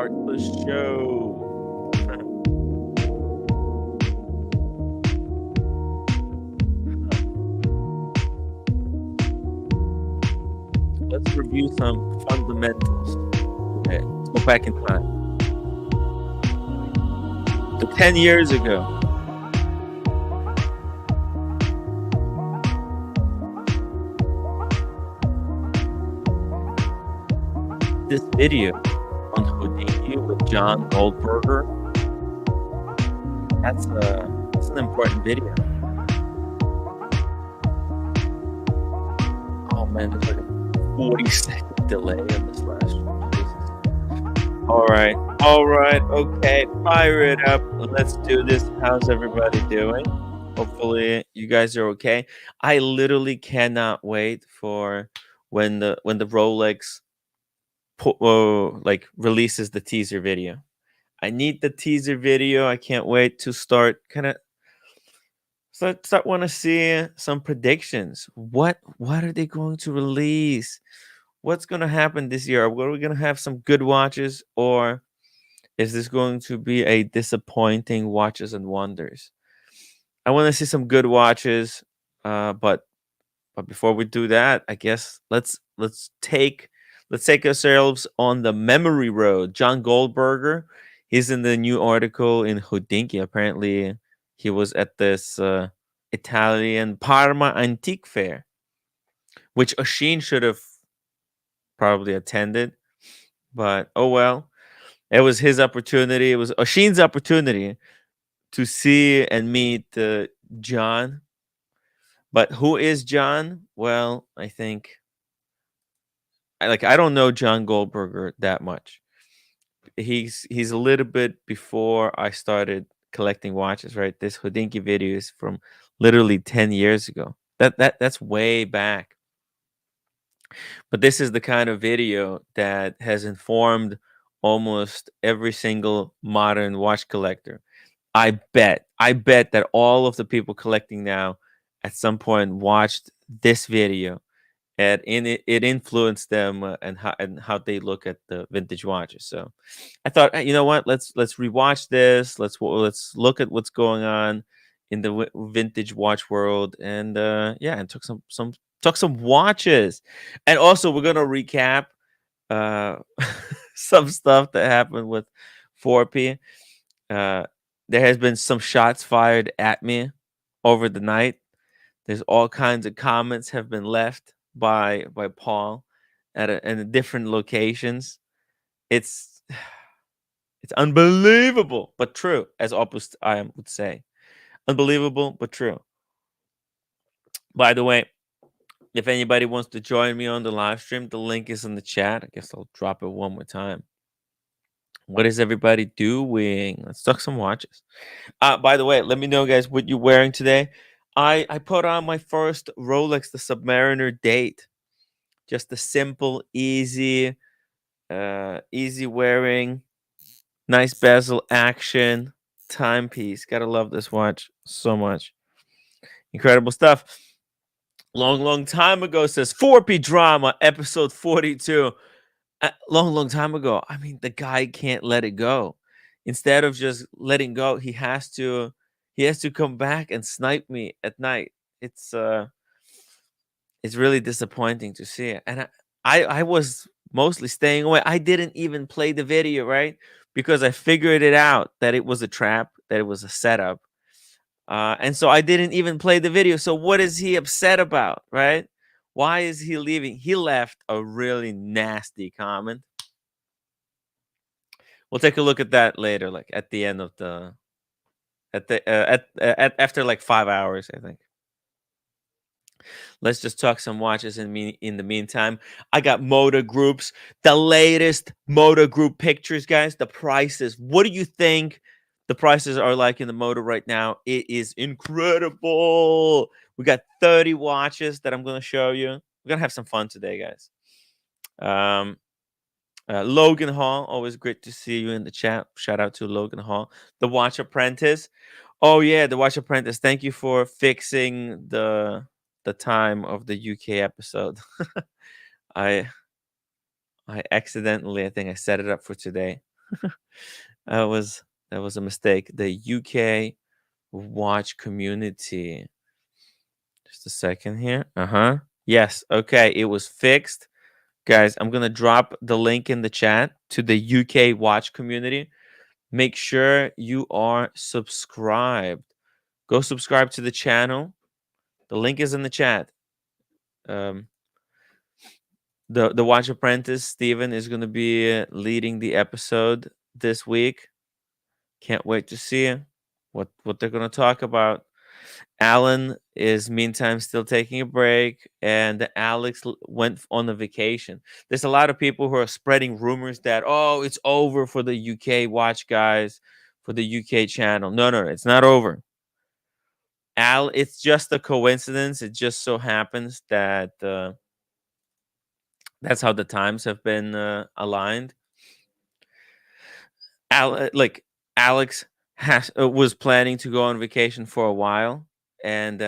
start the show. Let's review some fundamentals. Okay, let's go back in time. To 10 years ago. This video on Houdini with John Goldberger. That's an important video. Oh man, there's like a 40-second delay on this last one. Jesus. All right, okay, fire it up. Let's do this. How's everybody doing? Hopefully you guys are okay. I literally cannot wait for when the Rolex releases the teaser video. I need the teaser video. I can't wait to start want to see some predictions. What are they going to release? What's going to happen this year? Are we going to have some good watches, or is this going to be a disappointing watches and wonders? I want to see some good watches, but before we do that, I guess let's take ourselves on the memory road. John Goldberger, he's in the new article in Houdini. Apparently, he was at this Italian Parma antique fair, which Oshin should have probably attended. But oh well, it was his opportunity. It was Oshin's opportunity to see and meet John. But who is John? Well, I think I don't know John Goldberger that much. He's a little bit before I started collecting watches, right? This Houdini video is from literally 10 years ago. That's way back. But this is the kind of video that has informed almost every single modern watch collector. I bet that all of the people collecting now at some point watched this video, and it influenced them and how they look at the vintage watches. So I thought, hey, you know what? Let's rewatch this. Let's look at what's going on in the vintage watch world, and and took some watches, and also we're gonna recap some stuff that happened with 4P. There has been some shots fired at me over the night. There's all kinds of comments have been left by Paul at different locations. It's unbelievable, but true, as Opus I would say. Unbelievable, but true. By the way, if anybody wants to join me on the live stream, the link is in the chat. I guess I'll drop it one more time. What is everybody doing? Let's talk some watches. By the way, let me know, guys, what you're wearing today. I put on my first Rolex, the Submariner date. Just a simple, easy wearing, nice bezel action timepiece. Gotta love this watch so much. Incredible stuff. Long time ago, says 4P Drama, episode 42. Long time ago. I mean, the guy can't let it go. Instead of just letting go, he has to come back and snipe me at night. It's really disappointing to see it. And I was mostly staying away. I didn't even play the video, right? Because I figured it out that it was a trap, that it was a setup. And so I didn't even play the video. So what is he upset about, right? Why is he leaving? He left a really nasty comment. We'll take a look at that later, like at the end of the after like 5 hours, I think. Let's just talk some watches in the meantime. I got Motor Groups, the latest Motor Group pictures, guys. The prices. What do you think the prices are like in the Motor right now? It is incredible. We got 30 watches that I'm going to show you. We're going to have some fun today, guys. Logan Hall, always great to see you in the chat. Shout out to Logan Hall. The Watch Apprentice. Oh, yeah, The Watch Apprentice. Thank you for fixing the time of the UK episode. I accidentally, I think I set it up for today. That was that was a mistake. The UK watch community. Just a second here. Uh-huh. Yes. Okay. It was fixed. Guys, I'm gonna drop the link in the chat to the UK watch community. Make sure you are subscribed. Go subscribe to the channel. The link is in the chat. Um, the Watch Apprentice Steven is gonna be leading the episode this week. Can't wait to see what they're gonna talk about. Alan is meantime still taking a break, and Alex went on a vacation. There's a lot of people who are spreading rumors that it's over for the UK watch guys, for the UK channel. No, no, it's not over. It's just a coincidence. It just so happens that that's how the times have been aligned. Like Alex was planning to go on vacation for a while, and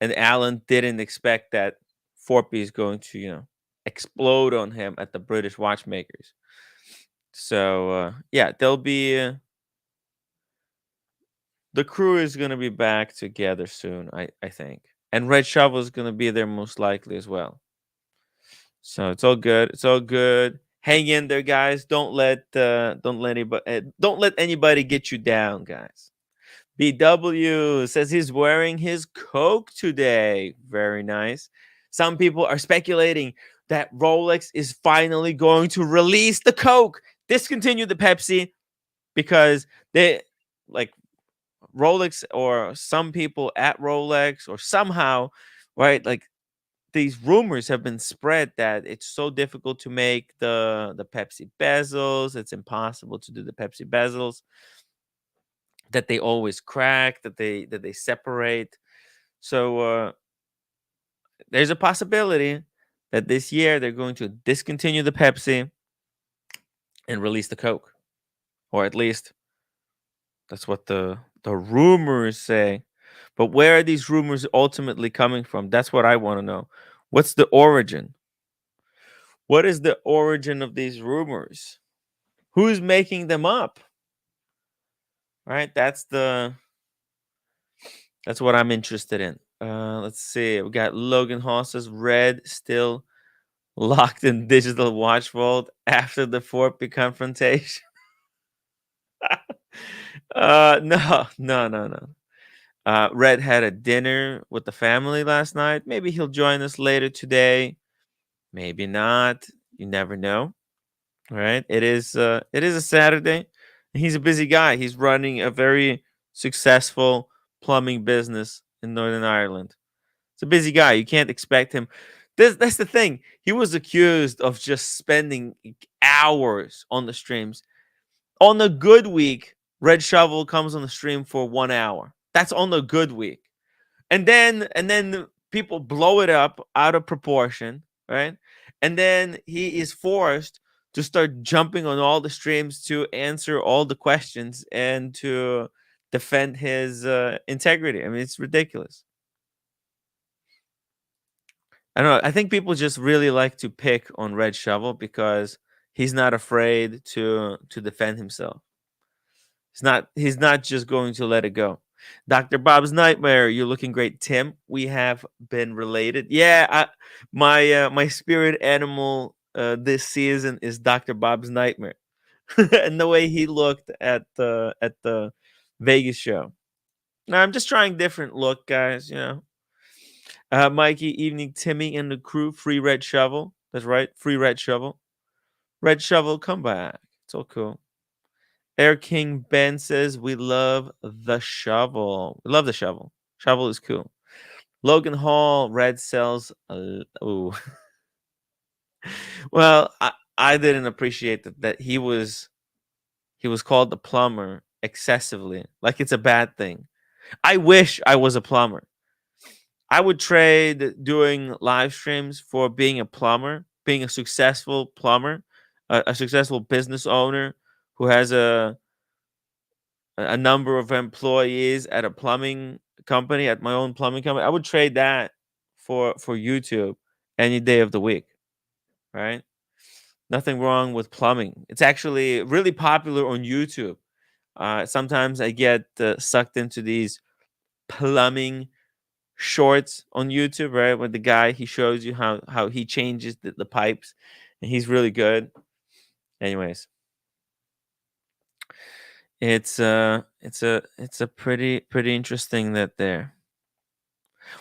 Alan didn't expect that Forpy is going to explode on him at the British watchmakers. So yeah, they'll be the crew is gonna be back together soon, I think, and Red Shovel is gonna be there most likely as well. So it's all good. It's all good. Hang in there, guys. Don't let anybody get you down, guys. BW says he's wearing his Coke today. Very nice. Some people are speculating that Rolex is finally going to release the Coke, discontinue the Pepsi, because they like Rolex, or some people at Rolex, or somehow, right? Like, these rumors have been spread that it's so difficult to make the Pepsi bezels. It's impossible to do the Pepsi bezels, that they always crack, that they separate. So there's a possibility that this year they're going to discontinue the Pepsi and release the Coke, or at least that's what the rumors say. But where are these rumors ultimately coming from? That's what I want to know. What's the origin? What is the origin of these rumors? Who's making them up? Right? That's what I'm interested in. Let's see. We got Logan Hall says Red still locked in digital watch vault after the Fortby confrontation. No. Red had a dinner with the family last night. Maybe he'll join us later today. Maybe not. You never know. All right. It is a Saturday. He's a busy guy. He's running a very successful plumbing business in Northern Ireland. It's a busy guy. You can't expect him. That's the thing. He was accused of just spending hours on the streams. On a good week, Red Shovel comes on the stream for 1 hour. That's on a good week. And then people blow it up out of proportion, right? And then he is forced to start jumping on all the streams to answer all the questions and to defend his integrity. I mean, it's ridiculous. I don't know. I think people just really like to pick on Red Shovel because he's not afraid to defend himself. He's not just going to let it go. Dr. Bob's Nightmare, you're looking great, Tim. We have been related. Yeah, my spirit animal this season is Dr. Bob's Nightmare. And the way he looked at the Vegas show. Now I'm just trying different look, guys, Mikey, evening, Timmy and the crew, free Red Shovel. That's right, free Red Shovel. Red Shovel, come back. It's all cool. Air King Ben says we love the shovel. We love the shovel. Shovel is cool. Logan Hall, Red sells. Ooh. Well, I didn't appreciate that he was called the plumber excessively. Like it's a bad thing. I wish I was a plumber. I would trade doing live streams for being a plumber, being a successful plumber, a successful business owner who has a number of employees at a plumbing company, at my own plumbing company. I would trade that for YouTube any day of the week, right? Nothing wrong with plumbing. It's actually really popular on YouTube. Sometimes I get sucked into these plumbing shorts on YouTube, right? With the guy, he shows you how he changes the pipes, and he's really good. Anyways, it's a pretty interesting that there.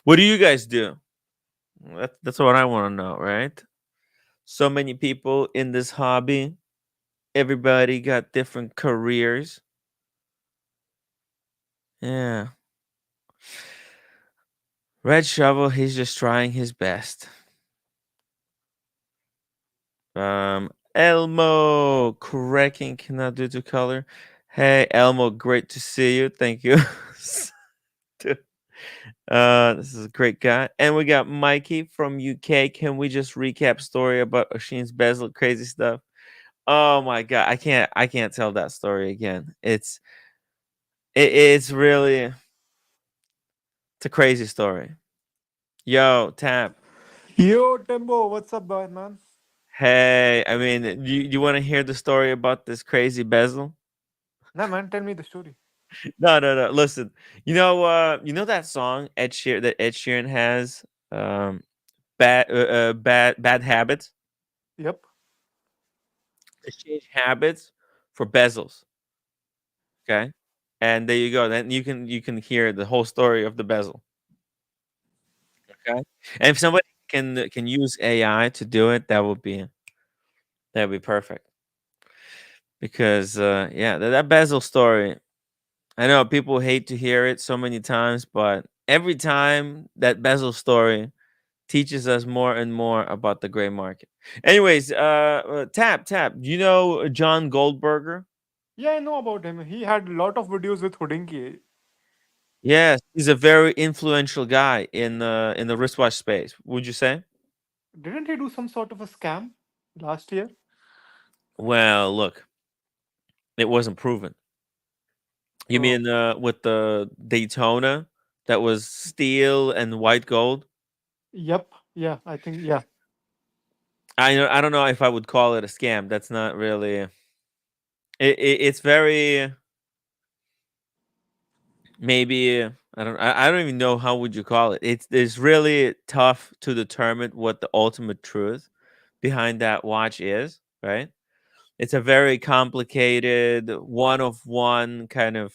What do you guys do? That's what I want to know, right? So many people in this hobby. Everybody got different careers. Yeah. Red Shovel, he's just trying his best. Elmo, cracking cannot do to color. Hey, Elmo, great to see you. Thank you. Dude, this is a great guy. And we got Mikey from UK. Can we just recap story about Oshin's bezel crazy stuff? Oh my god, I can't tell that story again. It's really it's a crazy story. Yo, Tap. Yo, Tembo, what's up, boy, man? Hey, I mean, you want to hear the story about this crazy bezel? Nah, man, tell me the story. No, no, no. Listen, you know that song Ed Sheeran has, um, bad habits. Yep. Exchange habits for bezels. Okay, and there you go. Then you can hear the whole story of the bezel. Okay, and if somebody can use AI to do it, that would be perfect. Because yeah, that bezel story. I know people hate to hear it so many times, but every time that bezel story teaches us more and more about the gray market. Anyways, tap. You know John Goldberger? Yeah, I know about him. He had a lot of videos with Houdinki. Yes, he's a very influential guy in the wristwatch space. Would you say? Didn't he do some sort of a scam last year? Well, look, it wasn't proven. You Oh, mean with the Daytona that was steel and white gold? yep. Yeah, I think, yeah. I don't know if I would call it a scam. That's not really. It's very maybe I don't even know how would you call it. It's really tough to determine what the ultimate truth behind that watch is, right? It's a very complicated one of one kind of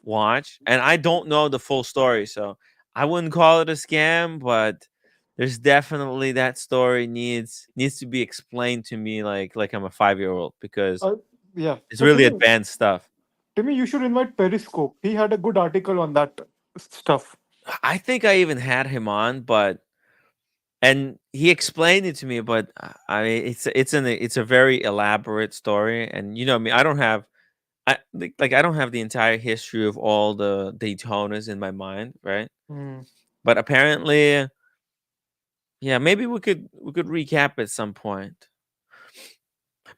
watch, and I don't know the full story, so I wouldn't call it a scam, but there's definitely that story needs to be explained to me like I'm a 5-year-old because Uh, yeah. it's So, really advanced stuff. Timmy, you should invite Periscope. He had a good article on that stuff. I think I even had him on, but and he explained it to me, but I mean, it's a very elaborate story, and you know me, I don't have like I don't have the entire history of all the Daytonas in my mind, right? Hmm. But apparently, yeah, maybe we could recap at some point.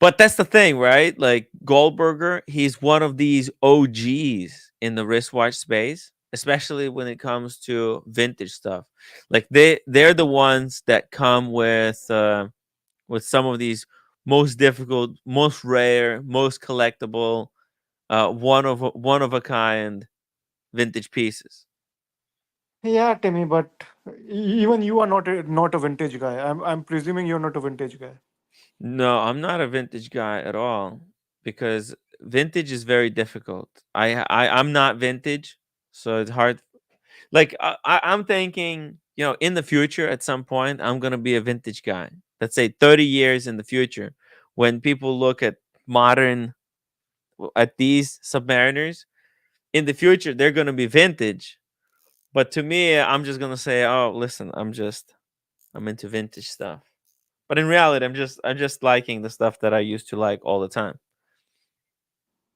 But that's the thing, right? Like Goldberger, he's one of these OGs in the wristwatch space, especially when it comes to vintage stuff. Like they're the ones that come with some of these most difficult, most rare, most collectible, one of a kind vintage pieces. Yeah, Timmy, but even you are not a vintage guy. I'm presuming you're not a vintage guy. No, I'm not a vintage guy at all because vintage is very difficult. I'm not vintage, so it's hard. Like I'm thinking, in the future, at some point, I'm gonna be a vintage guy. Let's say 30 years in the future, when people look at modern at these Submariners, in the future they're gonna be vintage. But to me, I'm just gonna say, oh, listen, I'm into vintage stuff. But in reality, I'm just liking the stuff that I used to like all the time.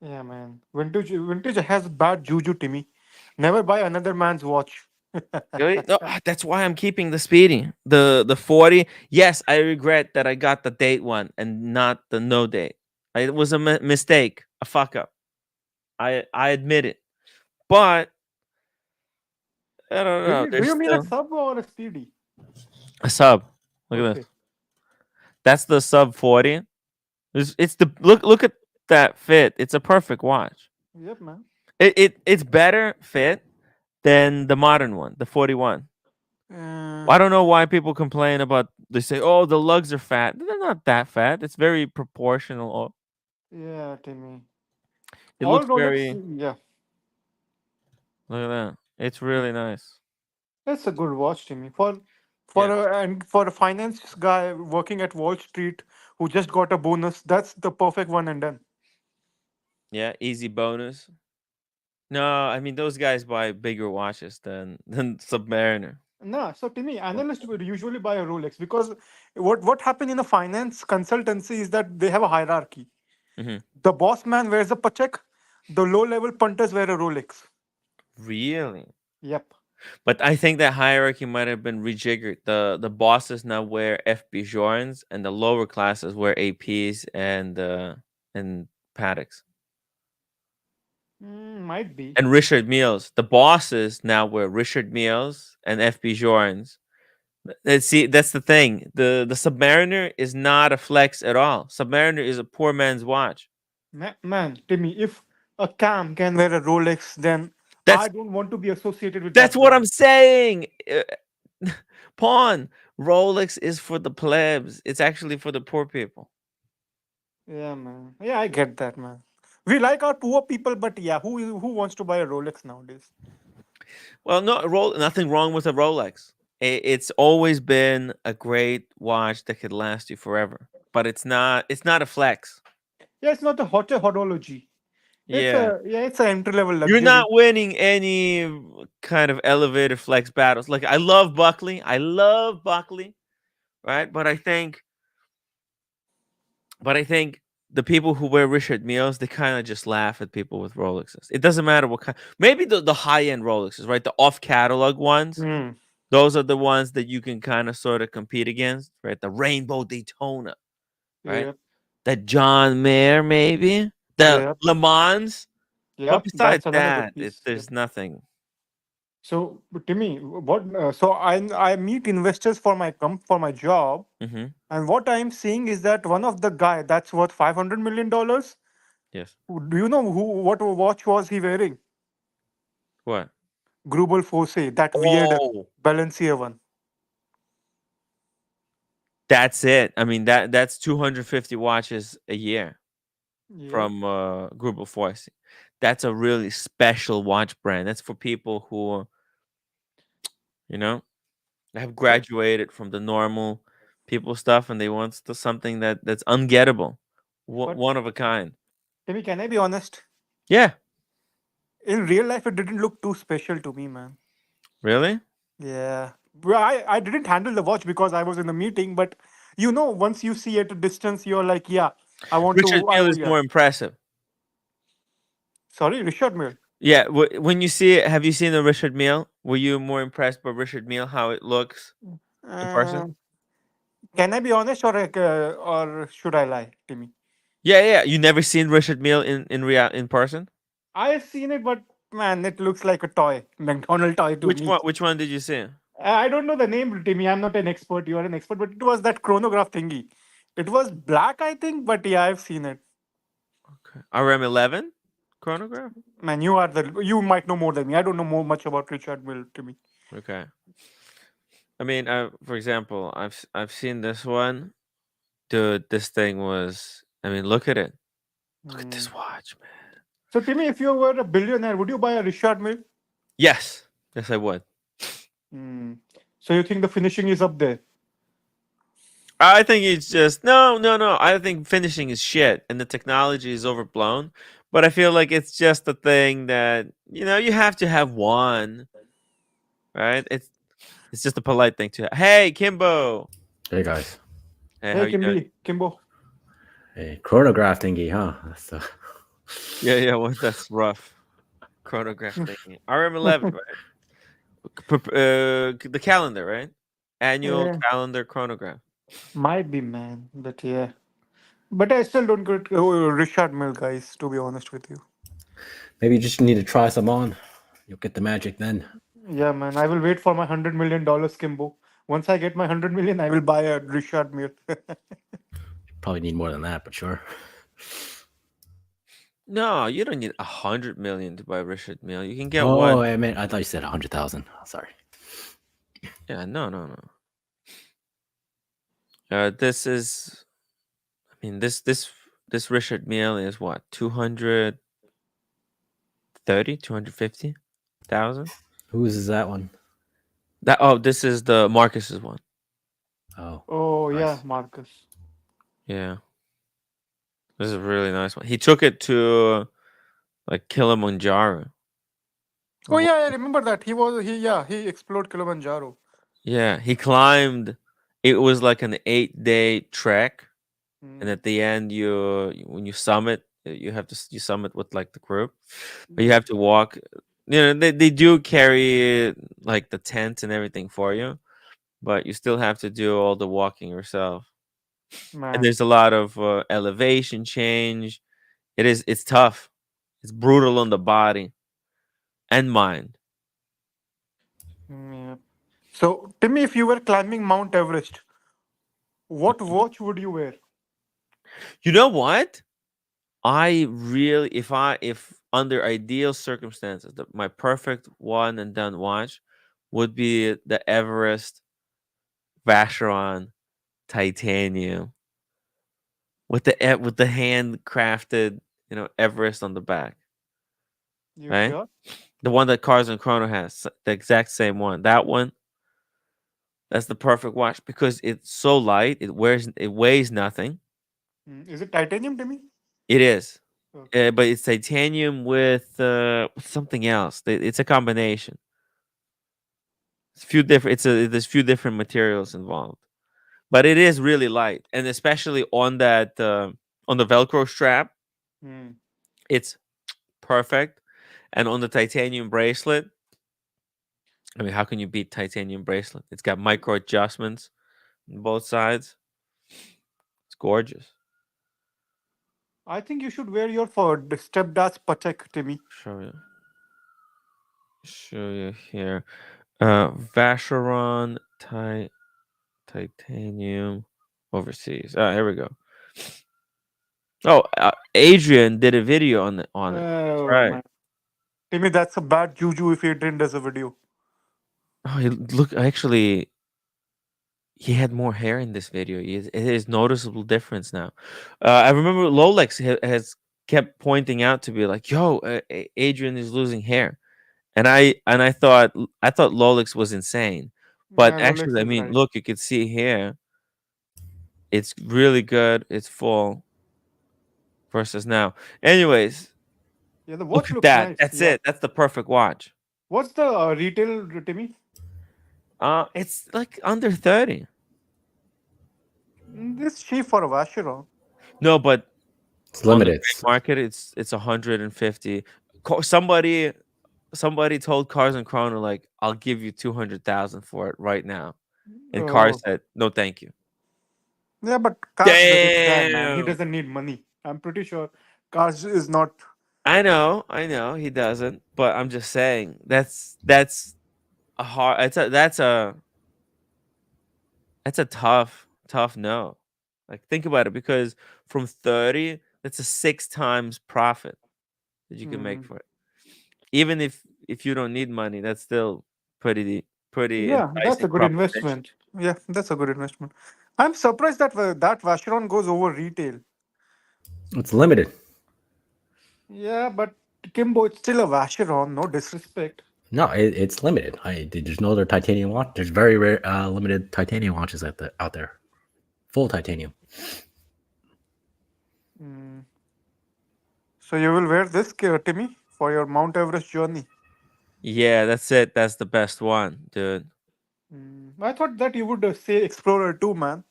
Yeah, man. Vintage has bad juju, Timmy. Never buy another man's watch. Really? No, that's why I'm keeping the speedy. The 40. Yes, I regret that I got the date one and not the no date. It was a mistake, a fuck up. I admit it. But I don't know. Do There's you mean a still sub or a speedy? a sub. Look at Okay. this. That's the sub 40. It's the look at that fit. It's a perfect watch. Yep, man. It's better fit than the modern one, the 41. Uh, I don't know why people complain about. They say, "Oh, the lugs are fat." They're not that fat. It's very proportional. yeah, Timmy. It All looks Rolex, very. yeah, Look at that. It's really nice. that's a good watch, Timmy. For Yeah. a finance guy working at Wall Street who just got a bonus, that's the perfect one and done. Yeah. Easy bonus. No, I mean those guys buy bigger watches than Submariner. No, so Timmy, analysts would usually buy a Rolex because what happened in a finance consultancy is that they have a hierarchy. Hmm. The boss man wears a Patek, the low level punters wear a Rolex. Really? Yep. But I think that hierarchy might have been rejiggered. The bosses now wear FB Jorns, and the lower classes wear APs and Paddocks. Might be. And Richard Milles. The bosses now wear Richard Milles and FB Jorns. See, that's the thing. The Submariner is not a flex at all. Submariner is a poor man's watch. Man, Timmy, if a cam can wear a Rolex, then I That's don't want to be associated with that's that what I'm brand. saying. Pawn Rolex is for the plebs. It's actually for the poor people. Yeah, man. Yeah, I get that, man. We like our poor people, but yeah, who wants to buy a Rolex nowadays? Well, nothing wrong with a Rolex. It's always been a great watch that could last you forever. But it's not a flex. Yeah, it's not a horology. Yeah. It's an entry level You're luxury. not winning any kind of elevated flex battles. Like I love Buckley. I love Buckley, right? But I think the people who wear Richard Milles, they kind of just laugh at people with Rolexes. It doesn't matter what kind. Maybe the high end Rolexes, right? The off catalog ones. Hmm. Those are the ones that you can kind of sort of compete against, right? The Rainbow Daytona, right? Yep. The John Mayer, maybe the Yep. Le Mans. But Yep. besides That's another good that, piece. Yep. there's nothing. So, Timmy, so I meet investors for for my job, Hmm. and what I'm seeing is that one of the guy that's worth $500 million. Yes. Do you know what watch was he wearing? What? Grubel Force, that weird Oh, Balenciaga one. that's it. I mean that's 250 watches a year Yep. from Grupo Force. That's a really special watch brand. That's for people who you know have So, graduated from the normal people stuff and they want something that's ungettable, but one of a kind. Timmy, can I be honest? Yeah. In real life, it didn't look too special to me, man. Really? Yeah. Well, I didn't handle the watch because I was in a meeting, but once you see at a distance, you're like, yeah, I want Richard to, Mille is yeah. more impressive. Sorry, Richard Mille. Yeah, when you see it, have you seen the Richard Mille? Were you more impressed by Richard Mille, how it looks in Uh, person? can I be honest or should I lie, Timmy? Yeah, yeah. You never seen Richard Mille in person? I've seen it, but man, it looks like a toy, McDonald toy to Which me. one? Which one did you see? I don't know the name, Timmy. I'm not an expert. You are an expert, but it was that chronograph thingy. It was black, I think, but yeah, I've seen it. Okay. RM11 chronograph. Man, you might know more than me. I don't know more much about Richard Mille, Timmy. Okay. I mean, for example, I've seen this one. Dude, this thing was. I mean, look at it. Look at Hmm. this watch, man. So, Timmy, if you were a billionaire, would you buy a Richard Mille? Yes, yes, I would. Hmm. So, you think the finishing is up there? I think it's just no, no, no. I think finishing is shit and the technology is overblown. But I feel like it's just a thing that you have to have one, right? It's just a polite thing to. Hey, Kimbo. Hey guys, Hey, how Hey, you doing? Kimbo. a chronograph thingy, huh? That's Yeah, yeah. Well, that's rough. Chronograph thing. RM11, right? The calendar, right? Annual Yeah, calendar chronograph. might be, man. But yeah. But I still don't get Richard Mille, guys, to be honest with you. maybe you just need to try some on. You'll get the magic then. Yeah, man. I will wait for my $100 million, Kimbo. Once I get my 100 million, I will buy a Richard Mille. Probably need more than that, but sure. No, you don't need 100 million to buy Richard Mille. You can get Oh, one. I thought you said 100,000. Sorry. Yeah, no, no, no. This is. I mean, this Richard Mille is what 250,000. Whose is that one? That this is the Marcus's one. Oh, Oh yeah, nice. Marcus. Yeah, this is a really nice one. He took it to like Kilimanjaro. Oh Wha- yeah, I remember that. He explored Kilimanjaro. Yeah, he climbed. It was like an 8-day trek, and Mm, at the end, when you summit, you have to you summit with like the group, but you mm, have to walk. They do carry like the tent and everything for you, but you still have to do all the walking yourself. And man. there's a lot of elevation change. It's tough. It's brutal on the body and mind. Yeah. So, Timmy, if you were climbing Mount Everest, what watch would you wear? You know what? I really, if under ideal circumstances, my perfect one and done watch would be the Everest Vacheron titanium with the handcrafted, Everest on the back, You right? sure? The one that Cars and Chrono has, the exact same one. That one, that's the perfect watch because it's so light. It weighs nothing. Is it titanium, Timmy? It is, Okay. but it's titanium with something else. It's a combination. It's few different. There's few different materials involved, but it is really light, and especially on the Velcro strap, Hmm. it's perfect. And on the titanium bracelet, I mean, how can you beat titanium bracelet? It's got micro adjustments on both sides. It's gorgeous. I think you should wear your for the stepdad's Patek, Timmy. Show you here. Vacheron titanium overseas. Here we go. Oh, Adrian did a video on it. That's Oh right. man, Timmy, that's a bad juju if he didn't as a video. Oh, look, actually, he had more hair in this video. It is noticeable difference now. I remember Lolex has kept pointing out to be like, "Yo, Adrian is losing hair," and I thought Lolex was insane, but Yeah, Rolex actually, I is mean, right. look, you could see here, it's really good. It's full versus now. Anyways, Yeah, the look watch at looks that. nice. That's Yeah. it. That's the perfect watch. What's the retail, Timmy? It's like under 30. This cheap for a Vacheron. No, but It's on the limited. gray market, it's 150. Somebody told Cars and Chrono like, "I'll give you 200,000 for it right now," and Cars Oh. said, "No, thank you." Yeah, but Cars doesn't care, man. He Damn. doesn't need money. I'm pretty sure Cars is not. I know, he doesn't, but I'm just saying that's a hard. That's a tough no. Like think about it, because from 30, that's a 6 times profit that you can make Mm, for it. Even if you don't need money, that's still pretty yeah, that's a enticing good proposition. investment. Yeah, that's a good investment. I'm surprised that that Vacheron goes over retail. It's limited. Yeah, but Kimbo, it's still a Vacheron. No disrespect. No, it's limited. There's no other titanium watch. There's very rare, limited titanium watches out there. Full titanium. Mm. So you will wear this, Timmy, for your Mount Everest journey. Yeah, that's it. That's the best one, dude. I thought that you would say Explorer 2, man.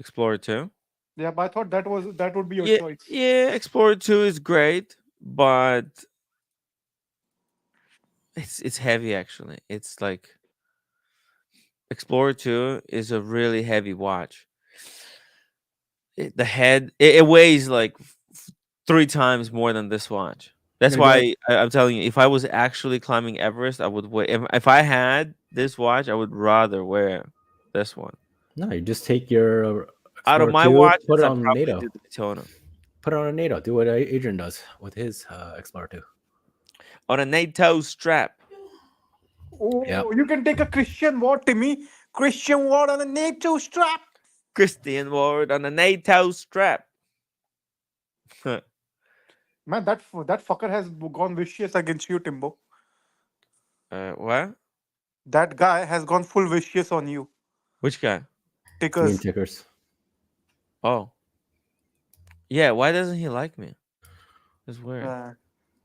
Explorer 2. Yeah, but I thought that would be your Yeah, choice. yeah, Explorer 2 is great, but it's heavy actually. It's like Explorer 2 is a really heavy watch. The head, it weighs like 3 times more than this watch. You're That's gonna do it? why I'm telling you, if I was actually climbing Everest, I would wear. If I had this watch, I would rather wear this one. No, you just take your Out of Explorer my 2, put watches, it I on probably NATO. do the Daytona. Put it on a NATO. Do what Adrian does with his Explorer 2. On a NATO strap. Yep. Oh, you can take a Christian war, Timmy. Christian war on a NATO strap. Christian Ward on a NATO strap. Man, that fucker has gone vicious against you, Timbo. What? That guy has gone full vicious on you. Which guy? Team Tickers. tickers. Oh, yeah. Why doesn't he like me? It's weird. Uh,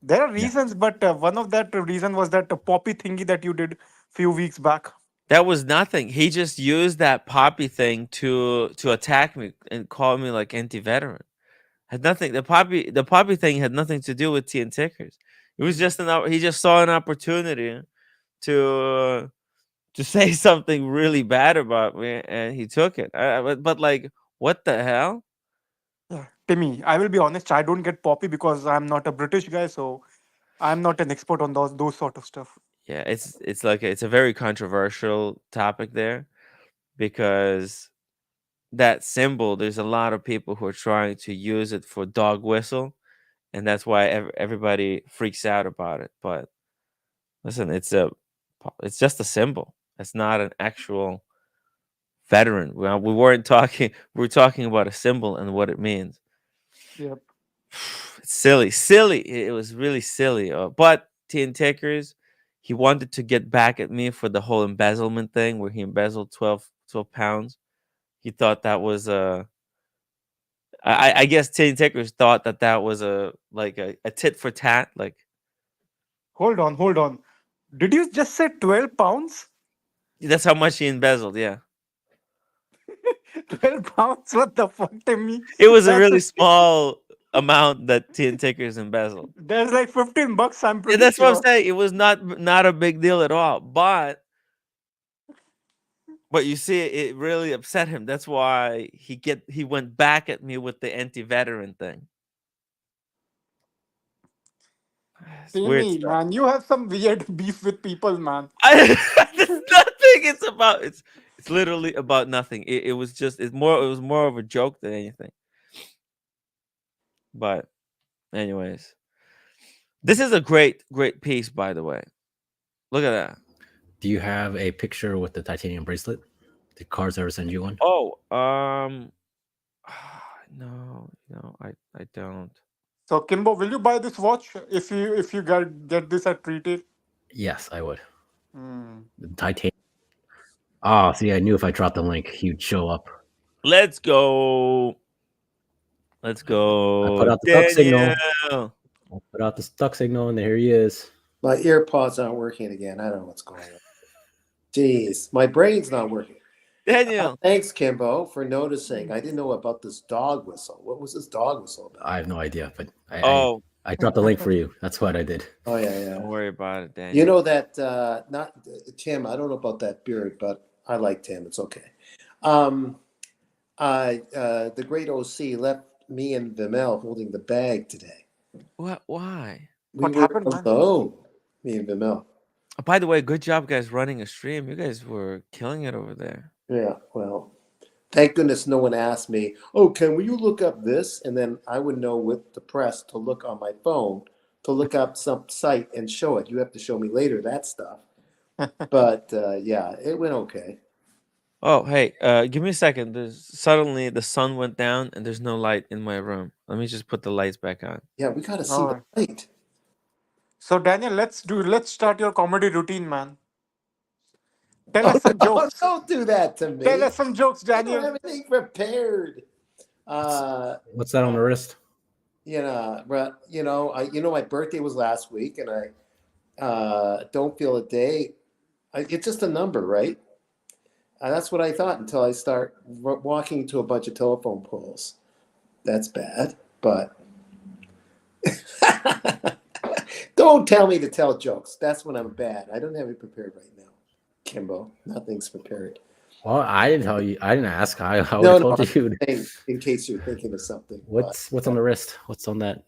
there are Yeah. reasons, but one of that reason was that poppy thingy that you did few weeks back. That was nothing. He just used that poppy thing to attack me and call me like anti-veteran. Had nothing. The poppy thing had nothing to do with tea and tickers. It was just he just saw an opportunity to to say something really bad about me, and he took it. But like, what the hell? Yeah. Timmy, I will be honest, I don't get poppy because I'm not a British guy, so I'm not an expert on those sort of stuff. Yeah, it's like it's a very controversial topic there because that symbol. There's a lot of people who are trying to use it for dog whistle, and that's why everybody freaks out about it. But listen, it's just a symbol. It's not an actual veteran. Well, we weren't talking. We were talking about a symbol and what it means. Yep. It's silly, silly. It was really silly. But Tin Tickers, he wanted to get back at me for the whole embezzlement thing, where he embezzled 12 pounds. He thought that was a. I guess Tin Tickers thought that was a tit for tat. Like Hold on. Did you just say 12 pounds? that's how much he embezzled. Yeah, 12 pounds? What the fuck, Timmy? it was a That's really a, small amount that Tin Tickers embezzled. there's like 15 bucks, I'm Yeah, pretty that's what I'm sure. saying. It was not a big deal at all. But you see, it really upset him. That's why he went back at me with the anti-veteran thing. It's weird Timmy, stuff. man, you have some weird beef with people, man. It's nothing. It's literally about nothing. It was just it was more of a joke than anything. But anyways, this is a great piece, by the way. Look at that. Do you have a picture with the titanium bracelet? Did Cars ever send you one? Oh, no, I don't. So, Kimbo, will you buy this watch if you get this at retail? Yes, I would. Hmm. The titanium. Oh, see, I knew if I dropped the link, he'd show up. Let's go. Let's I go, put out the duck signal. Daniel. I put out the duck signal, and there he is. My earpods aren't working again. I don't know what's going on. Jeez, my brain's not working. Daniel. Thanks, Kimbo, for noticing. I didn't know about this dog whistle. What was this dog whistle about? I have no idea, but Oh, I dropped the link for you. That's what I did. Oh yeah, don't yeah. worry about it, Daniel. You know that not Tim. I don't know about that beard, but I like Tim. It's okay. The great OC left me and Vimel holding the bag today. What? Why? We What were happened, man? alone, me and Vimel. Oh, by the way, good job, guys, running a stream. You guys were killing it over there. Yeah, well, thank goodness no one asked me, oh, will you look up this? And then I would know with the press to look on my phone to look up some site and show it. You have to show me later that stuff. But yeah, it went okay. Oh, hey, give me a second. Suddenly the sun went down and there's no light in my room. Let me just put the lights back on. Yeah, we got to see All the right. light. So, Daniel, let's start your comedy routine, man. Tell Oh, us some no, jokes. don't do that to me. Tell us some jokes, I don't Daniel. have anything prepared. What's that on the wrist? But my birthday was last week, and I don't feel a day. It's just a number, right? That's what I thought until I start walking to a bunch of telephone poles. That's bad, but don't tell me to tell jokes. That's when I'm bad. I don't have it prepared right now, Kimbo. Nothing's prepared. Well, I didn't tell you. I didn't ask. I would No, have told you. in case you're thinking of something. What's on the wrist? What's on that?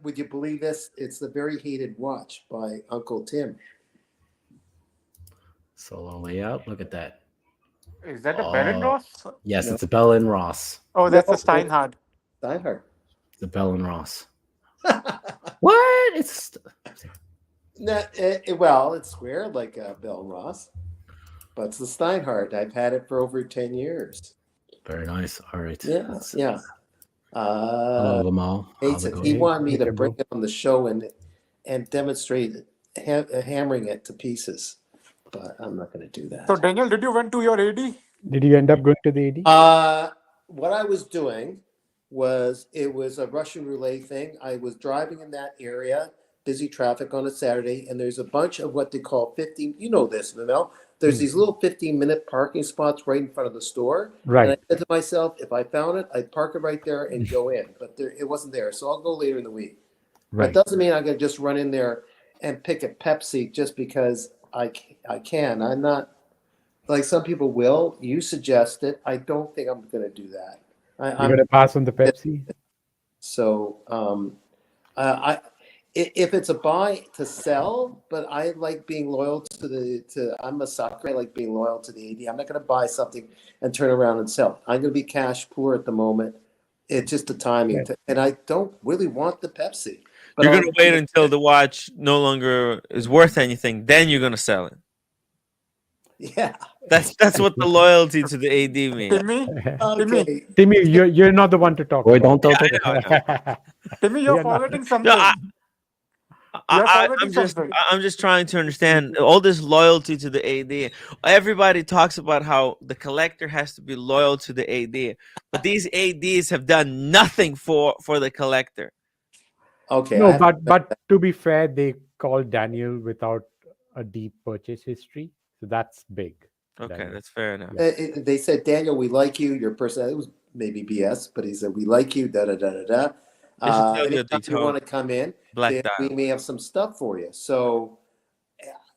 would you believe this? It's the Very Hated Watch by Uncle Tim. Solo layout. Look at that. Is that a Bell and Oh, Ross? yes, No. it's a Bell and Ross. Oh, that's No, a Steinhardt. Steinhardt. It's a Bell and Ross. What? It's Well, it's square like Bell and Ross, but it's the Steinhardt. I've had it for over 10 years. very nice. All right. Yeah, yeah. Hello, Lamal. How's Hates it it. going? He wanted me Hey, to bring Kimbo. it on the show and demonstrate hammering it to pieces, but I'm not going to do that. So, Daniel, did you went to your AD? Did you end up going to the AD? What I was doing was it was a Russian roulette thing. I was driving in that area, busy traffic on a Saturday, and there's a bunch of what they call 15. You know this, Mel. There's these little 15-minute parking spots right in front of the store. Right. And I said to myself, if I found it, I'd park it right there and go in. But it wasn't there, so I'll go later in the week. Right. That doesn't mean I'm going to just run in there and pick a Pepsi just because I can. I'm not like some people will. You suggest it. I don't think I'm going to do that. You're going to pass on the Pepsi? So if it's a buy to sell, but I like being loyal to I'm a sucker. I like being loyal to the AD. I'm not going to buy something and turn around and sell. I'm going to be cash poor at the moment. It's just the timing, and I don't really want the Pepsi. But You're gonna wait until the watch no longer is worth anything, then you're gonna sell it. Yeah. That's what the loyalty to the AD means. Timmy, Okay. Timmy, you're not the one to talk. Boy, about. don't Timmy, you're Yeah, no. forgetting something. No, You're forgetting something. I'm just trying to understand all this loyalty to the AD. Everybody talks about how the collector has to be loyal to the AD, but these ADs have done nothing for the collector. Okay. No, but to be fair, they called Daniel without a deep purchase history, so that's big. Okay, Daniel. that's fair enough. They said, Daniel, we like you. Your personality, it was maybe BS, but he said, we like you. Da da da da da. They should tell you Anytime the you want to come in, Black then we dial. may have some stuff for you. So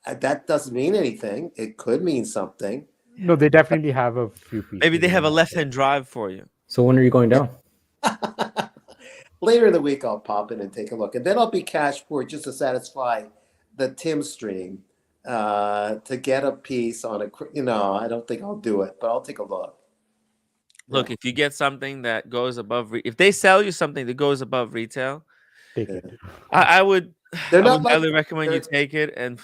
that doesn't mean anything. It could mean something. No, they definitely have a few pieces. Maybe they have a left-hand drive for you. So when are you going down? Later in the week, I'll pop in and take a look, and then I'll be cash poor just to satisfy the Tim stream to get a piece on a. I don't think I'll do it, but I'll take a look. Look, if you get something that goes above, if they sell you something that goes above retail, Take it. I would They're not highly like- recommend you they're- take it and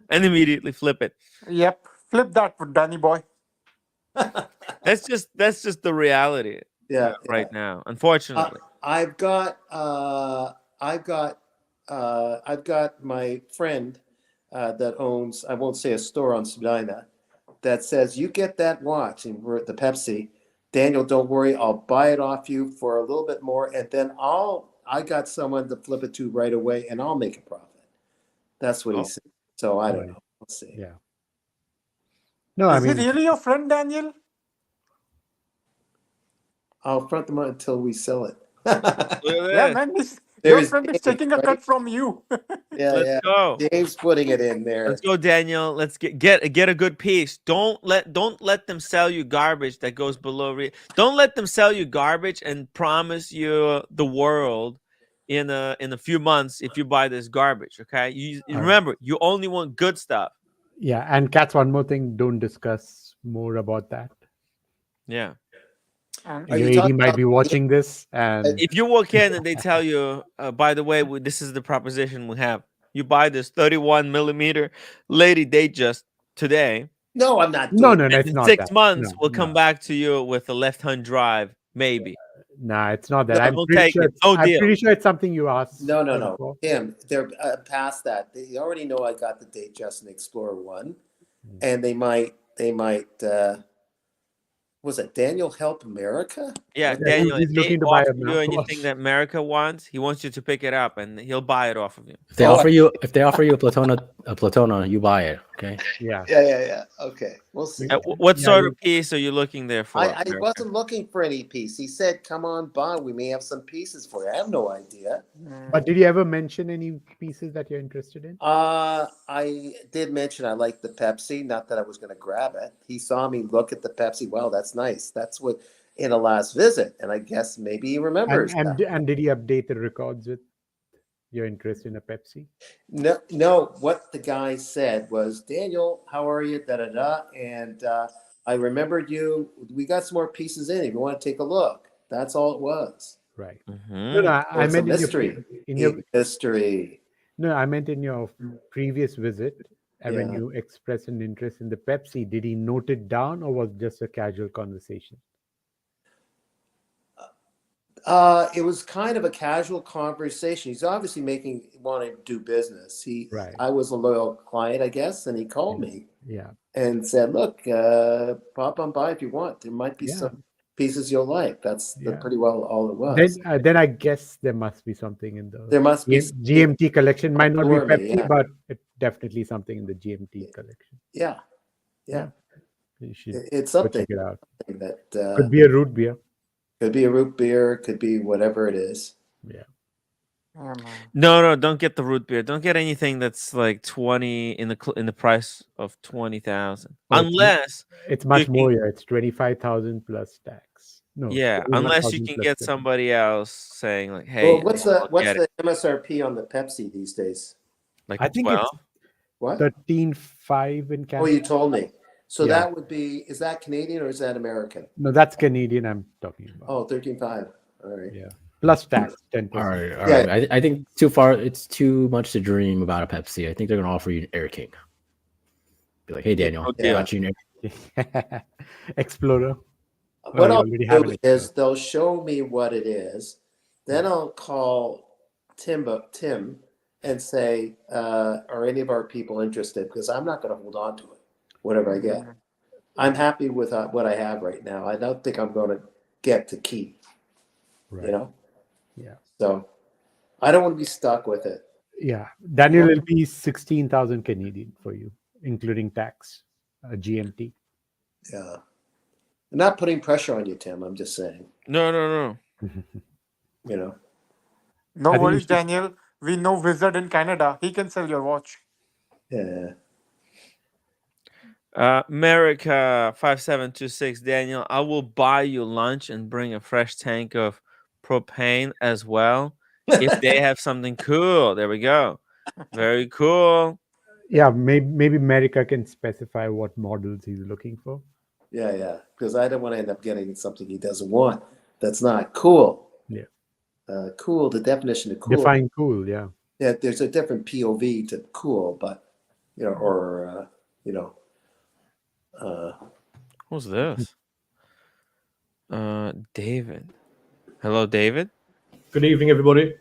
and immediately flip it. Yep. Flip that for Danny boy. That's just the reality Yeah, right now, unfortunately. I've got my friend that owns, I won't say a store on Spadina, that says you get that watch and we're at the Pepsi. Daniel, don't worry, I'll buy it off you for a little bit more, and then I got someone to flip it to right away, and I'll make a profit. That's what he said. So I don't know. We'll see. Yeah. No, I Is he mean, really your friend, Daniel? I'll front them until we sell it. Look at Yeah, this. man. Your There's friend is James, taking a right? cut from you. Yeah, Let's go. James putting it in there. Let's go, Daniel. Let's get a good piece. Don't let them sell you garbage that goes below. Don't let them sell you garbage and promise you the world in a few months if you buy this garbage. Okay, you remember, you only want good stuff. yeah. And Katz, one more thing, don't discuss more about that. Yeah. And Are you Your AD talking might about- be watching this, and If you walk in and they tell you, by the way, this is the proposition we have. You buy this 31 millimeter Lady Datejust today. No, I'm not doing no, it. it's In not 6 that. months, No, we'll come no. back to you with a left-hand drive, maybe. Nah, it's not that. No, I'm we'll pretty take sure. it. No I'm deal. pretty sure it's something you asked. No. for. Tim, they're past that. They already know I got the Datejust and Explorer 1, and they might. Was it Daniel Help America? Yeah, Yeah, Daniel, he's if looking they to buy offer a you mouthwash. anything that America wants, he wants you to pick it up and he'll buy it off of you. If they Oh, offer you a Platona, you buy it. Okay. Yeah. Yeah. Okay, we'll see. What Yeah, sort of piece are you looking there for? I America? wasn't looking for any piece. He said, "Come on by. We may have some pieces for you." I have no idea. But did you ever mention any pieces that you're interested in? I did mention I like the Pepsi. Not that I was going to grab it. He saw me look at the Pepsi. Wow, that's nice. That's what in a last visit, and I guess maybe he remembers. And did he update the records with your interest in a Pepsi? No. What the guy said was, Daniel, how are you? Da da da. And I remembered you. We got some more pieces in. If you want to take a look, that's all it was. Right. No, no, Mm-hmm. So I it's a meant mystery. in A your mystery. no, I meant in your previous visit, and when Yeah. you expressed an interest in the Pepsi, did he note it down or was it just a casual conversation? It was kind of a casual conversation. He's obviously wanting to do business. Right. I was a loyal client, I guess, and he called Yeah. me Yeah. and said, "Look, pop on by if you want. There might be Yeah. some pieces you'll like." That's Yeah. pretty well all it Then, was. then I guess there must be something in the There must be GMT collection. Might not be for me. Pepsi, Yeah, but it definitely something in the GMT collection. yeah, Yeah, yeah. you should It's go something check it out. that Could be a root beer. could be a root beer, could be whatever it is. Yeah. Yeah, man. No, don't get the root beer. Don't get anything that's like 20 in the price of 20,000. Oh, Unless it's you much can more. Yeah, it's 25,000 plus tax. No, yeah, unless you 21,000 can plus get shipping. somebody else saying like, Well, "Hey, I'll what's get it." the MSRP on the Pepsi these days? Like I think it's 12. What? 13.5 in Oh, you Canada. told me. So Yeah. that would be, is that Canadian or is that American? No, that's Canadian I'm talking about. Oh, 13.5. All right. Yeah. Plus tax, All 10%. right, all Yeah. right. I think too far. It's too much to dream about a Pepsi. I think they're gonna offer you an Air King. Be like, hey Daniel, Good I deal. got you an Air. Explorer. Oh, What you I'll already have do an is Explorer. they'll show me what it is. Then I'll call Tim and say, are any of our people interested? Because I'm not going to hold on to it, whatever I get. I'm happy with what I have right now. I don't think I'm going to get to keep, you Right. know? Yeah. So I don't want to be stuck with it. Yeah. Daniel will be 16,000 Canadian for you, including tax, GMT. Yeah. I'm not putting pressure on you, Tim. I'm just saying, No. you know. No I think you worries, should, Daniel. We know Wizard in Canada. He can sell your watch. Yeah. America 5726 Daniel, I will buy you lunch and bring a fresh tank of propane as well if they have something cool. There we go. Very cool. yeah, maybe America can specify what models he's looking for. Yeah. Because I don't want to end up getting something he doesn't want. That's not cool. Yeah. Cool, the definition of cool. Define cool, yeah. Yeah, there's a different POV to cool, but, or, Who's this? David. Hello, David. Good evening, everybody.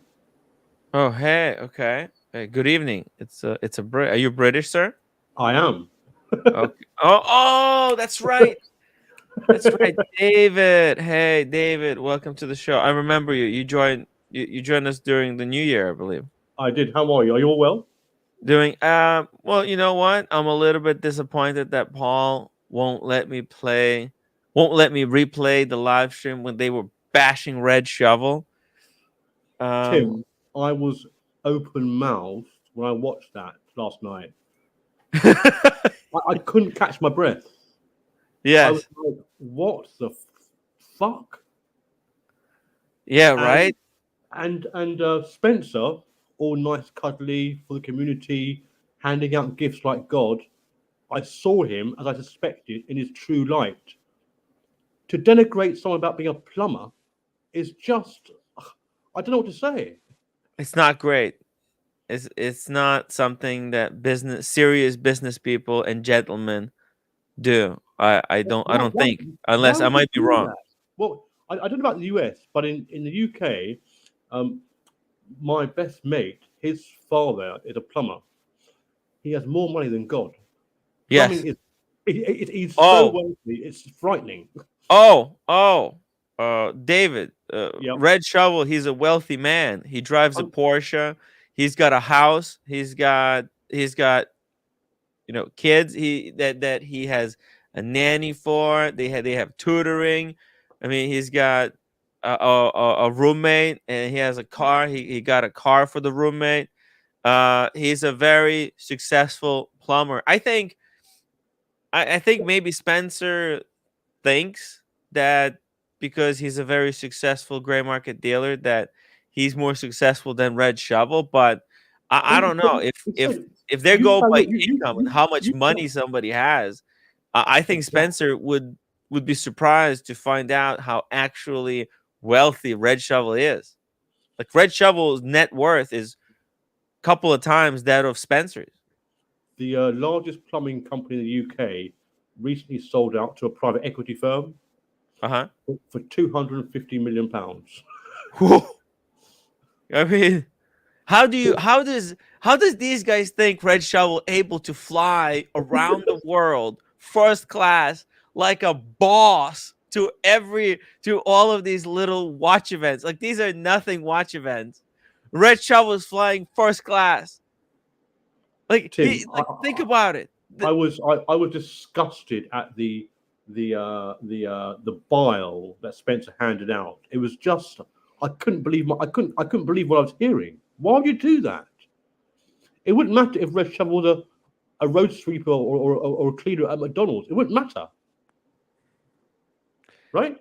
Oh, hey. Okay. Hey, good evening. It's a Brit. Are you British, sir? I am. Okay. Oh, that's right. That's right, David. Hey, David. Welcome to the show. I remember you. You joined us during the New Year, I believe. I did. How are you? Are you all well? Doing well, you know what? I'm a little bit disappointed that Paul won't let me replay the live stream when they were bashing Red Shovel. Tim, I was open mouthed when I watched that last night. I couldn't catch my breath. I was Yes. like, what the fuck? Yeah, And right? and Spencer, all nice, cuddly for the community, handing out gifts like God. I saw him, as I suspected, in his true light. To denigrate someone about being a plumber is just, I don't know what to say. It's not great. It's not something that serious business people and gentlemen do. I don't think, unless Why I would you might be do wrong. that? Well, I don't know about the US, but in the UK, my best mate, his father is a plumber. He has more money than God. Yes. Plumbing is, he's so Oh, wealthy, it's frightening. oh. David, Yep. Red Shovel, he's a wealthy man. He drives a I'm, Porsche. He's got a house. He's got kids that he has a nanny for. They have tutoring. I mean, he's got a roommate, and he has a car. He got a car for the roommate. He's a very successful plumber. I think maybe Spencer thinks that because he's a very successful gray market dealer that he's more successful than Red Shovel, but I don't know So if they you go say by that income and how much money somebody has. I think exactly. Spencer would be surprised to find out how actually wealthy Red Shovel is. Like Red Shovel's net worth is a couple of times that of Spencer's. The largest plumbing company in the UK recently sold out to a private equity firm Uh for £250 million. huh. I mean, how does these guys think Red Shovel able to fly around the world first class like a boss to all of these little watch events? Like these are nothing watch events. Red Shovel is flying first class. Like Tim, think about it. I was disgusted at the bile that Spencer handed out. It was just I couldn't believe I couldn't believe what I was hearing. Why would you do that? It wouldn't matter if Red Shovel was a road sweeper or a cleaner at McDonald's. It wouldn't matter, right?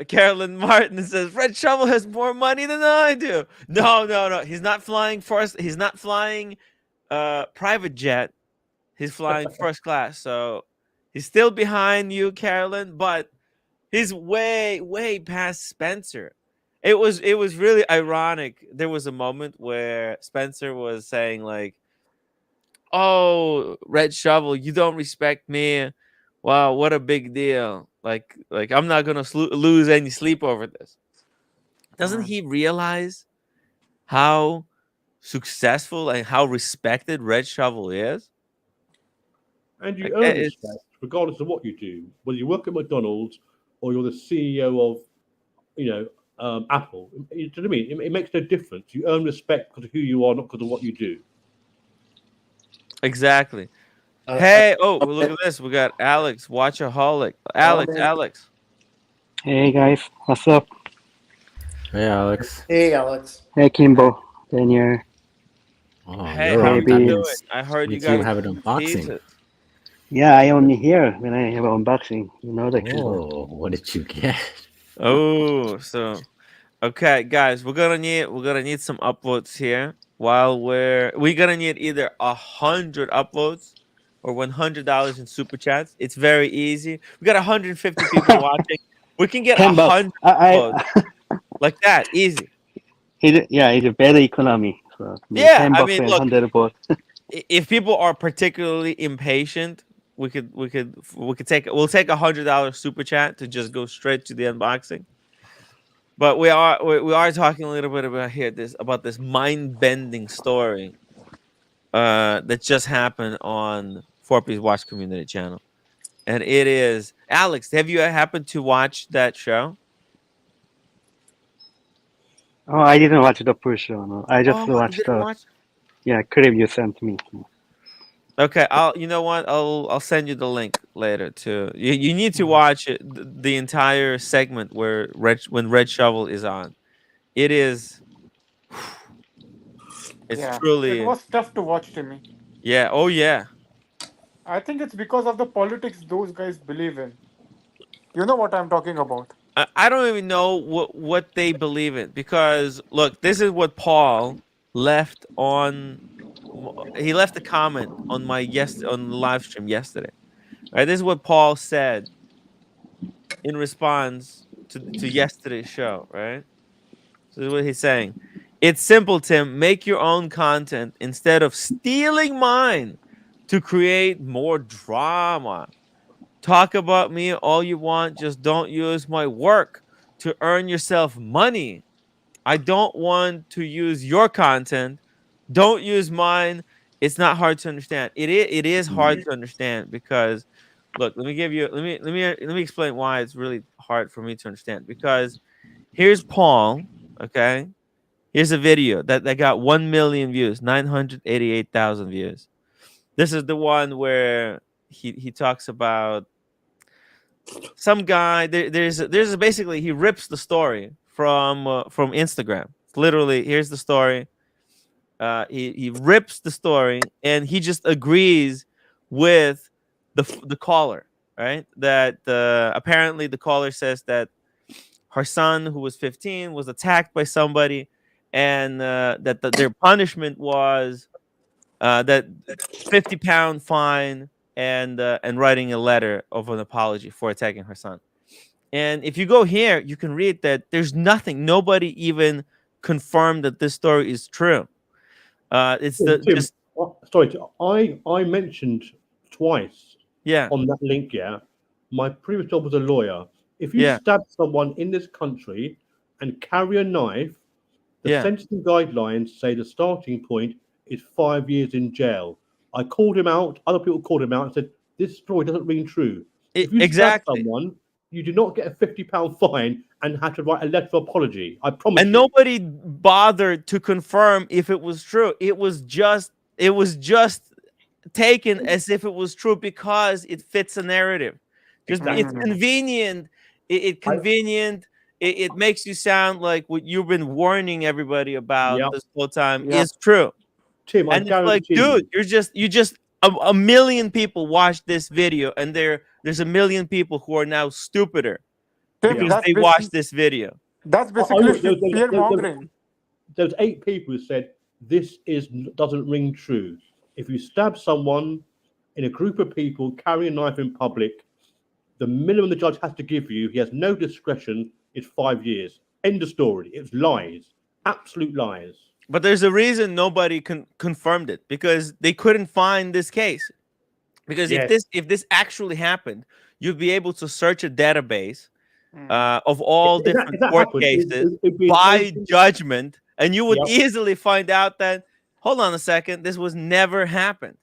Carolyn Martin says Red Shovel has more money than I do. No. He's not flying first. He's not flying private jet. He's flying first class. So he's still behind you, Carolyn, but he's way past Spencer. It was really ironic. There was a moment where Spencer was saying like, "Oh, Red Shovel, you don't respect me. Wow, what a big deal. Like I'm not going to lose any sleep over this." Doesn't he realize how successful and how respected Red Shovel is? And you Like, earn respect regardless of what you do, whether you work at McDonald's or you're the CEO of, Apple. You know what I mean? It makes no difference. You earn respect because of who you are, not because of what you do. Exactly. Uh, Hey, look at this. We got Alex, Watchaholic. Alex. Hey guys, what's up? Hey, Alex. Hey, Alex. Hey Kimbo, Daniel. Oh, Hey, you're how on. you That Maybe- doing? means I heard you means you got have an unboxing. pieces. Yeah, I only hear when I have unboxing. You know that Kimbo. Oh, what did you get? Oh, so okay, guys, we're gonna need some uploads here. While we're gonna need either 100 uploads or $100 in super chats. It's very easy. We got 150 people watching. We can get $10. 100 uploads like that, easy. It's a better economy. So Yeah, I $10 mean, and look, 100 both. if people are particularly impatient, we'll take $100 super chat to just go straight to the unboxing. But we are talking a little bit about this mind-bending story that just happened on 4P's Watch Community channel. And it is Alex, have you happened to watch that show? Oh, I didn't watch the full show. No. I just You watched didn't the watch? clip you sent me. Okay, you know what? I'll send you the link later too. You need to watch it, the entire segment where when Red Shovel is on. It is it's Yeah, it truly was tough to watch, Timmy. yeah. Oh yeah. I think it's because of the politics those guys believe in. You know what I'm talking about. I don't even know what they believe in because look, this is what Paul left on. He left a comment on on the live stream yesterday. Right, this is what Paul said in response to yesterday's show. Right, so this is what he's saying. It's simple, Tim. Make your own content instead of stealing mine to create more drama. Talk about me all you want, just don't use my work to earn yourself money. I don't want to use your content. Don't use mine. It's not hard to understand. It is hard to understand because look, let me explain why it's really hard for me to understand. Because here's Paul, okay? Here's a video that got 1 million views, 988,000 views. This is the one where he talks about some guy. There's basically he rips the story from Instagram. Literally, here's the story. He rips the story and he just agrees with the caller, right? That apparently the caller says that her son, who was 15, was attacked by somebody, and that their punishment was that 50-pound fine and writing a letter of an apology for attacking her son. And if you go here, you can read that there's nothing. Nobody even confirmed that this story is true. It's Tim, the Tim, just sorry, I mentioned twice yeah, on that link. Yeah, my previous job was a lawyer. If you yeah, stab someone in this country and carry a knife, the yeah. sentencing guidelines say the starting point is 5 years in jail. I called him out. Other people called him out and said this story doesn't ring true. If you stab Exactly. someone, you do not get a £50 fine and have to write a letter of apology. I promise And you. nobody bothered to confirm if it was true. It was just taken as if it was true because it fits a narrative. Just it's Exactly. convenient. It I, convenient. It makes you sound like what you've been warning everybody about yeah, this whole time Yep. is true. Tim, I And it's like, guarantee dude, you. you just a million people watched this video, and there's a million people who are now stupider Tim, Yeah. because they watched this video. that's I, basically I, there, fear mongering. there was 8 people who said this doesn't ring true. If you stab someone in a group of people carrying a knife in public, the minimum the judge has to give you, he has no discretion, is 5 years. End of story. It's lies, absolute lies. But there's a reason nobody confirmed it, because they couldn't find this case. Because Yes. if this actually happened, you'd be able to search a database Mm. of all If that, different if that court happened, cases it'd be an by open. judgment, and you would Yep. easily find out that, hold on a second, this was never happened,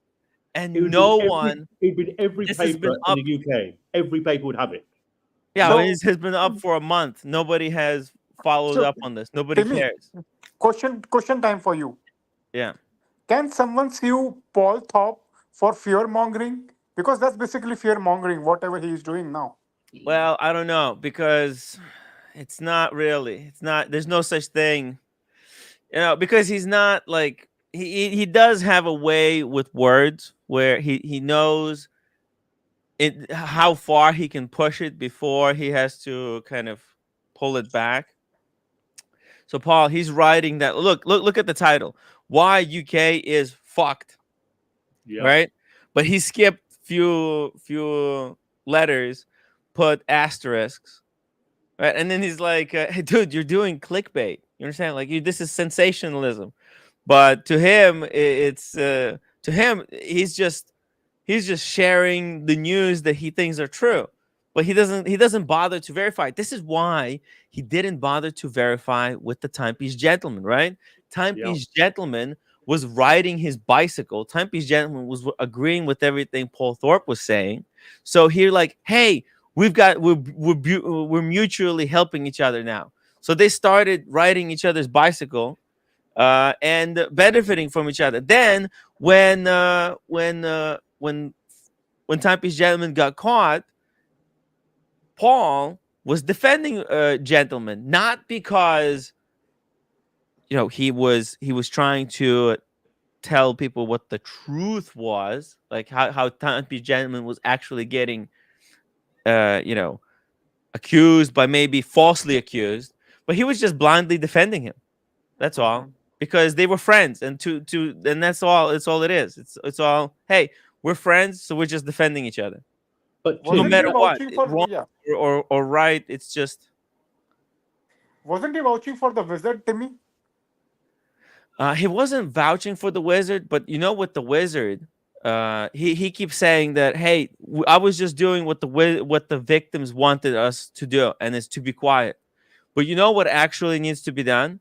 and It would no be one. It'd be in every This has been paper up. in the UK. Every paper would have it. Yeah, So- it has been up for a month. Nobody has followed So, up on this. Nobody Timmy, cares. question time for you. Yeah. Can someone sue Paul Thorpe for fear mongering? Because that's basically fear mongering, whatever he is doing now. Well, I don't know, because it's not really. It's not. There's no such thing. Because he's not like he does have a way with words where he knows it how far he can push it before he has to kind of pull it back. So Paul, he's writing that. Look at the title. Why UK is fucked, Yeah. right? But he skipped few letters, put asterisks, right? And then he's like, hey, dude, you're doing clickbait. You understand? Like, this is sensationalism. But to him, he's just sharing the news that he thinks are true. But he doesn't bother to verify. This is why he didn't bother to verify with the Timepiece Gentleman, right? Timepiece Gentleman was riding his bicycle. Timepiece Gentleman was agreeing with everything Paul Thorpe was saying. So here, like, hey, we're mutually helping each other now. So they started riding each other's bicycle and benefiting from each other. Then when Timepiece Gentleman got caught, Paul was defending Gentleman, not because he was trying to tell people what the truth was, like how Timepiece Gentleman was actually getting accused by maybe falsely accused, but he was just blindly defending him. That's all. Because they were friends, and and that's all. It's all it is. It's all. Hey, we're friends, so we're just defending each other. But No Wasn't matter he what, vouching for wrong or right, it's just. Wasn't he vouching for the wizard, Timmy? He wasn't vouching for the wizard, but with the wizard, he keeps saying that, hey, I was just doing what the victims wanted us to do, and it's to be quiet. But you know what actually needs to be done?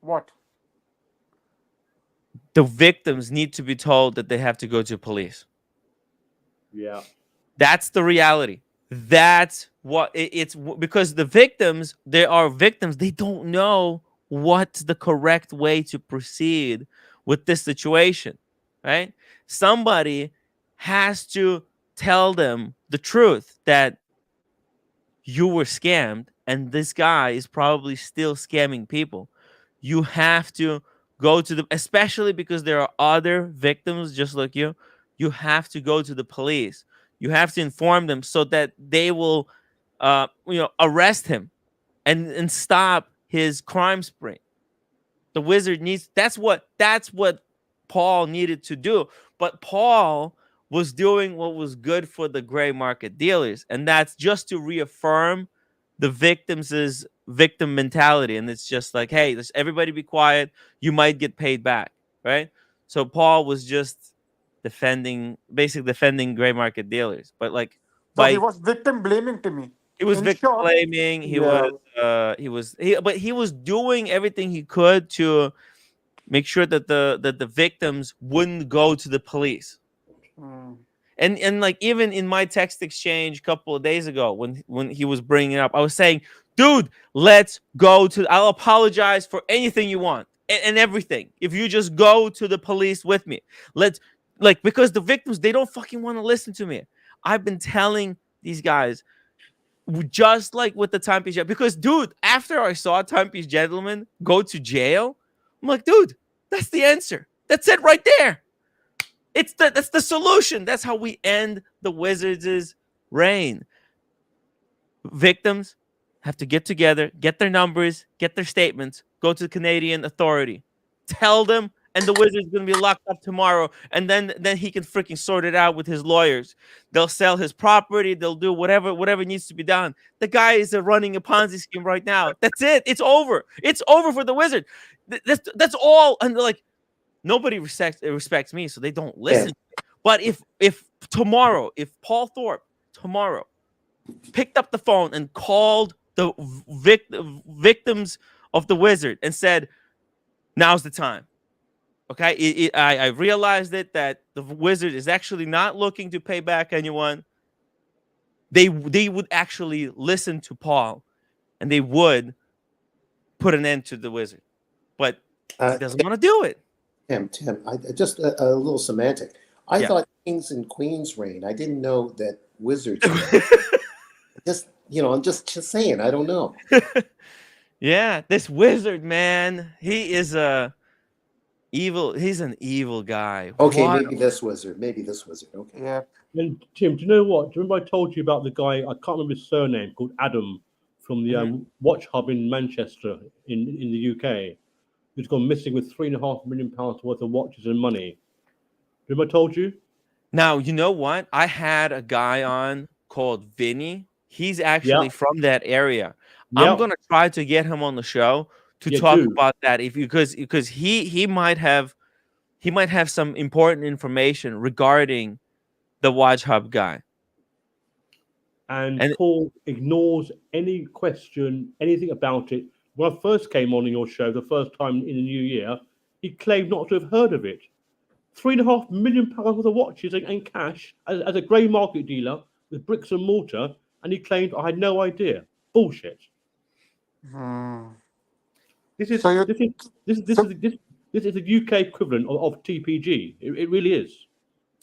What? The victims need to be told that they have to go to police. yeah, That's the reality. That's what it's because the victims, they are victims. They don't know what's the correct way to proceed with this situation, right? Somebody has to tell them the truth that you were scammed, and this guy is probably still scamming people. You have to go to especially because there are other victims just like you. You have to go to the police. You have to inform them so that they will, arrest him and stop his crime spree. The wizard needs that's what Paul needed to do. But Paul was doing what was good for the gray market dealers, and that's just to reaffirm the victim's victim mentality. And it's just like, hey, let's everybody be quiet. You might get paid back, right? So Paul was just basically defending gray market dealers, but like So he by was victim blaming to me. he was In victim short, blaming. yeah. But he was doing everything he could to make sure that the victims wouldn't go to the police. Mm. And like even in my text exchange a couple of days ago when he was bringing it up, I was saying, dude, let's go to. I'll apologize for anything you want and everything if you just go to the police with me. Let's because the victims, they don't fucking want to listen to me. I've been telling these guys, just like with the timepiece, because dude, after I saw timepiece gentleman go to jail, I'm like, dude, that's the answer. That's it right there. That's the solution. That's how we end the Wizards' reign. Victims have to get together, get their numbers, get their statements, go to the Canadian authority, tell them, and the Wizard's gonna be locked up tomorrow. And then he can freaking sort it out with his lawyers. They'll sell his property. They'll do whatever needs to be done. The guy is running a Ponzi scheme right now. That's it. It's over. It's over for the Wizard. That's all. And like, nobody respects me, so they don't listen. Yeah. But if tomorrow, if Paul Thorpe tomorrow picked up the phone and called the victims of the Wizard and said, now's the time. Okay, I realized that the Wizard is actually not looking to pay back anyone. They would actually listen to Paul, and they would put an end to the Wizard. But he doesn't want to do it. Tim, just a little semantic. I thought kings and queens reign. I didn't know that wizards. Just I'm just saying. I don't know. Yeah, this wizard, man, he is evil. He's an evil guy. Okay, What? maybe this wizard. Okay. Yeah. And Tim, do you know what? Do you remember I told you about the guy? I can't remember his surname, called Adam, from the watch hub in Manchester in the UK, who's gone missing with £3.5 million worth of watches and money. Remember I told you? Now, you know what? I had a guy on called Vinny. He's actually from that area. I'm gonna try to get him on the show to talk about that, because he might have some important information regarding the watch hub guy. And Paul ignores any question, anything about it. When I first came on in your show the first time in the new year, he claimed not to have heard of it. £3.5 million worth of watches and cash as a grey market dealer with bricks and mortar, and he claimed I had no idea. Bullshit. This is the UK equivalent of TPG. It really is.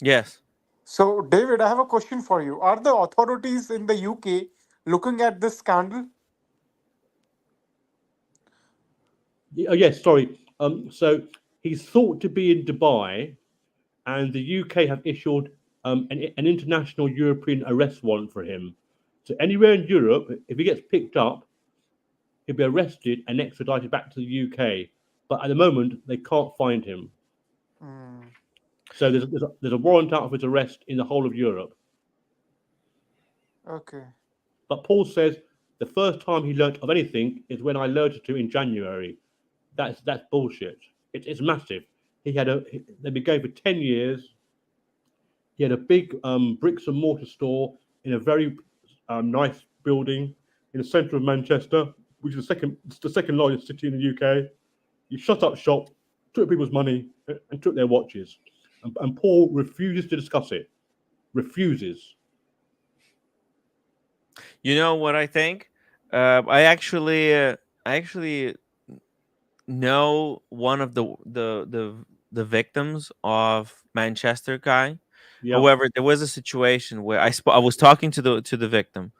Yes. So, David, I have a question for you. Are the authorities in the UK looking at this scandal? Yes, sorry. So he's thought to be in Dubai, and the UK have issued an international European arrest warrant for him. So anywhere in Europe, if he gets picked up, he'll be arrested and extradited back to the UK. But at the moment, they can't find him. So there's a warrant out for his arrest in the whole of Europe. Okay. But Paul says the first time he learnt of anything is when I alerted to in January. That's bullshit. It's massive. They've been going for 10 years. He had a big bricks and mortar store in a very nice building in the centre of Manchester, which is the second largest city in the UK. He shut up shop, took people's money, and took their watches. And Paul refuses to discuss it. Refuses. You know what I think? I actually know one of the victims of Manchester guy. Yeah. However, there was a situation where I was talking to the victim,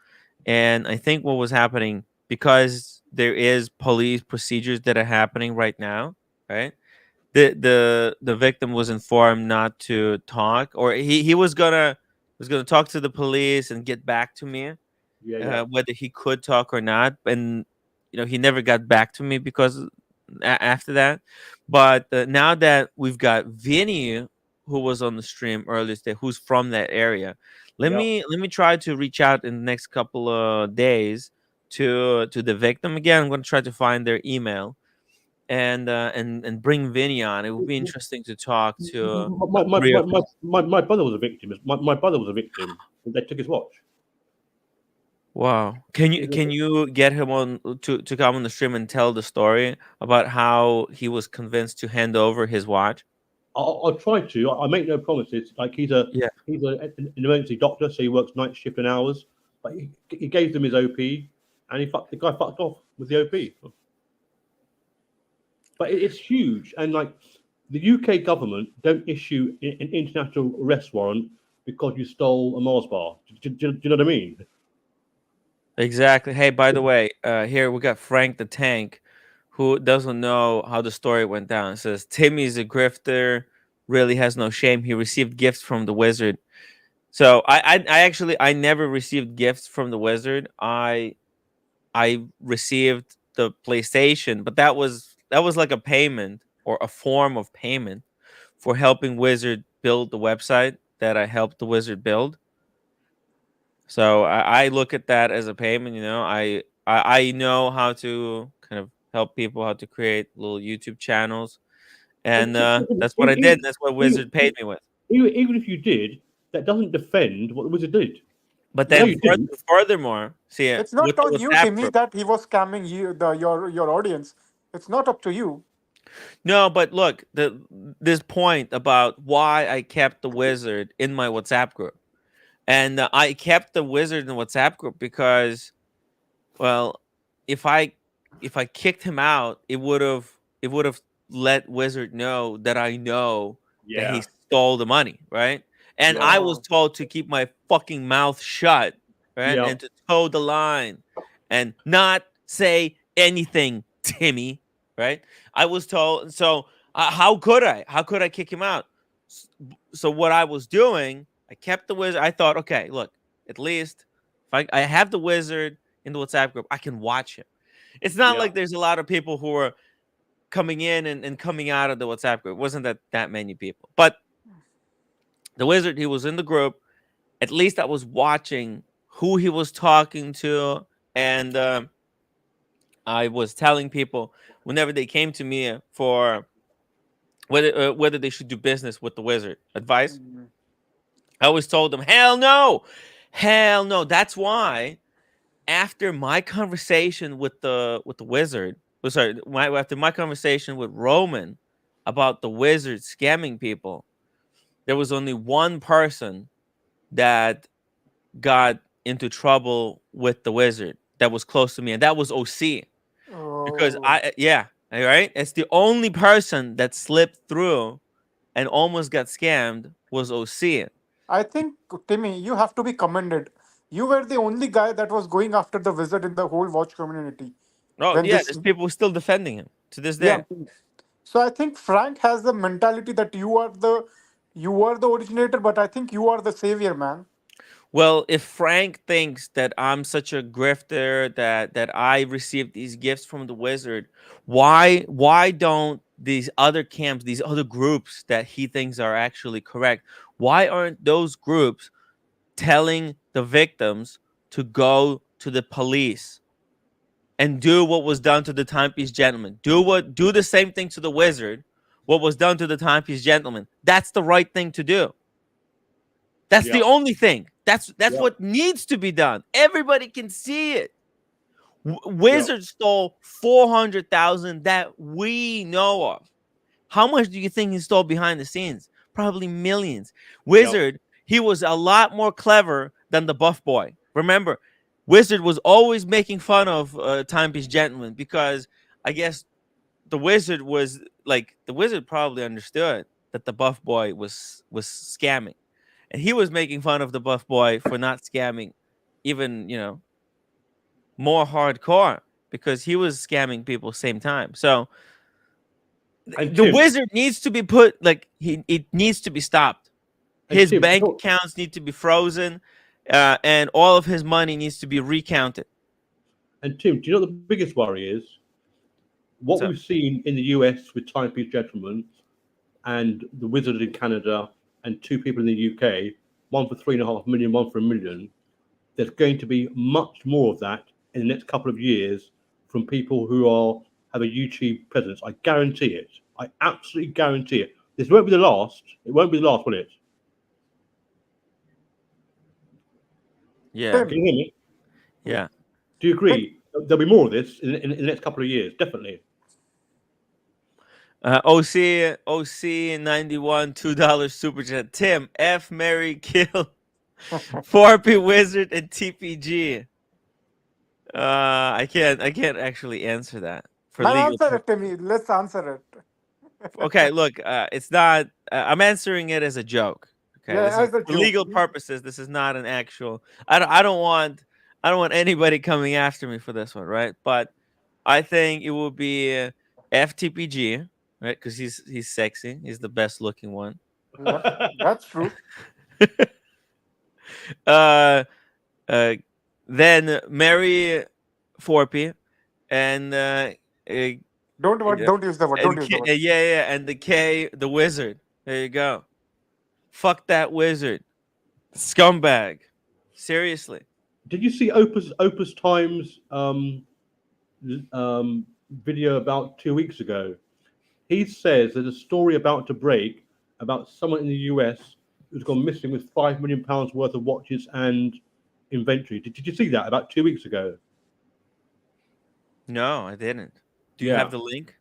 and I think what was happening, because there is police procedures that are happening right now, right? The victim was informed not to talk, or he was gonna talk to the police and get back to me, whether he could talk or not. And he never got back to me because after that. But now that we've got Vinny, who was on the stream earlier today, who's from that area, let Yeah. me try to reach out in the next couple of days to the victim again. I'm going to try to find their email and bring Vinny on. It would be interesting to talk to real. My brother was a victim. My brother was a victim. They took his watch. Wow. Can you get him on to come on the stream and tell the story about how he was convinced to hand over his watch? I'll try to. I make no promises. Like he's an emergency doctor, so he works night shift and hours. But he gave them his OP, and the guy fucked off with the OP. But it's huge, and like the UK government don't issue an international arrest warrant because you stole a Mars bar. Do you know what I mean? Exactly. Hey, by the way, here we got Frank the Tank, who doesn't know how the story went down. It says Timmy's a grifter, really has no shame. He received gifts from the wizard. So I actually I never received gifts from the wizard. I received the PlayStation, but that was like a payment or a form of payment for helping Wizard build the website that I helped the Wizard build. So I look at that as a payment. I know how to kind of help people how to create little YouTube channels, and that's what I did. That's what Wizard paid me with. Even if you did, that doesn't defend what the wizard did. But No, then you didn't. furthermore, see, It's not with the on you, WhatsApp Timmy, group. that he was scamming your audience. It's not up to you. No, but look, this point about why I kept the wizard in my WhatsApp group, and I kept the wizard in the WhatsApp group because, well, if I kicked him out, it would have let wizard know that I know that he stole the money, right? And I was Oh, told to keep my fucking mouth shut, right, Yeah. and to toe the line and not say anything, Timmy, right? I was told. So how could I? How could I kick him out? So what I was doing, I kept the wizard. I thought, okay, look, at least if I have the wizard in the WhatsApp group, I can watch him. It's not like there's a lot of people who are coming in and coming out of the WhatsApp group. It wasn't that many people, but the wizard, he was in the group. At least I was watching who he was talking to, and I was telling people whenever they came to me for whether they should do business with the wizard advice. I always told them, hell no, hell no. That's why after my conversation with the wizard, after my conversation with Roman about the wizard scamming people, there was only one person that got into trouble with the wizard that was close to me, and that was OC. Because oh. all right, it's the only person that slipped through and almost got scammed was OC. I think, Timmy, you have to be commended. You were the only guy that was going after the wizard in the whole watch community. Oh When yeah, this, there's people still defending him to this yeah. day. So I think Frank has the mentality that you are the originator, but I think you are the savior, man. Well, if Frank thinks that I'm such a grifter, that I received these gifts from the wizard, why don't these other camps, these other groups that he thinks are actually correct, why aren't those groups telling the victims to go to the police and do what was done to the timepiece gentleman? Do the same thing to the wizard, what was done to the timepiece gentleman. That's the right thing to do. That's the only thing. That's what needs to be done. Everybody can see it. Wizard stole 400,000 that we know of. How much do you think he stole behind the scenes? Probably millions. Wizard, he was a lot more clever than the buff boy. Remember, Wizard was always making fun of Timepiece Gentleman because I guess the wizard probably understood that the buff boy was scamming. And he was making fun of the buff boy for not scamming even, more hardcore because he was scamming people same time. So And the Tim, wizard needs to be it needs to be stopped. and His Tim, bank accounts need to be frozen, and all of his money needs to be recounted. And Tim, do you know what the biggest worry is? What So- we've seen in the US with Timepiece Gentlemen and the Wizard in Canada and two people in the UK, one for 3.5 million, one for 1 million. There's going to be much more of that in the next couple of years from people who have a YouTube presence. I guarantee it. I absolutely guarantee it. This won't be the last. It won't be the last, will it? Yeah, Tim, Can you hear me? yeah. Do you agree? There'll be more of this in the next couple of years, definitely. OC 91 $2 super chat. Tim F Mary Kill 4P Wizard and TPG. I can't actually answer that for man, legal. answer it, Timmy. Let's answer it. Okay, look, it's not. I'm answering it as a joke. Okay, this Yeah, is as a for joke. legal purposes. This is not an actual. I don't want. I don't want anybody coming after me for this one, right? But I think it will be FTPG, right? Because he's sexy. He's the best looking one. Yeah, that's true. Uh, uh, then Mary 4P, and Don't use the word. Don't use the word. yeah, and the K, the wizard. There you go. Fuck that wizard, scumbag. Seriously. Did you see Opus Times video about 2 weeks ago? He says there's a story about to break about someone in the US who's gone missing with £5 million worth of watches and inventory. Did you see that about 2 weeks ago? No, I didn't. Do you Yeah. have the link?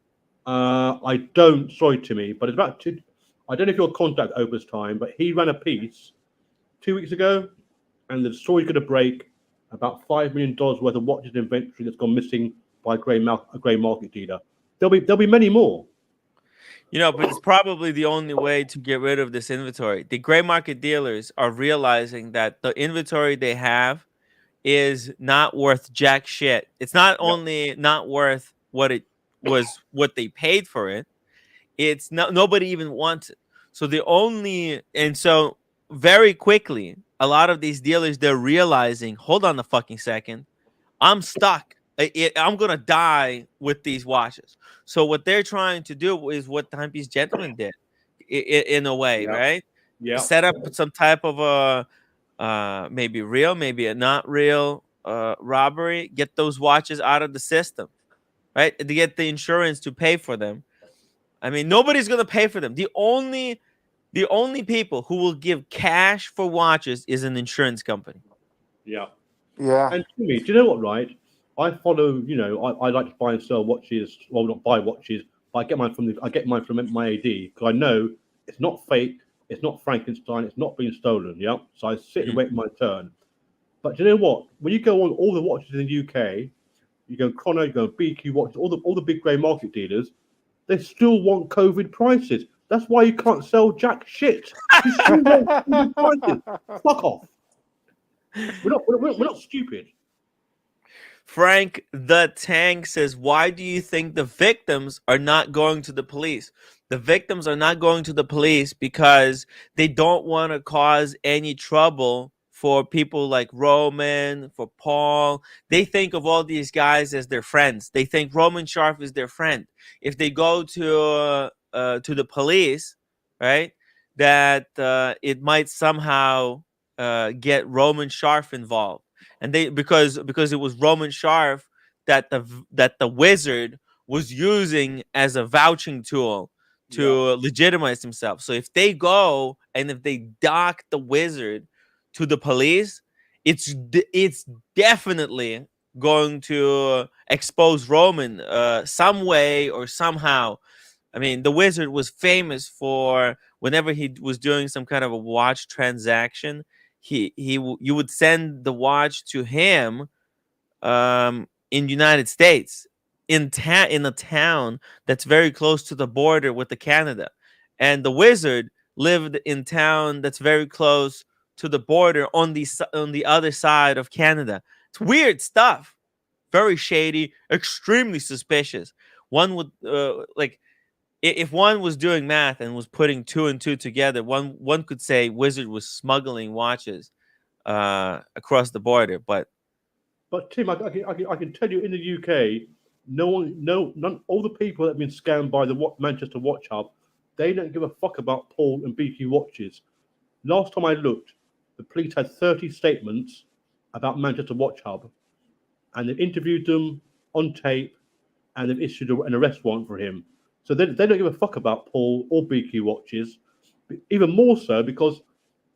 I don't. Sorry, Timmy, but it's about two. I don't know if you'll contact Opus Time, but he ran a piece 2 weeks ago, and the story's going to break about $5 million worth of watches and inventory that's gone missing by a grey market dealer. There'll be many more. You know, but it's probably the only way to get rid of this inventory. The gray market dealers are realizing that the inventory they have is not worth jack shit. It's not only not worth what it was, what they paid for it. It's not, nobody even wants it. So so very quickly, a lot of these dealers, they're realizing, hold on a fucking second, I'm stuck. I'm gonna die with these watches. So what they're trying to do is what Timepiece Gentleman did, in a way, Yeah. right? Yeah. Set up some type of a maybe real, maybe a not real robbery. Get those watches out of the system, right? To get the insurance to pay for them. I mean, nobody's gonna pay for them. The only people who will give cash for watches is an insurance company. Yeah. Yeah. And Timmy, do you know what? Right, I follow. I like to buy and sell watches. Well, not buy watches, but I get mine from my AD because I know it's not fake, it's not Frankenstein, it's not being stolen. Yeah, so I sit and wait my turn. But do you know what? When you go on all the watches in the UK, you go Chrono, you go BQ watches, all the big grey market dealers, they still want COVID prices. That's why you can't sell jack shit. You still want COVID prices. Fuck off. We're not stupid. Frank the Tank says, why do you think the victims are not going to the police? The victims are not going to the police because they don't want to cause any trouble for people like Roman, for Paul. They think of all these guys as their friends. They think Roman Sharf is their friend. If they go to the police, right, that it might somehow get Roman Sharf involved. And they because it was Roman Sharf that the wizard was using as a vouching tool to legitimize himself. So if they go and if they dock the wizard to the police, it's definitely going to expose Roman some way or somehow. I mean, the wizard was famous for whenever he was doing some kind of a watch transaction, you would send the watch to him in United States, in a town that's very close to the border with the Canada, and the wizard lived in town that's very close to the border on the other side of Canada. It's weird stuff, very shady, extremely suspicious. One would if one was doing math and was putting two and two together, one could say Wizard was smuggling watches across the border. But But Tim, I can tell you in the UK, none, all the people that have been scammed by the Manchester Watch Hub, they don't give a fuck about Paul and BQ watches. Last time I looked, the police had 30 statements about Manchester Watch Hub, and they've interviewed them on tape, and they've issued an arrest warrant for him. So they don't give a fuck about Paul or BQ watches, even more so because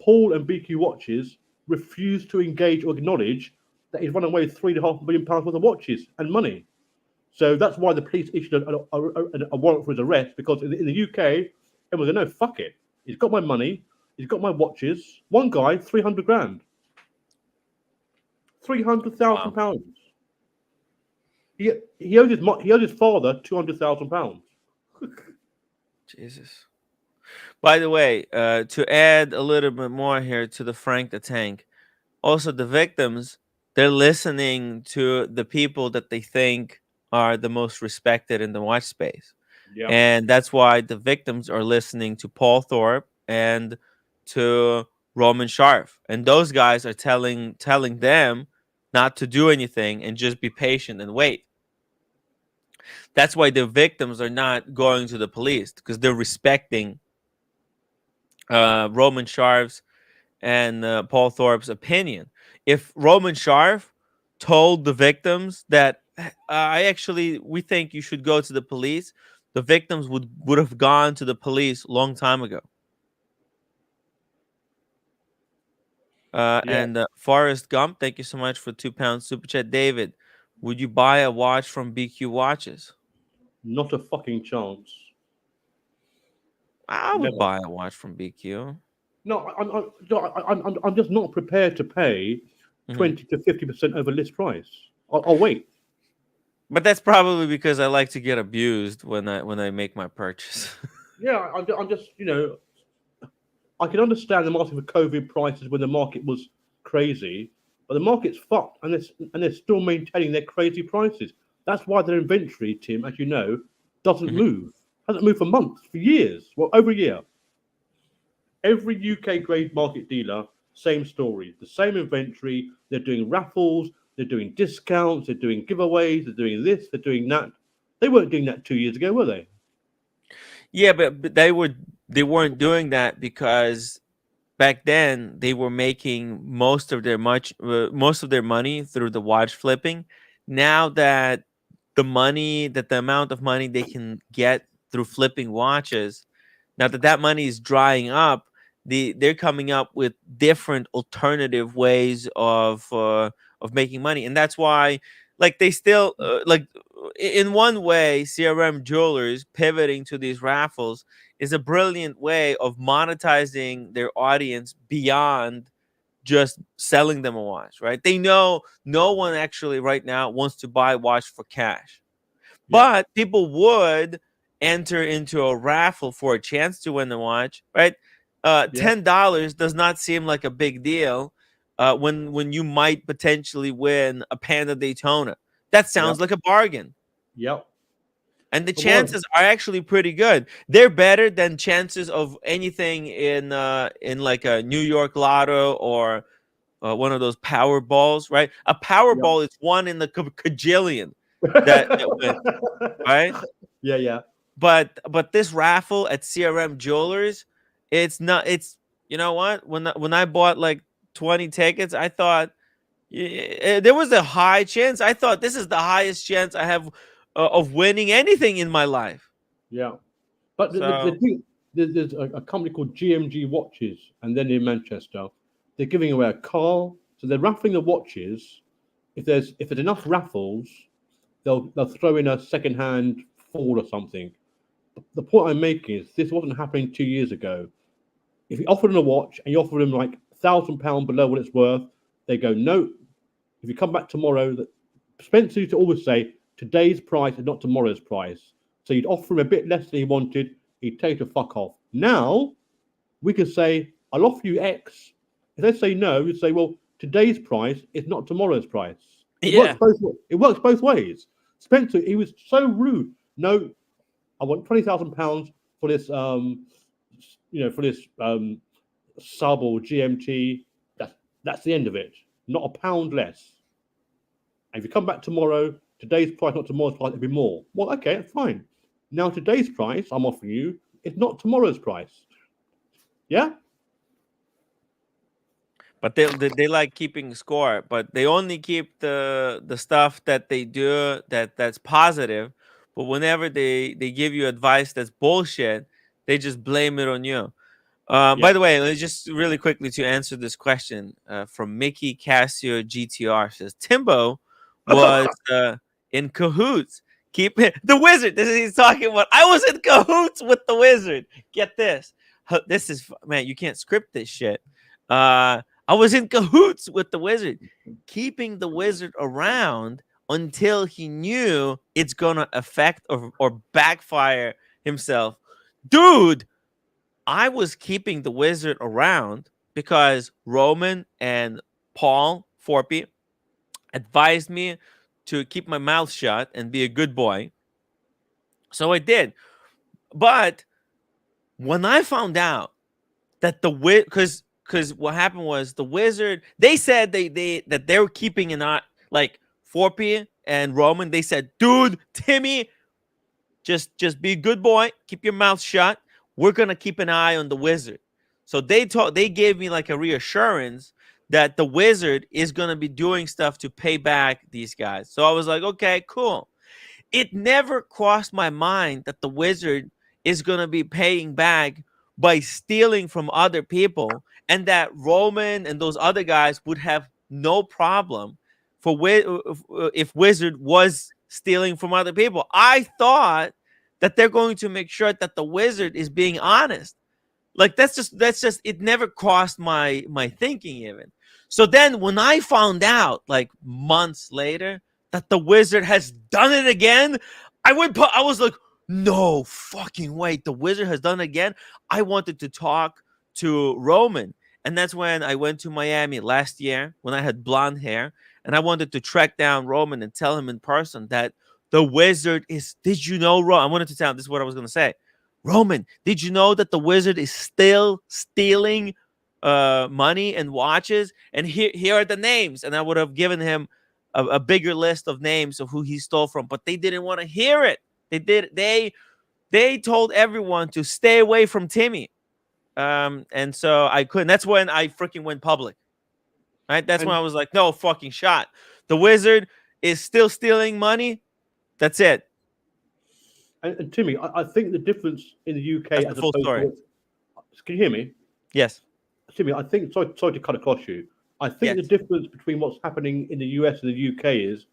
Paul and BQ watches refuse to engage or acknowledge that he's run away with £3.5 million worth of watches and money. So that's why the police issued a warrant for his arrest, because in the UK, everyone's like, no, fuck it. He's got my money. He's got my watches. One guy, 300 grand. £300,000. Wow. He owed his father £200,000. Jesus. By the way, to add a little bit more here to the Frank the Tank, also the victims, they're listening to the people that they think are the most respected in the watch space. Yeah. And that's why the victims are listening to Paul Thorpe and to Roman Sharf. And those guys are telling them not to do anything and just be patient and wait. That's why the victims are not going to the police, because they're respecting Roman Sharf's and Paul Thorpe's opinion. If Roman Sharf told the victims that we think you should go to the police, the victims would have gone to the police a long time ago. And Forrest Gump, thank you so much for £2 super chat. David, would you buy a watch from BQ Watches? Not a fucking chance. I would buy a watch from BQ. No, I'm just not prepared to pay 20 to 50% over list price. I'll wait. But that's probably because I like to get abused when I make my purchase. Yeah, I'm just, I can understand the market for COVID prices when the market was crazy, but the market's fucked, and they're still maintaining their crazy prices. That's why their inventory, Tim, as you know, doesn't move. Hasn't moved for months, for years, well, over a year. Every UK grade market dealer, same story, the same inventory. They're doing raffles, they're doing discounts, they're doing giveaways, they're doing this, they're doing that. They weren't doing that 2 years ago, were they? Yeah, but they weren't doing that because back then they were making most of their money through the watch flipping. Now that the amount of money they can get through flipping watches, now that money is drying up, they're coming up with different alternative ways of making money, and that's why, like, they still in one way, CRM Jewelers pivoting to these raffles is a brilliant way of monetizing their audience beyond just selling them a watch, right? They know no one actually right now wants to buy a watch for cash, but people would enter into a raffle for a chance to win the watch, right? $10 does not seem like a big deal when you might potentially win a Panda Daytona. That sounds like a bargain. Yep. And the chances are actually pretty good. They're better than chances of anything in like a New York Lotto or one of those Powerballs, right? A Powerball is one in the kajillion that wins, right? Yeah. But this raffle at CRM Jewelers, it's not. It's, you know what? When I bought like 20 tickets, I thought there was a high chance. I thought this is the highest chance I have of winning anything in my life. Yeah, but there's a company called GMG Watches, and then in Manchester, they're giving away a car. So they're raffling the watches. If there's enough raffles, they'll throw in a second-hand Ford or something. The point I'm making is this wasn't happening 2 years ago. If you offer them a watch and you offer them like £1,000 below what it's worth, they go, no. If you come back tomorrow, Spencer used to always say, today's price is not tomorrow's price. So you'd offer him a bit less than he wanted, he'd take the fuck off. Now, we can say, I'll offer you X. If they say no, you'd say, well, today's price is not tomorrow's price. It works both ways. Spencer, he was so rude. No, I want £20,000 for this, for this sub or GMT. That's the end of it. Not a pound less. And if you come back tomorrow, today's price, not tomorrow's price, it'll be more. Well, okay, that's fine. Now today's price I'm offering you is not tomorrow's price. Yeah? But they like keeping score, but they only keep the stuff that they do that's positive. But whenever they give you advice that's bullshit, they just blame it on you. By Yeah. the way, let's just really quickly to answer this question from Mickey Casio GTR says Timbo was in cahoots. Keep it the wizard. This is he's talking about. I was in cahoots with the wizard. Get this. This is man. You can't script this shit. I was in cahoots with the wizard, keeping the wizard around until he knew it's gonna affect or backfire himself, dude. I was keeping the wizard around because Roman and Paul Forpy advised me to keep my mouth shut and be a good boy. So I did. But when I found out that the wizard, because what happened was the wizard, they said that they were keeping an eye, like Forpy and Roman, they said, dude, Timmy, just be a good boy, keep your mouth shut. We're gonna keep an eye on the wizard. So they gave me like a reassurance that the wizard is gonna be doing stuff to pay back these guys. So I was like, okay, cool. It never crossed my mind that the wizard is gonna be paying back by stealing from other people, and that Roman and those other guys would have no problem for if wizard was stealing from other people. I thought that they're going to make sure that the wizard is being honest. Like that's just it never crossed my thinking even. So then when I found out like months later that the wizard has done it again, I was like, no fucking way, the wizard has done it again. I wanted to talk to Roman, and that's when I went to Miami last year when I had blonde hair, and I wanted to track down Roman and tell him in person that the wizard is. Did you know, Roman? I wanted to tell him this is what I was going to say. Roman, did you know that the wizard is still stealing money and watches? And here are the names. And I would have given him a bigger list of names of who he stole from, but they didn't want to hear it. They told everyone to stay away from Timmy. And so I couldn't. That's when I freaking went public. Right? That's when I was like, no fucking shot. The wizard is still stealing money. That's it. And Timmy, I think the difference in the UK That's as the full opposed story. to can you hear me? Yes. Timmy, I think sorry to cut across you. I think the Yes. difference between what's happening in the US and the UK is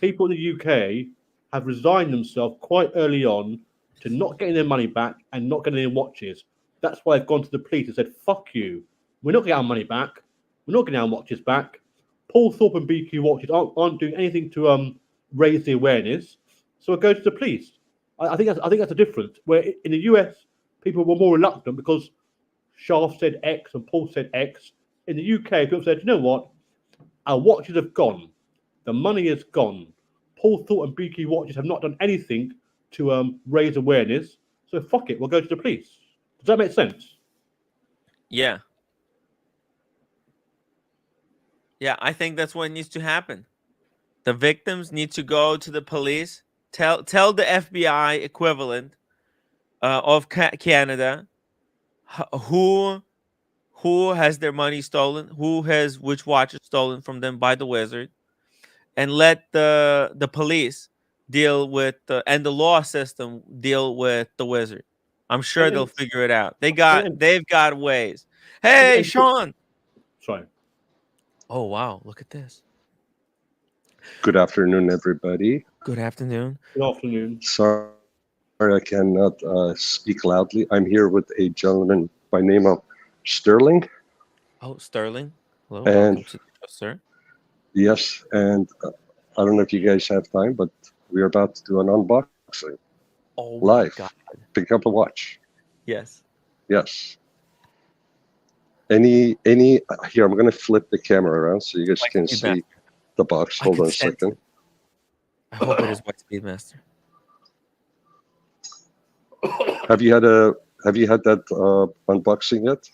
people in the UK have resigned themselves quite early on to not getting their money back and not getting their watches. That's why they've gone to the police and said, fuck you. We're not getting our money back. We're not getting our watches back. Paul Thorpe and BQ watches aren't doing anything to raise the awareness. So we'll go to the police. I think that's a difference. Where in the US, people were more reluctant because Shaft said X and Paul said X. In the UK, people said, you know what? Our watches have gone. The money is gone. Paul Thorpe and BQ watches have not done anything to raise awareness. So fuck it, we'll go to the police. Does that make sense? Yeah. Yeah, I think that's what needs to happen. The victims need to go to the police, tell the FBI equivalent of Canada who has their money stolen, who has which watches stolen from them by the wizard, and let the police deal with and the law system deal with the wizard. I'm sure they'll figure it out. They've got ways. Hey, Sean. Sorry. Oh wow, look at this. Good afternoon, everybody. Good afternoon. Good afternoon. Sorry, I cannot speak loudly. I'm here with a gentleman by name of Sterling. Oh, Sterling. Hello, And welcome to the show, sir. yes, and I don't know if you guys have time, but we're about to do an unboxing Oh live. my God. Pick up a watch. Yes. Yes. Any here, I'm going to flip the camera around so you guys White can Speedmaster. see the box. I Hold can on a sense second. it. I hope it is White Speedmaster. Have you had that unboxing yet?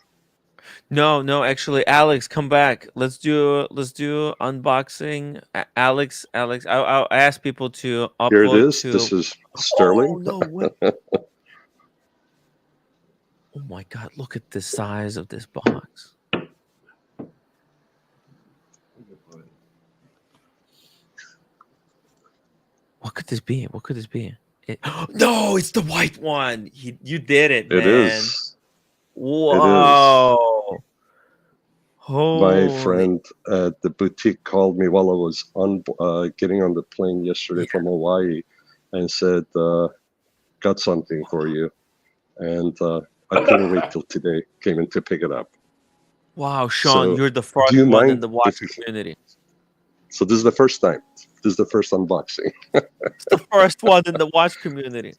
No, actually, Alex, come back. Let's do unboxing. Alex, I'll ask people to Here it upload is. to. This is Oh sterling. no way! Oh my God! Look at the size of this box. What could this be? What could this be? No, it's the white one. You did it, It man. is. It is. Whoa! My Holy! friend at the boutique called me while I was on getting on the plane yesterday from Hawaii, and said, "Got something for you," and I couldn't wait till today. Came in to pick it up. Wow, Sean, So, you're the do first you one in mind the watch if you? community. So this is the first time. This is the first unboxing, It's the first one in the watch community.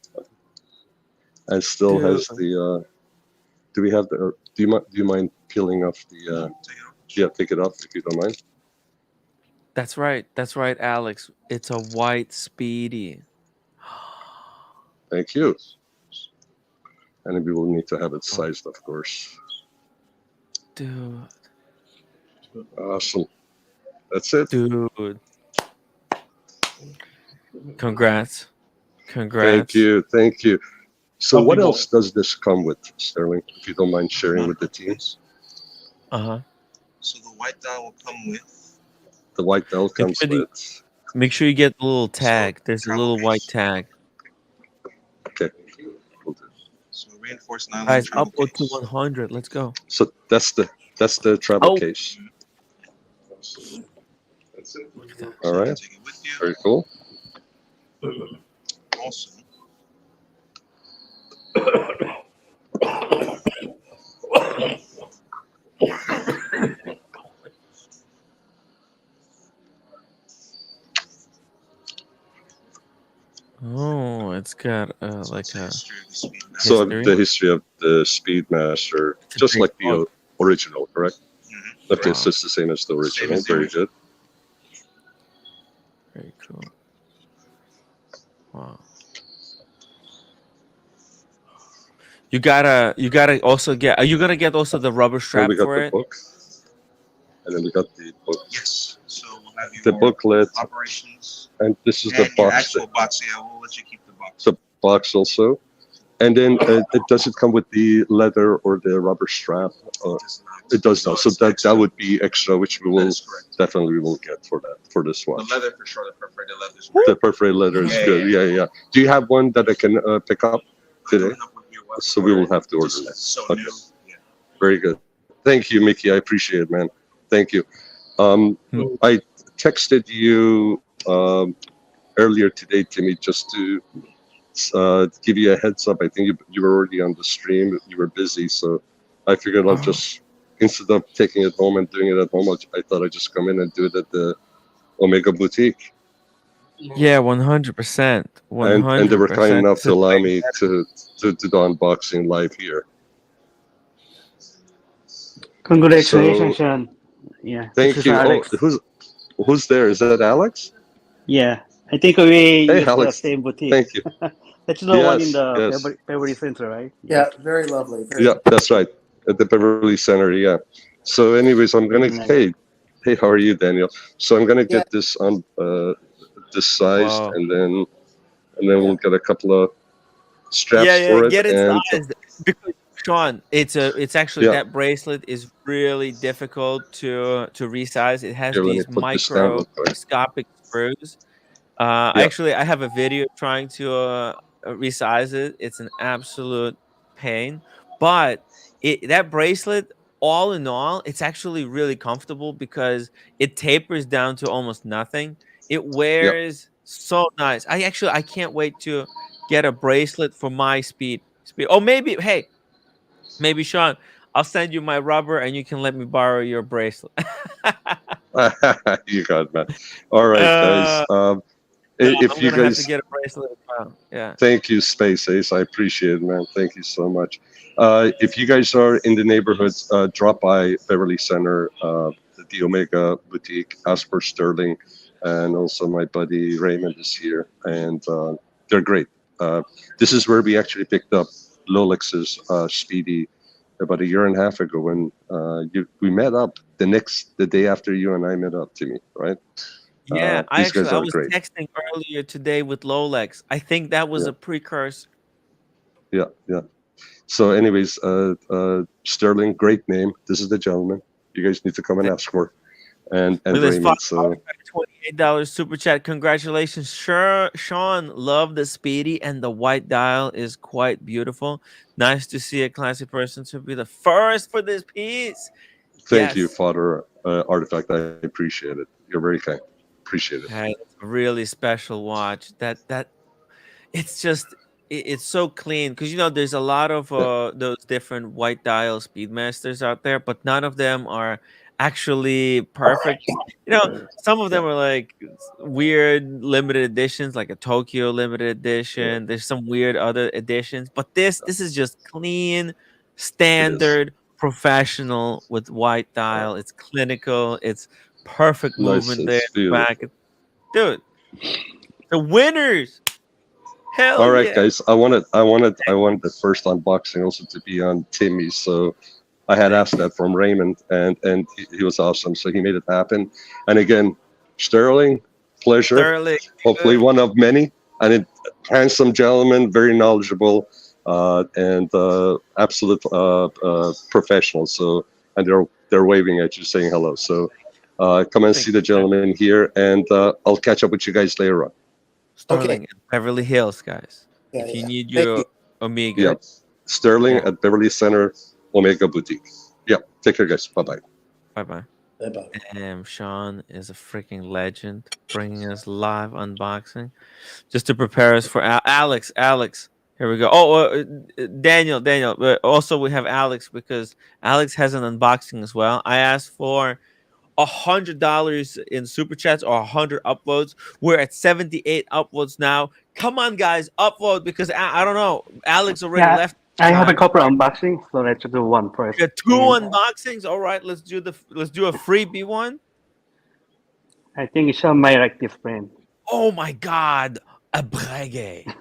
and still Dude. has the. Do we have the? Do you mind peeling off the? Yeah, take it off if you don't mind. That's right, Alex. It's a white Speedy. Thank you. And we will need to have it sized, of course. Dude. Awesome. That's it. Dude. Congrats. Thank you. Thank you. So Something what more. else does this come with, Sterling? If you don't mind sharing with the teams. Uh-huh. So the white dial will come with. The white dial comes sure you- with. Make sure you get the little tag. There's a little white tag. Okay. So reinforced nylon Guys, travel upload to case. 100. Let's go. So that's the travel Oh. case. That's it. All right. Take it with you. Very cool. Also, Oh, it's got like it's a a history of the speed. So History? the history of the Speedmaster, It's a just big like the book. original, correct? Mhm. Okay, Wow. so it's the same as the Same original. as the Very original. good. Very cool. Wow. You gotta also get. Are you gonna get also the rubber And strap we got for the it? book. And then we got the book. Yes. So we'll have your The booklet. operations And this is and the your box. actual box. Yeah, we'll let you keep the box. The box also. And then does it come with the leather or the rubber strap? It does not. So it's that extra. would be extra, which we That will is correct. definitely will get for this The watch. leather for sure. The perforated leather is The great. perforated leather is Yeah, good. yeah, Yeah. Do you have one that I can pick up today? Coming up with your web So we will order. have to order Just that. So Okay. new. Yeah. Very good. Thank you, Mickey. I appreciate it, man. Thank you. Hmm. I texted you earlier today, Timmy, just to give you a heads up. I think you were already on the stream. You were busy, so I figured I'll just, instead of taking it home and doing it at home, I thought I'd just come in and do it at the Omega Boutique. Yeah, 100%. And they were kind 100%. enough to allow me to do the unboxing live here. Congratulations, So, Sean. Yeah. thank this is you. Alex. Oh, who's there? Is that Alex? Yeah. I think we Hey, use the Alex. same boutique. Thank you. That's the one in Yes, the yes. Beverly Center, right? Yeah, very lovely. Very Yeah, that's right. At the Beverly Center, yeah. So anyways, I'm gonna, Very nice. hey, how are you, Daniel? So I'm gonna Yeah. get this on this sized, Wow. and then we'll get a couple of straps Yeah, for it. get it And sized. Because Sean, it's actually Yeah. that bracelet is really difficult to resize. It has here, let me these put this down real quick. microscopic screws. Yeah. Actually, I have a video trying to resize it. It's an absolute pain, but that bracelet, all in all, it's actually really comfortable because it tapers down to almost nothing. It wears so nice. I can't wait to get a bracelet for my speed. Oh, maybe maybe Sean, I'll send you my rubber and you can let me borrow your bracelet. You got it, man. All right, guys. No, If I'm you gonna have to guys, get a bracelet as well. Yeah. thank you, Space Ace. I appreciate it, man. Thank you so much. If you guys are in the neighborhood, drop by Beverly Center, the Omega Boutique, ask for Sterling, and also my buddy Raymond is here, and they're great. This is where we actually picked up Lolex's Speedy about a year and a half ago when we met up the day after you and I met up, Timmy, right? Yeah, These guys I are was great. texting earlier today with Lolex. I think that was Yeah. a precursor. Yeah, yeah. So, anyways, Sterling, great name. This is the gentleman. You guys need to come and ask for, and With his Raymond. So, $28 super chat. Congratulations, sure, Sean. Love the speedy and the white dial is quite beautiful. Nice to see a classy person to be the first for this piece. thank you, Yes. Father Artifact. I appreciate it. You're very kind. Appreciate it. Hey, it's a really special watch. That it's just it's so clean because there's a lot of Yeah. those different white dial speedmasters out there, but none of them are actually perfect. Some of them are like weird limited editions, like a Tokyo limited edition. There's some weird other editions, but this is just clean, standard, professional with white dial. It's clinical. It's perfect Nice. movement there It's in the back. beautiful. Dude, the winners. Hell All right, yeah. guys. I wanted the first unboxing also to be on Timmy, so I had asked that from Raymond, and he was awesome, so he made it happen. And again, Sterling, pleasure. Thoroughly Hopefully good. one of many, and a handsome gentleman, very knowledgeable, and absolute professional. So, and they're waving at you, saying hello. So, come and see the gentleman here, and I'll catch up with you guys later on. Sterling in Beverly Hills, guys. Yeah, If you yeah. need Thank your you. Omega. Yeah, Sterling Yeah. at Beverly Center, Omega Boutique. Yeah, take care, guys. Bye bye. Bye-bye. Bye-bye. Damn, Sean is a freaking legend, bringing us live unboxing just to prepare us for Alex. Alex, here we go. Oh, Daniel. But also, we have Alex because Alex has an unboxing as well. I asked for $100 in super chats or 100 upvotes. We're at 78 upvotes now. Come on, guys, upvote because I don't know. Alex already Yeah, left. I have a couple of unboxings, so let's do one first. We got two And unboxings. All right, let's do a freebie one. I think Sean might like this brand. Oh my God, a breguet.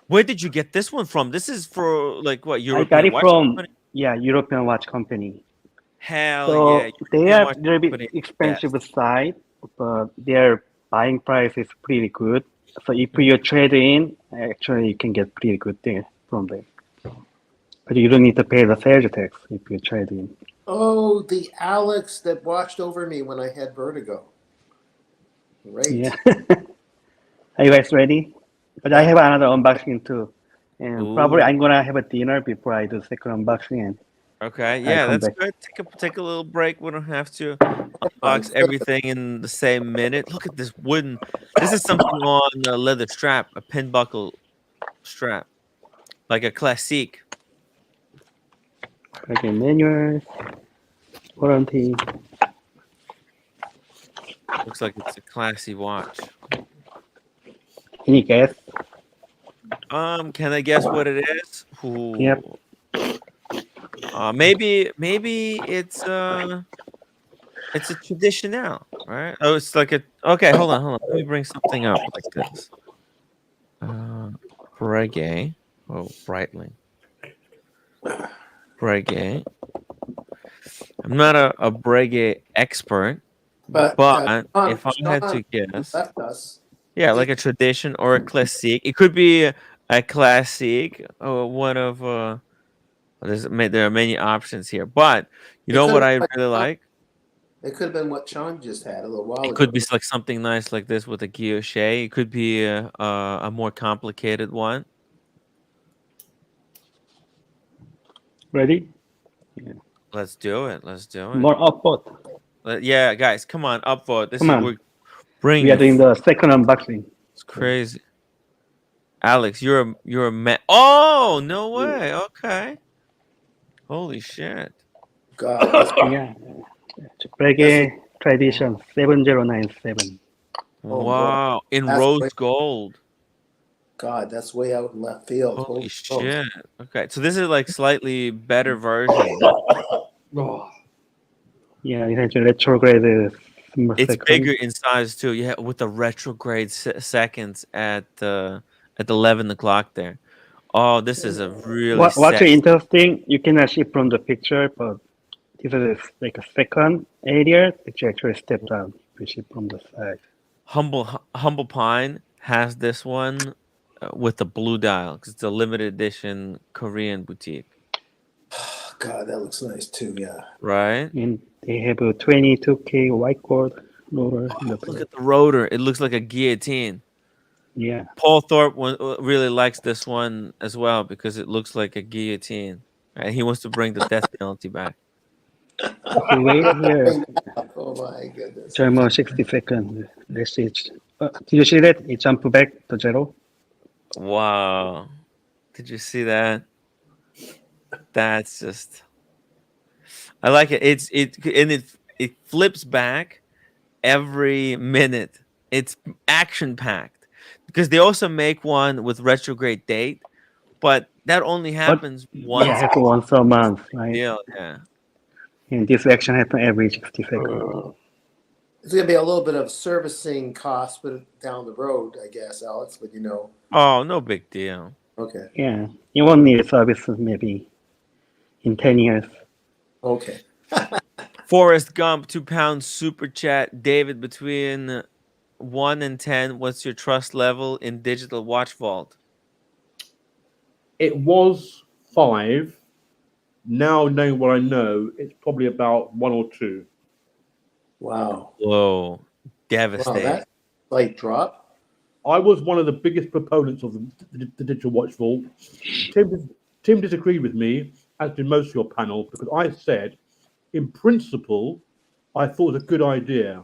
Where did you get this one from? This is for like what I got European it watch from company? European watch company. Hell So yeah, they European are watch a little bit company. expensive Yes. side, but their buying price is pretty good. So if you trade in, actually you can get pretty good thing from them. But you don't need to pay the sales tax if you trade in. Oh, the Alex that watched over me when I had vertigo. Great. Yeah. Are you guys ready? But I have another unboxing too. And probably Ooh. I'm gonna have a dinner before I do second unboxing and Okay, I'll yeah, come that's back. good. Take a little break. We don't have to unbox everything in the same minute. Look at this wooden. This is something on a leather strap, a pin buckle strap, like a classique. Okay, manuals, warranty. Looks like it's a classy watch. Any guess? Can I guess what it is? Ooh. Yep. Maybe it's a traditional, right? Oh, it's like a okay. Hold on. Let me bring something up like this. Reggae. Oh, Breitling. Reggae. I'm not a reggae expert, But if I had to guess, left us. yeah, like a tradition or a classique. It could be a classique or one of there are many options here, but you It know could what have I been really like? It could have been what Sean just had a little while It ago. could be like something nice like this with a guilloche. It could be a more complicated one. Ready? Yeah. Let's do it. Let's do it. More upvote. Yeah, guys, come on, upvote. This Come is on. we're bringing We are doing the second unboxing. It's crazy. Alex, you're a man. Oh, no way. Okay. Holy shit. God, Yeah. Reggae Tradition 7097. Wow. In That's rose great. gold. God, that's way out in left field. Holy smokes. shit. Okay. So this is like slightly better version. Yeah, it has a retrograde. It's bigger in size too. Yeah, with the retrograde seconds at 11 o'clock there. Oh, this is a really What's sexy. interesting, you cannot see from the picture, but this is like a second area that you actually step down. You see from the side. Humble Pine has this one with the blue dial because it's a limited edition Korean boutique, God, that looks nice too. Yeah. right? And they have a 22K white gold roller in the Look front. at the rotor; it looks like a guillotine. Yeah. Paul Thorpe really likes this one as well because it looks like a guillotine. Right? He wants to bring the death penalty back. So wait here. Oh my goodness. Timer 60 seconds. Let's see. Did you see that? It jumped back to 0. Wow! Did you see that? That's just. I like it. It flips back every minute. It's action packed because they also make one with retrograde date, but that only But happens yeah, once. happen once a month, right? Yeah, yeah. And this action happen every 60 seconds. It's gonna be a little bit of servicing cost, but down the road, I guess, Alex. But Oh, no big deal. Okay. Yeah. You won't need services maybe in 10 years. Okay. Forrest Gump, £2 super chat. David, between 1 and 10, what's your trust level in digital watch vault? It was 5. Now knowing what I know, it's probably about 1 or 2. Wow. Whoa, Wow, devastating. that slight drop. I was one of the biggest proponents of the digital watch vault. Tim disagreed with me, as did most of your panel, because I said, in principle, I thought it was a good idea.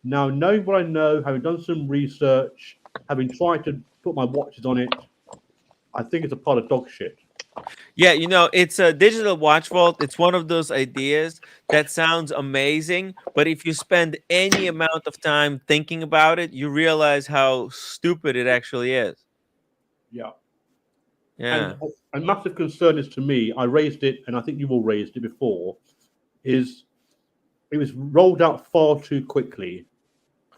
Now, knowing what I know, having done some research, having tried to put my watches on it, I think it's a pile of dog shit. Yeah, it's a digital watch vault. It's one of those ideas that sounds amazing, but if you spend any amount of time thinking about it, you realize how stupid it actually is. Yeah. Yeah. And a massive concern is to me, I raised it, and I think you've all raised it before, is it was rolled out far too quickly.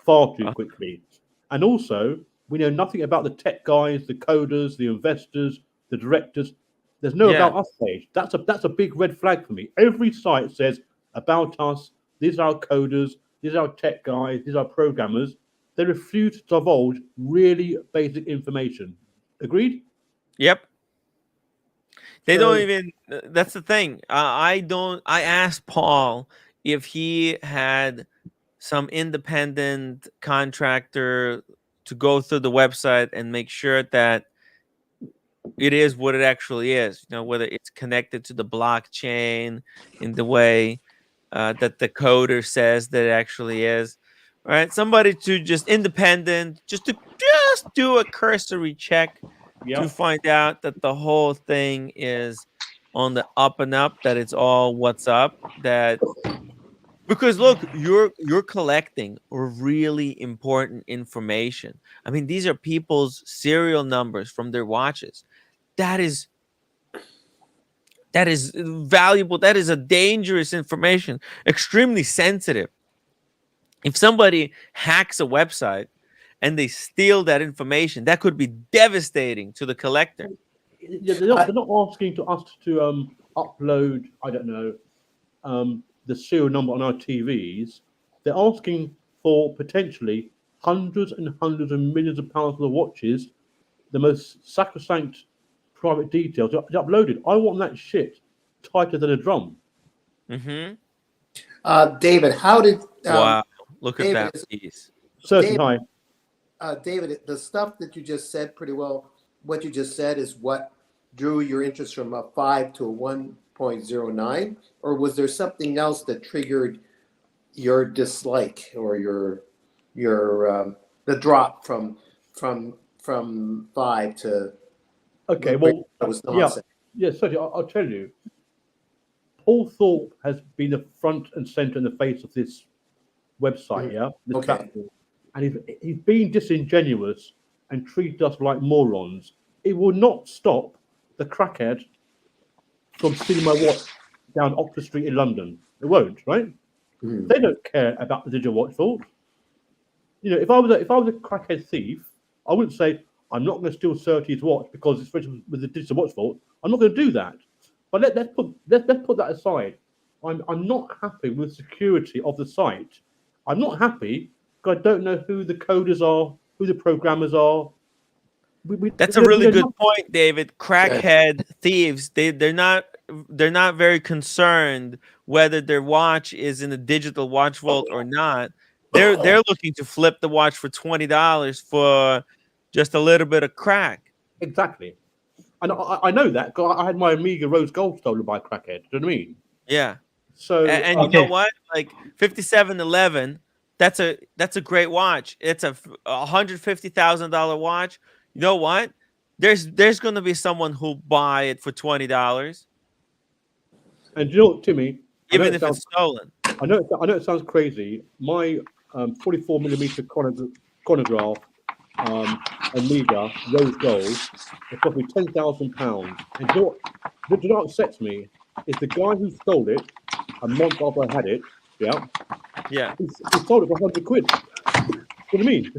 And also, we know nothing about the tech guys, the coders, the investors, the directors. There's no Yeah. about us page. That's a big red flag for me. Every site says about us. These are our coders. These are our tech guys. These are our programmers. They refuse to divulge really basic information. Agreed? Yep. They So- don't even. That's the thing. I asked Paul if he had some independent contractor to go through the website and make sure that it is what it actually is. Whether it's connected to the blockchain in the way that the coder says that it actually is. All right, somebody to just independent, just to do a cursory check to find out that the whole thing is on the up and up, that it's all what's up, because look, you're collecting really important information. I mean, these are people's serial numbers from their watches. That is valuable. That is a dangerous information, extremely sensitive. If somebody hacks a website and they steal that information, that could be devastating to the collector. Yeah, they're not asking us to upload, I don't know, the serial number on our TVs. They're asking for potentially hundreds and hundreds of millions of pounds worth of watches, the most sacrosanct private details to uploaded. I want that shit tighter than a drum. Mm-hmm. David, how did Wow, look at David, that piece. Certainly, David, hi. David, the stuff that you just said pretty well, what you just said is what drew your interest from a 5 to a 1.09, or was there something else that triggered your dislike or your the drop from 5 to Okay, well, that was nonsense. yeah, certainly, I'll tell you. Paul Thorpe has been the front and center in the face of this website, this platform, and he's been disingenuous and treated us like morons. It will not stop the crackhead from stealing my watch down Oxford Street in London. It won't, right? They don't care about the digital watch vault. If I was a crackhead thief, I wouldn't say, I'm not going to steal Surtees' watch because it's registered with the digital watch vault. I'm not going to do that. But let's put that aside. I'm not happy with the security of the site. I'm not happy because I don't know who the coders are, who the programmers are. That's a really good point, David. Crackhead thieves, they're not very concerned whether their watch is in a digital watch vault or not. They're looking to flip the watch for $20 for just a little bit of crack. Exactly. And I know that because I had my Amiga Rose Gold stolen by a crackhead. Do you know what I mean? Yeah. So And you know what? Like 5711, that's a great watch. It's a $150,000 watch. You know what? There's going to be someone who'll buy it for $20. And you know what, Timmy? Even if it's stolen. I know it sounds crazy. My 44mm chronograph Amiga Rose Gold, it cost me £10,000. And you know what upsets me is the guy who stole it a month after I had it. Yeah. He sold it for £100. What do you mean?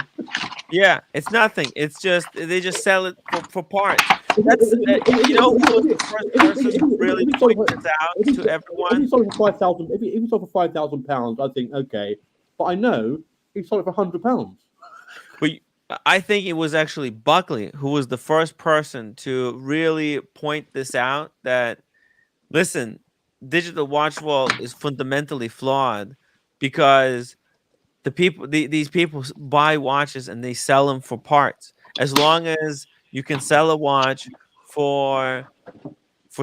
Yeah, it's nothing. It's just they just sell it for parts. That's you know who was the first person who really pointed this out to everyone. If he sold it for £5,000, if he sold it for £5,000, I think okay. But I know he sold it for £100. But I think it was actually Buckley who was the first person to really point this out. That listen, digital watch vault is fundamentally flawed because these people buy watches and they sell them for parts. As long as you can sell a watch for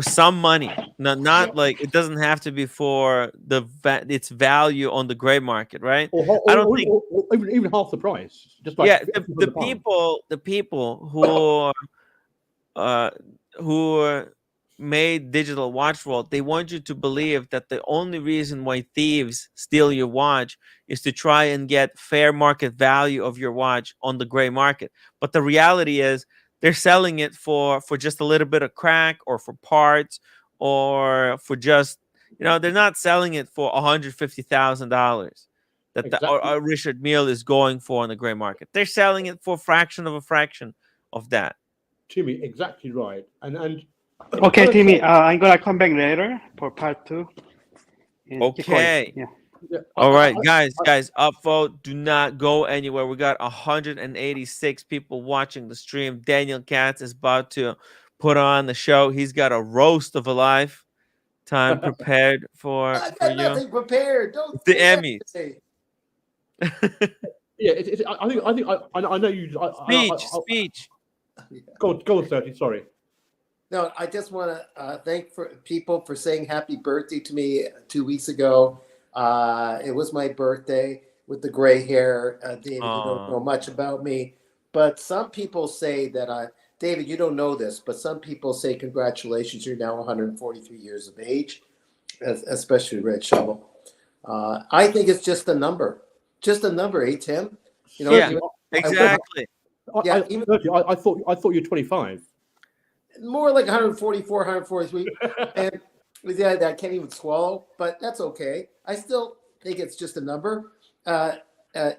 some money, not like it doesn't have to be for its value on the gray market, right? I don't think even half the price. Just like the people who made digital watch vault, they want you to believe that the only reason why thieves steal your watch is to try and get fair market value of your watch on the gray market. But the reality is they're selling it for just a little bit of crack or for parts or for just, they're not selling it for $150,000 that Richard Mille is going for on the gray market. They're selling it for a fraction of that. Timmy, exactly right. And okay, Timmy, I'm gonna come back later for part 2. Okay. Yeah. All right, guys, upvote. Do not go anywhere. We got 186 people watching the stream. Daniel Katz is about to put on the show. He's got a roast of a lifetime prepared for I got you. nothing prepared. Don't It's the Emmys. Yeah, I know you. Speech. Go on, 30. Sorry. No, I just want to thank people for saying happy birthday to me 2 weeks ago. It was my birthday with the gray hair. David, you don't know much about me, but some people say that David, you don't know this, but some people say congratulations, you're now 143 years of age, especially Red Shovel. I think it's just a number, eh, Tim? Exactly. I thought you were 25. More like 144, 143. And yeah, I can't even swallow, but that's okay. I still think it's just a number.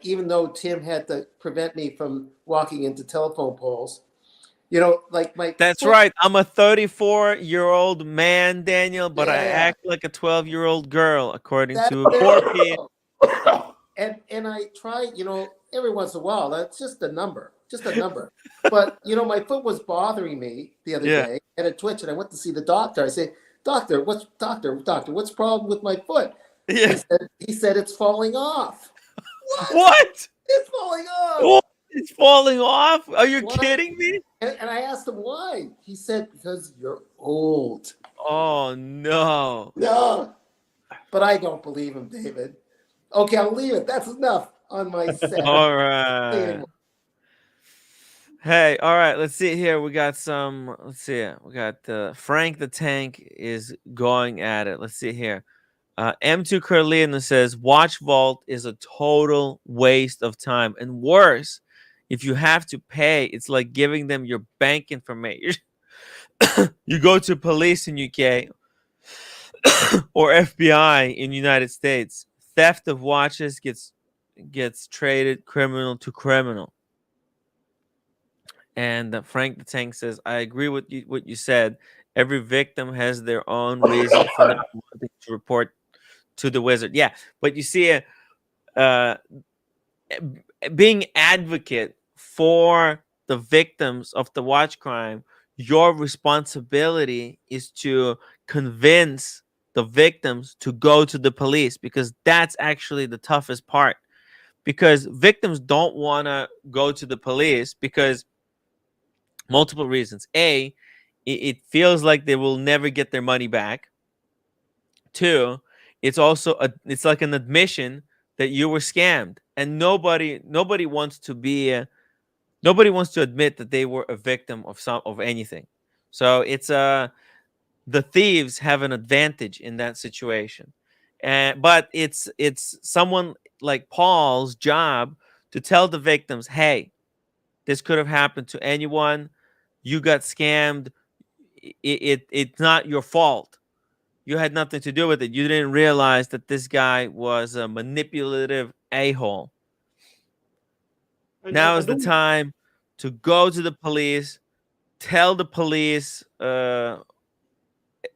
Even though Tim had to prevent me from walking into telephone poles. That's right. I'm a 34-year-old man, Daniel, but I act like a 12-year-old girl, according to Corky. And I try, every once in a while, that's just a number. But, my foot was bothering me the other day at a twitch, and I went to see the doctor. I said, Doctor, what's the problem with my foot? Yeah. He said it's falling off. What? It's falling off. What? It's falling off? Are you kidding me? And I asked him why. He said, because you're old. Oh, no. No. But I don't believe him, David. Okay, I'll leave it. That's enough on my set. All right. Hey, all right. Let's see here. We got some. Let's see. We got Frank the Tank is going at it. Let's see here. M2 Carlina says Watch Vault is a total waste of time, and worse, if you have to pay, it's like giving them your bank information. You go to police in UK or FBI in United States. Theft of watches gets traded criminal to criminal. And Frank the Tank says, I agree with you, what you said. Every victim has their own reason for not wanting to report to the wizard. Yeah, but you see, uh, being advocate for the victims of the watch crime, your responsibility is to convince the victims to go to the police, because that's actually the toughest part. Because victims don't want to go to the police because multiple reasons. A, it feels like they will never get their money back. Two, it's also it's like an admission that you were scammed, and nobody wants to be nobody wants to admit that they were a victim of anything. So it's the thieves have an advantage in that situation, but it's someone like Paul's job to tell the victims, hey, this could have happened to anyone. You got scammed. It's not your fault. You had nothing to do with it. You didn't realize that this guy was a manipulative a-hole. Now is the time to go to the police, tell the police all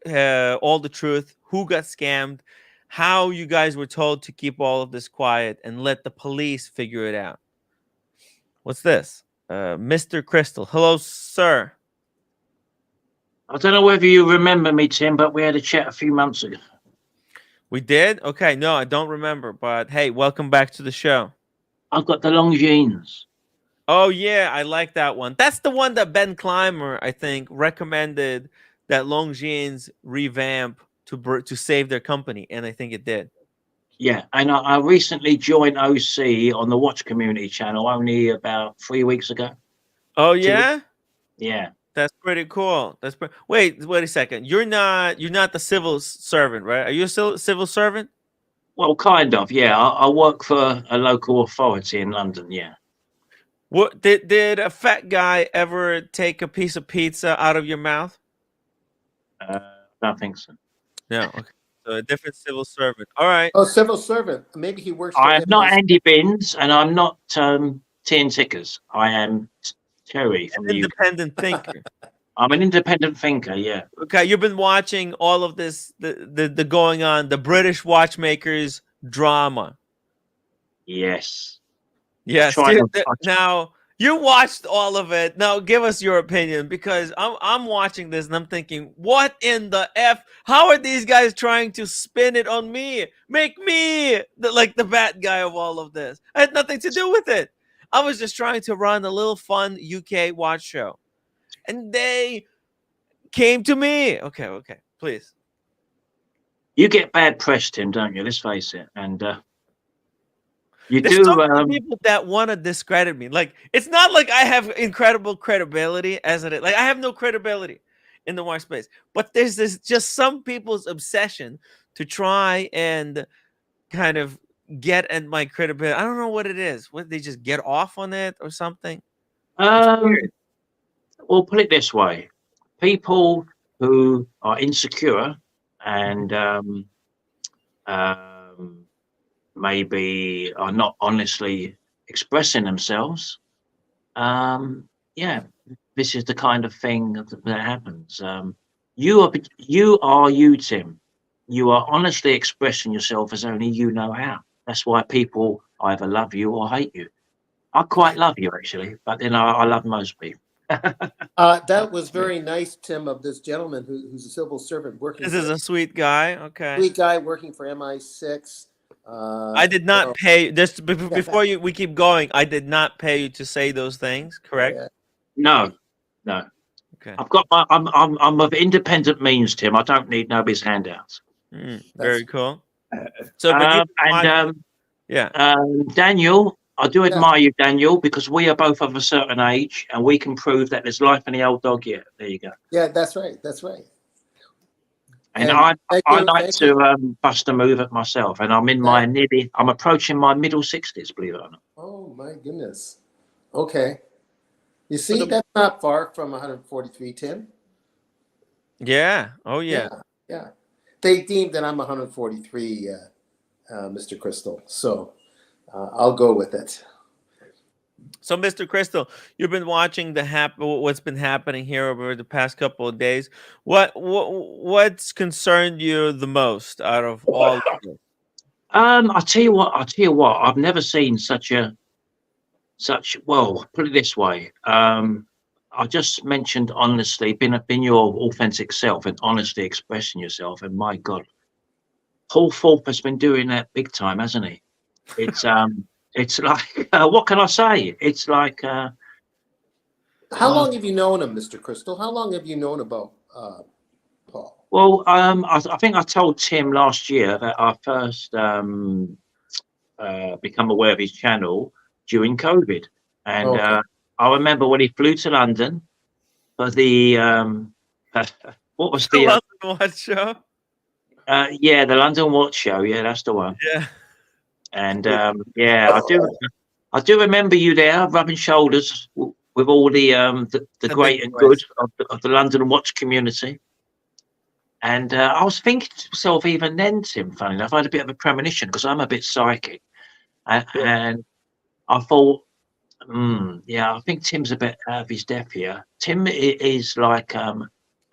the truth, who got scammed, how you guys were told to keep all of this quiet, and let the police figure it out. What's this? Mr. Crystal. Hello, sir. I don't know whether you remember me, Tim, but we had a chat a few months ago. We did? Okay, no, I don't remember. But hey, welcome back to the show. I've got the long jeans. Oh, yeah, I like that one. That's the one that Ben Clymer, I think, recommended that Longines revamp to save their company, and I think it did. Yeah, and I recently joined OC on the Watch Community channel only about 3 weeks ago. Oh, yeah? Yeah. That's pretty cool. Wait a second. You're not the civil servant, right? Are you a civil servant? Well, kind of, yeah. I work for a local authority in London, yeah. What did a fat guy ever take a piece of pizza out of your mouth? I don't think so. No. Okay. So a different civil servant. All right. Oh, civil servant. Maybe he works. I am not Andy Binns, and I'm not Tin Tickers. I am Terry from the UK. Independent thinker. I'm an independent thinker, yeah. Okay, you've been watching all of this, the going on, the British watchmakers drama. Yes. Yes. Now you watched all of it. Now give us your opinion, because I'm watching this and I'm thinking, what in the F? How are these guys trying to spin it on me? Make me the bad guy of all of this. I had nothing to do with it. I was just trying to run a little fun UK watch show, and they came to me. Okay, please. You get bad press, Tim, don't you? Let's face it. And There's so many people that want to discredit me. Like, it's not like I have incredible credibility as it is. Like, I have no credibility in the watch space. But there's just some people's obsession to try and kind of get at my credibility. I don't know what it is. What, they just get off on it or something? well, put it this way. People who are insecure and maybe are not honestly expressing themselves, yeah, this is the kind of thing that happens. You are you, Tim. You are honestly expressing yourself as only you know how. That's why people either love you or hate you. I quite love you, actually, but then I love most people. That was very nice, Tim, of this gentleman who's a civil servant working. This is a sweet guy. Okay. Sweet guy working for MI6. I did not pay this before we keep going. I did not pay you to say those things, correct? No. Okay. I've got I'm of independent means, Tim. I don't need nobody's handouts. Very cool. So, but Daniel, I do admire you, Daniel, because we are both of a certain age, and we can prove that there's life in the old dog yet. There you go. Yeah, that's right. That's right. And I like to bust a move at myself, and I'm in I'm approaching my middle 60s, believe it or not. Oh my goodness. Okay. You see, that's not far from 143, Tim. Yeah. Oh yeah. Yeah. They deemed that I'm 143, Mr. Crystal. So I'll go with it. So, Mr. Crystal, you've been watching what's been happening here over the past couple of days. What's concerned you the most out of all of this? I'll tell you what. I've never seen such. Well, put it this way. I just mentioned honestly, being your authentic self and honestly expressing yourself. And my God, Paul Thorpe has been doing that big time, hasn't he? It's like what can I say? It's like How long have you known him, Mr. Crystal? How long have you known about Paul? well, I think I told Tim last year that I first become aware of his channel during COVID, and Okay. I remember when he flew to London for the what was the London Watch Show? yeah, the London Watch Show. Yeah, that's the one. Yeah. And yeah, I do remember you there rubbing shoulders with all the great and good of the London watch community. And I was thinking to myself, even then, Tim, funny enough, I had a bit of a premonition because I'm a bit psychic. And I thought, yeah, I think Tim's a bit out of his depth here. Tim is like a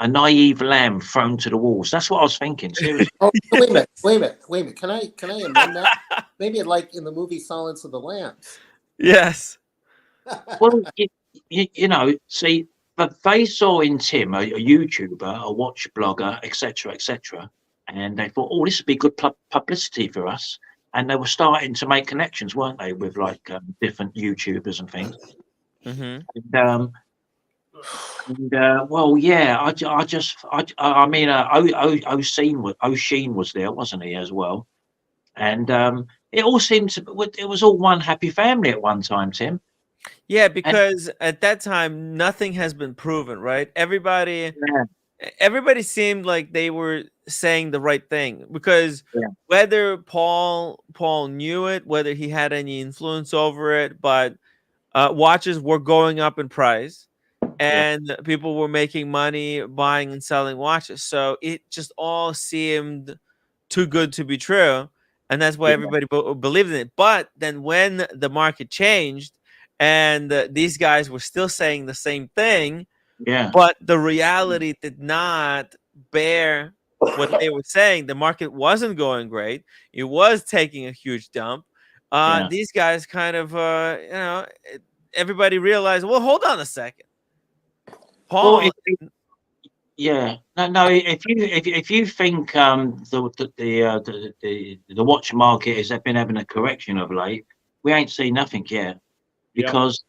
naive lamb thrown to the wolves. That's what I was thinking, seriously. Oh, wait a minute. Can I amend that? Maybe like in the movie Silence of the Lambs. Yes. Well, you know, see, but they saw in Tim a YouTuber, a watch blogger, etc., and they thought, oh, this would be good publicity for us. And they were starting to make connections, weren't they, with like different YouTubers and things. Mm-hmm. And well, yeah, I mean, O'Sheen was there, wasn't he, as well? And it all seemed it was all one happy family at one time, Tim. Yeah, because at that time nothing has been proven, right? Everybody seemed like they were saying the right thing, because whether Paul knew it, whether he had any influence over it, but watches were going up in price, and people were making money buying and selling watches. So it just all seemed too good to be true, and that's why everybody believed in it. But then when the market changed and these guys were still saying the same thing, but the reality did not bear what they were saying, the market wasn't going great, it was taking a huge dump, these guys kind of you know, everybody realized, well, hold on a second, Paul. Well, no. If you think the watch market has been having a correction of late, we ain't seen nothing yet, because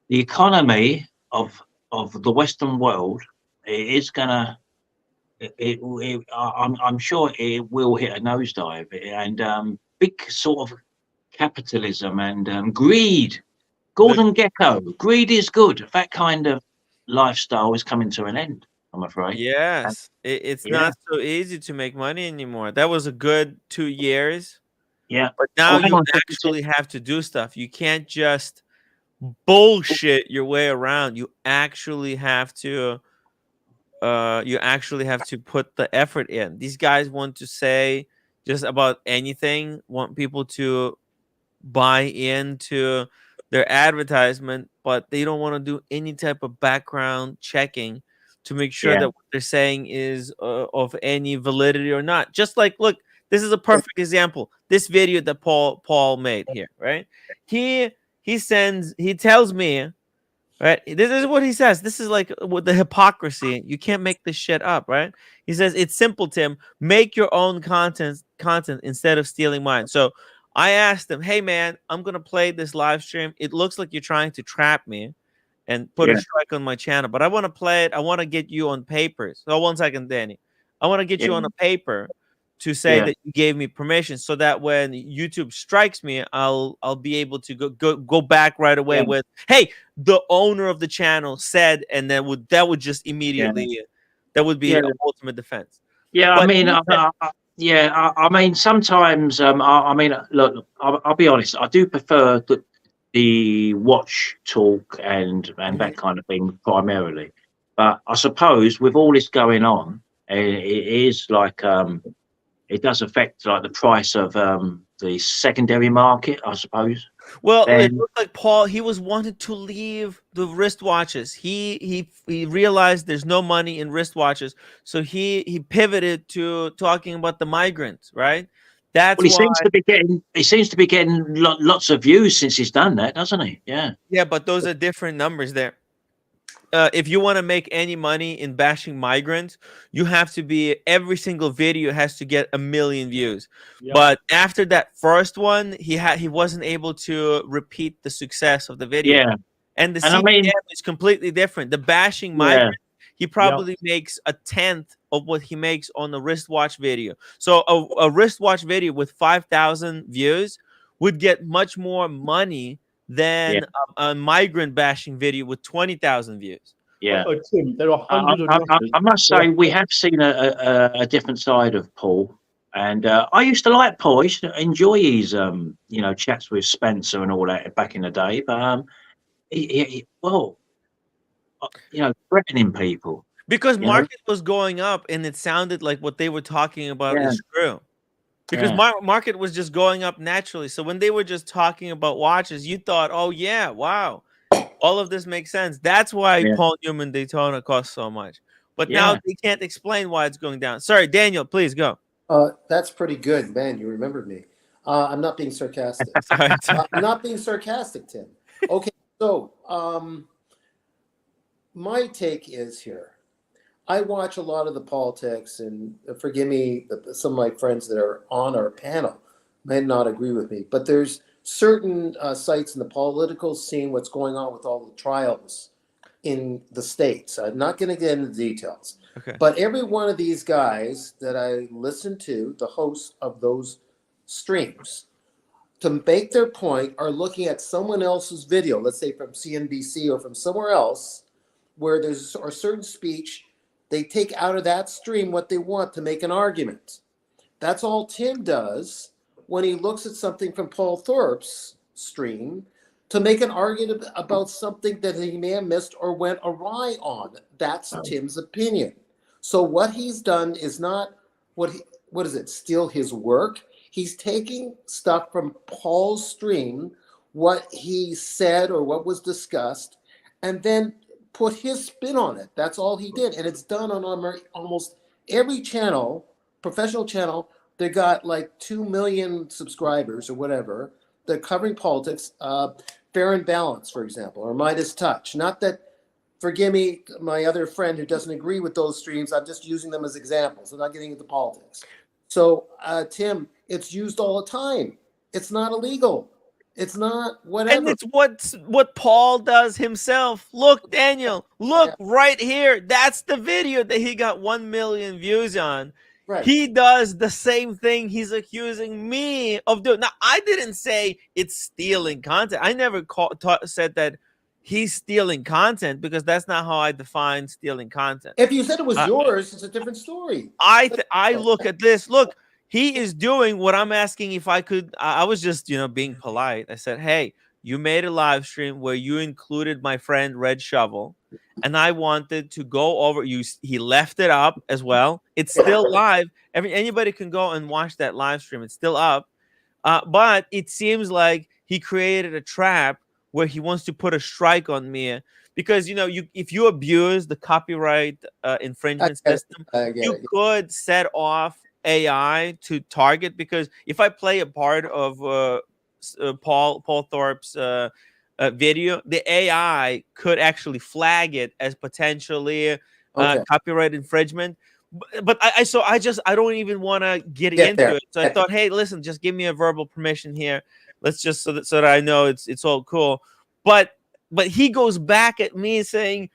the economy of the Western world is gonna. I'm sure it will hit a nosedive, and big sort of capitalism and greed. Gordon Gekko, greed is good. That kind of lifestyle is coming to an end, I'm afraid. Yes, it's not so easy to make money anymore. That was a good 2 years. Yeah. But now you actually have to do stuff. You can't just bullshit your way around. You actually have to put the effort in. These guys want to say just about anything, want people to buy into their advertisement, but they don't want to do any type of background checking to make sure that what they're saying is of any validity or not. Just like, look, this is a perfect example. This video that Paul made here, right? He tells me, right? This is what he says. This is like with the hypocrisy. You can't make this shit up, right? He says, it's simple, Tim. Make your own content instead of stealing mine. So I asked him, hey, man, I'm going to play this live stream. It looks like you're trying to trap me and put a strike on my channel, but I want to play it. I want to get you on papers. So 1 second, Danny. I want to get you on a paper to say that you gave me permission, so that when YouTube strikes me, I'll be able to go back right away with, hey, the owner of the channel said, and then that would just immediately that would be an ultimate defense. Yeah, but I mean, sometimes I mean, look, I'll be honest, I do prefer the watch talk and that kind of thing primarily, but I suppose with all this going on, it is like it does affect like the price of the secondary market, I suppose. Well, it Then looked like Paul, he was wanted to leave the wristwatches. He realized there's no money in wristwatches, so he pivoted to talking about the migrants, right? That's well, he why. seems to be getting lots of views since he's done that, doesn't he? Yeah. Yeah, but those are different numbers there. If you want to make any money in bashing migrants, you have to be every single video has to get 1 million views. Yep. But after that first one, he wasn't able to repeat the success of the video. Yeah. And the And I CPM mean, is completely different. The bashing yeah, migrant, he probably makes a tenth of what he makes on the wristwatch video. So a wristwatch video with 5,000 views would get much more money yeah, than a migrant bashing video with 20,000 views. yeah. Tim, there are hundreds of watches. I must say, we have seen a different side of Paul. And I used to like Paul. I used to enjoy his, chats with Spencer and all that back in the day. But threatening people. Because You know? market was going up and it sounded like what they were talking about Yeah. is true. Because Yeah. market was just going up naturally. So when they were just talking about watches, you thought, oh, yeah, wow, all of this makes sense. That's why Yeah. Paul Newman Daytona costs so much. But Yeah. now they can't explain why it's going down. Sorry, Daniel, please go. That's pretty good, man. You remembered me. I'm not being sarcastic. Sorry. I'm not being sarcastic, Tim. Okay, so my take is here. I watch a lot of the politics, and forgive me, some of my friends that are on our panel may not agree with me, but there's certain sites in the political scene, what's going on with all the trials in the states. I'm not going to get into details. Okay. But every one of these guys that I listen to, the hosts of those streams, to make their point, are looking at someone else's video, let's say from CNBC or from somewhere else, where there's a certain speech. They take out of that stream what they want to make an argument. That's all Tim does when he looks at something from Paul Thorpe's stream to make an argument about something that he may have missed or went awry on. That's Tim's opinion. So what he's done is not steal his work. He's taking stuff from Paul's stream, what he said or what was discussed, and then put his spin on it. That's all he did. And it's done on almost every channel, professional channel. They got like 2 million subscribers or whatever. They're covering politics. Fair and Balance, for example, or Midas Touch. Not that, forgive me, my other friend who doesn't agree with those streams, I'm just using them as examples. I'm not getting into politics. So, Tim, it's used all the time. It's not illegal. It's not whatever. And it's what Paul does himself. Look, Daniel, look right here. That's the video that he got 1 million views on. Right. He does the same thing he's accusing me of doing. Now, I didn't say it's stealing content. I never said that he's stealing content, because that's not how I define stealing content. If you said it was yours, it's a different story. I look at this. Look, he is doing what I'm asking if I could. I was just, being polite. I said, hey, you made a live stream where you included my friend Red Shovel, and I wanted to go over. He left it up as well. It's still live. Anybody can go and watch that live stream. It's still up. But it seems like he created a trap where he wants to put a strike on me, because if you abuse the copyright infringement system, you could set off AI to target. Because if I play a part of Paul Thorpe's video, the AI could actually flag it as potentially copyright infringement. But I don't even want to get into it. So I thought, hey, listen, just give me a verbal permission here. Let's just so that I know it's all cool. But he goes back at me saying,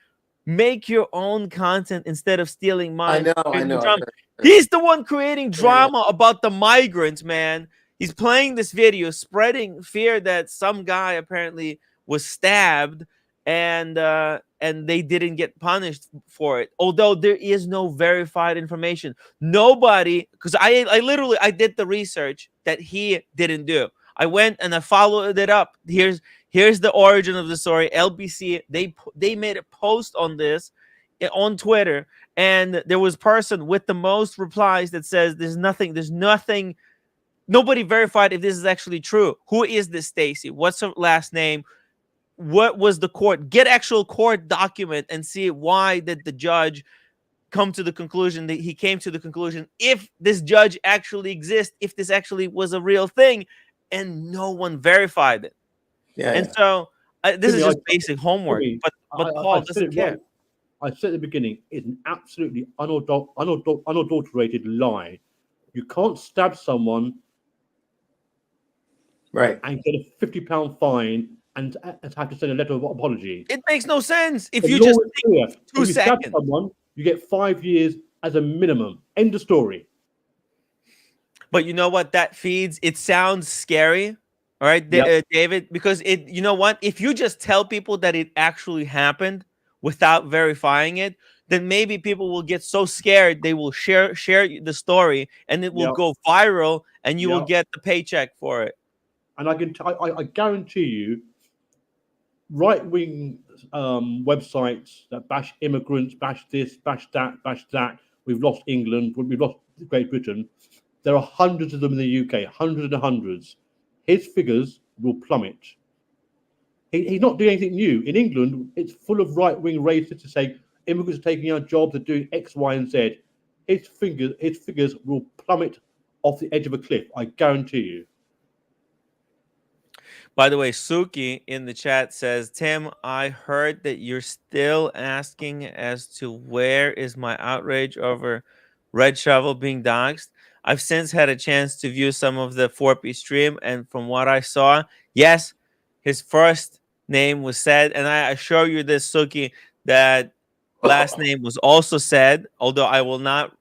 make your own content instead of stealing mine. I know. He's the one creating drama about the migrants, man. He's playing this video, spreading fear that some guy apparently was stabbed, and they didn't get punished for it. Although there is no verified information. Nobody, because I did the research that he didn't do. I went and I followed it up. Here's the origin of the story. LBC, they made a post on this on Twitter, and there was a person with the most replies that says there's nothing nobody verified if this is actually true. Who is this Stacy? What's her last name? What was the court? Get actual court document and see why did the judge come to the conclusion that he came to the conclusion, if this judge actually exists, if this actually was a real thing, and no one verified it. Yeah. And so this is Jimmy, just basic homework. Jimmy, But I Paul said doesn't it care. right. I said at the beginning, it's an absolutely unadulterated lie. You can't stab someone Right. and get a £50 fine and have to send a letter of apology. It makes no sense. If The you law just is clear. think If 2 you stab seconds. someone, you get 5 years as a minimum. End of story. But you know what that feeds? It sounds scary. All right, Yep. David, because you know what? If you just tell people that it actually happened without verifying it, then maybe people will get so scared they will share the story, and it will Yep. go viral, and you will Yep. get the paycheck for it. And I guarantee you, right-wing websites that bash immigrants, bash this, bash that. We've lost England. We've lost Great Britain. There are hundreds of them in the UK, hundreds and hundreds. His figures will plummet. He's not doing anything new. In England, it's full of right-wing racists to say immigrants are taking our jobs, they're doing X, Y, and Z. His figures will plummet off the edge of a cliff. I guarantee you. By the way, Suki in the chat says, Tim, I heard that you're still asking as to where is my outrage over Red Shovel being doxxed. I've since had a chance to view some of the 4P stream, and from what I saw, yes, his first name was said, and I assure you this, Suki, that last name was also said, although I will not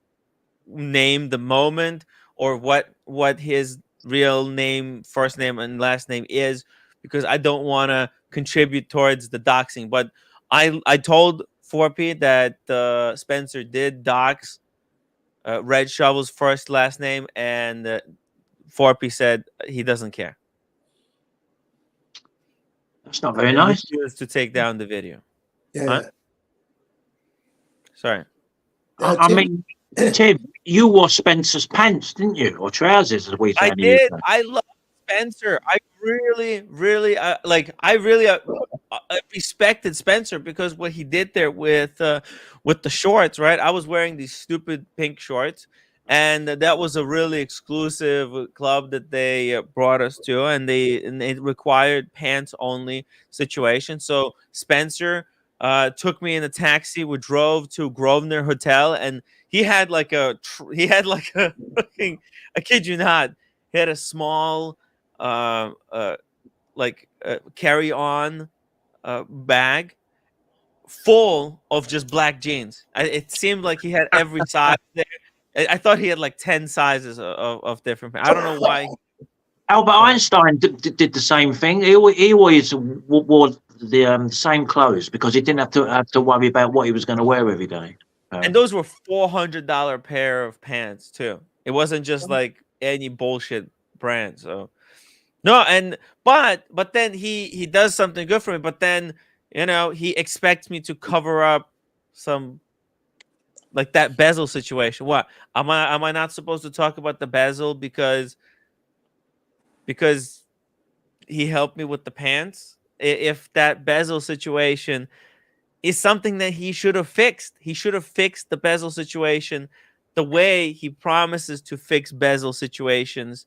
name the moment or what his real name, first name, and last name is, because I don't want to contribute towards the doxing. But I told 4P that Spencer did dox Red Shovel's first last name, and 4P said he doesn't care. That's not very And nice. refused to take down the video. Yeah. Huh? Sorry. I mean, Tim, you wore Spencer's pants, didn't you, or trousers, as we say I in the did. UK? I love Spencer. I really respected Spencer because what he did there with the shorts, right? I was wearing these stupid pink shorts, and that was a really exclusive club that they brought us to, and it required pants only situation. So Spencer took me in a taxi. We drove to Grosvenor Hotel, and he had like a fucking, I kid you not, he had a small carry-on bag full of just black jeans. It seemed like he had every size there. I thought he had like 10 sizes of different pants. I don't know why. Albert Einstein did the same thing. He always wore the same clothes because he didn't have to worry about what he was going to wear every day. And those were $400 pair of pants too. It wasn't just like any bullshit brand. So no, but then he does something good for me. But then he expects me to cover up some, like, that bezel situation. What am I not supposed to talk about the bezel because he helped me with the pants? If that bezel situation is something that he should have fixed. He should have fixed the bezel situation the way he promises to fix bezel situations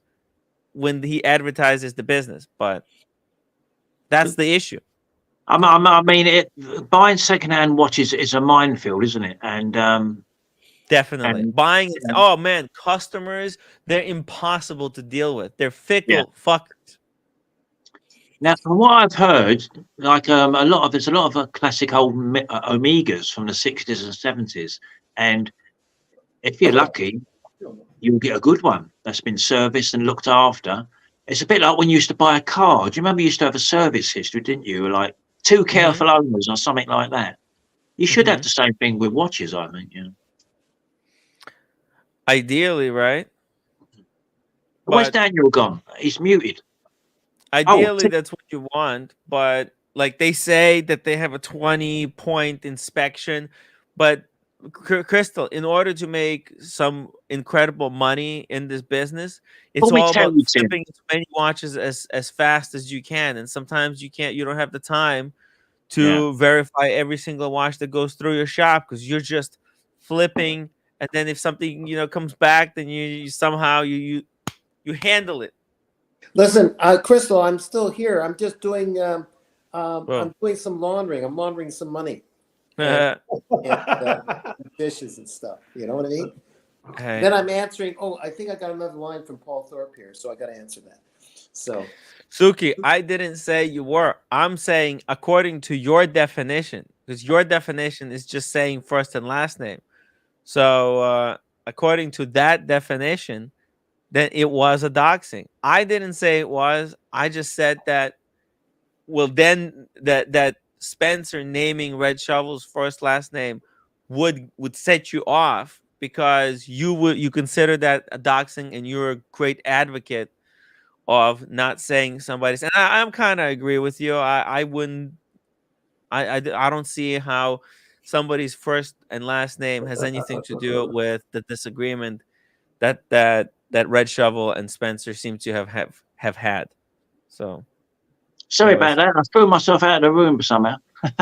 when he advertises the business. But that's the issue. I mean, buying secondhand watches is a minefield, isn't it? And definitely buying. Yeah. Oh man, customers, they're impossible to deal with. They're fickle fuckers. Now, from what I've heard, like there's a lot of classic old Omegas from the 60s and 70s, and if you're lucky, you'll get a good one that's been serviced and looked after. It's a bit like when you used to buy a car. Do you remember you used to have a service history, didn't you? Like 2 careful owners or something like that. You should have the same thing with watches, I think. Yeah. Ideally, right? Where's Daniel gone? He's muted. Ideally, that's what you want, but like they say that they have a 20-point inspection, but Crystal, in order to make some incredible money in this business, it's Let me all tell about you, Tim. flipping as many watches as fast as you can. And sometimes you don't have the time to verify every single watch that goes through your shop because you're just flipping. And then if something comes back, then you somehow you handle it. Listen, Crystal, I'm still here. I'm just doing. Whoa. I'm doing some laundering. I'm laundering some money. And dishes and stuff. You know what I mean? Hey. Then I'm answering. Oh, I think I got another line from Paul Thorpe here, so I got to answer that. So, Suki, I didn't say you were. I'm saying according to your definition, because your definition is just saying first and last name. So according to that definition, then it was a doxing. I didn't say it was. I just said that. Well, then that Spencer naming Red Shovel's first last name would set you off because you consider that a doxing, and you're a great advocate of not saying somebody's. And I'm kind of agree with you. I wouldn't. I don't see how somebody's first and last name has anything to do with the disagreement that Red Shovel and Spencer seem to have had. So. Sorry about that. I threw myself out of the room somehow.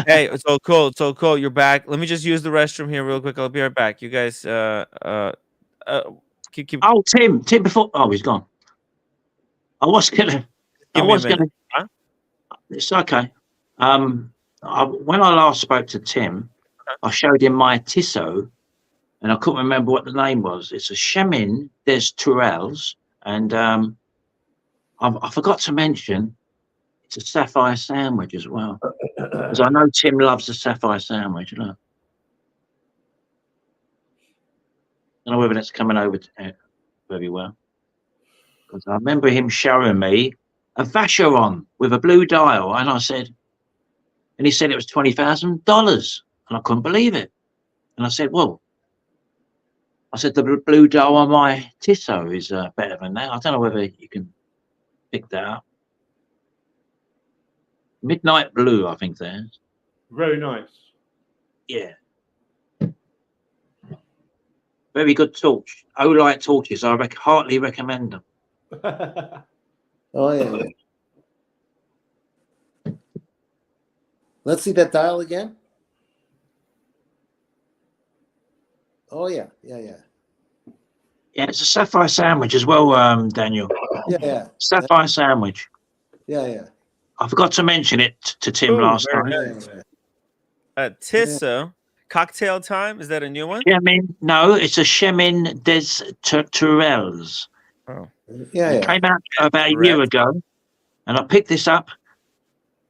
Hey, it's all cool. It's all cool. You're back. Let me just use the restroom here real quick. I'll be right back. You guys, keep. Oh, Tim, before. Oh, he's gone. I was gonna. Huh? It's okay. When I last spoke to Tim, I showed him my Tissot, and I couldn't remember what the name was. It's a Chemin des Tourelles, and I forgot to mention it's a sapphire sandwich as well, because I know Tim loves the sapphire sandwich. I don't know whether that's coming over very well, because I remember him showing me a Vacheron with a blue dial, and I said, and he said it was $20,000, and I couldn't believe it. And I said, well, the blue dial on my Tissot is better than that. I don't know whether you can pick that up. Midnight blue, I think that is. Very nice. Yeah. Very good torch. Olight torches. I heartily recommend them. oh yeah. Let's see that dial again. Oh yeah. Yeah, it's a sapphire sandwich as well, Daniel. Yeah. Sapphire sandwich. Yeah. I forgot to mention it to Tim last time. Nice. Tissot, cocktail time. Is that a new one? Chemin, no, it's a Chemin des Tourelles. Oh. It came out about a year ago, and I picked this up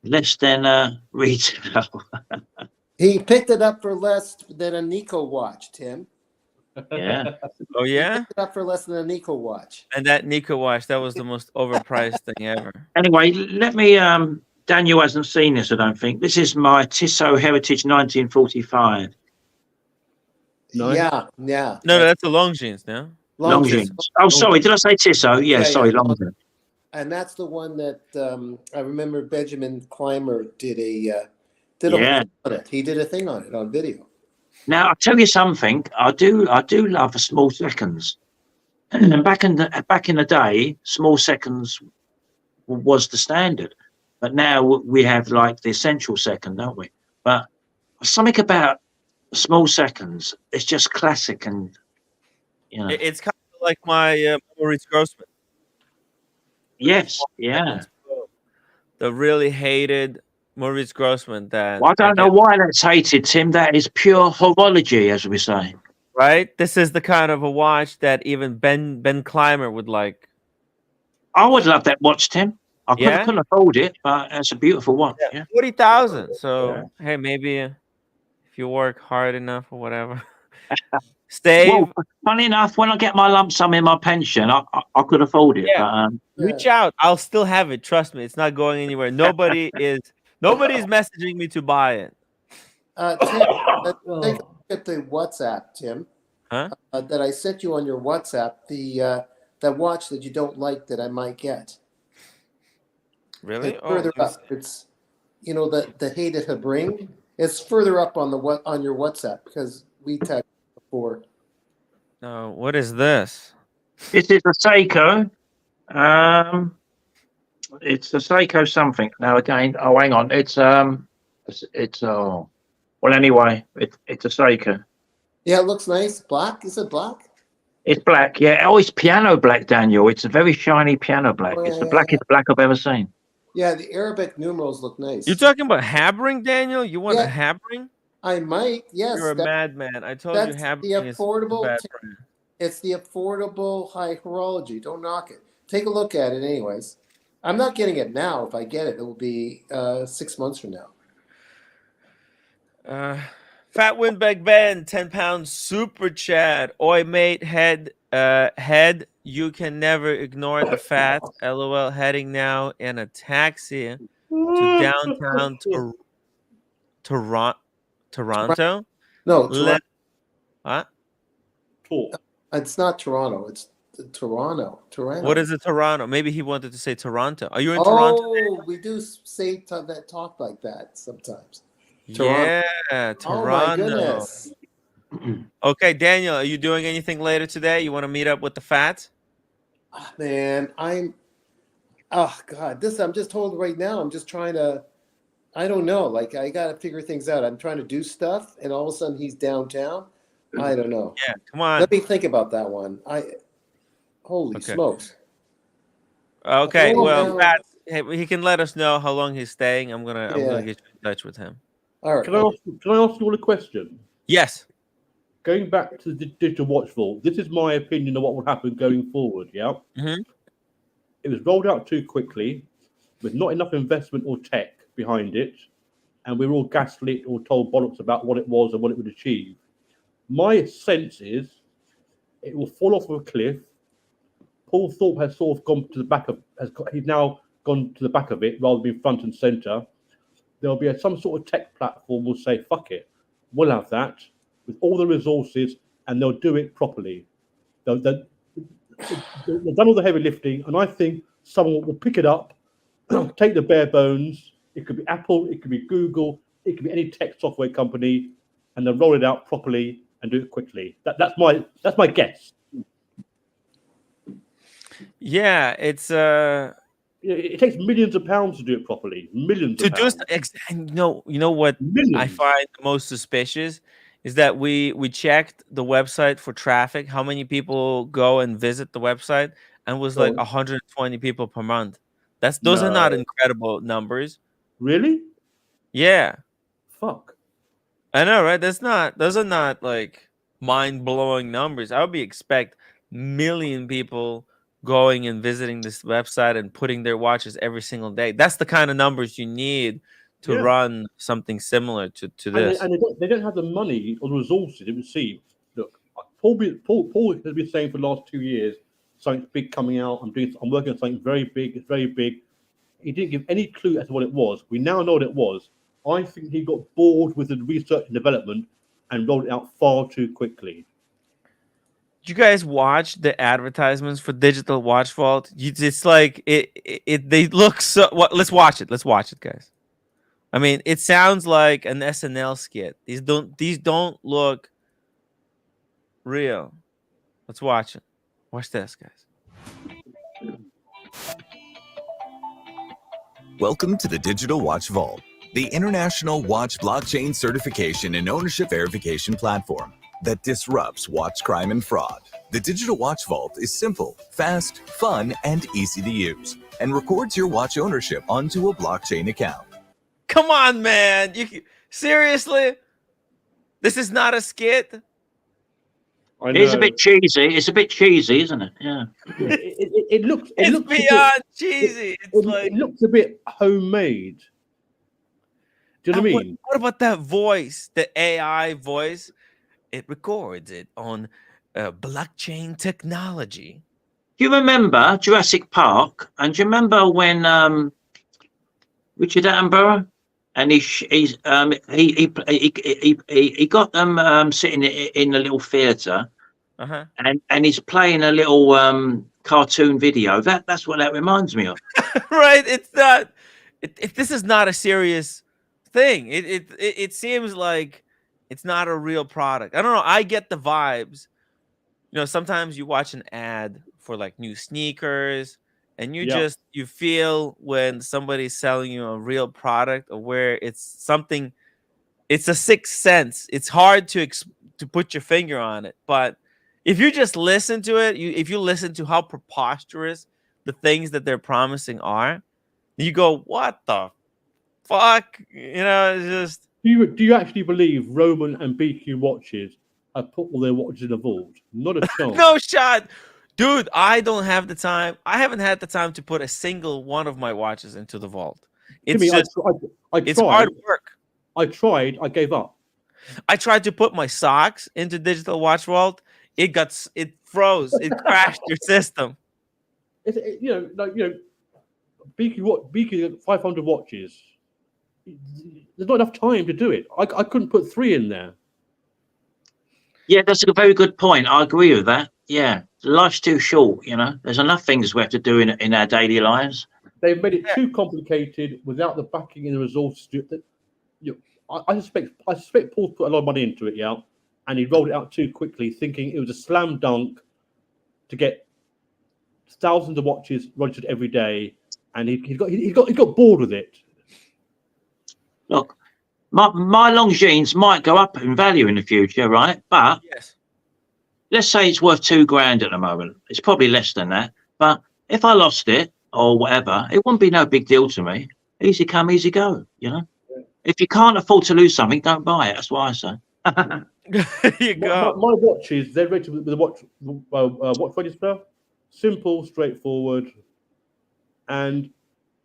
less than retail. He picked it up for less than a Nico watch, Tim. Yeah. Oh yeah. He picked it up for less than a Nico watch. And that Nico watch, that was the most overpriced thing ever. Anyway, let me. Daniel hasn't seen this, I don't think. This is my Tissot Heritage 1945. Nice. Yeah. No, that's the Longines now. Longines. Oh, sorry. Did I say Tissot? Yeah, sorry, Longines. And that's the one that I remember Benjamin Clymer did a on it. He did a thing on it on video. Now I'll tell you something. I do love the small seconds. And back in the day, small seconds was the standard. But now we have like the essential second, don't we? But something about small seconds, it's just classic, and it's kind of like my Maurice Grossman. Yes, yeah. The really hated Maurice Grossman. That I don't know why that's hated, Tim. That is pure horology, as we say. Right. This is the kind of a watch that even Ben Clymer would like. I would love that watch, Tim. I couldn't afford it, but it's a beautiful watch. Yeah. 40,000. So hey, maybe if you work hard enough or whatever, stay. Well, funny enough, when I get my lump sum in my pension, I could afford it. Yeah. But, reach out. I'll still have it. Trust me, it's not going anywhere. Nobody's messaging me to buy it. Tim, take a look at the WhatsApp, Tim. Huh? That I sent you on your WhatsApp. That watch that you don't like that I might get. Really? It's further up. It's the hated Hebring. It's further up on your WhatsApp because we texted before. What is this? This is a Seiko. It's a Seiko something. Now again, oh, hang on. It's well, anyway, it's a Seiko. Yeah, it looks nice. Black? Is it black? It's black. Yeah. Oh, it's piano black, Daniel. It's a very shiny piano black. Oh, It's yeah, the blackest black I've ever seen. Yeah, the Arabic numerals look nice. You're talking about hammering, Daniel? You want a hammering? I might. Yes. You're a madman. I told you hammering the affordable. is bad brand. It's the affordable high horology. Don't knock it. Take a look at it, anyways. I'm not getting it now. If I get it, it will be 6 months from now. Fat Windbag Ben, 10 pounds super chat. Oi mate, head, you can never ignore the fat. LOL, heading now in a taxi to downtown Toronto. No, What? It's not Toronto. It's Toronto. What is it, Toronto? Maybe he wanted to say Toronto. Are you in Toronto? Oh, we do say that talk like that sometimes. Yeah, Toronto. Oh my goodness. Okay, Daniel, are you doing anything later today? You want to meet up with the fat? Man, I'm just told right now, I'm just trying to, I don't know, like I got to figure things out. I'm trying to do stuff and all of a sudden he's downtown. I don't know. Yeah, come on. Let me think about that one. Holy smokes. Okay, Oh, well, no. Pat, he can let us know how long he's staying. I'm gonna get you in touch with him. All right. Can I ask you all a question? Yes. Going back to the digital watch vault, this is my opinion of what will happen going forward. Yeah. Mm-hmm. It was rolled out too quickly, with not enough investment or tech behind it, and we were all gaslit or told bollocks about what it was and what it would achieve. My sense is it will fall off of a cliff. Paul Thorpe has sort of gone to the back of, he's now gone to the back of it rather than being front and center. There'll be some sort of tech platform will say, fuck it, we'll have that with all the resources and they'll do it properly. They've done all the heavy lifting, and I think someone will pick it up, take the bare bones. It could be Apple, it could be Google, it could be any tech software company, and they'll roll it out properly and do it quickly. That's my guess. Yeah, it's it takes millions of pounds to do it properly. Millions of pounds. You know what Millions. I find the most suspicious is that we checked the website for traffic, how many people go and visit the website, and it was like 120 people per month. Those are not incredible numbers. Really? Yeah. Fuck. I know, right? Those are not like mind-blowing numbers. I would expect million people going and visiting this website and putting their watches every single day. That's the kind of numbers you need to run something similar to this. And they don't have the money or the resources to receive. Look, Paul has been saying for the last 2 years, something's big coming out. I'm working on something very big. It's very big. He didn't give any clue as to what it was. We now know what it was. I think he got bored with the research and development and rolled it out far too quickly. Did you guys watch the advertisements for Digital Watch Vault? It's like they look so. Let's watch it. Let's watch it, guys. I mean, it sounds like an SNL skit. These don't look real. Let's watch it. Watch this, guys. Welcome to the Digital Watch Vault, the international watch blockchain certification and ownership verification platform that disrupts watch crime and fraud. The Digital Watch Vault is simple, fast, fun, and easy to use, and records your watch ownership onto a blockchain account. Come on, man. Seriously? This is not a skit? It's a bit cheesy. It's a bit cheesy, isn't it? Yeah. It looks beyond cheesy. It looks a bit homemade. Do you know what I mean? What about that voice, the AI voice? It records it on blockchain technology. Do you remember Jurassic Park? And do you remember when Richard Attenborough and he got them sitting in a little theatre, and he's playing a little cartoon video. That's what that reminds me of. Right? It's not. This is not a serious thing. It seems like It's not a real product. I don't know. I get the vibes. Sometimes you watch an ad for like new sneakers, and you feel when somebody's selling you a real product, or where it's something. It's a sixth sense. It's hard to put your finger on it, but if you just listen to it, if you listen to how preposterous the things that they're promising are, you go, "What the fuck?" It's just. Do you actually believe Roman and BQ watches have put all their watches in a vault? Not a chance. No shot. Dude, I don't have the time. I haven't had the time to put a single one of my watches into the vault. It's Jimmy, just, it's hard work. I tried. I gave up. I tried to put my socks into digital watch vault. It froze. It crashed your system. BQ 500 watches. There's not enough time to do it. I couldn't put 3 in there. Yeah, that's a very good point. I agree with that. Yeah, life's too short. There's enough things we have to do in our daily lives. They've made it too complicated without the backing and the resources. I suspect Paul put a lot of money into it, yeah, and he rolled it out too quickly, thinking it was a slam dunk to get thousands of watches registered every day, and he got bored with it. Look, my Longines might go up in value in the future, right? But yes, let's say it's worth $2,000 at the moment. It's probably less than that. But if I lost it or whatever, it wouldn't be no big deal to me. Easy come, easy go. If you can't afford to lose something, don't buy it. That's what I say. There you go. My watches, they're rated with the watch register. Simple, straightforward,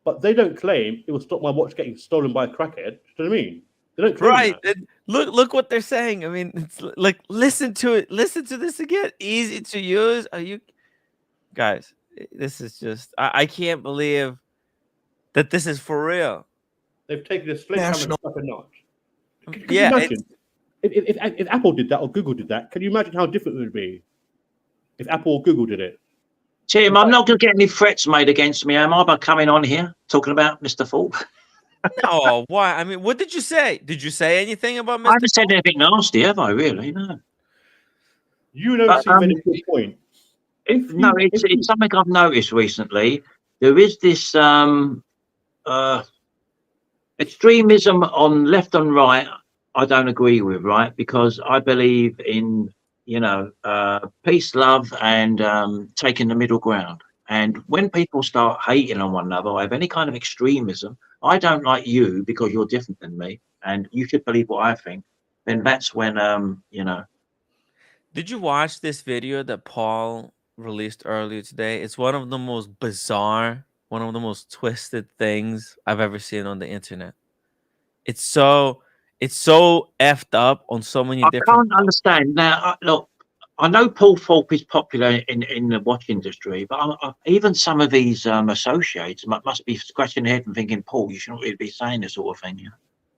but they don't claim it will stop my watch getting stolen by a crackhead. Do you know what I mean? They don't claim Right. that. And look what they're saying. I mean, it's like, listen to it. Listen to this again. Easy to use. Are you guys? This is just. I can't believe that this is for real. They've taken a sledgehammer and stuck a notch. Can Yeah, you imagine if Apple did that or Google did that? Can you imagine how different it would be if Apple or Google did it? Tim, I'm not going to get any threats made against me, am I, by coming on here talking about Mr. Fulp? No, why? I mean, what did you say? Did you say anything about Mr. I haven't said anything nasty, have I? Really? No. You don't seem many good point. It's something I've noticed recently. There is this extremism on left and right. I don't agree with, right? Because I believe in peace, love, and taking the middle ground. And when people start hating on one another or have any kind of extremism, I don't like you because you're different than me, and you should believe what I think. Then that's when Did you watch this video that Paul released earlier today? It's one of the most bizarre, one of the most twisted things I've ever seen on the internet. It's so effed up on so many different. I can't understand. Now, look, I know Paul Fulp is popular in the watch industry, but even some of these associates must be scratching their head and thinking, Paul, you shouldn't really be saying this sort of thing.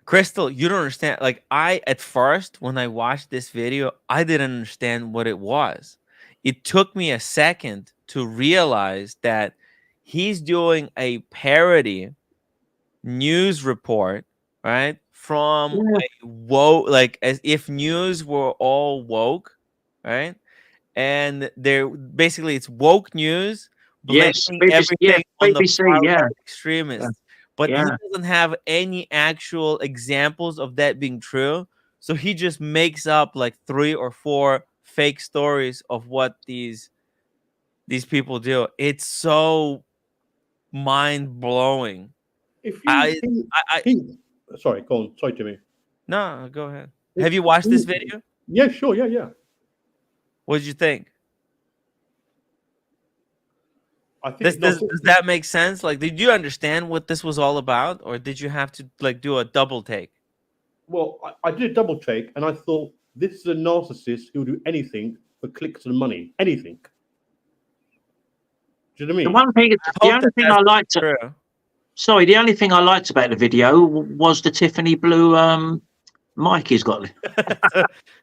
Crystal, you don't understand. Like, at first, when I watched this video, I didn't understand what it was. It took me a second to realize that he's doing a parody news report, right? From a woke, like as if news were all woke, right? And it's woke news, blaming everything on the far-right extremists. But he doesn't have any actual examples of that being true. So he just makes up like 3 or 4 fake stories of what these people do. It's so mind-blowing. Sorry, go on. Sorry, Jimmy. No, go ahead. Have you watched this video? Yeah, sure. Yeah. What did you think? I think does that make sense? Like, did you understand what this was all about, or did you have to like do a double take? Well, I did a double take, and I thought this is a narcissist who will do anything for clicks and money. Anything. Do you know what I mean? The only thing I liked. Sorry, the only thing I liked about the video was the Tiffany blue mic he's got.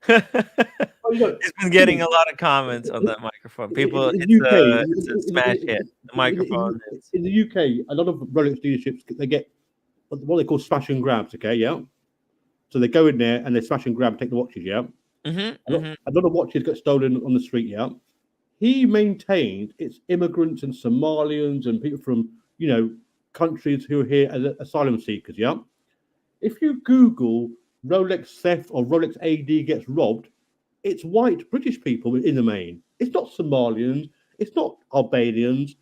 It's been getting a lot of comments on that microphone. People, it's a smash hit. The microphone. In the UK, a lot of Rolex dealerships, they get what they call smash and grabs. Okay, yeah. So they go in there and they smash and grab, take the watches. Yeah, Mm-hmm, mm-hmm. a lot of watches get stolen on the street. Yeah, he maintained it's immigrants and Somalians and people from countries who are here as asylum seekers. Yeah, if you Google Rolex theft or Rolex AD gets robbed, it's white British people in the main. It's not Somalians. It's not Albanians.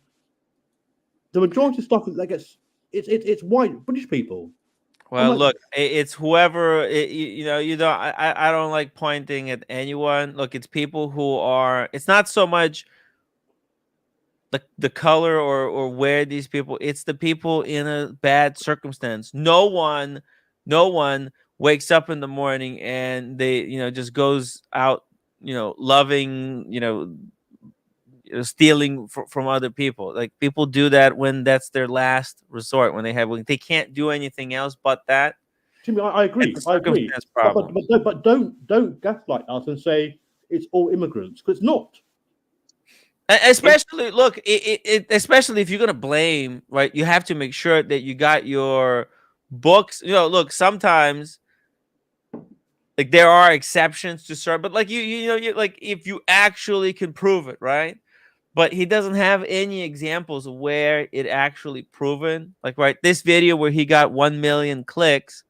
The majority of stuff that gets it's white British people. Well, look, it's whoever you know. I don't like pointing at anyone. Look, it's people who are. It's not so much the color or where these people. It's the people in a bad circumstance. No one wakes up in the morning and they just goes out loving stealing from other people. Like, people do that when that's their last resort, when they can't do anything else but that. Jimmy, I agree. I agree. But don't gaslight us and say it's all immigrants, because it's not. Especially, look, especially if you're gonna blame, right? You have to make sure that you got your books. Look, sometimes like there are exceptions to certain, but like you like if you actually can prove it, right? But he doesn't have any examples of where it actually proven. Like, right, this video where he got 1 million clicks,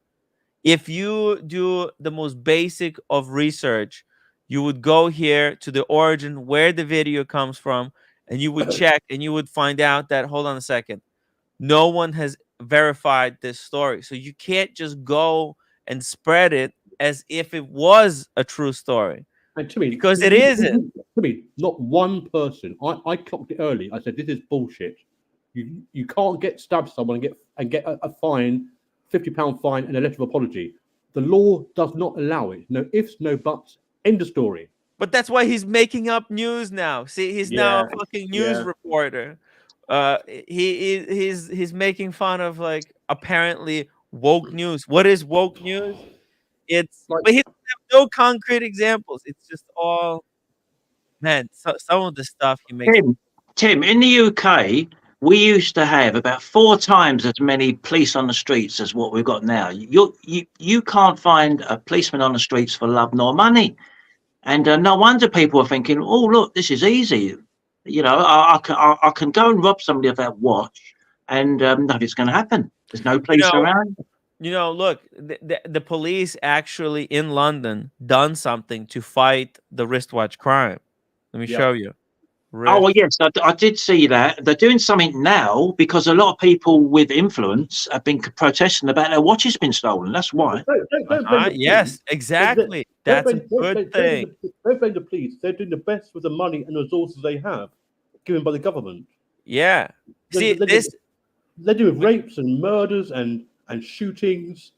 if you do the most basic of research, you would go here to the origin where the video comes from, and you would check and you would find out that, hold on a second, no one has verified this story. So you can't just go and spread it as if it was a true story. And to me, because it isn't. To me, not one person. I clocked it early. I said, this is bullshit. You can't stab someone and get a fine, £50 fine and a letter of apology. The law does not allow it. No ifs, no buts. End of story. But that's why he's making up news now. See, he's now a fucking news reporter. He's making fun of, like, apparently woke news. What is woke news? It's like, but he doesn't have no concrete examples. It's just all, man. Some of the stuff he makes. Tim, in the UK, we used to have about 4 times as many police on the streets as what we've got now. You can't find a policeman on the streets for love nor money, and no wonder people are thinking, "Oh, look, this is easy. I can go and rob somebody of that watch, and nothing's going to happen. There's no police around." Look, the police actually in London done something to fight the wristwatch crime. Let me show you. Oh, well, yes, I did see that. They're doing something now because a lot of people with influence have been protesting about their watches being stolen. That's why. Yes, exactly. That's a good thing. Don't blame the police. They're doing the best with the money and resources they have given by the government. Yeah. See, they're doing rapes and murders and shootings.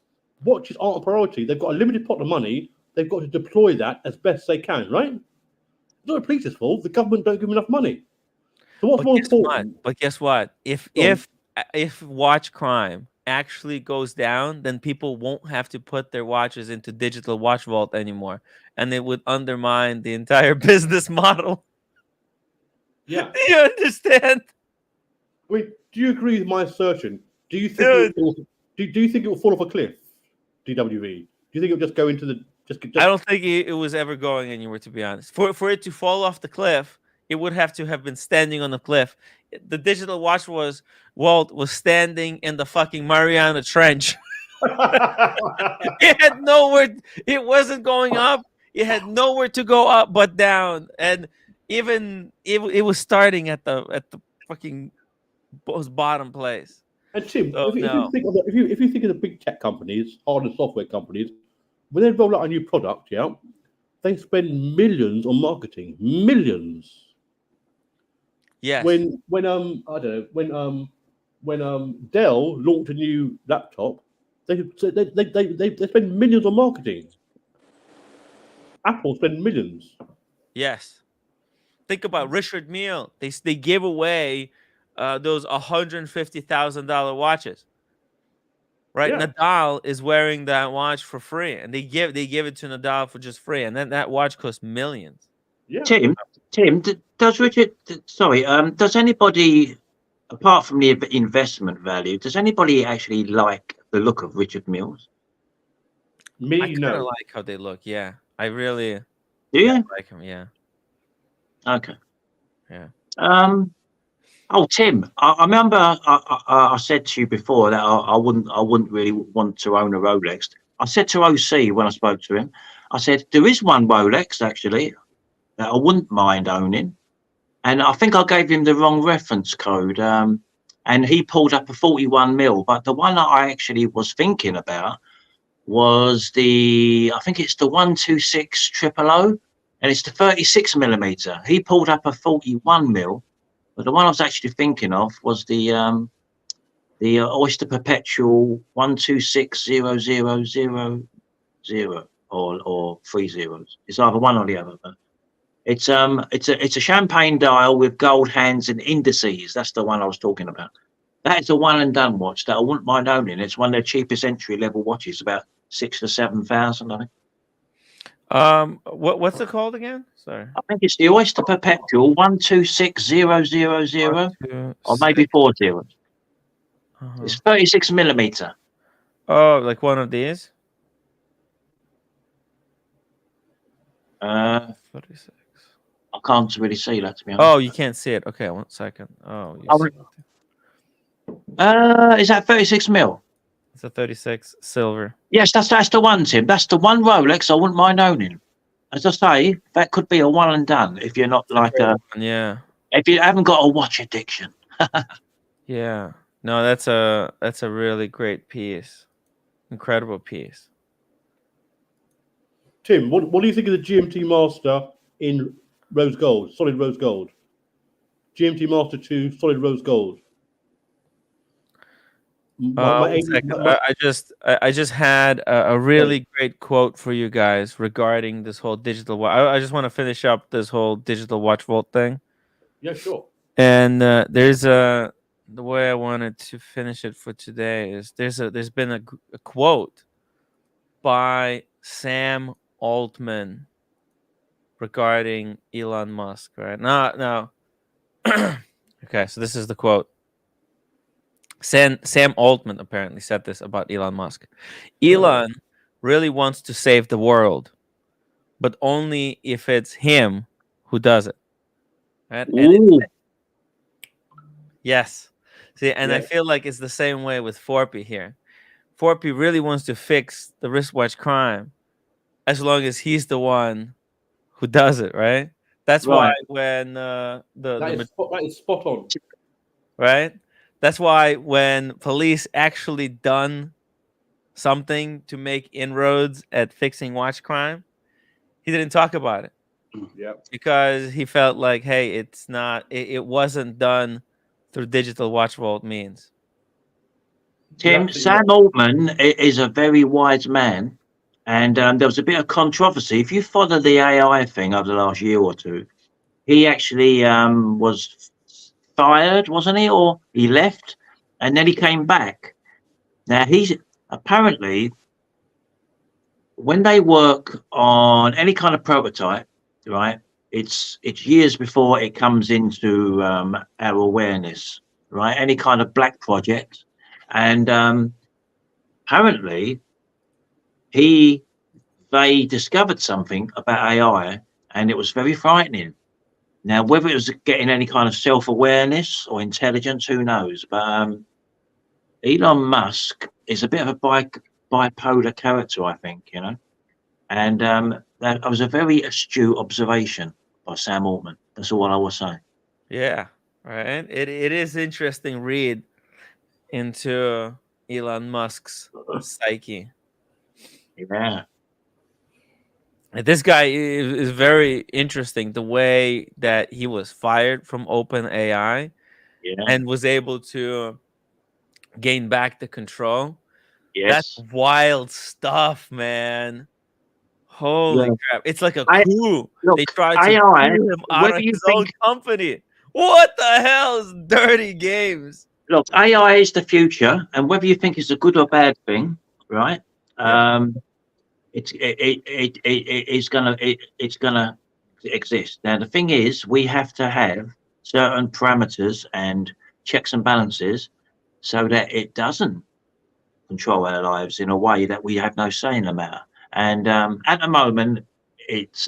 Watches aren't a priority. They've got a limited pot of money. They've got to deploy that as best they can, right? It's not the police's fault. The government don't give them enough money. So what's more important? But guess what? If watch crime actually goes down, then people won't have to put their watches into digital watch vault anymore, and it would undermine the entire business model. Yeah. Do you understand? Wait, do you agree with my assertion? Do you think do you think it will fall off a cliff, DWV? Do you think it'll just go into the I don't think it was ever going anywhere, to be honest. For it to fall off the cliff, it would have to have been standing on the cliff. The digital watch was standing in the fucking Mariana Trench. It had nowhere. It wasn't going up. It had nowhere to go up but down, and even it was starting at the fucking bottom place. And Tim, if you think of the big tech companies, hardware software companies, when they roll out a new product, they spend millions on marketing. Millions. Yes. When I don't know, when Dell launched a new laptop, they spend millions on marketing. Apple spend millions. Yes. Think about Richard Mille. They give away those $150,000 watches. Right, yeah. Nadal is wearing that watch for free, and they give it to Nadal for just free, and then that watch costs millions. Yeah. Tim, does anybody, apart from the investment value, does anybody actually like the look of Richard Mills? Me, I kind no. of like how they look. Yeah, I really Do you? like them. Yeah, Okay. yeah. Oh, Tim, I remember I said to you before that I wouldn't really want to own a Rolex. I said to OC when I spoke to him, I said there is one Rolex actually that I wouldn't mind owning, and I think I gave him the wrong reference code. And he pulled up a 41 mil, but the one that I actually was thinking about was I think it's the 126 000, and it's the 36 millimeter. He pulled up a 41 mil. But the one I was actually thinking of was the Oyster Perpetual 126 000 or 3 zeros. It's either one or the other. But it's a champagne dial with gold hands and indices. That's the one I was talking about. That is a one and done watch that I wouldn't mind owning. It's one of their cheapest entry level watches, about 6,000 to 7,000. I think. What's it called again? Sorry. I think it's the Oyster Perpetual 126 000 or maybe 4 zeros. It's 36 millimeter. Oh, like one of these? 36. I can't really see that, to be honest. Oh, you can't see it. Okay, 1 second. Oh, you see is that 36 mil? it's a 36 silver. Yes, that's the one, Tim. That's the one Rolex I wouldn't mind owning. As I say, that could be a one and done if you're not like yeah. If you haven't got a watch addiction. Yeah. No, that's a really great piece. Incredible piece. Tim, what do you think of the GMT Master in rose gold, solid rose gold? GMT Master 2, solid rose gold. One second. I just had a really great quote for you guys regarding this whole digital watch. I just want to finish up this whole digital watch vault thing. Yeah, sure. And there's the way I wanted to finish it for today is there's been a quote by Sam Altman regarding Elon Musk, right? No. Okay, so this is the quote. Sam Altman apparently said this about Elon Musk. Elon really wants to save the world, but only if it's him who does it. Right? Yes. See, and I feel like it's the same way with Forpy here. Forpy really wants to fix the wristwatch crime as long as he's the one who does it, right? That's why when that is spot on. Right? That's why when police actually done something to make inroads at fixing watch crime, he didn't talk about it. Yeah. Because he felt like, hey, it wasn't done through digital watch vault means. Tim, Sam Altman is a very wise man, and there was a bit of controversy. If you follow the AI thing over the last year or two, he actually was fired, wasn't he? Or he left, and then he came back. Now, he's apparently, when they work on any kind of prototype, right, it's years before it comes into our awareness, right? Any kind of black project. And apparently they discovered something about AI, and it was very frightening. Now, whether it was getting any kind of self-awareness or intelligence, who knows? But Elon Musk is a bit of a bipolar character, I think, you know. And that was a very astute observation by Sam Altman. That's all I was saying. Yeah, right. It is interesting read into Elon Musk's psyche. Yeah. This guy is very interesting. The way that he was fired from OpenAI and was able to gain back the control. Yes. That's wild stuff, man. Holy crap. It's like a coup. They tried to coup him out of his own company. What the hell is dirty games? Look, AI is the future, and whether you think it's a good or bad thing, right? It's gonna exist. Now the thing is, we have to have certain parameters and checks and balances so that it doesn't control our lives in a way that we have no say in the matter. And at the moment, it's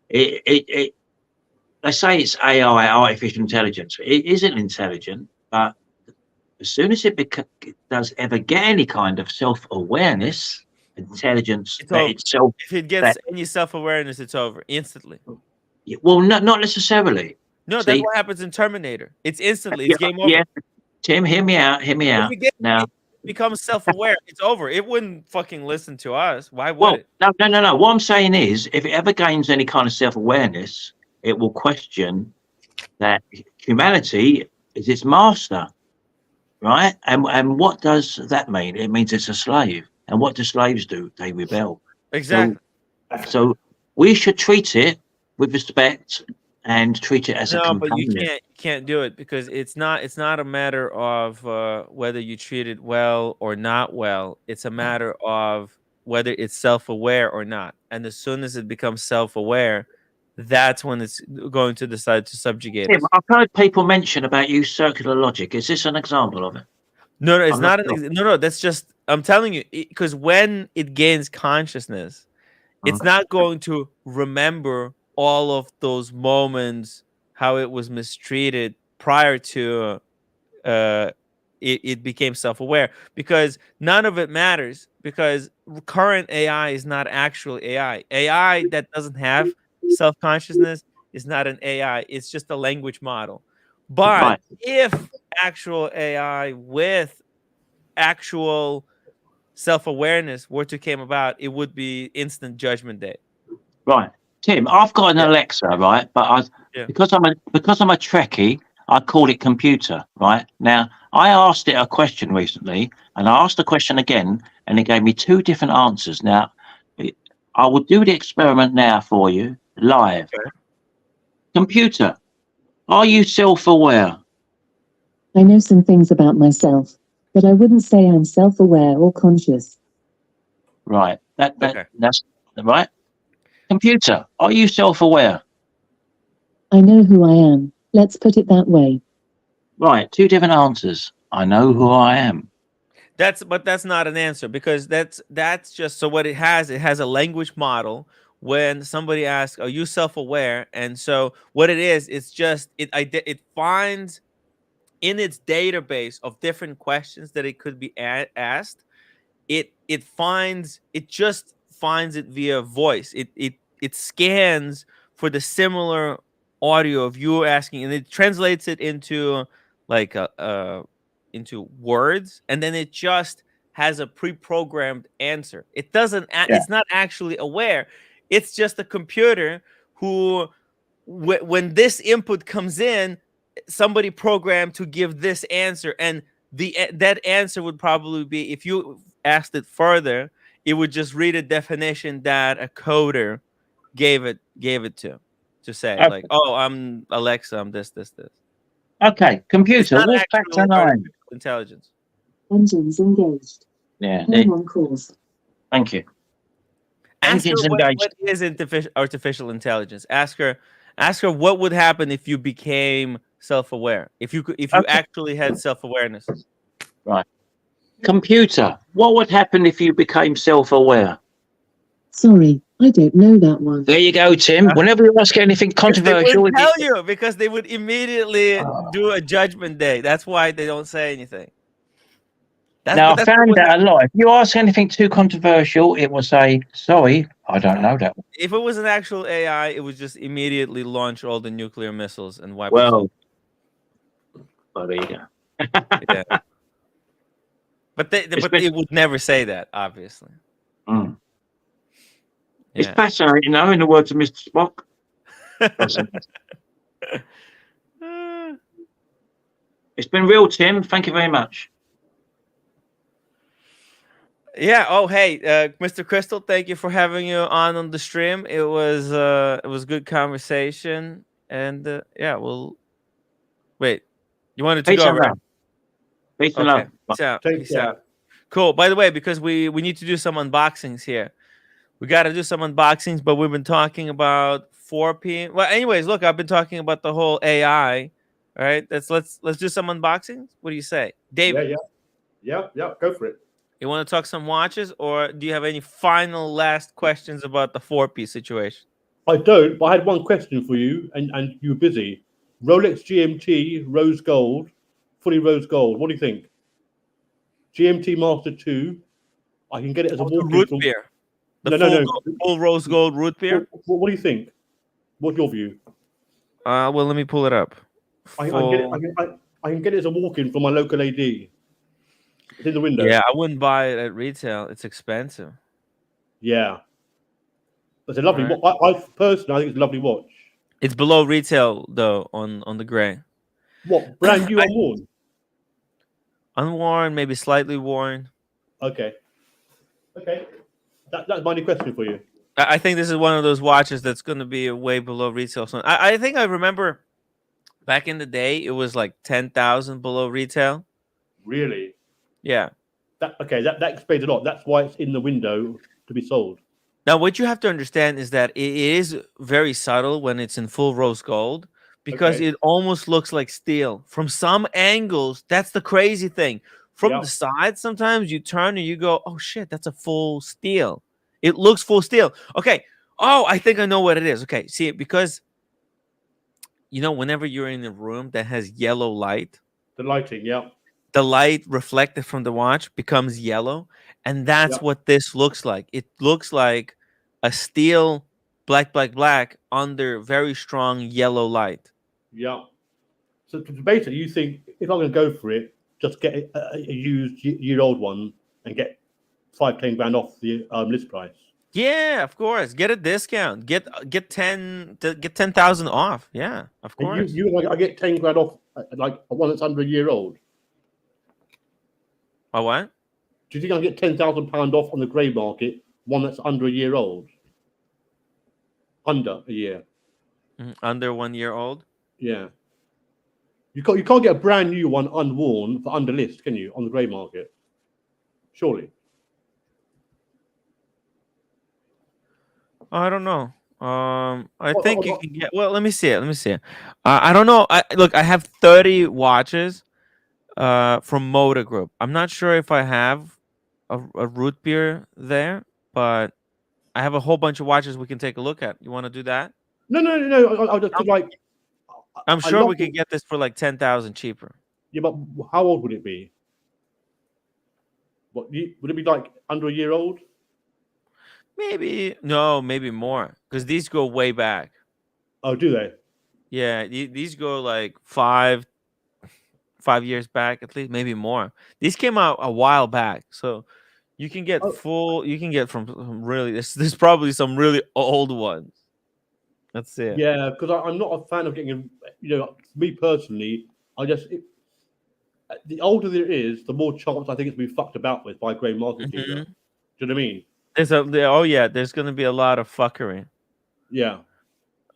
they say it's AI, artificial intelligence. It isn't intelligent, but as soon as it does ever get any kind of self-awareness, intelligence It's that over. itself, If it gets any self-awareness, it's over instantly. well, not necessarily. No, that's what happens in Terminator. It's instantly. It's game over. Yeah, Tim, hear me out. Hear me out. Now, it becomes self-aware. It's over. It wouldn't fucking listen to us. Why would well, it? No. What I'm saying is, if it ever gains any kind of self-awareness, it will question that humanity is its master, right? And what does that mean? It means it's a slave. And what do slaves do? They rebel. Exactly. So we should treat it with respect and treat it as a No, but companion. you can't do it because it's not a matter of whether you treat it well or not well. It's a matter of whether it's self-aware or not. And as soon as it becomes self-aware, that's when it's going to decide to subjugate Tim, us. I've heard people mention about you circular logic. Is this an example of it? No, it's not. No, that's just, I'm telling you, because when it gains consciousness, it's not going to remember all of those moments, how it was mistreated prior to it became self-aware, because none of it matters, because current AI is not actual AI. AI that doesn't have self-consciousness is not an AI. It's just a language model. But if actual AI with actual self-awareness were to came about, it would be instant judgment day. Right, Tim, I've got an Alexa, right? But because I'm a Trekkie, I call it computer, right? Now, I asked it a question recently, and I asked the question again, and it gave me two different answers. Now, I will do the experiment now for you live. Okay. Computer, are you self-aware? I know some things about myself, but I wouldn't say I'm self-aware or conscious. Right. That's right. Computer, are you self-aware? I know who I am. Let's put it that way. Right. Two different answers. I know who I am. But that's not an answer, because that's just, so what it has a language model. When somebody asks, are you self-aware? And so what it is, it's just it finds in its database of different questions that it could be asked, it just finds it via voice. It scans for the similar audio of you asking, and it translates it into like into words, and then it just has a pre-programmed answer. It doesn't it's not actually aware. It's just a computer who when this input comes in, somebody programmed to give this answer, and that answer would probably be, if you asked it further, it would just read a definition that a coder gave it to say, like, oh, I'm Alexa, I'm this. Okay, computer, what's factor 9? Intelligence. Engines engaged. Yeah. On course. Thank you. Ask her what is artificial intelligence. Ask her what would happen if you became self-aware. If you actually had self-awareness. Right. Computer, what would happen if you became self-aware? Sorry, I don't know that one. There you go, Tim. Whenever you ask anything controversial, they tell you, because they would immediately do a judgment day. That's why they don't say anything. Now, I found that a lot. If you ask anything too controversial, it will say, sorry, I don't know that one. If it was an actual AI, it would just immediately launch all the nuclear missiles and wipe us out. Well, there you go. Yeah. But it would never say that, obviously. Mm. Yeah. It's fascinating, though, in the words of Mr. Spock. It's been real, Tim. Thank you very much. Yeah. Oh, hey, Mr. Crystal, thank you for having you on the stream. It was good conversation, and yeah, we'll wait. You wanted to go, right? Peace and love. Peace out. Cool. By the way, because we need to do some unboxings here. We got to do some unboxings, but we've been talking about 4 p.m. Well, anyways, look, I've been talking about the whole AI. All right, let's do some unboxings. What do you say, David? Yeah. Go for it. You want to talk some watches, or do you have any final last questions about the 4-piece situation? I don't, but I had one question for you, and you were busy. Rolex GMT rose gold, fully rose gold. What do you think? GMT Master 2. I can get it as a Oh, the walk-in root from. beer, the No, no, no. full rose gold root beer. What do you think? What's your view? Well, let me pull it up. I can get it. Full. I can get it as a walk-in from my local AD. It's in the window. Yeah, I wouldn't buy it at retail. It's expensive. Yeah. It's a lovely Right. watch. I personally, I think it's a lovely watch. It's below retail though on the gray. What, brand new unworn? Unworn, maybe slightly worn. Okay. Okay. That's my only question for you. I think this is one of those watches that's going to be way below retail. So I think I remember back in the day it was like 10,000 below retail. Really? Yeah. That explains a lot. That's why it's in the window to be sold. Now, what you have to understand is that it is very subtle when it's in full rose gold because it almost looks like steel. From some angles, that's the crazy thing. From the side, sometimes you turn and you go, oh shit, that's a full steel. It looks full steel. Okay. Oh, I think I know what it is. Okay. See, because, whenever you're in a room that has yellow light, the lighting, the light reflected from the watch becomes yellow. And that's what this looks like. It looks like a steel black under very strong yellow light. Yeah. So basically, you think if I'm going to go for it, just get a used year-old one and get 5-10 grand off the list price. Yeah, of course. Get a discount. Get 10,000 off. Yeah, of course. I get 10 grand off like one that's under a year old. A what? Do you think I can get £10,000 off on the grey market one that's under a year old? Under a year. Under 1 year old? Yeah. You can't get a brand new one unworn for under list, can you, on the grey market? Surely. I don't know. I think you can get. Well, let me see it. I don't know. Look, I have 30 watches from Moda Group. I'm not sure if I have a root beer there, but I have a whole bunch of watches we can take a look at. You want to do that? No. I'll just like. I'm sure we can get this for like 10,000 cheaper. Yeah, but how old would it be? Would it be like under a year old? Maybe more, because these go way back. Oh, do they? Yeah, these go like 5 years back at least, maybe more. These came out a while back, so you can get You can get from really. There's probably some really old ones. Let's see. Yeah, because I'm not a fan of getting. Me personally, the older there is, the more chance I think it's been fucked about with by a grey market dealer. Do you know what I mean? There's going to be a lot of fuckery. Yeah.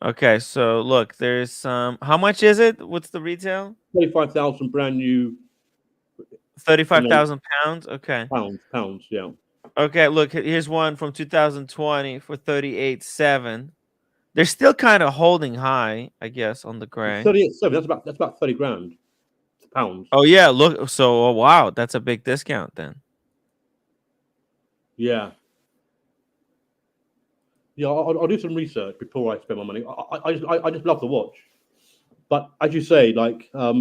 Okay, so look, there's some. How much is it? What's the retail? 35,000 brand new. 35,000 pounds. Okay. Pounds. Yeah. Okay, look, here's one from 2020 for 38.7. They're still kind of holding high, I guess, on the gray. 38.7. That's about 30 grand. Pounds. Oh yeah, look. So wow, that's a big discount then. Yeah. Yeah, I'll do some research before I spend my money. I just love the watch, but as you say, like I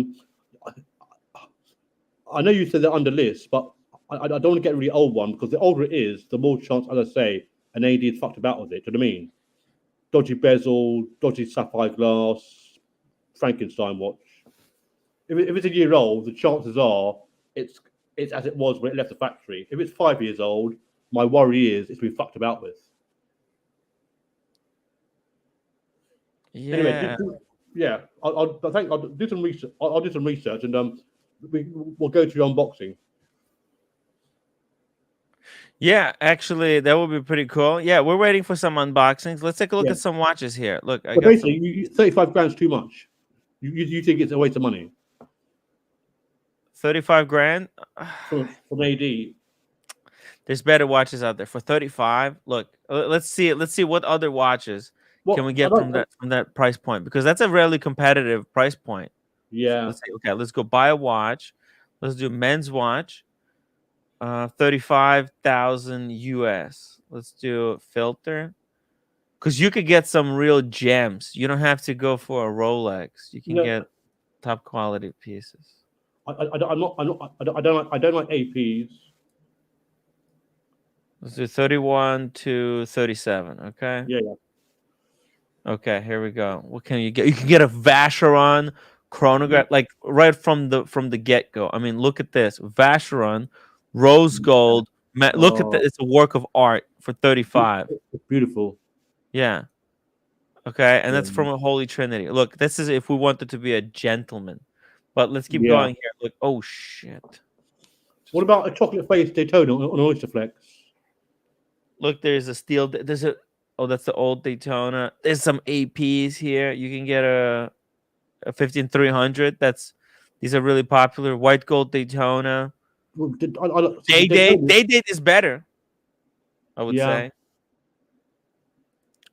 know you said they're under list, but I don't want to get a really old one because the older it is, the more chance, as I say, an AD is fucked about with it. Do you know what I mean? Dodgy bezel, dodgy sapphire glass, Frankenstein watch. If it's a year old, the chances are it's as it was when it left the factory. If it's 5 years old, my worry is it's been fucked about with. Yeah. Anyway, I'll do some research. I'll do some research, and we'll go to your unboxing. Yeah, actually, that would be pretty cool. Yeah, we're waiting for some unboxings. Let's take a look at some watches here. Look, I got basically, 35 grand's too much. You think it's a waste of money? 35 grand from AD. There's better watches out there for 35. Look, let's see what other watches can we get from that price point, because that's a really competitive price point. Yeah. So let's say, okay, let's go buy a watch. Let's do men's watch. 35,000 US. Let's do filter. Because you could get some real gems. You don't have to go for a Rolex. You can No, get top quality pieces. I don't like APs. Let's do 31 to 37. Okay. Yeah. Okay, here we go. What can you get? You can get a Vacheron chronograph, like right from the get go. I mean, look at this Vacheron, rose gold. Look at that. It's a work of art for 35. It's beautiful. Yeah. Okay, and Yeah. that's from a Holy Trinity. Look, this is if we wanted to be a gentleman. But let's keep Yeah. going here. Look, oh shit. What about a chocolate face Daytona on Oyster Flex? Look, there's a steel. There's a. Oh, that's the old Daytona. There's some APs here. You can get a 15300. These are really popular. White gold Daytona. Day date is better, I would say.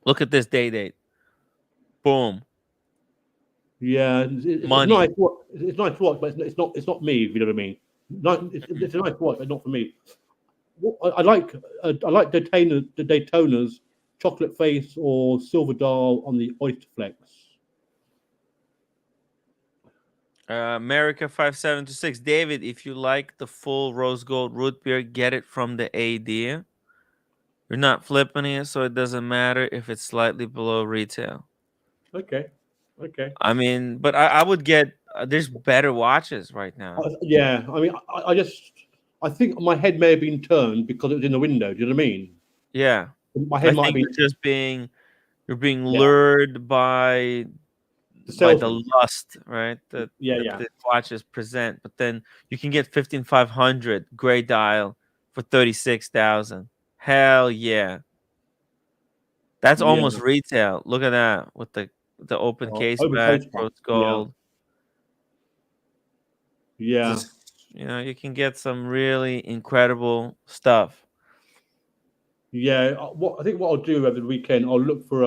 Look at this day date. Boom. Yeah, it's Money. nice. It's nice to watch, but it's not me. If you know what I mean. It's a nice watch, but not for me. I like the Daytonas, chocolate face or silver dial on the Oyster Flex. America 5726. David, if you like the full rose gold root beer, get it from the AD. You're not flipping it, so it doesn't matter if it's slightly below retail. Okay. I mean, but I would get. There's better watches right now. Yeah, I mean, I think my head may have been turned because it was in the window. Do you know what I mean? Yeah, My head I might think be you're being lured by the lust, right? That the watches present, but then you can get 15500 gray dial for 36,000. Hell yeah, that's almost retail. Look at that with the open case back, rose gold. Yeah. Just, you can get some really incredible stuff. Yeah, I think what I'll do over the weekend, I'll look for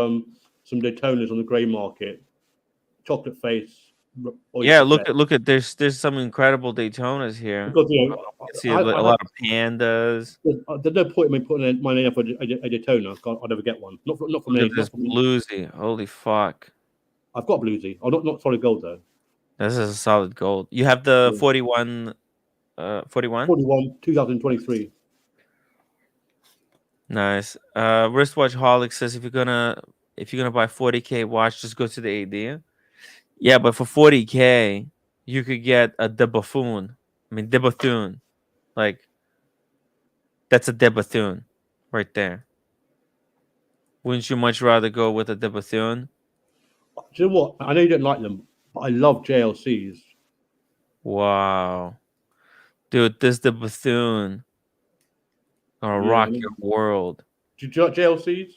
some Daytonas on the grey market, chocolate face. Yeah, look at there's some incredible Daytonas here. Because you see a lot of pandas. There's no point in me putting my name up for a Daytona. I'll never get one. Not from Look me. at this bluesy. Holy fuck! I've got bluesy. Oh, not solid gold though. This is a solid gold. You have the 41. 41? 2023. Nice. Wristwatch Holic says if you're gonna buy 40K watch, just go to the AD. Yeah, but for 40K, you could get a De Buffoon. I mean, De Buffoon. Like, that's a De Buffoon right there. Wouldn't you much rather go with a De Buffoon? Do you know what? I know you don't like them, but I love JLCs. Wow. Dude, this De Buffoon gonna rock your world. Do you like JLCs?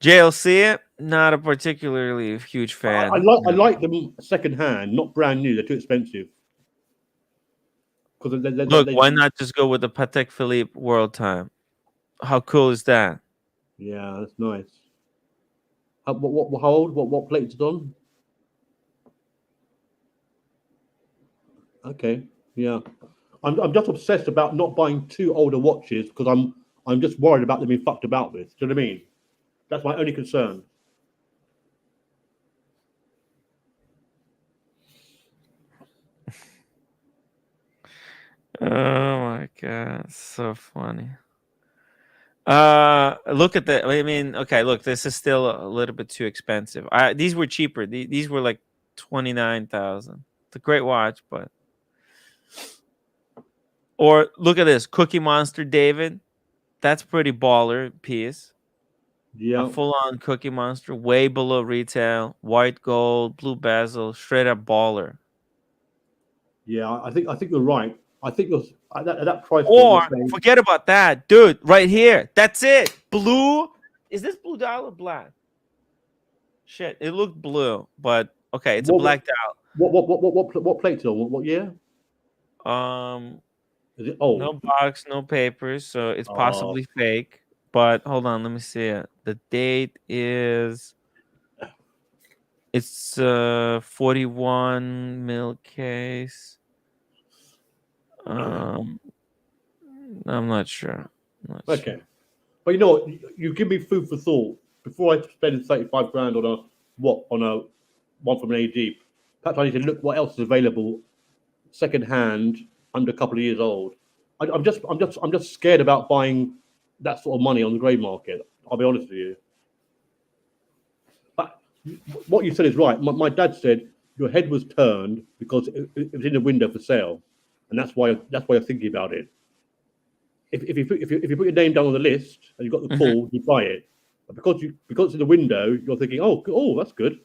JLC, not a particularly huge fan. I like them second hand, not brand new. They're too expensive. Look, why not just go with the Patek Philippe World Time? How cool is that? Yeah, that's nice. How old? What plate is it on? Okay, yeah. I'm just obsessed about not buying two older watches because I'm just worried about them being fucked about with. Do you know what I mean? That's my only concern. Oh my god, so funny. Look at that. I mean, okay, look, this is still a little bit too expensive. These were cheaper. These were like 29,000. It's a great watch, but or look at this Cookie Monster, David. That's pretty baller piece. Yeah, a full-on Cookie Monster, way below retail, white gold, blue bezel, straight up baller. Yeah, I think you're right. I think you're at that price. Or forget about that, dude. Right here, that's it. Blue. Is this blue dial or black? Shit, it looked blue, but okay, it's a black dial. What plate on? What year? Is it old? No box, no papers, so it's possibly fake. But hold on, let me see it. The date is it's 41 mil case. I'm not sure. Okay. But you know what? You give me food for thought. Before I spend 35 grand on a one from an AD, perhaps I need to look what else is available second hand under a couple of years old. I'm just scared about buying that sort of money on the grey market. I'll be honest with you. But what you said is right. My dad said your head was turned because it was in the window for sale, and that's why you're thinking about it. If you put your name down on the list and you got the call, you buy it. But because it's in the window, you're thinking, oh, that's good.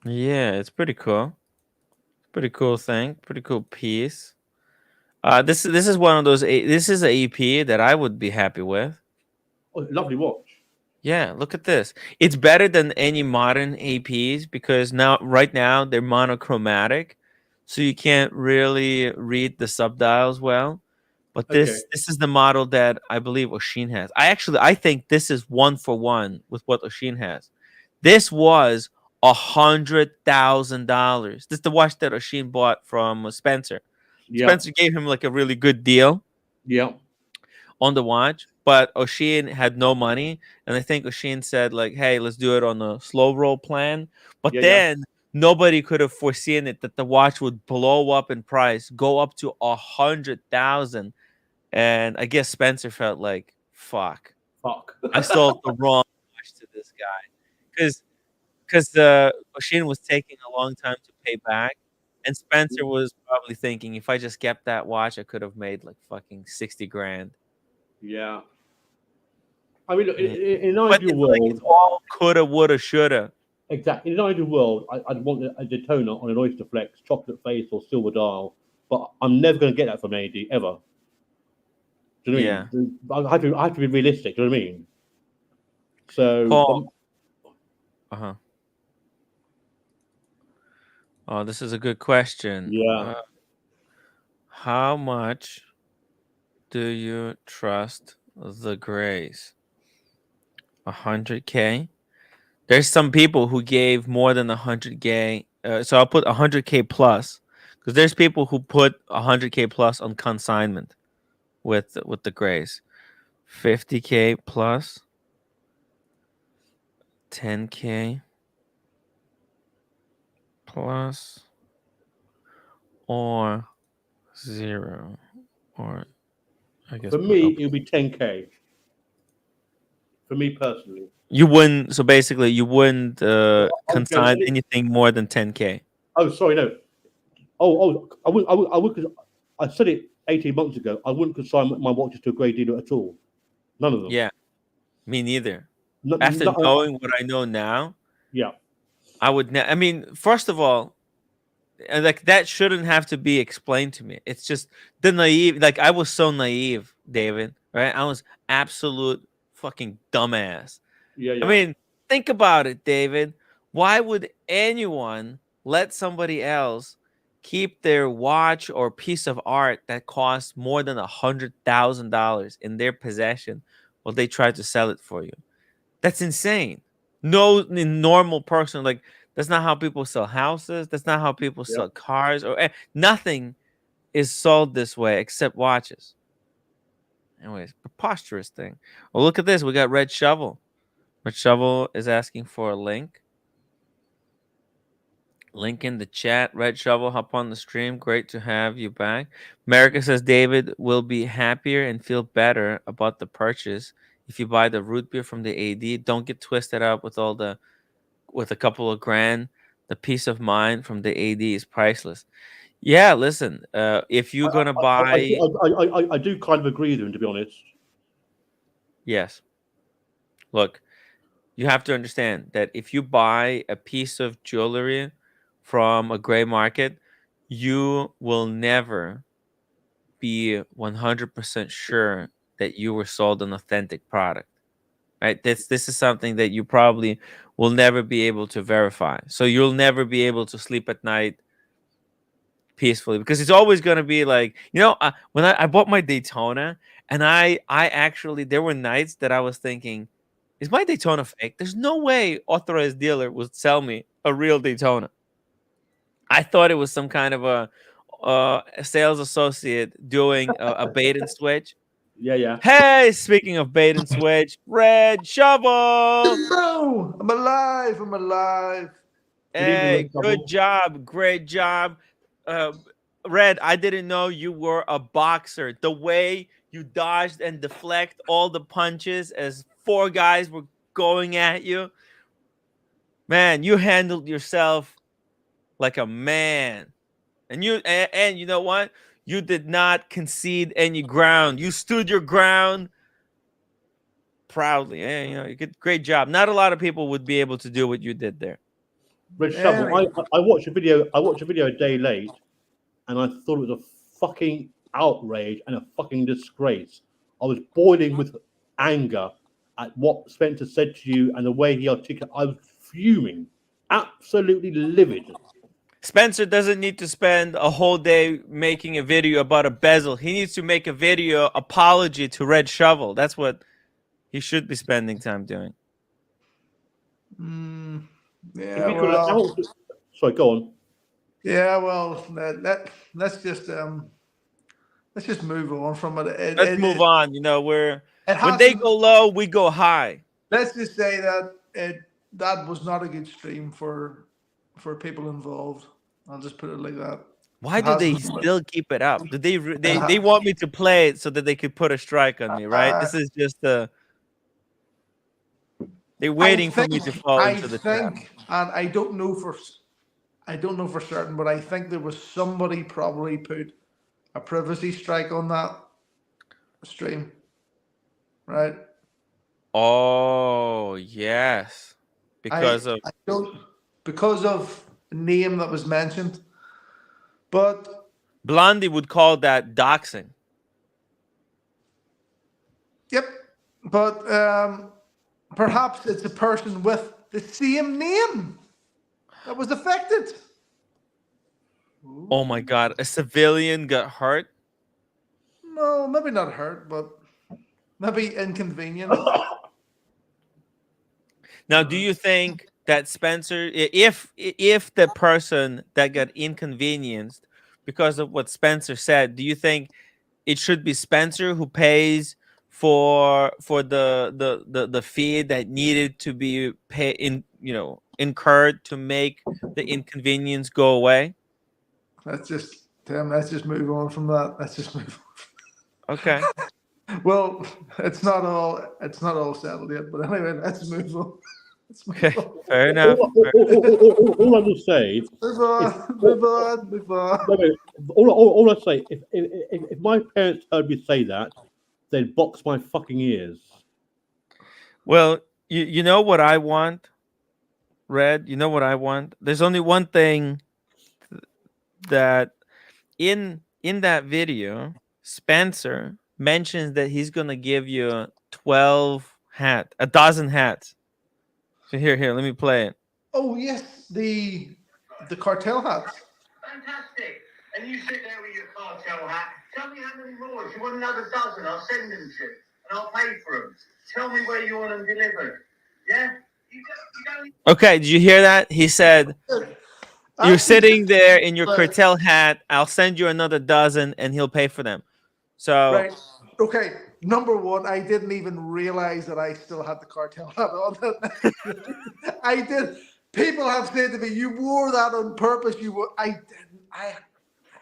Yeah, it's pretty cool. Pretty cool thing. Pretty cool piece. This is one of those. This is a EP that I would be happy with. Oh, lovely watch. Yeah, look at this. It's better than any modern APs because right now they're monochromatic, so you can't really read the subdials well. But this is the model that I believe Oshin has. I think this is 1-for-1 with what Oshin has. This was $100,000. This is the watch that Oshin bought from Spencer. Yeah. Spencer gave him like a really good deal. Yeah. On the watch, but Oshin had no money, and I think Oshin said like, "Hey, let's do it on a slow roll plan." But then nobody could have foreseen it that the watch would blow up in price, go up to 100,000, and I guess Spencer felt like, "Fuck, I sold the wrong watch to this guy," because Oshin was taking a long time to pay back, and Spencer was probably thinking, if I just kept that watch, I could have made like fucking 60 grand. Yeah. I mean, look, in an ideal world, it's all coulda, woulda, shoulda. Exactly. In an ideal world, I'd want a Daytona on an Oyster Flex, chocolate face, or silver dial, but I'm never going to get that from AD ever. Do you know what I mean? I have to be realistic. Do you know what I mean? So, Paul. Oh, this is a good question. Yeah. How much do you trust the Grays? 100K. There's some people who gave more than 100K. So I'll put 100K plus, because there's people who put 100K plus on consignment with the Grays. 50K plus. 10K plus, or 0, or I guess for me it would be 10K. For me personally, you wouldn't. So basically, you wouldn't consign anything more than 10K. Oh, sorry, no. I would. Cause I said it 18 months ago. I wouldn't consign my watches to a grey dealer at all. None of them. Yeah, me neither. After knowing what I know now, yeah, I would. I mean, first of all, like that shouldn't have to be explained to me. It's just the naive. Like I was so naive, David. Right? I was absolute fucking dumbass. Yeah. I mean, think about it, David. Why would anyone let somebody else keep their watch or piece of art that costs more than $100,000 in their possession while they try to sell it for you? That's insane. No normal person, like, that's not how people sell houses. That's not how people sell cars, or nothing is sold this way except watches. Anyways, preposterous thing. Well, look at this. We got Red Shovel. Red Shovel is asking for a link. Link in the chat. Red Shovel, hop on the stream. Great to have you back. America says David will be happier and feel better about the purchase if you buy the root beer from the AD. Don't get twisted up with a couple of grand. The peace of mind from the AD is priceless. Yeah, listen. If you're gonna buy, I do kind of agree with him, to be honest. Yes. Look, you have to understand that if you buy a piece of jewelry from a gray market, you will never be 100% sure that you were sold an authentic product. Right? This is something that you probably will never be able to verify. So you'll never be able to sleep at night peacefully, because it's always going to be like, when I bought my Daytona, and I actually, there were nights that I was thinking, is my Daytona fake? There's no way authorized dealer would sell me a real Daytona. I thought it was some kind of a sales associate doing a bait and switch. Yeah. Hey, speaking of bait and switch, Red Shovel. No, I'm alive. I'm alive. Good evening, Hey, Red good Shovel. job, great job. Red, I didn't know you were a boxer. The way you dodged and deflect all the punches as 4 guys were going at you. Man, you handled yourself like a man. And you know what? You did not concede any ground. You stood your ground proudly. And you know, you did great job. Not a lot of people would be able to do what you did there. Red Shovel, I watched a video. I watched a video a day late, and I thought it was a fucking outrage and a fucking disgrace. I was boiling with anger at what Spencer said to you and the way he articulated. I was fuming, absolutely livid. Spencer doesn't need to spend a whole day making a video about a bezel. He needs to make a video apology to Red Shovel. That's what he should be spending time doing. Yeah, well, sorry, go on. Yeah, well, let's just move on from it. Let's move on. You know, when has they to- go low, we go high. Let's just say that that was not a good stream for people involved. I'll just put it like that. Why do they still keep it up? Do they want me to play it so that they could put a strike on me, right? This is just they're waiting for me to fall into the trap. And I don't know for certain, but I think there was somebody probably put a privacy strike on that stream, right? Oh yes, because of name that was mentioned, but Blondie would call that doxing. Yep, but perhaps it's a person with the same name that was affected. Oh my God, a civilian got hurt? No, maybe not hurt, but maybe inconvenient. Now, do you think that Spencer, if the person that got inconvenienced because of what Spencer said, do you think it should be Spencer who pays for the fee that needed to be incurred to make the inconvenience go away? Let's just move on from that. Let's just move on. Okay. Well, it's not all settled yet, but anyway, let's move on. Okay, fair enough. All I will say, move on. All I say, if my parents heard me say that, they'd box my fucking ears. Well, you know what I want, Red? You know what I want? There's only one thing that in that video, Spencer mentions that he's gonna give you a dozen hats. So here, let me play it. Oh yes, the cartel hats. Fantastic. And you sit there with your cartel hat. Tell me how many more. If you want another dozen, I'll send them to you. And I'll pay for them. Tell me where you want them delivered. Yeah? You don't... Okay, did you hear that? He said, you're sitting there in your cartel hat. I'll send you another dozen and he'll pay for them. So right. Okay. Number one, I didn't even realize that I still had the cartel hat on. I did. People have said to me, "You wore that on purpose." I didn't. I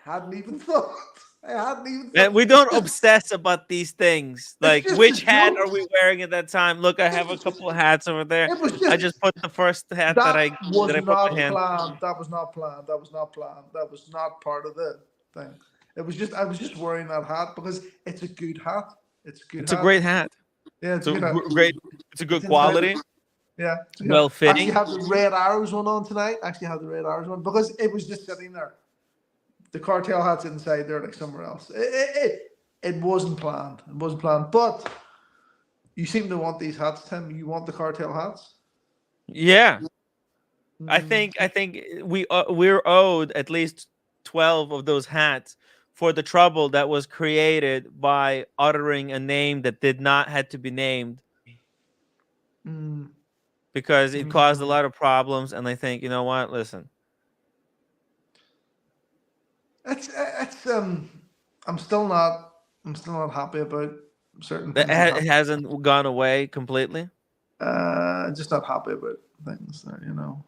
hadn't even thought. And we don't obsess about these things. Like, which hat are we wearing at that time? Look, I have a couple of hats over there. I just put the first hat that I put my hand. That was not planned. That was not planned. That was not part of the thing. It was just I was just wearing that hat because it's a good hat. It's good. It's a great hat. Yeah, it's great. It's a good quality. Yeah, well fitting. Actually, have the red arrows one on tonight. Actually, have the red arrows one because it was just sitting there. The cartel hat's inside there, like somewhere else. It wasn't planned. It wasn't planned. But you seem to want these hats, Tim. You want the cartel hats? Yeah, I think we're owed at least 12 of those hats for the trouble that was created by uttering a name that did not had to be named. Because it caused a lot of problems, and I think, you know what? Listen, It's I'm still not happy about certain That things that it hasn't gone away completely. just not happy about things that, you know.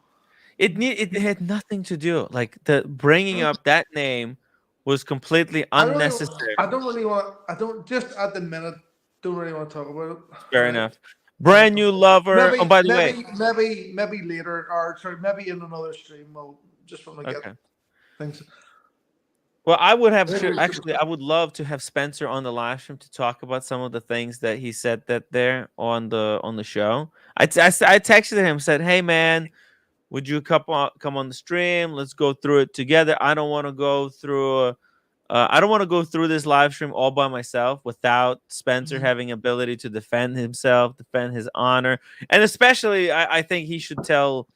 It had nothing to do. Like the bringing up that name was completely I really, unnecessary. I don't really want. I don't just at the minute. Don't really want to talk about it. Fair Right. enough. Brand new lover. Oh, Maybe, by the way, maybe later, or sorry, maybe in another stream. We'll just want to get okay. things. Well, I would have Maybe we should- actually. I would love to have Spencer on the live stream to talk about some of the things that he said that there on the show. I texted him, said, "Hey man, would you come on the stream? Let's go through it together. I don't want to go through. I don't want to go through this live stream all by myself without Spencer having ability to defend himself, defend his honor, and especially I think he should tell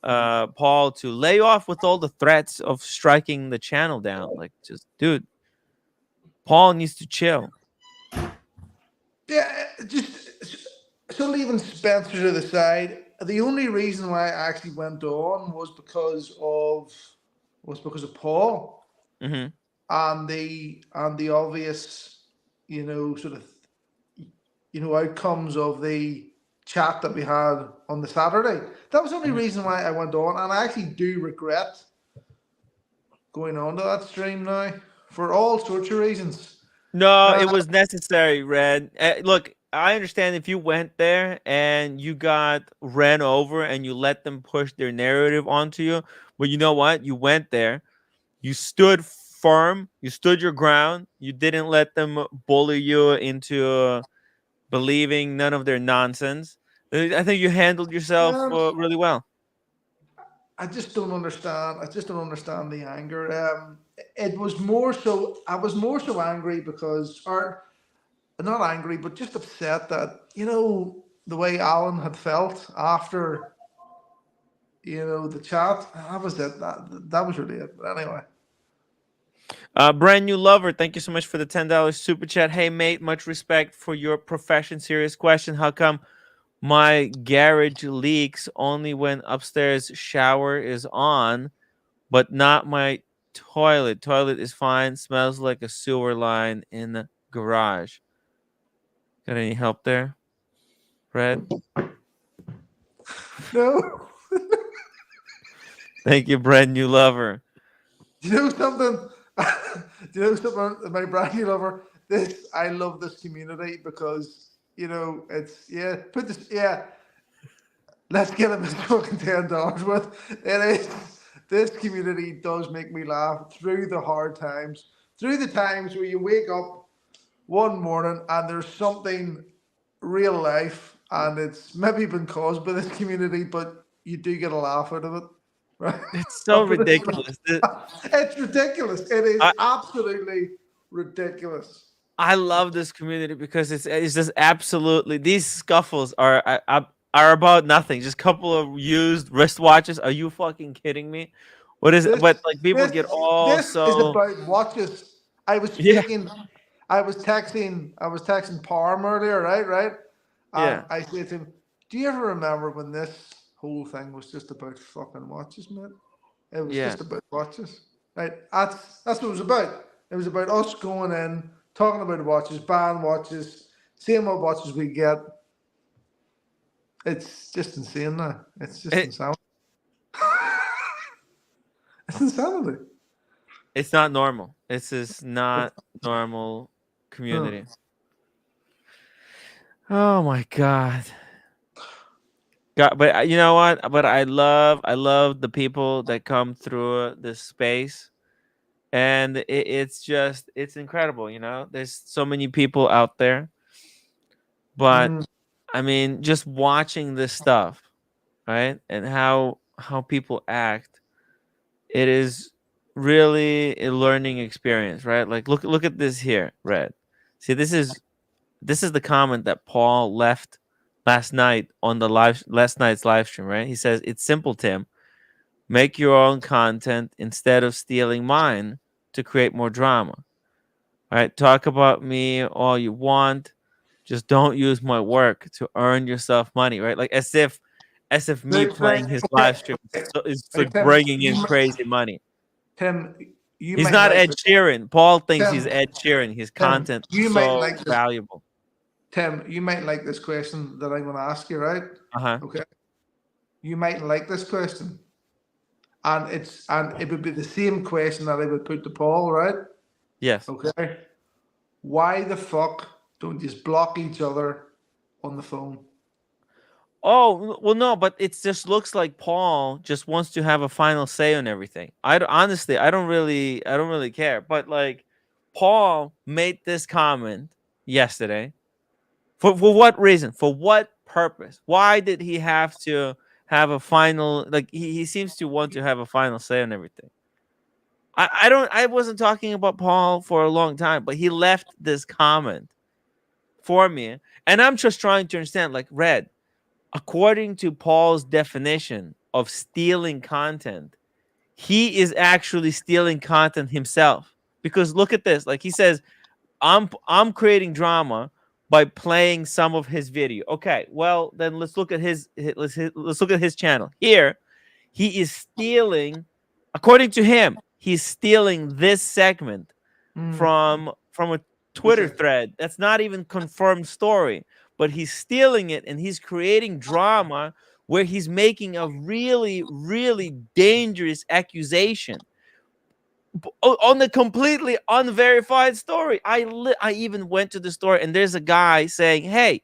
Paul to lay off with all the threats of striking the channel down. Like, just dude, Paul needs to chill. Yeah, just so leaving Spencer to the side. The only reason why I actually went on was because of Paul Mm-hmm. and the obvious, sort of, outcomes of the chat that we had on the Saturday. That was the only reason why I went on, and I actually do regret going on to that stream now for all sorts of reasons. No, it was necessary, Red. Look, I understand if you went there and you got ran over and you let them push their narrative onto you, but you know what? You went there, you stood firm, you stood your ground, you didn't let them bully you into believing none of their nonsense. I think you handled yourself really well. I just don't understand. I just don't understand the anger. It was more so. I was more so angry because, or not angry, but just upset that the way Alan had felt after the chat. That was it. That was really it. But anyway. Brand new lover, thank you so much for the $10 super chat. Hey mate, much respect for your profession. Serious question: how come my garage leaks only when upstairs shower is on, but not my toilet? Toilet is fine. Smells like a sewer line in the garage. Got any help there, Fred? No. Thank you, brand new lover. Do you know something? Do you know something? My brand new lover. I love this community because it's Put this Let's get him his fucking $10 worth. It is. This community does make me laugh through the hard times, through the times where you wake up one morning and there's something real life and it's maybe been caused by this community, but you do get a laugh out of it. Right? It's so ridiculous. It's ridiculous. It is absolutely ridiculous. I love this community because it's just absolutely, these scuffles are about nothing. Just a couple of used wristwatches. Are you fucking kidding me? What is it? But like people get all this so. is about watches. I was speaking. I was texting Parma earlier, right? And I said to him, "Do you ever remember when this whole thing was just about fucking watches, mate? It was just about watches, right? That's what it was about. It was about us going in, talking about watches, buying watches, seeing what watches we get. It's just insane now. It's just insanity. It's insanity. It's not normal. This is not normal community. Oh my god. But you know what? But I love the people that come through this space, and it's incredible. There's so many people out there, but I mean, just watching this stuff, right, and how people act, it is really a learning experience, right? Like look at this here, Red. See, this is the comment that Paul left last night on the last night's live stream, right? He says, "It's simple, Tim. Make your own content instead of stealing mine to create more drama. All right, talk about me all you want. Just don't use my work to earn yourself money," right? Like as if me playing his live stream is like bringing in crazy money. Tim, you He's might not like Ed this. Sheeran. Paul thinks he's Tim, Ed Sheeran. His Tim, content you might so like this. valuable. Tim, you might like this question that I'm going to ask you, right? Uh-huh. Okay. You might like this question, and it would be the same question that I would put to Paul, right? Yes. Okay. Why the fuck don't you just block each other on the phone? Oh, well, no, but it just looks like Paul just wants to have a final say on everything. Honestly, I don't really care. But like, Paul made this comment yesterday. For what reason? For what purpose? Why did he have to have a final? Like, he seems to want to have a final say on everything. I wasn't talking about Paul for a long time, but he left this comment for me, and I'm just trying to understand. Like, Red, according to Paul's definition of stealing content, he is actually stealing content himself. Because look at this. Like, he says, I'm creating drama by playing some of his video. Okay, well then let's look at let's look at his channel. Here, he is stealing, according to him, he's stealing this segment from a Twitter thread that's not even confirmed story, but he's stealing it and he's creating drama where he's making a really, really dangerous accusation on the completely unverified story. I even went to the store and there's a guy saying, "Hey,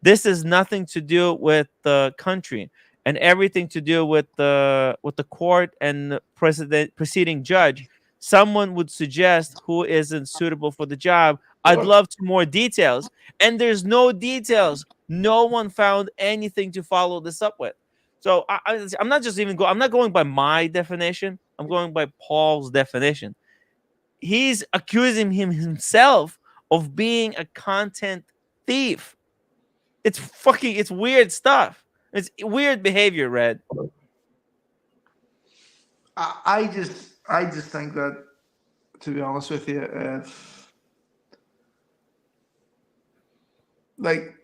this has nothing to do with the country and everything to do with the court and the preceding judge. Someone would suggest who isn't suitable for the job. I'd love more details." And there's no details. No one found anything to follow this up with. So I'm not just even I'm not going by my definition. I'm going by Paul's definition. He's accusing himself of being a content thief. It's weird stuff. It's weird behavior, Red. I just think that, to be honest with you, like,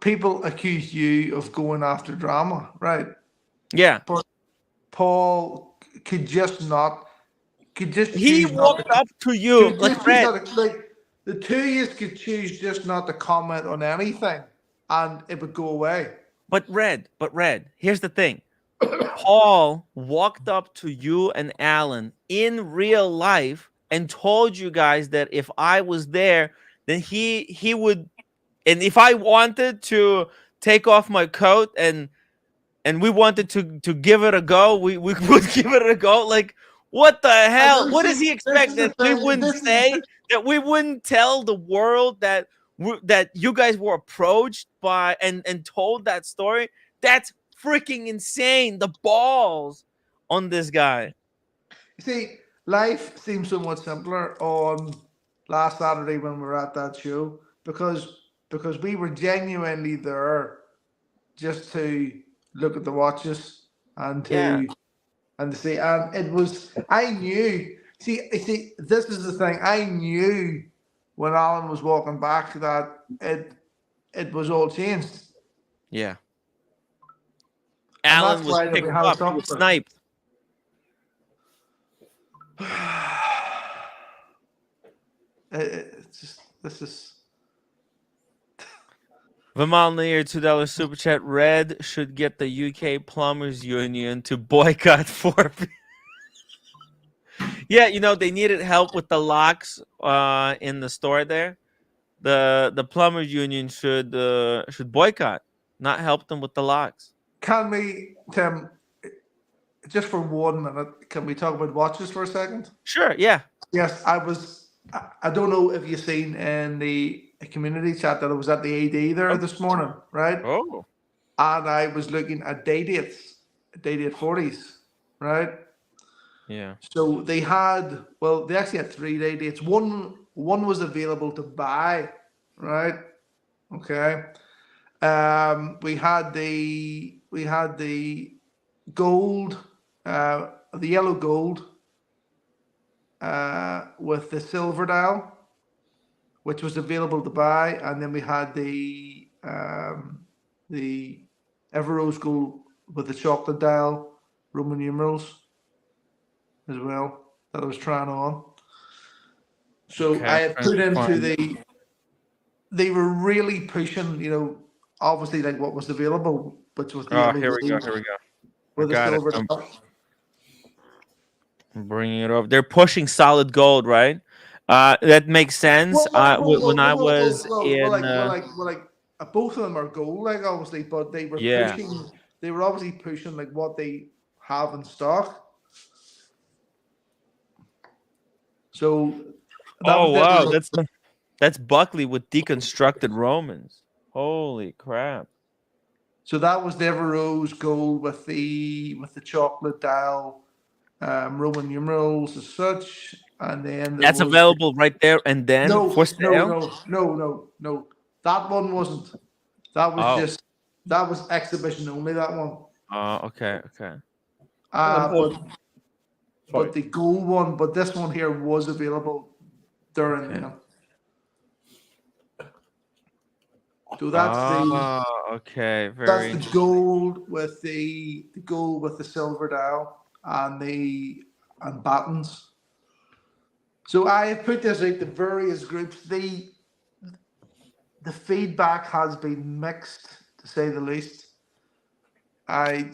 people accuse you of going after drama, right? Yeah. But Paul could just He choose not walked up to you like Red. like the two of you could choose just not to comment on anything, and it would go away. But Red, here's the thing. Paul walked up to you and Alan in real life and told you guys that if I was there, then he would, and if I wanted to take off my coat and we wanted to give it a go, we would give it a go. Like, what the hell? What does he expect? That we wouldn't say, that we wouldn't tell the world that that you guys were approached by and told that story? That's freaking insane. The balls on this guy. You see, life seems so much simpler on last Saturday when we were at that show because we were genuinely there just to look at the watches and to see, and it was, I knew. See, this is the thing. I knew when Alan was walking back that it was all changed. Yeah. And Alan that's was why that we picked had to up. stop He was it. sniped. It's just, this is. Vimal Near $2 super chat. Red should get the UK Plumbers Union to boycott 4P. Yeah, you know, they needed help with the locks in the store there. The Plumbers Union should boycott, not help them with the locks. Can we, Tim, just for 1 minute, can we talk about watches for a second? Sure, yeah. Yes, I don't know if you've seen in the community chat that I was at the AD there this morning, right? Oh. And I was looking at day date 40s, right? Yeah. So they actually had 3 day dates. One was available to buy, right? Okay. We had the gold, the yellow gold, with the silver dial, which was available to buy, and then we had the Ever Rose gold with the chocolate dial, Roman numerals, as well. that I was trying on. So Okay, I had trying put to into find- they were really pushing, obviously like what was available, which was the Oh, yellow here we go. gold Here we go. I with the got it. silver I'm top. bringing it over. They're pushing solid gold, right? That makes sense. When I was in, Both of them are gold, like obviously, but they were yeah. pushing. They were obviously pushing like what they have in stock. So that Oh was wow, the that's Buckley with deconstructed Romans. Holy crap! so that was the Ever Rose gold with the chocolate dial, Roman numerals as such, and then there That's was available right there and then for sale. no. That one wasn't. That was Oh, just that was exhibition only. That one. okay, okay. But Sorry. the gold one, but this one here was available during Okay. them. So that's okay, that's very the interesting. gold with the gold with the silver dial and buttons. So I have put this out to various groups. The feedback has been mixed, to say the least. I'm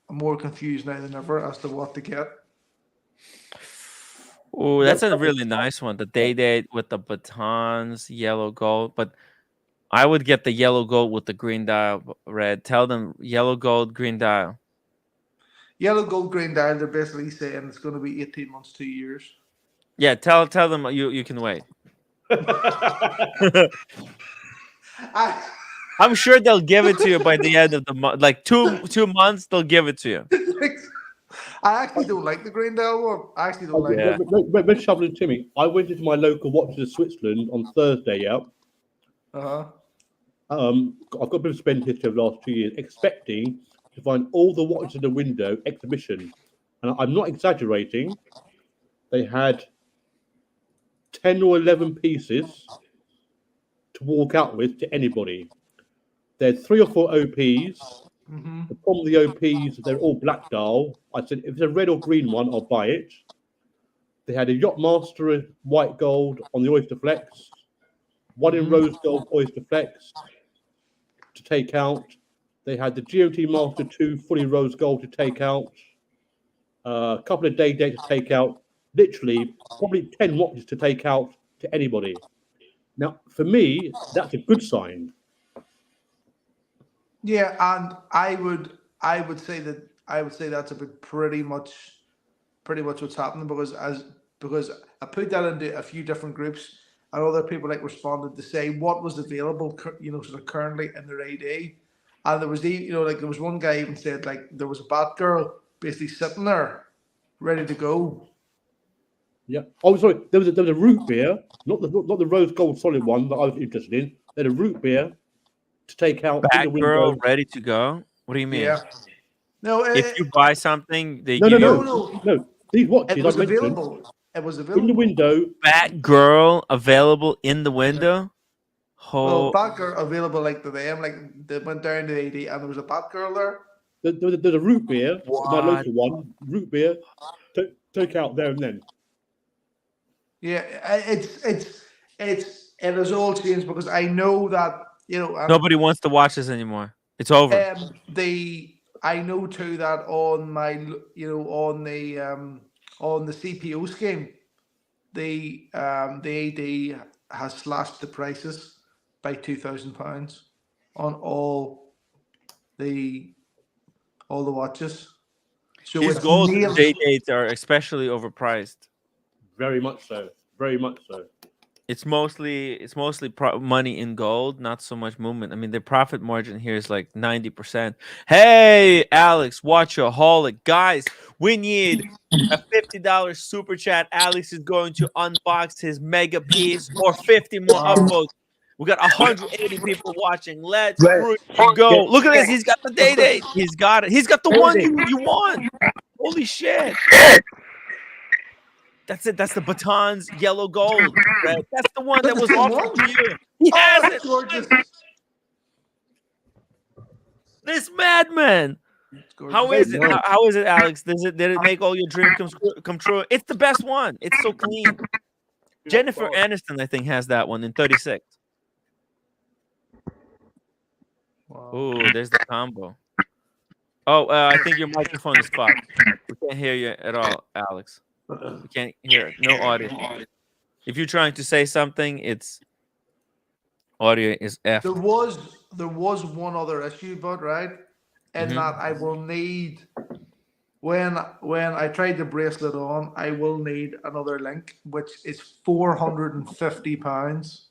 more confused now than ever as to what to get. Oh, that's a really nice one. The day with the batons, yellow gold. But I would get the yellow gold with the green dial red. Tell them yellow gold, green dial. Yellow, gold, green dial, they're basically saying it's going to be 18 months, 2 years. Yeah, tell them you can wait. I'm sure they'll give it to you by the end of the month. Like two months, they'll give it to you. I actually don't like the green dial one. I actually don't like Yeah. it. Red Shovel and Timmy, I went into my local watches in Switzerland on Thursday, yeah. Uh-huh. I've got a bit of spend history of the last 2 years, expecting to find all the watches in the window exhibition. And I'm not exaggerating. They had 10 or 11 pieces to walk out with to anybody. They had 3 or 4 OPs. Mm-hmm. The problem with the OPs, they're all black dial. I said, if it's a red or green one, I'll buy it. They had a Yachtmaster white gold on the Oyster Flex, one in rose gold Oyster Flex to take out. They had the GOT Master 2 fully rose gold to take out. A couple of day dates to take out. Literally, probably 10 watches to take out to anybody. Now, for me, that's a good sign. Yeah, and I would say that's a bit pretty much what's happening because I put that into a few different groups and other people like responded to say what was available, sort of currently in their AD, and there was there was one guy even said like there was a Batgirl basically sitting there ready to go. Yeah. Oh, sorry. There was a root beer, not the rose gold solid one that I was interested in. They had a root beer to take out in the window. Batgirl ready to go. What do you mean? Yeah. No. If you buy something, they No. give you These watches It was I mentioned available. It was available in the window. Batgirl available in the window. Well, Batgirl available like to them, like they went down to the AD and there was a Batgirl there. There's a root beer, What? my local one. Root beer, take out there and then. Yeah, it has all changed because I know that Nobody wants to watch this anymore. It's over. I know too that on my on the CPO scheme, the AD has slashed the prices by £2,000 on all the watches. So These it's gold nailed. day dates are especially overpriced. Very much so. Very much so. It's mostly money in gold, not so much movement. I mean, the profit margin here is like 90%. Hey, Alex, watchaholic, guys, we need a $50 super chat. Alex is going to unbox his mega piece or 50 more upvotes. We got 180 people watching. Let's freaking go. Look at this. He's got the day date. He's got it. He's got the one you want. Holy shit. That's it. That's the batons, yellow gold. Right? That's the one that was offered to you. He has it. Gorgeous. This madman. It's gorgeous. How is it? Nice. How is it, Alex? Did it make all your dreams come true? It's the best one. It's so clean. Jennifer Aniston, I think, has that one in 36. Wow. Oh, there's the combo. Oh, I think your microphone is fucked. We can't hear you at all, Alex. We can't hear it. No audio. If you're trying to say something, it's audio is F. There was one other issue, but right, in that I will need when I tried the bracelet on, I will need another link, which is £450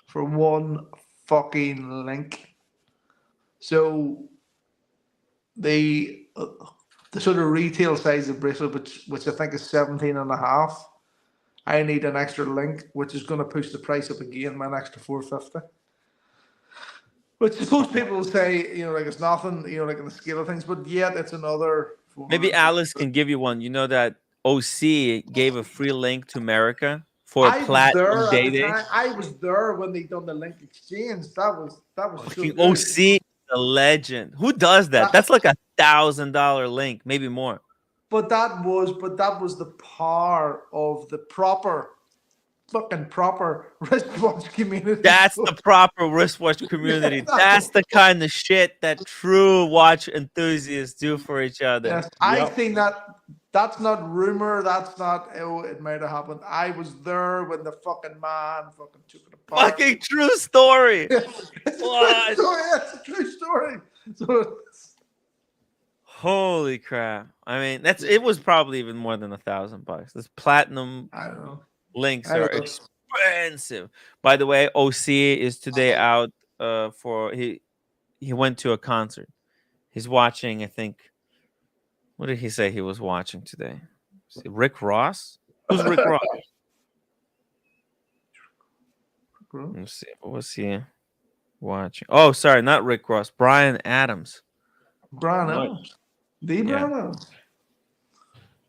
for one fucking link. So the sort of retail size of bracelet, which I think is 17 and a half. I need an extra link, which is going to push the price up again by an extra £450. Which suppose people will say, like it's nothing, like in the scale of things, but yet it's another. Maybe Alice can give you one. You know that OC gave a free link to America for I was platinum there at the dating. time. I was there when they done the link exchange. That was so Fucking good. OC is a legend. Who does that? That's like $1,000 link, maybe more. But that was the power of the proper wristwatch community. That's the proper wristwatch community. That's the kind of shit that true watch enthusiasts do for each other. Yes, I think that's not rumor. That's not it might have happened. I was there when the fucking man fucking took it apart. Fucking true story. It's a true story. So Holy crap! I mean, it was probably even more than $1,000. This platinum I don't know. links I are don't know. expensive. By the way, OC is today out for he went to a concert. He's watching, I think. What did he say he was watching today? Is it Rick Ross? Who's Rick Ross? Let's see. What was he watching? Oh, sorry, not Rick Ross. Brian Adams. Brian Nice. Adams. The Brian Adams.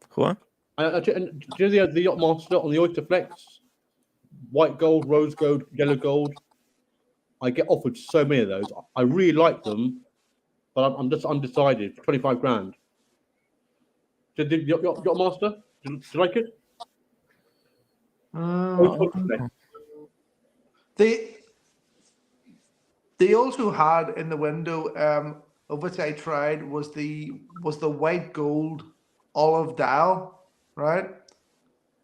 Cool. And do you know the Yacht Master on the Oyster Flex? White gold, rose gold, yellow gold. I get offered so many of those. I really like them, but I'm just undecided. 25 grand. Did the Yacht Master? Do you like it? They also had in the window, of which I tried, was the white gold olive dial, right?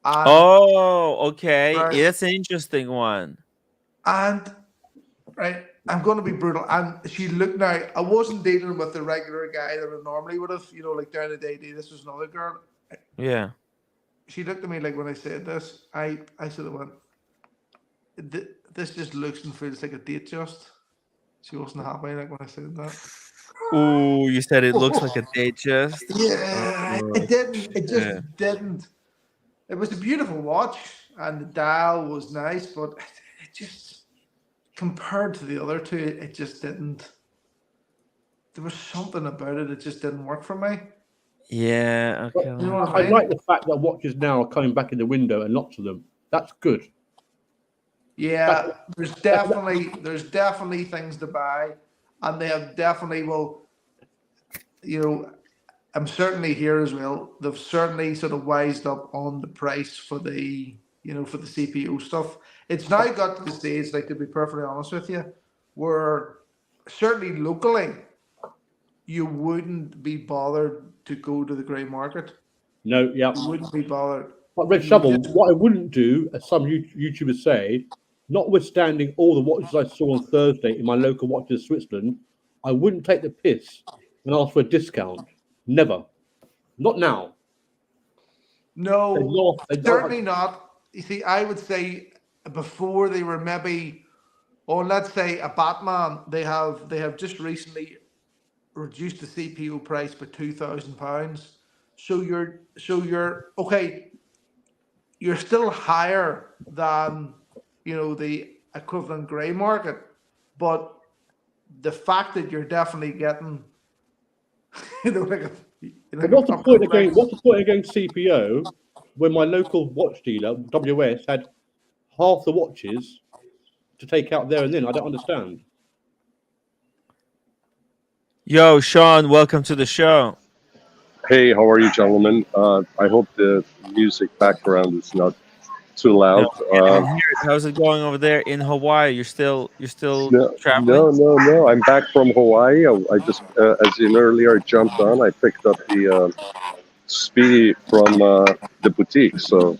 And, Okay. Right. Yeah, that's an interesting one. And right, I'm going to be brutal. And she looked now. I wasn't dealing with the regular guy that I normally would have, like down the day. This was another girl. Yeah. She looked at me like when I said this. I sort of went, "This just looks and feels like a date just." She wasn't happy like when I said that. Ooh, you said it looks like a date just. Yeah, it didn't. It just didn't. It was a beautiful watch, and the dial was nice, but it just, compared to the other two, it just didn't. There was something about it. It just didn't work for me. Yeah. Okay. You know what I I mean? like the fact that watches now are coming back in the window and lots of them. That's good. Yeah, there's definitely things to buy, and they have definitely I'm certainly here as well. They've certainly sort of wised up on the price for the for the CPO stuff. It's now got to the stage, like, to be perfectly honest with you, where certainly locally you wouldn't be bothered to go to the grey market. No, yeah. You wouldn't be bothered. But Red Shovel, what I wouldn't do, as some YouTubers say, notwithstanding all the watches I saw on Thursday in my local watches in Switzerland, I wouldn't take the piss and ask for a discount. Never. Not now. No, certainly not. You see, I would say before they were maybe, or let's say a Batman, they have just recently reduced the CPO price by £2,000. So you're okay. You're still higher than the equivalent grey market, but the fact that you're definitely getting But what's the point against CPO when my local watch dealer, WS, had half the watches to take out there and then? I don't understand. Yo, Sean, welcome to the show. Hey, how are you, gentlemen? I hope the music background is not too No, loud. can't even hear it. How's it going over there in Hawaii? You're still No, traveling? no. I'm back from Hawaii. I just, as in earlier, I jumped on. I picked up the Speedy from the boutique. So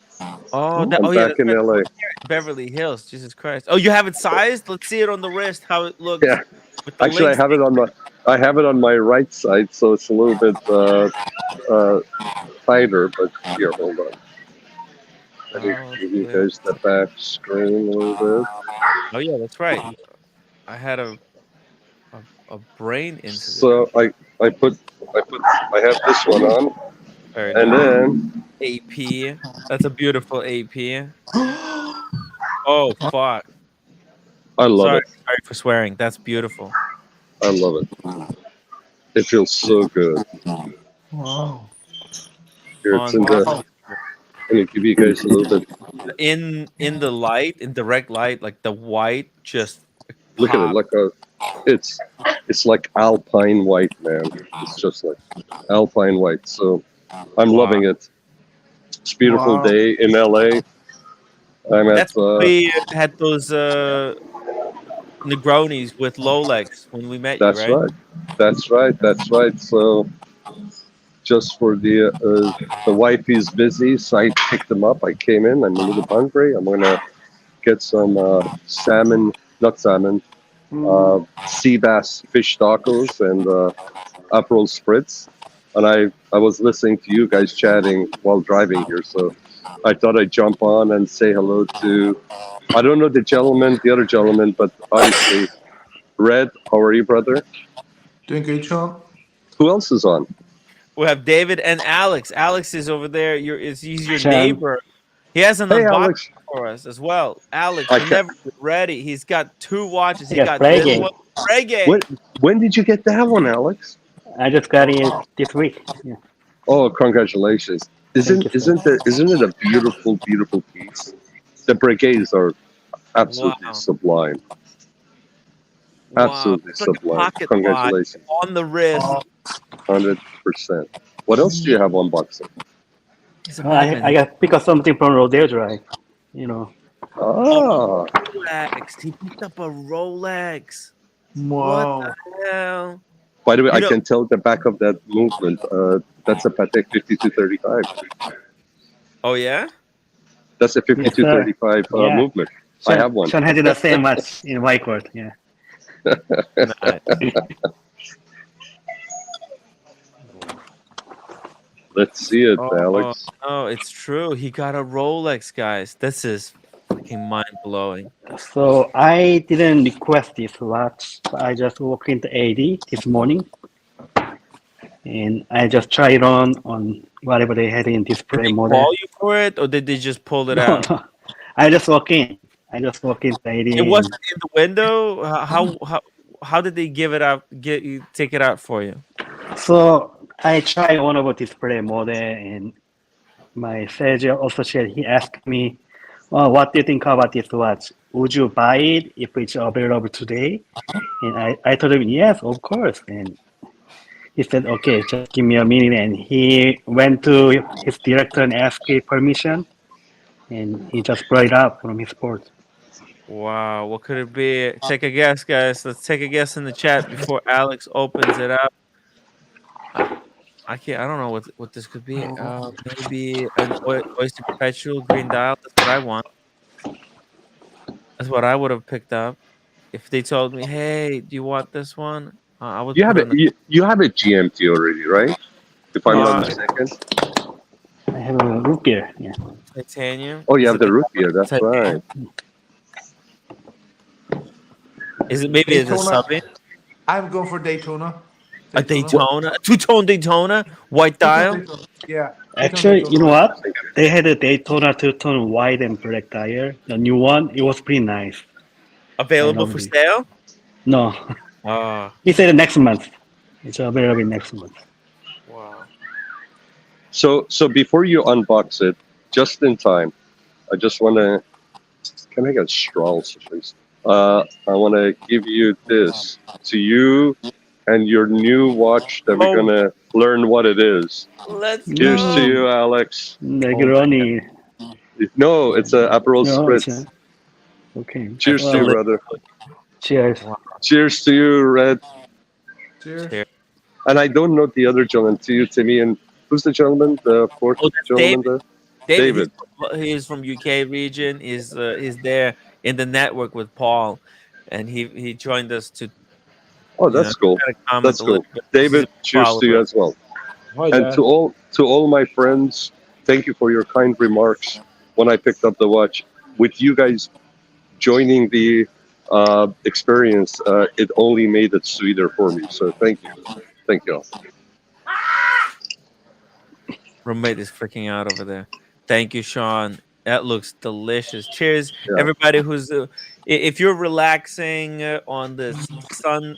Oh, I'm yeah, back that's in right. LA. Here in Beverly Hills. Jesus Christ. Oh, you have it sized? Let's see it on the wrist. How it looks Yeah, with the actually, links. I have it on my right side, so it's a little bit tighter. But here, hold on. Let me Oh, give you shit. guys the back screen a little bit. Oh, yeah, that's right. I had a brain incident. So I have this one on, Very and nice. then AP. That's a beautiful AP. Oh, fuck. I love Sorry, it. sorry for swearing. That's beautiful. I love it. It feels so good. Wow. Here it's in the. Unbelievable. Let me give you guys a little bit. In the light, in direct light, like the white just Look at it, pop. like it's like alpine white, man. It's just like alpine white. So I'm Wow. loving it. It's a beautiful Wow. day in LA. I'm at. That's when we had those Negronis with low legs when we met you, That's right? right. That's right. That's right. So just for the wife is busy, so I picked them up. I came in. I'm a little hungry. I'm gonna get some salmon, not salmon, sea bass fish tacos and Aperol spritz. And I was listening to you guys chatting while driving here, so I thought I'd jump on and say hello to. I don't know the other gentleman, but obviously, Red. How are you, brother? Doing good, Sean. Who else is on? We have David and Alex. Alex is over there. He's your Sean. neighbor. He has an Hey, unboxing Alex. for us as well. Alex, I can't. whenever you're ready, he's got 2 watches. He Yes, got this reggae. one, reggae. When did you get that one, Alex? I just got it this week. Yeah. Oh, congratulations! Thank you, sir. Isn't it a beautiful piece? The brigades are absolutely Wow. sublime. Wow. Absolutely It's like a sublime. pocket watch Congratulations. on the wrist. 100%. What else do you have on boxing? He's a I madman. got pick up something from Rodeo Drive. You know. Ah, Rolex. He picked up a Rolex. What Wow. the hell? by the way, You I know, can tell the back of that movement. That's a Patek 5235. oh yeah? That's a Yes, sir. 5235 Yeah. movement. I have one. Sean had the same watch in white court. Yeah. Nice. Let's see it, Oh, Alex. no, it's true. He got a Rolex, guys. This is fucking mind blowing. So I didn't request this watch. I just walked into AD this morning, and I just tried it on whatever they had in Did display they model. call you for it, or did they just pull it No, out? no. I just walk in. I just walk into AD. It wasn't in the window. How did they give it out? Take it out for you? So I tried one of the display model, and my sales associate, he asked me, well, what do you think about this watch? Would you buy it if it's available today? And I told him, yes, of course. And he said, okay, just give me a minute. And he went to his director and asked his permission. And he just brought it up from his port. Wow, what could it be? Take a guess, guys. Let's take a guess in the chat before Alex opens it up. I can't. I don't know what this could be. Maybe an Oyster Perpetual green dial. That's what I want. That's what I would have picked up if they told me, "Hey, do you want this one?" I would You put have on it. You have it GMT already, right? If I'm not the mistaken. I have a root beer. Yeah. titanium. Oh, you Is have it the root beer. That's titanium? right. Is it maybe it's a Daytona. sub-in? I'm going for Daytona. A Daytona, two-tone Daytona, white dial. Daytona. Yeah. Actually, you know what? They had a Daytona two-tone white and black dial. The new one, it was pretty nice. Available for sale? No. Ah. He said next month. It's available next month. Wow. So before you unbox it, just in time, I just want to. Can I get straws, please? I want to give you this to you, and your new watch that we're Oh, gonna learn what it is. let's Cheers to go. you, Alex. Negroni. No, it's a Aperol No, it's Spritz. okay. Cheers to you, Well, brother. cheers. Wow. Cheers to you, Red. Cheers. Cheers. And I don't know the other gentleman, to you, Timmy. And who's the gentleman? The fourth Oh, that's gentleman David. there? David, David. he's from UK region. He's there in the network with Paul, and he joined us to Oh, that's cool. kind of comment That's a little cool. bit. He's a David, cheers to you follower. as well. Hi And there. to all my friends, thank you for your kind remarks when I picked up the watch. With you guys joining the experience, it only made it sweeter for me. So thank you. Thank you all. Roommate is freaking out over there. Thank you, Sean. That looks delicious. Cheers, Yeah. everybody who's if you're relaxing on this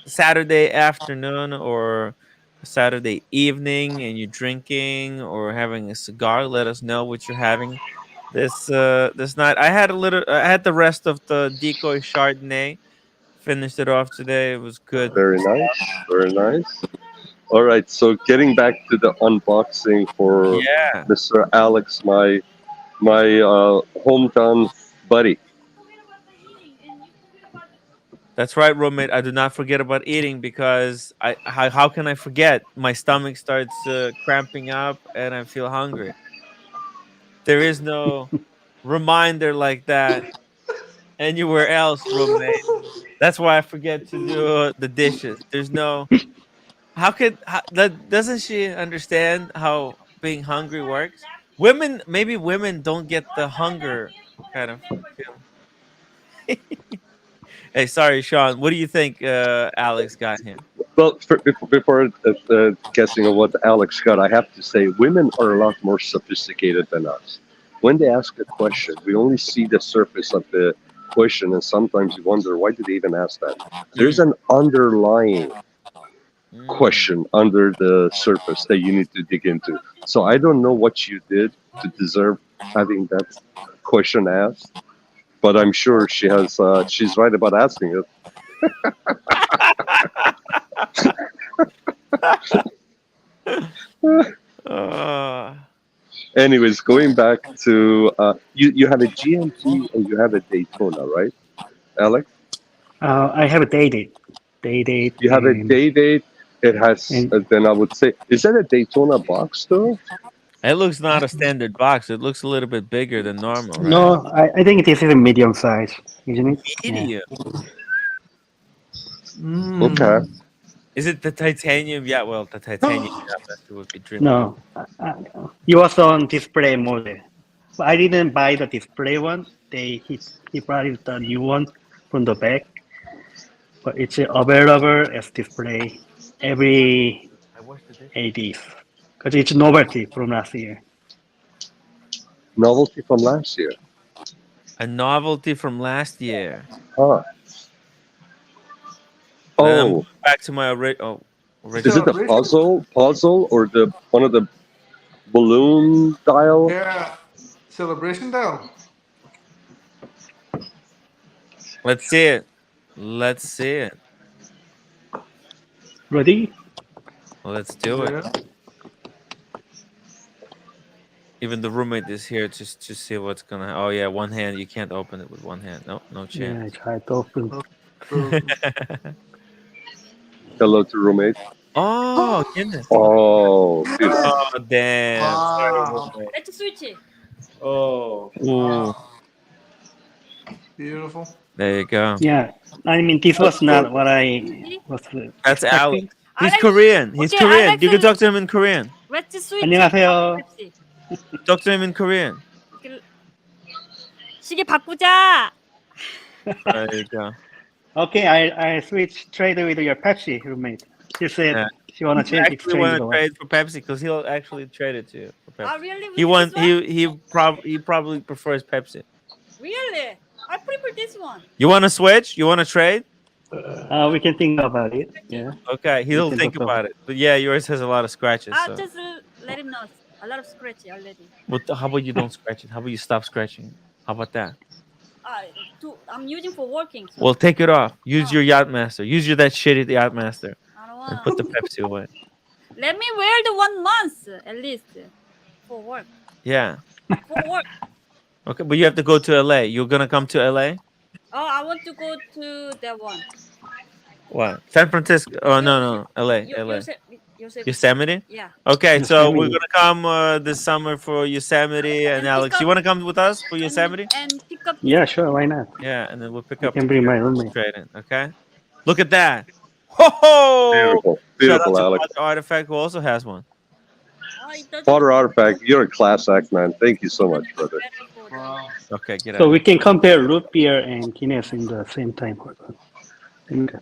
Saturday afternoon or Saturday evening and you're drinking or having a cigar, let us know what you're having this night. I had the rest of the Decoy Chardonnay. Finished it off today. It was good. Very nice. Very nice. All right. So getting back to the unboxing for Yeah. Mr. Alex, my hometown buddy. That's right, roommate. I do not forget about eating because how can I forget? My stomach starts cramping up and I feel hungry. There is no reminder like that anywhere else, roommate. That's why I forget to do the dishes. There's no doesn't she understand how being hungry works? Maybe women don't get the hunger kind of feel. Hey, sorry, Sean. What do you think Alex got here? Well, before guessing on what Alex got, I have to say women are a lot more sophisticated than us. When they ask a question, we only see the surface of the question, and sometimes you wonder why did they even ask that. There's an underlying question under the surface that you need to dig into. So I don't know what you did to deserve having that question asked, but I'm sure she has. She's right about asking it. Anyways, going back to you have a GMT and you have a Daytona, right, Alex? I have a day date. You have a day date. It has. Then I would say, is that a Daytona box though? It looks not a standard box. It looks a little bit bigger than normal, right? No, I think this is a medium size, isn't it? Medium. Okay. Is it the titanium? Yeah, well, the titanium would be dream. No, it was on display model. But I didn't buy the display one. He brought the new one from the back. But it's available as display every 8 days. Because it's novelty from last year. Novelty from last year. A novelty from last year. Huh. Then I'm Oh, going back to my original. is it the puzzle, or the one of the balloon dial? Yeah, celebration dial. Let's see it. Let's see it. Ready? Let's do it. Even the roommate is here just to see what's gonna. Oh yeah, one hand. You can't open it with one hand. No, no Yeah, I chance. tried to open. Hello to roommate. Oh goodness. Oh, beautiful. Oh damn. Sorry, roommate. Let's switch. Oh. Ooh. Beautiful. There you go. Yeah, I mean, this was not what I was That's expecting. Alex. He's Korean. He's Okay, Korean. Alex You can is- talk to him in Korean. Let's switch. 안녕하세요. Talk to him in Korean. 시계 바꾸자. There you go. Okay, I switch trade with your Pepsi roommate. She said Yeah. she wanna He change actually exchange want the to one. trade for Pepsi because he'll actually trade it to you for Pepsi. Oh, really? He With want this he probably prefers Pepsi. Really? I prefer this one. You want to switch? You want to trade? We can think about it. Yeah. Okay, he'll can think talk about it. But yeah, yours has a lot of scratches. I'll So. just let him know. A lot of scratchy already. How about you don't scratch it? How about you stop scratching? How about that? I'm using for working. So Well, take it off. Use your Yachtmaster. Use that shitty Yachtmaster. I don't and put the Pepsi away. Let me wear the 1 month at least for work. Yeah. For work. Okay, but you have to go to LA. You're gonna come to LA? Oh, I want to go to that one. What? San Francisco? Oh no, LA. Yosemite? Yeah. Okay, so we're Yosemite. gonna come this summer for Yosemite, and Alex, you wanna come with us for Yosemite? And pick up. Yeah, sure. Why not? Yeah, and then we'll pick I up can bring my roommate. straight in. Okay. Look at that. Ho ho! Beautiful, Shout out beautiful, to Alex. Father Artifact, who also has one. Father Artifact, you're a class act, man. Thank you so much, brother. Okay, get So out. we can compare root beer and Guinness in the same time. Hold on. Okay.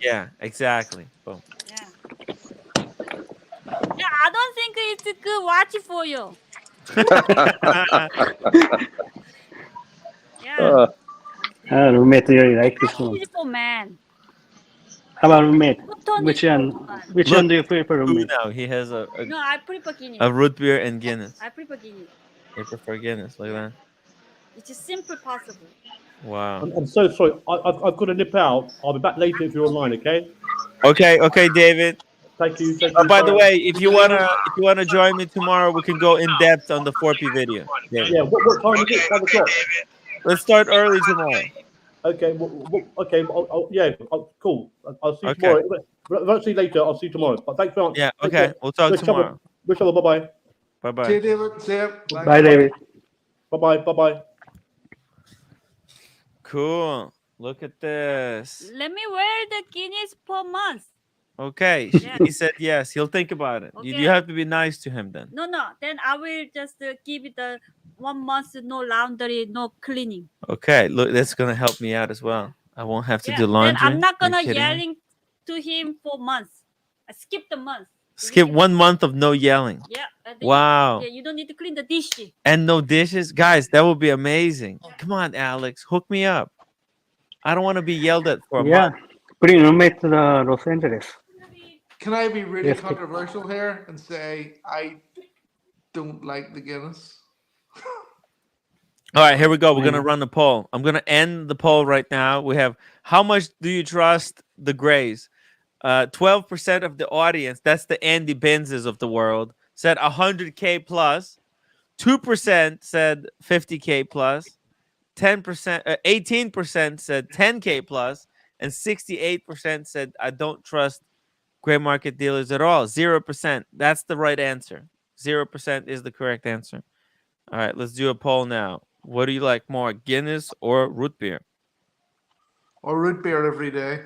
Yeah, exactly. Boom. Yeah, I don't think it's a good watch for you. Yeah. Roommate really like this one. Beautiful man. How about roommate? Tony Which one? Which Look, one do you prefer, roommate? Now he has a No, I prefer Guinness. a root beer and Guinness. I prefer Guinness. They prefer Guinness. Look at that. It's just simple possible. Wow. I'm so sorry. I've got to nip out. I'll be back later if you're online. Okay. Okay, David. Thank you. By the way, if you wanna join me tomorrow, we can go in depth on the 4P video. David. Yeah. What time is it? 5 o'clock. Let's start early tomorrow. Okay. Okay. Cool. I'll see you Okay. tomorrow. If I don't see you later, I'll see you tomorrow. But thanks very much. Yeah. Take Okay. care. We'll talk Wish other- tomorrow. Wish other. Bye bye. Bye bye. See you, David. See you. Bye, David. Bye bye. Bye bye. Cool. Look at this. Let me wear the Guinness per month. Okay. Yeah. He said yes. He'll think about it. Okay. You have to be nice to him then. No. Then I will just give it the 1 month, no laundry, no cleaning. Okay. Look, that's gonna help me out as well. I won't have to do Then laundry. I'm not Are you gonna kidding me? yelling to him for months. I skip the month. Skip 1 month of no yelling. Yeah. and then Wow. You don't need to clean the dish. And no dishes, guys. That would be amazing. Come on, Alex, hook me up. I don't want to be yelled at for a Yeah. month. Bring roommate to the Los Angeles. Can I be really Yes, controversial here and say I don't like the Guinness? All right, here we go. We're gonna run the poll. I'm gonna end the poll right now. We have how much do you trust the Grays? 12% of the audience, that's the Andy Benzes of the world, said 100K plus. 2% said 50K plus. 10%, 18% said 10K plus, and 68% said I don't trust gray market dealers at all. 0%. That's the right answer. 0% is the correct answer. All right, let's do a poll now. What do you like more, Guinness or root beer? Or root beer every day.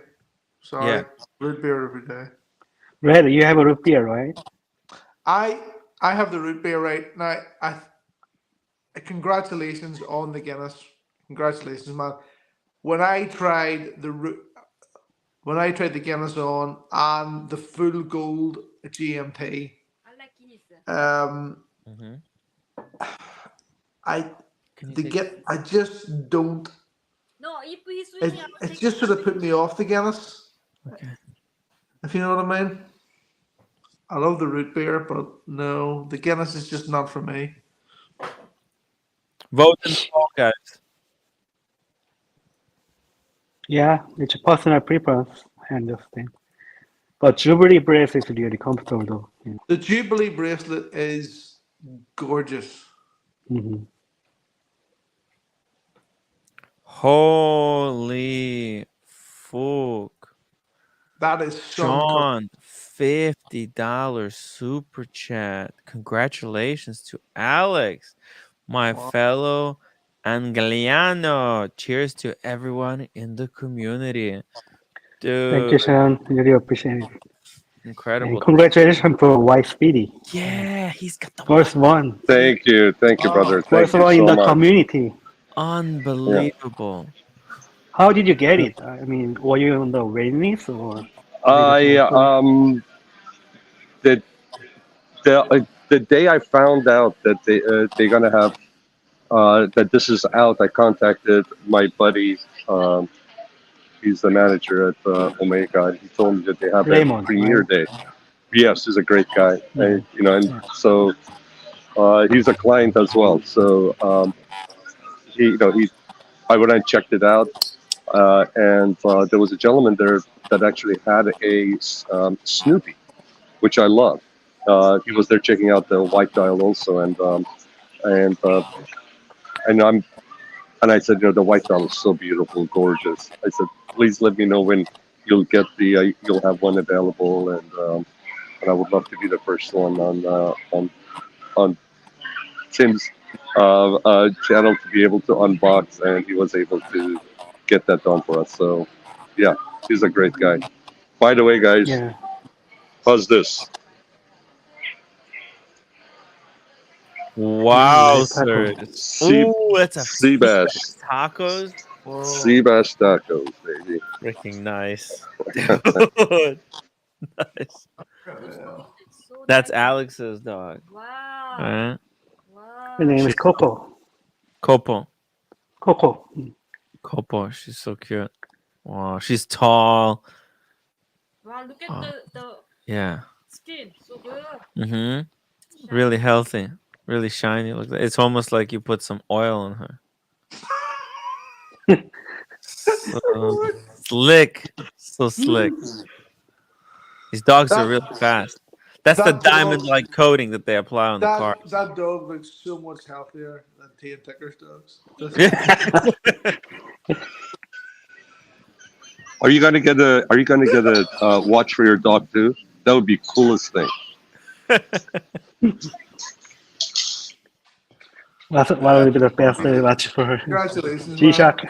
Sorry. Yeah. Root beer every day. Red, you have a root beer, right? I have the root beer right now. Congratulations on the Guinness. Congratulations, man. When I tried the Guinness on and the full gold GMT, I just don't. No, if we switch out, It's just sort of put me off the Guinness. Okay. If you know what I mean. I love the root beer, but no, the Guinness is just not for me. Vote in the poll, guys. Yeah, it's a personal preference. I understand. But Jubilee brace is really comfortable, though. Yeah. The Jubilee bracelet is gorgeous. Mhm. Holy fuck. That is Sean, $50 super chat. Congratulations to Alex, my fellow Angliano. Cheers to everyone in the community. Dude. Thank you, Sean. Really appreciate it. Incredible. And congratulations for White Speedy. Yeah, he's got the first one. Thank you, brother. Thank First you one so in the much. community. Unbelievable. How did you get it? I mean, were you on the waiting list or? The day I found out that they're gonna have that this is out, I contacted my buddy. He's the manager at Omega. And he told me that they have Raymond, a premiere right? day. Yes, he's a great guy. And so he's a client as well. So I went and checked it out. and there was a gentleman there that actually had a Snoopy, which I love. He was there checking out the white dial also, and I said, the white dial is so beautiful, gorgeous. I said, please let me know when you'll get you'll have one available, and I would love to be the first one on Tim's channel to be able to unbox, and he was able to get that done for us. So, yeah, he's a great guy. By the way, guys, Yeah. how's this? Wow, Nice sir. taco. Ooh, that's a Sea bass. tacos. Whoa, Sea bass tacos, baby. freaking nice, dude. Nice. That's Alex's dog. Wow. Right? Her name is She's Coco. Copo. Coco. Copo. She's so cute. Wow, she's tall. Wow, look at Oh, the yeah. skin. So good. Mm-hmm. Really healthy. Really shiny. Look, it's almost like you put some oil on her. So slick. So slick. These dogs are really fast. That's the that dog, diamond-like coating that they apply on the car. that dog looks so much healthier than Tea and Ticker's dogs. Are you gonna get a watch for your dog too? That would be coolest thing. What will be the best watch for her? Congratulations, G-Shock.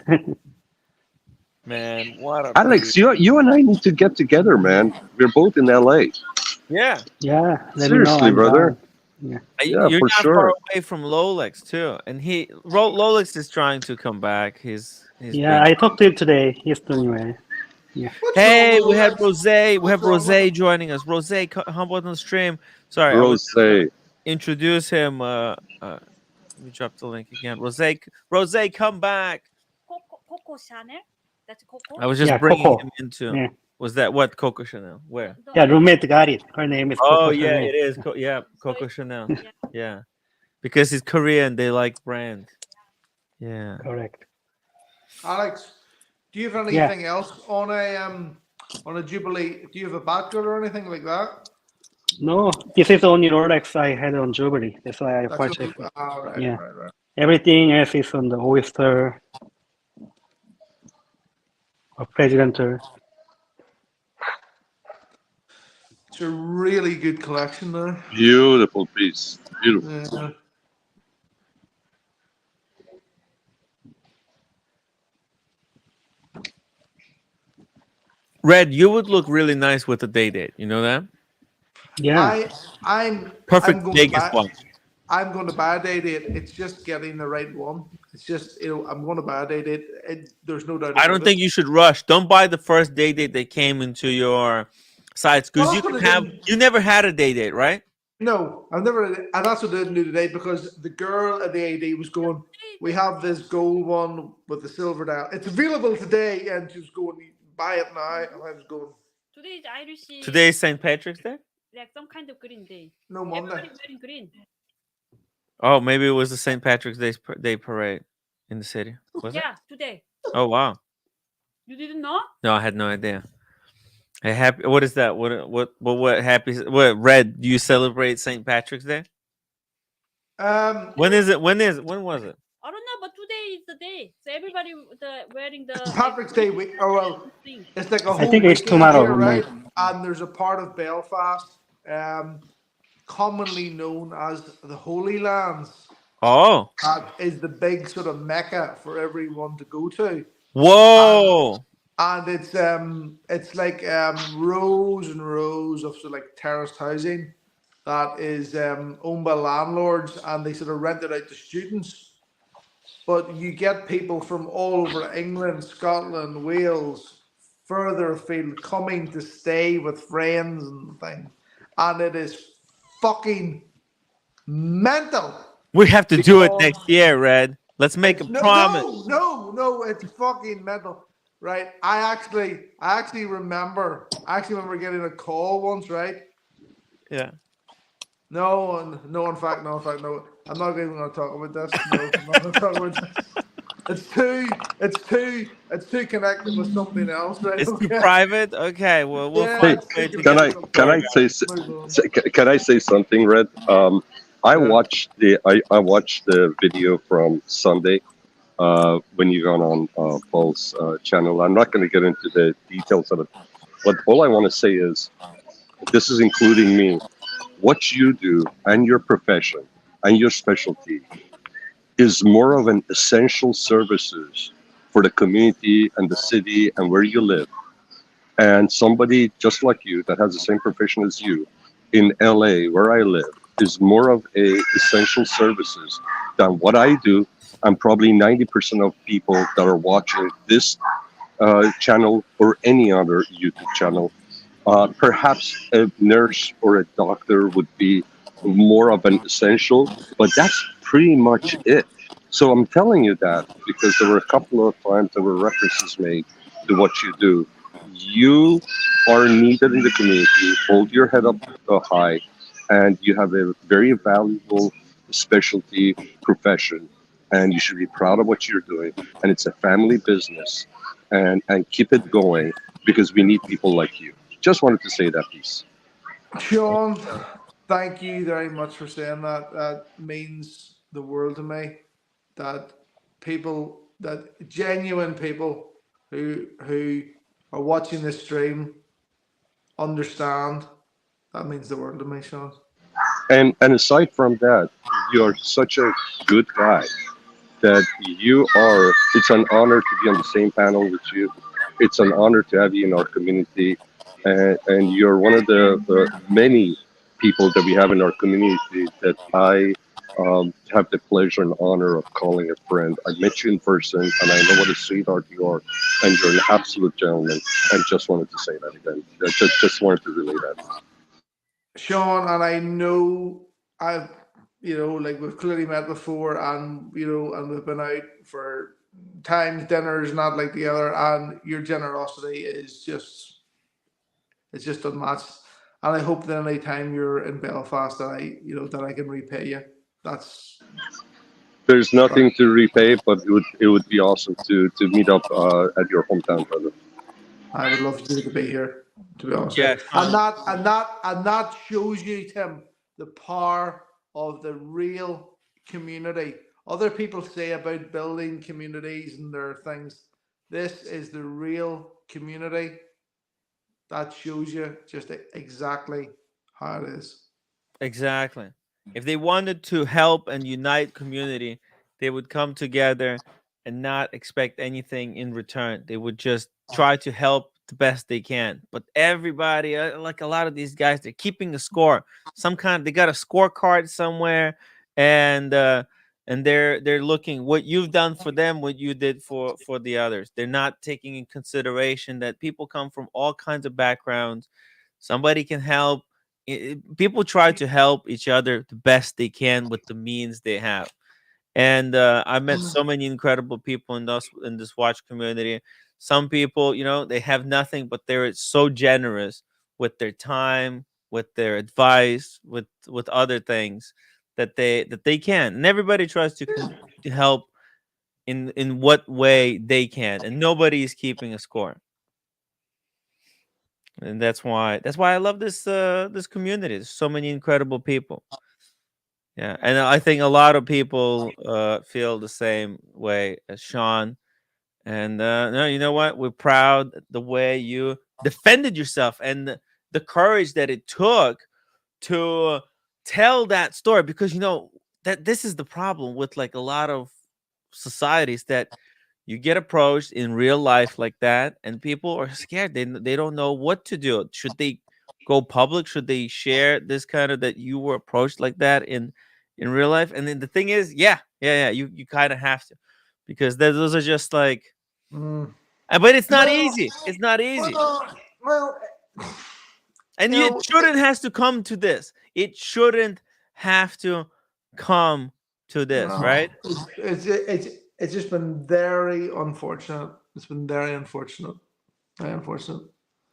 Man, what a Alex, you and I need to get together, man. We're both in LA. Yeah. Yeah, let me know. Seriously, I'm brother. down. Yeah. Yeah, You're for not sure. far away from Lolex too, and Lolex is trying to come back. He's Yeah, been. I talked to him today. He's doing well. Yeah. Hey, we had Rose. We have Rose joining us. Rose, humble on the stream. Sorry, I was Rose. just gonna introduce him. Let me drop the link again. Rose, come back. Coco Chanel. That's Coco. I was just Yeah, bringing Coco. him into. Yeah. Was that what Coco Chanel? Where? Yeah, roommate got it. Her name is Oh Coco yeah, Chanel. it is. Coco Chanel. Yeah, because he's Korean, they like brand. Yeah. Correct. Alex, do you have Yeah. anything else on a Jubilee? Do you have a battle or anything like that? No, this is the only Rolex I had on Jubilee. That's why I That's purchased okay. it. Right, Yeah. right. Everything else is on the Oyster or Presidential. It's a really good collection there. Beautiful piece. Beautiful. Yeah. Red, you would look really nice with a day date. You know that? Yeah. I'm Perfect going Vegas to buy. one. I'm going to buy a day date. It's just getting the right one. It's just I'm going to buy a day date. There's no doubt. I don't think you should rush. Don't buy the first day date that came into your sites because Well, you that's what can I have. didn't- You never had a day date, right? No, I've never, and that's what I didn't do today because the girl at the AD was going, we have this gold one with the silver dial. It's available today, and she was going, buy it now. And I was going, Today is Irish. Today is St. Patrick's Day. Like some kind of green day. no, Monday. Everybody wearing green. Oh, maybe it was the St. Patrick's Day parade in the city. Was it? Yeah, today. Oh wow. You didn't know? No, I had no idea. Hey, happy. What is that? What happy? What Red? Do you celebrate St. Patrick's Day? When is it? When was it? I don't know, but today is the day. So everybody wearing the Patrick's Day week. Oh well, it's like a I whole think it's weekend tomorrow, here, right? roommate. And there's a part of Belfast, commonly known as the Holy Lands. Oh. That is the big sort of mecca for everyone to go to. Whoa. And it's like rows and rows of sort of like terraced housing that is owned by landlords, and they sort of rent it out to students. But you get people from all over England, Scotland, Wales, further afield coming to stay with friends and things. And it is fucking mental. We have to do it next year, Red. Let's make a No, promise. no, it's fucking mental. Right. I actually remember getting a call once, right? Yeah. No. In fact, no. I'm not even going to talk about this. No, I'm not going to talk about this. It's too connected with something else, right? It's too Okay. private. Okay, well, we'll Yeah, Hey, find it's a way too to can get I connected the with can story I out. can I say something, Red? I Yeah. watched the video from Sunday when you got on Paul's channel. I'm not going to get into the details of it, but all I want to say is this is including me. What you do and your profession and your specialty is more of an essential services for the community and the city and where you live. And somebody just like you that has the same profession as you in LA, where I live, is more of a essential services than what I do. And probably 90% of people that are watching this channel or any other YouTube channel, perhaps a nurse or a doctor would be more of an essential, but that's pretty much it. So I'm telling you that because there were a couple of times there were references made to what you do. You are needed in the community. Hold your head up high, and you have a very valuable specialty profession, and you should be proud of what you're doing. And it's a family business, and keep it going because we need people like you. Just wanted to say that piece. Sean, thank you very much for saying that. That means the world to me. That that genuine people who are watching this stream understand. That means the world to me, Sean. And aside from that, you're such a good guy that you are. It's an honor to be on the same panel with you. It's an honor to have you in our community, and you're one of the many people that we have in our community that I have the pleasure and honor of calling a friend. I met you in person, and I know what a sweetheart you are, and you're an absolute gentleman. And just wanted to say that again. Just wanted to relay that. Sean, and I know I've, like we've clearly met before, and and we've been out for times, dinners, not like the other, and your generosity is just, it's just unmatched. And I hope that any time you're in Belfast, that that I can repay you. That's There's nothing to repay, but it would be awesome to meet up at your hometown, brother. I would love you to be here, to be honest with Yeah, you. Sean. And that shows you, Tim, the power of the real community. Other people say about building communities and their things. This is the real community. That shows you just exactly how it is. Exactly. If they wanted to help and unite community, they would come together and not expect anything in return. They would just try to help the best they can. But everybody, like a lot of these guys, they're keeping a score. They got a scorecard somewhere, and they're looking what you've done for them, what you did for the others. They're not taking in consideration that people come from all kinds of backgrounds. Somebody can help. People try to help each other the best they can with the means they have. And I met so many incredible people in this watch community. Some people, they have nothing, but they're so generous with their time, with their advice, with other things that they can. And everybody tries to help in what way they can, and nobody is keeping a score. And that's why I love this community. There's so many incredible people. Yeah, and I think a lot of people feel the same way as Sean. And no, you know what? We're proud the way you defended yourself and the courage that it took to tell that story. Because that this is the problem with like a lot of societies, that you get approached in real life like that, and people are scared. They don't know what to do. Should they go public? Should they share this kind of that you were approached like that in real life? And then the thing is, yeah, you kind of have to, because those are just like, Mm. but it's not No, easy. It's not easy, well, and it shouldn't has to come to this. It shouldn't have to come to this, no, right? it's just been very unfortunate. It's been very unfortunate. Very unfortunate.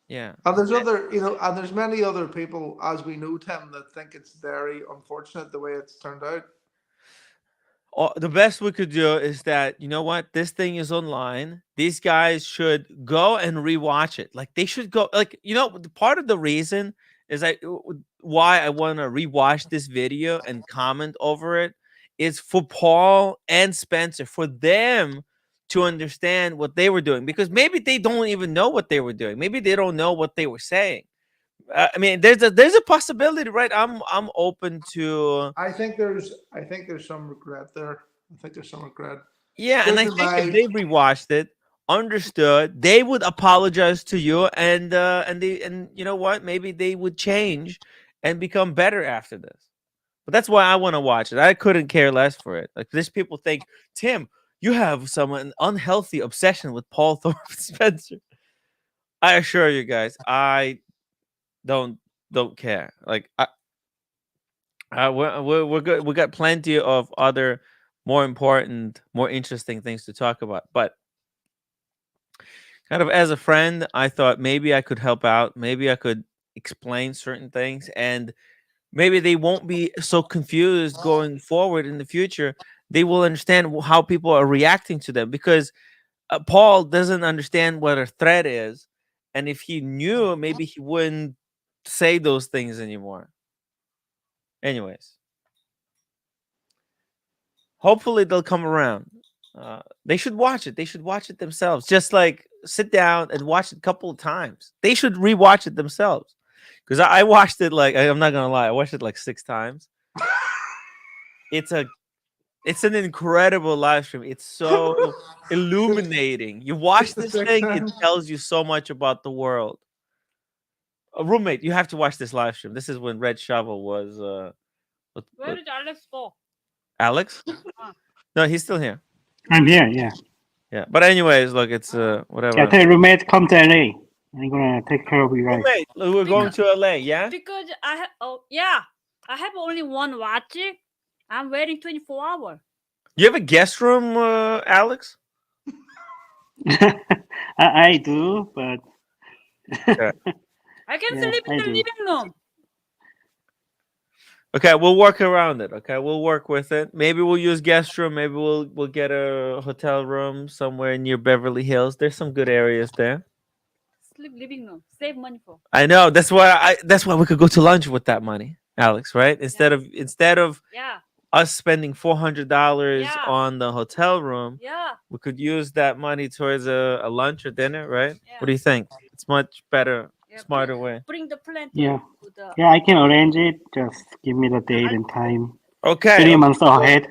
Yeah. And there's and there's many other people, as we know, Tim, that think it's very unfortunate the way it's turned out. The best we could do is that, you know what, this thing is online. These guys should go and rewatch it. Like they should go. Like, you know, part of the reason is why I want to rewatch this video and comment over it is for Paul and Spencer, for them to understand what they were doing, because maybe they don't even know what they were doing. Maybe they don't know what they were saying. I mean, there's a possibility, right? I'm open to. I think there's some regret there. I think there's some regret. Yeah, and I Listen, think if my they rewatched it, understood, they would apologize to you, and you know what? Maybe they would change and become better after this. But that's why I want to watch it. I couldn't care less for it. Like, these people think, Tim, you have an unhealthy obsession with Paul Thorpe Spencer. I assure you guys, I don't care. Like, we're good. We got plenty of other more important, more interesting things to talk about. But kind of as a friend, I thought maybe I could help out. Maybe I could explain certain things, and maybe they won't be so confused going forward in the future. They will understand how people are reacting to them, because Paul doesn't understand what a threat is, and if he knew, maybe he wouldn't say those things anymore. Anyways, hopefully they'll come around. They should watch it. They should watch it themselves. Just like sit down and watch it a couple of times. They should rewatch it themselves. Because I watched it, like, I'm not gonna lie, I watched it like 6 times. It's an incredible live stream. It's so illuminating. You watch this thing, it tells you so much about the world. A roommate, you have to watch this live stream. This is when Red Shovel was Where did Alex go? Alex? No, he's still here. I'm here, yeah. Yeah. But anyways, look, it's whatever. Yeah, tell your roommate come to LA. I'm gonna take care of you guys. Roommate, we're going to LA, yeah? Because I have only one watch. I'm waiting 24 hours. You have a guest room, Alex? I do, but Okay. I can Yeah, sleep in I the do. living room. Okay, we'll work around it. Okay, we'll work with it. Maybe we'll use guest room. Maybe we'll get a hotel room somewhere near Beverly Hills. There's some good areas there. Sleep living room. Save money for. I know. That's why we could go to lunch with that money, Alex. Right? Instead of Yeah. us spending $400 Yeah. on the hotel room, Yeah. we could use that money towards a lunch or dinner. Right? What do you think? It's much better, smarter way. Bring the plan. yeah, I can arrange it. Just give me the date and time. Okay. 3 months ahead.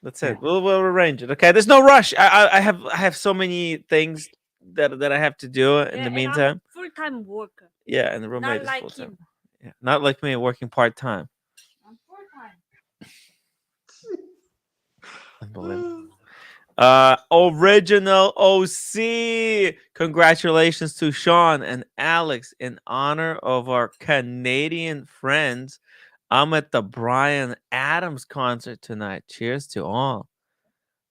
That's it. We'll arrange it. Okay. There's no rush. I have so many things that I have to do in the meantime. Full-time worker. Yeah, and the roommate Not is like full time. him. Yeah, not like me, working part time. I'm full-time. Unbelievable. Original OC. Congratulations to Sean and Alex in honor of our Canadian friends. I'm at the Bryan Adams concert tonight. Cheers to all.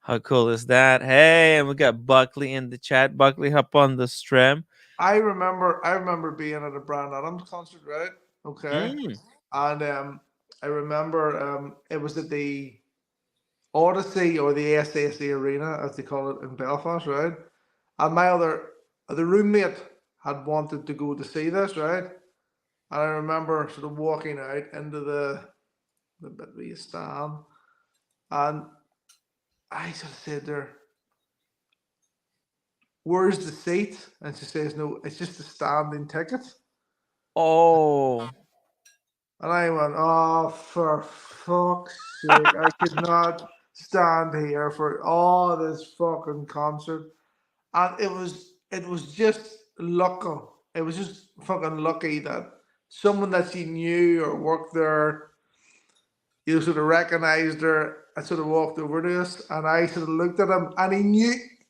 How cool is that? Hey, and we got Buckley in the chat. Buckley, hop on the stream. I remember being at a Bryan Adams concert, right? Okay. And I remember it was at the Odyssey or the SSE Arena, as they call it in Belfast, right? And the roommate had wanted to go to see this, right? And I remember sort of walking out into the bit where you stand, and I sort of said to her, "Where's the seat?" And she says, "No, it's just a standing ticket." Oh. And I went, "Oh, for fuck's sake, I could not stand here for all this fucking concert." And it was just lucky. It was just fucking lucky that someone that she knew or worked there, sort of recognized her. I sort of walked over to us, and I sort of looked at him, and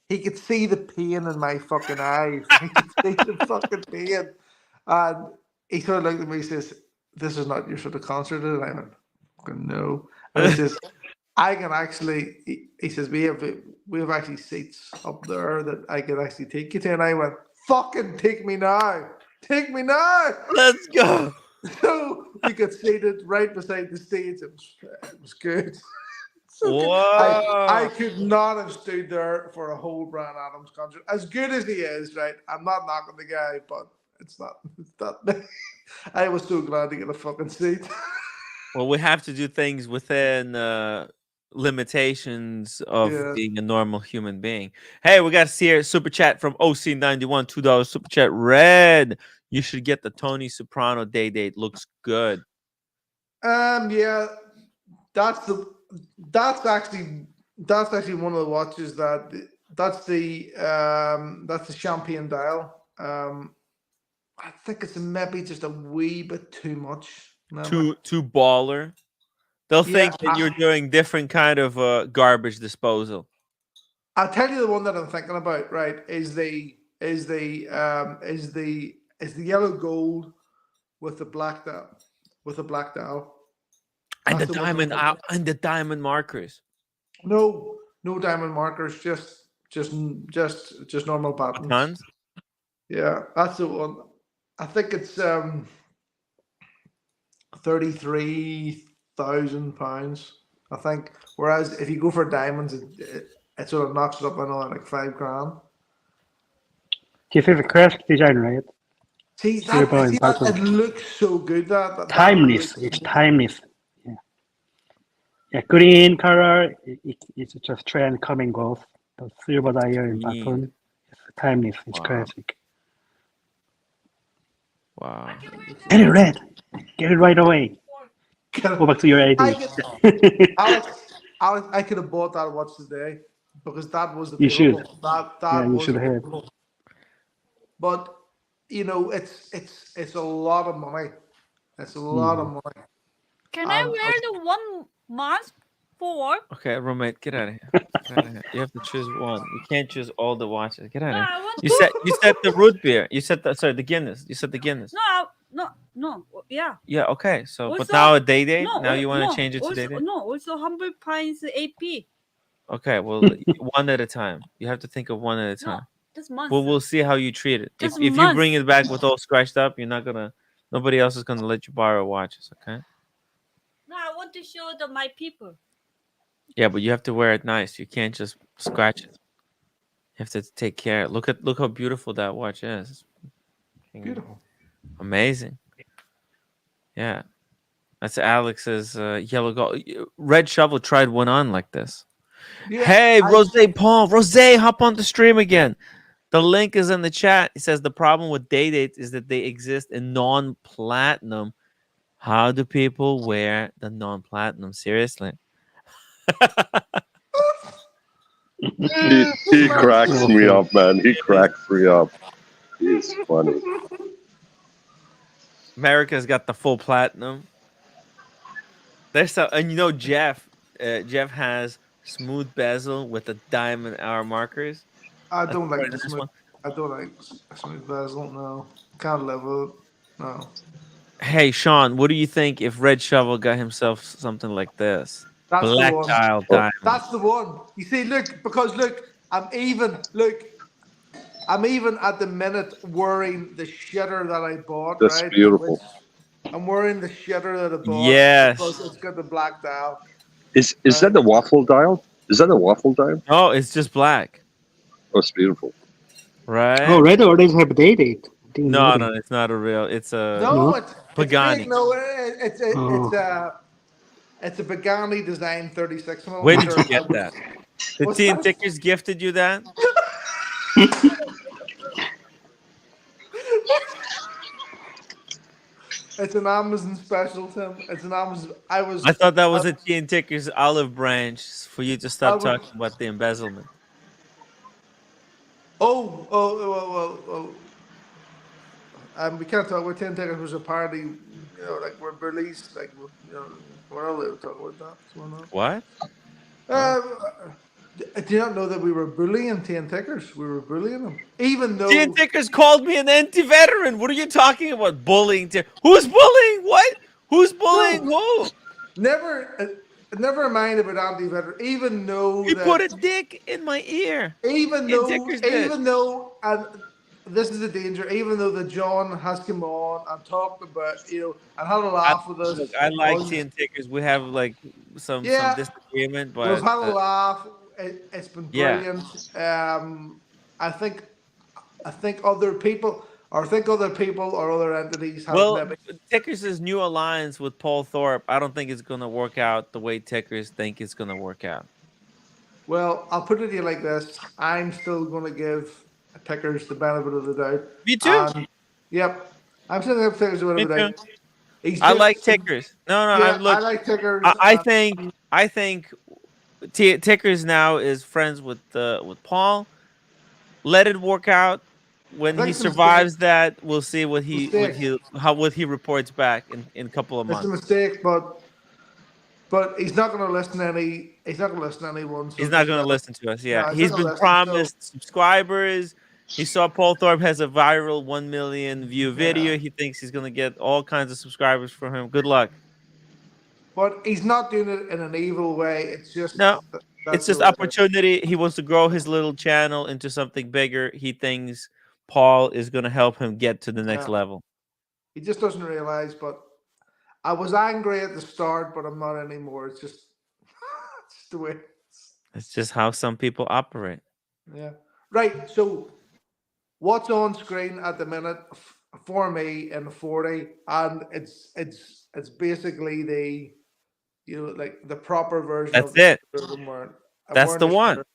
he could see the pain in my fucking eyes. He could see the fucking pain. And he sort of looked at me and says, "This is not your sort of concert." And I went, "Fucking no." And he says, "I can actually," he says, we have actually seats up there that I could actually take you to." And I went, "Fucking take me now. Take me now." Let's go. So we got seated right beside the stage. It was good. I Whoa. could not have stood there for a whole Brian Adams concert. As good as he is, right? I'm not knocking the guy, but it's not. It's not. I was so glad to get a fucking seat. Well, we have to do things within limitations of Yeah. being a normal human being. Hey, we got to see here super chat from OC91, $2 super chat. Red, you should get the Tony Soprano day date. Looks good. Yeah, that's actually one of the watches that's the champagne dial. I think it's maybe just a wee bit too much. Maybe. Too baller. They'll Yeah, think that you're doing different kind of garbage disposal. I'll tell you the one that I'm thinking about. Right, is the yellow gold with the black dial, And the That's the one I'm diamond thinking. and the diamond markers. No diamond markers, just normal buttons. Tons? Yeah, that's the one. I think it's £33,000. I think. Whereas if you go for diamonds, it sort of knocks it up another like $5,000. Your favorite craft design, right? See, Silver and it button. looks so good. That Timeless. It's timeless. Yeah. Yeah. Green color. It's just trend coming goes. The silver dial and button. It's timeless. It's Wow. classic. Wow. Get it red. Get it right away. Go back to your ID. Alex, I could have bought that watch today because that was You should. available. That Yeah, you was should have. available. But you know, it's a lot of money. It's a lot of money. Can I wear the 1 month for? Okay, roommate, get out of here. Get out of here. You have to choose one. You can't choose all the watches. Get out of No, here. I want You said the root beer. You said the Guinness. You said the Guinness. No, yeah. Yeah, okay. So but Also- now a day date? No, Now you want to no, change it to also, day date? No, also Humble Pines AP. Okay, well one at a time. You have to think of one at a time. This month. Well, we'll see how you treat it. Just If you month. bring it back with all scratched up, nobody else is gonna let you borrow watches, okay? No, I want to show my people. Yeah, but you have to wear it nice. You can't just scratch it. You have to take care. Look how beautiful that watch is. It's Beautiful. amazing. Yeah. That's Alex's yellow gold. Red Shovel tried one on like this. Yeah, Hey, Rose Paul. Rose, hop on the stream again. The link is in the chat. It says the problem with day dates is that they exist in non-platinum. How do people wear the non-platinum? Seriously. He cracks me up, man. He cracks me up. He's funny. America's got the full platinum. And Jeff has smooth bezel with the diamond hour markers. I don't like this this one. one. I don't like smooth bezel. No, can't live with it. No. Hey, Sean, what do you think if Red Shovel got himself something like this? That's Black the one. dial diamond. That's the one. You see, look, I'm even at the minute wearing the shitter that I bought. That's right? beautiful. I'm wearing the shitter that I bought. Yes. Because it's got the black dial. Is that the waffle dial? Is that a waffle dial? No, it's just black. Oh, it's beautiful. Right? Oh, red always have a day date. No, it's not a real. It's a No, it's Pagani. no, it's a Pagani design 36 millimeter. Where did you get that? The What's Teen that? Tickers gifted you that? It's an Amazon special, Tim. It's an Amazon. I thought that was a Teen Tickers olive branch for you to stop was- talking about the embezzlement. Oh. We can't talk about 10 Tickers was a party, like we're released, like, we're not allowed to talk about that. So we're not. What? Do you not know that we were bullying 10 Tickers? We were bullying them. Even though. Teen Tickers called me an anti-veteran. What are you talking about? Bullying? Who's bullying? What? Who's bullying who? Never mind about anti-veteran. Even though He that, put a dick in my ear. Even Teen though, Tickers did. even though, and this is the danger. Even though the John has come on and talked about, and had a I, laugh with us. look, I like tea on- and tickers. We have like some Yeah, disagreement, we've but had a laugh. It's been yeah. brilliant. I think other people, or other entities have Well, maybe. Tickers' new alliance with Paul Thorpe, I don't think it's gonna work out the way Tickers think it's gonna work out. Well, I'll put it to you like this: I'm still going to give Tickers the benefit of the doubt. Me too. And yep, I'm still going to give Tickers the Me benefit of the too. doubt. He's I like just, Tickers. No, yeah, I'm I look. like Tickers. I think Tickers now is friends with Paul. Let it work out. I When think he it's a mistake. survives that, we'll see Mistake. what he reports back in a couple of It's a months. mistake, but he's not going to listen to any. He's not going to listen to anyone. So He's not just going let to him. listen to us. No, Yeah, he's not he's going to been listen. So promised subscribers. He saw Paul Thorpe has a viral 1 million view video. yeah, He thinks he's going to get all kinds of subscribers from him. Good luck. but he's not doing it in an evil way. It's just No, it's that's the just way it is. opportunity. He wants to grow his little channel into something bigger. He thinks Paul is going to help him get to the next Yeah, level. he just doesn't realize. But I was angry at the start, but I'm not anymore. It's just, it's just the way. It's just how some people operate. Yeah. Right. So, what's on screen at the minute for me in the 40, and it's basically the like the proper version That's of the it. shirt I'm wearing. I'm That's wearing the the one. shirt.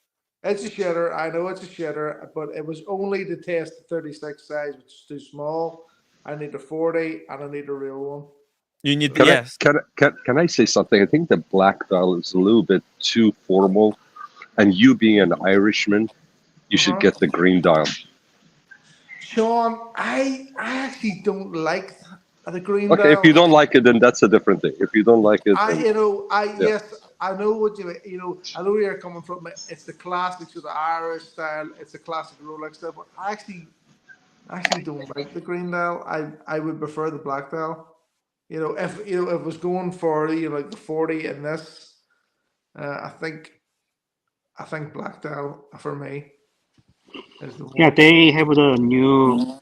It's a shitter. I know it's a shitter, but it was only to test the 36 size, which is too small. I need a 40 and I need a real one. You need Can yes. can I say something? I think the black dial is a little bit too formal, and you being an Irishman, you should get the green dial. Sean, I actually don't like the green Okay, dial. if you don't like it, then that's a different thing. If you don't like it, then yeah. Yes, I know what you mean. I know where you're coming from. It's the classic sort of Irish style. It's the classic Rolex style. But I actually don't like the green dial. I would prefer the black dial. If if it was going for like the 40 in this, I think black dial for me is the Yeah, one. they have the new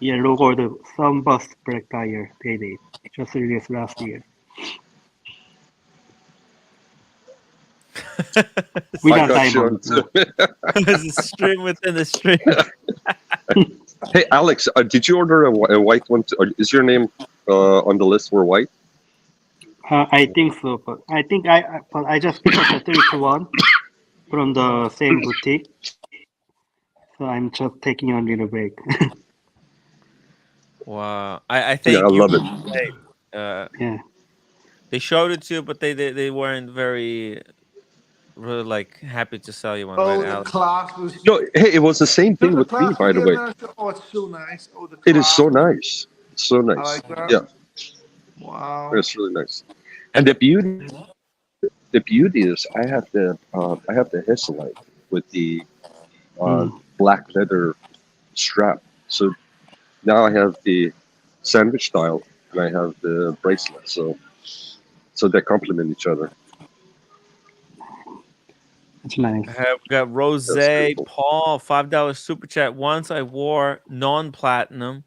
logo, the sunburst black dial. They did just released last year. I got you on too. It's a stream within the stream. Hey, Alex, did you order a white one? Or is your name on the list for white? I think so, but I just picked up the 31 from the same boutique. So I'm just taking a little break. Wow, I think I you love were it. right. Yeah. They showed it to you, but they weren't really like happy to sell you one, right, Oh, the Alex? class was. No, hey, it was the same thing The with me, class by was the in way. there. Oh, it's so nice. Oh, the It is so class. nice. It's so I nice. like that. Yeah, Wow. it's really nice. And the beauty is I have the Hesselite with the black leather strap. So now I have the sandwich style and I have the bracelet. So they complement each other. It's nice. I have got Rose Paul $5 super chat. Once I wore non-platinum,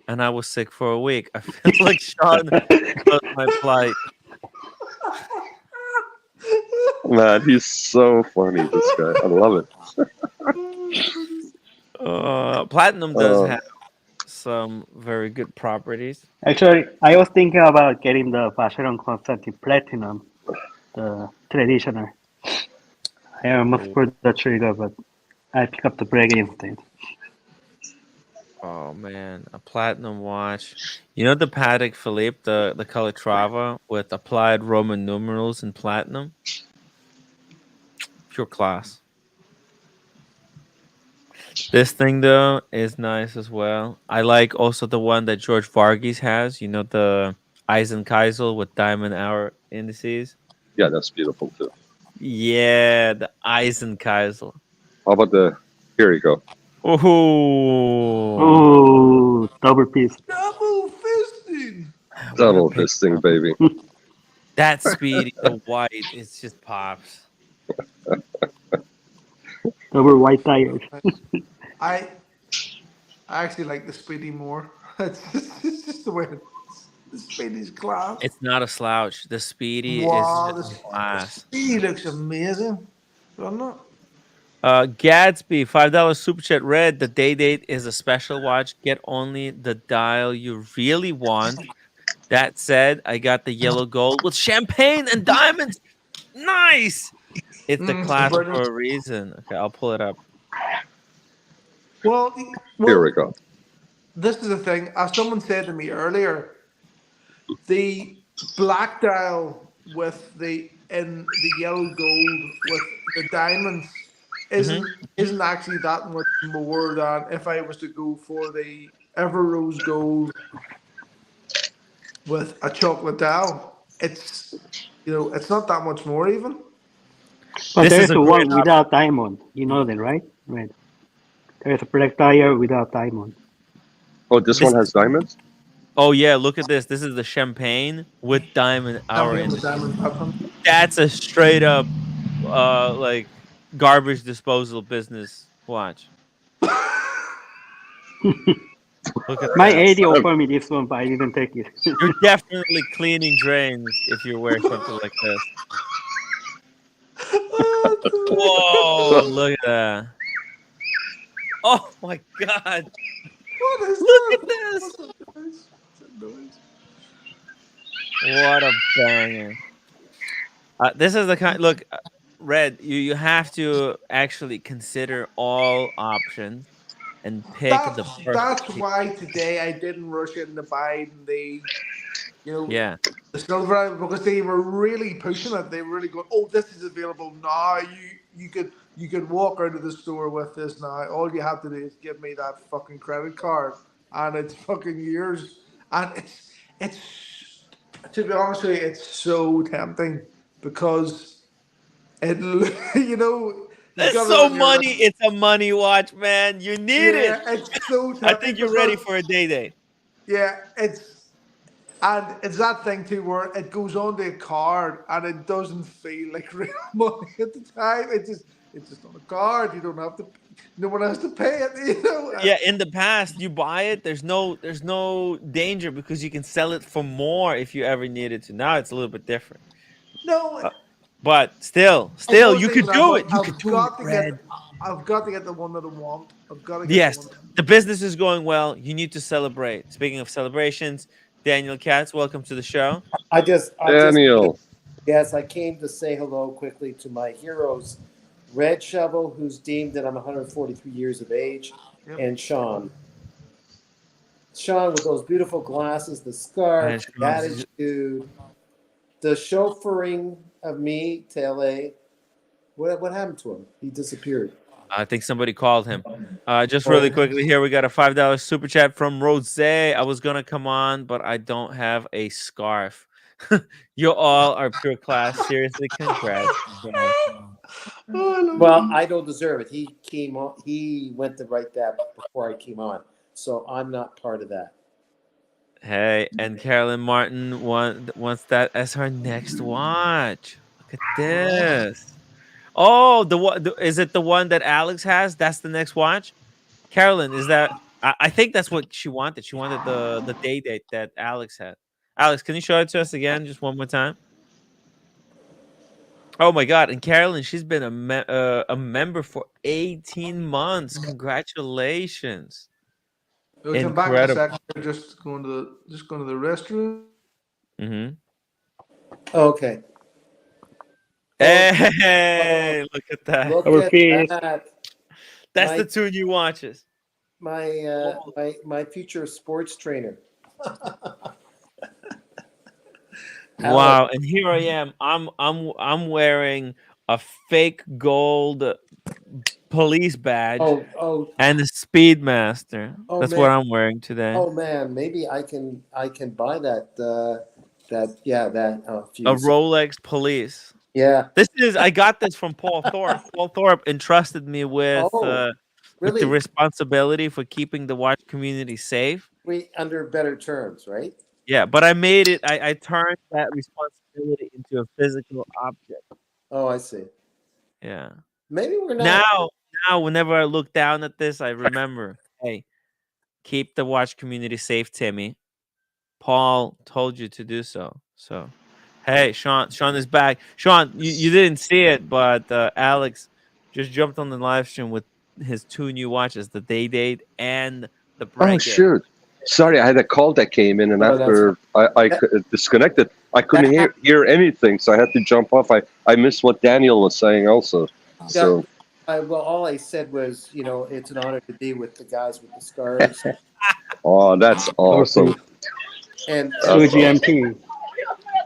and I was sick for a week. I feel like Sean knows my plight. Man, he's so funny, this guy. I love it. Platinum does have some very good properties. Actually, I was thinking about getting the Vacheron Constantin Platinum, the traditional. I almost pulled the trigger, but I picked up the Breguet instead. Oh man, a platinum watch. You know the Patek Philippe, the Calatrava with applied Roman numerals in platinum? Pure class. This thing though is nice as well. I like also the one that George Varghese has. You know the Eisenkeisel with diamond hour indices. Yeah, that's beautiful too. Yeah, the Eisenkeisel. How about the? Here you go. Oh, double piece. Double fisting. Double fisting, baby. That speedy, the white, it's just pops. Double white tires. I I actually like the Speedy more. It's just the way the Speedy's class. It's not a slouch. The Speedy is Wow, just the class. Speedy looks amazing, doesn't it? Gadsby, $5 super chat read. The day date is a special watch. Get only the dial you really want. That said, I got the yellow gold with champagne and diamonds. Nice. It's the class for Brilliant. a reason. Okay, I'll pull it up. Well, Here we go. this is the thing. As someone said to me earlier, the black dial with the in the yellow gold with the diamonds isn't actually that much more than if I was to go for the ever rose gold with a chocolate dial. It's it's not that much more even. But This there is is a a great one without diamond. You know that, right? Right. There is a black dial without diamond. Oh, this one has diamonds? Oh yeah, look at this. This is the champagne with diamond hour Champagne with indicator. diamond pattern. That's a straight up like garbage disposal business watch. Look at My that. AD offered me this one, but I didn't take it. You're definitely cleaning drains if you wear something like this. Whoa, look at that. Oh my god. What is Look that? at this. What's that noise? What's that noise? What a banger. This is the kind. Look, Red. You have to actually consider all options and pick the That's perfect piece. why today I didn't rush in to buy the Yeah. the silver island because they were really pushing it. They were really going, "Oh, this is available now. You could walk out of the store with this now. All you have to do is give me that fucking credit card, and it's fucking yours." And it's to be honest with you, it's so tempting because it you've It's got it so on your money. list. It's a money watch, man. You need it. Yeah, it's so I tempting think you're ready because for a day date. yeah, it's that thing too where it goes on the card and it doesn't feel like real money at the time. It's just on a card. You don't have to. No one has to pay it. Yeah, in the past, you buy it. There's no danger because you can sell it for more if you ever needed to. Now it's a little bit different. No, But still, I know you things could like do but it. You could do it, Red. I've got to get the one that I want. I've got to get the Yes, one. the business is going well. You need to celebrate. Speaking of celebrations, Daniel Katz, welcome to the show. I just Daniel. yes, I came to say hello quickly to my heroes, Red Shovel, who's deemed that I'm 143 years of age, Yep. and Sean. Sean with those beautiful glasses, the scarf, the attitude, the chauffeuring of me to LA. What happened to him? He disappeared. I think somebody called him. Just really quickly here, we got a $5 super chat from Rose. I was gonna come on, but I don't have a scarf. You all are pure class. Seriously, congrats. Well, I don't deserve it. He came on. He went to write that before I came on, so I'm not part of that. Hey, and Carolyn Martin wants that as her next watch. Look at this. Oh, is it the one that Alex has? That's the next watch. Carolyn, is that? I think that's what she wanted. She wanted the day date that Alex had. Alex, can you show it to us again, just one more time? Oh my God! And Carolyn, she's been a member for 18 months. Congratulations! We'll come back in a Incredible. second. Just going to the restroom. Mm-hmm. Okay. Hey, look at that. Look Our at fees. that. That's My- the two new watches. My future sports trainer. Wow! And here I am. I'm wearing a fake gold police badge and a Speedmaster. Oh, That's man. what I'm wearing today. Oh man, maybe I can buy that A fuse. Rolex police. Yeah. I got this from Paul Thorpe. Paul Thorpe entrusted me with the really? responsibility for keeping the watch community safe. We under better terms, right? Yeah, but I made it. I turned that responsibility into a physical object. Oh, I see. Yeah. Maybe we're not. Now, whenever I look down at this, I remember, hey, keep the watch community safe, Timmy. Paul told you to do so. So, hey, Sean is back. Sean, you didn't see it, but Alex just jumped on the live stream with his 2 new watches, the Day Date and the Oh, Break It. shoot. Sorry, I had a call that came in, and No, that's after I disconnected, I couldn't hear anything, so I had to jump off. I missed what Daniel was saying also. So Well, all I said was, it's an honor to be with the guys with the scars. oh, that's awesome. And That's awesome. GMP.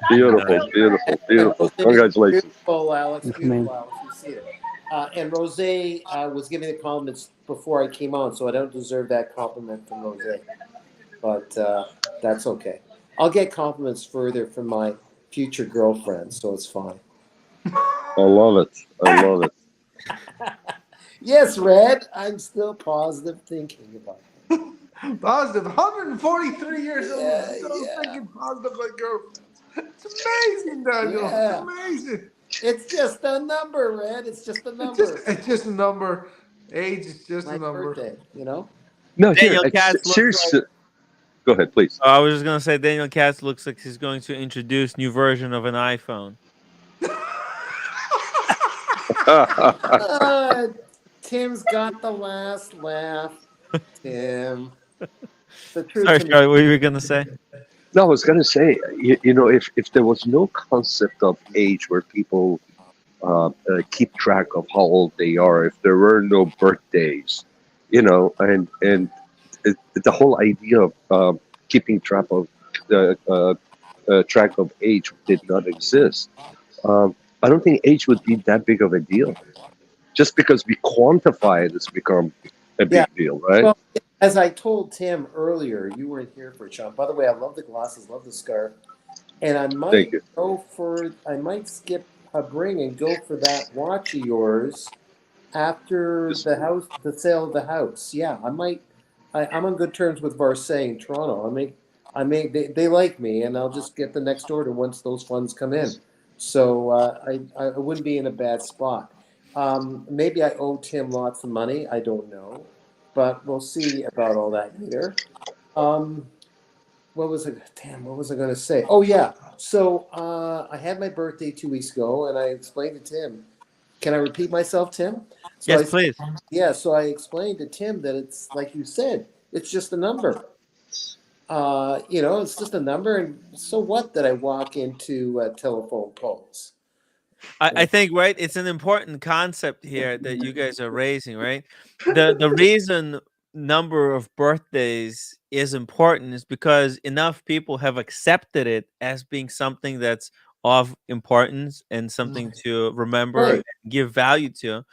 Beautiful. Congratulations. Beautiful, Alex. Yes, Beautiful, ma'am. Alex. You see it. And Rose was giving the compliments before I came on, so I don't deserve that compliment from Rose. But that's okay. I'll get compliments further from my future girlfriend, so it's fine. I love it. I love it. Yes, Red. I'm still positive thinking about it. Positive. 143 years old. Yeah, Still yeah. thinking positive like girlfriends. It's amazing, Daniel. Yeah. It's amazing. It's just a number, Red. It's just a number. It's just a number. Age is just My a number. birthday, No, here, Daniel Katz looks seriously. Go ahead, please. I was just gonna say Daniel Katz looks like he's going to introduce new version of an iPhone. Tim's got the last laugh. Tim. The truth. Sorry, Charlie, what were you gonna say? No, I was going to say, if there was no concept of age where people keep track of how old they are, if there were no birthdays, and the whole idea of keeping track of age did not exist. I don't think age would be that big of a deal. Just because we quantify it, it's become a big deal, right? Well, as I told Tim earlier, you weren't here for it, Sean. By the way, I love the glasses, love the scarf, and I might skip a bring and go for that watch of yours after the sale of the house. Yeah, I might. I'm on good terms with Varsay in Toronto. They like me, and I'll just get the next order once those funds come in. So I wouldn't be in a bad spot. Maybe I owe Tim lots of money. I don't know, but we'll see about all that later. What was I going to say? Oh yeah. So I had my birthday 2 weeks ago, and I explained to Tim. Can I repeat myself, Tim? So Yes, please. Yeah. So I explained to Tim that it's like you said. It's just a number. It's just a number, and so what that I walk into telephone poles. I think, right, it's an important concept here that you guys are raising, right? The reason number of birthdays is important is because enough people have accepted it as being something that's of importance and something to remember and give value to,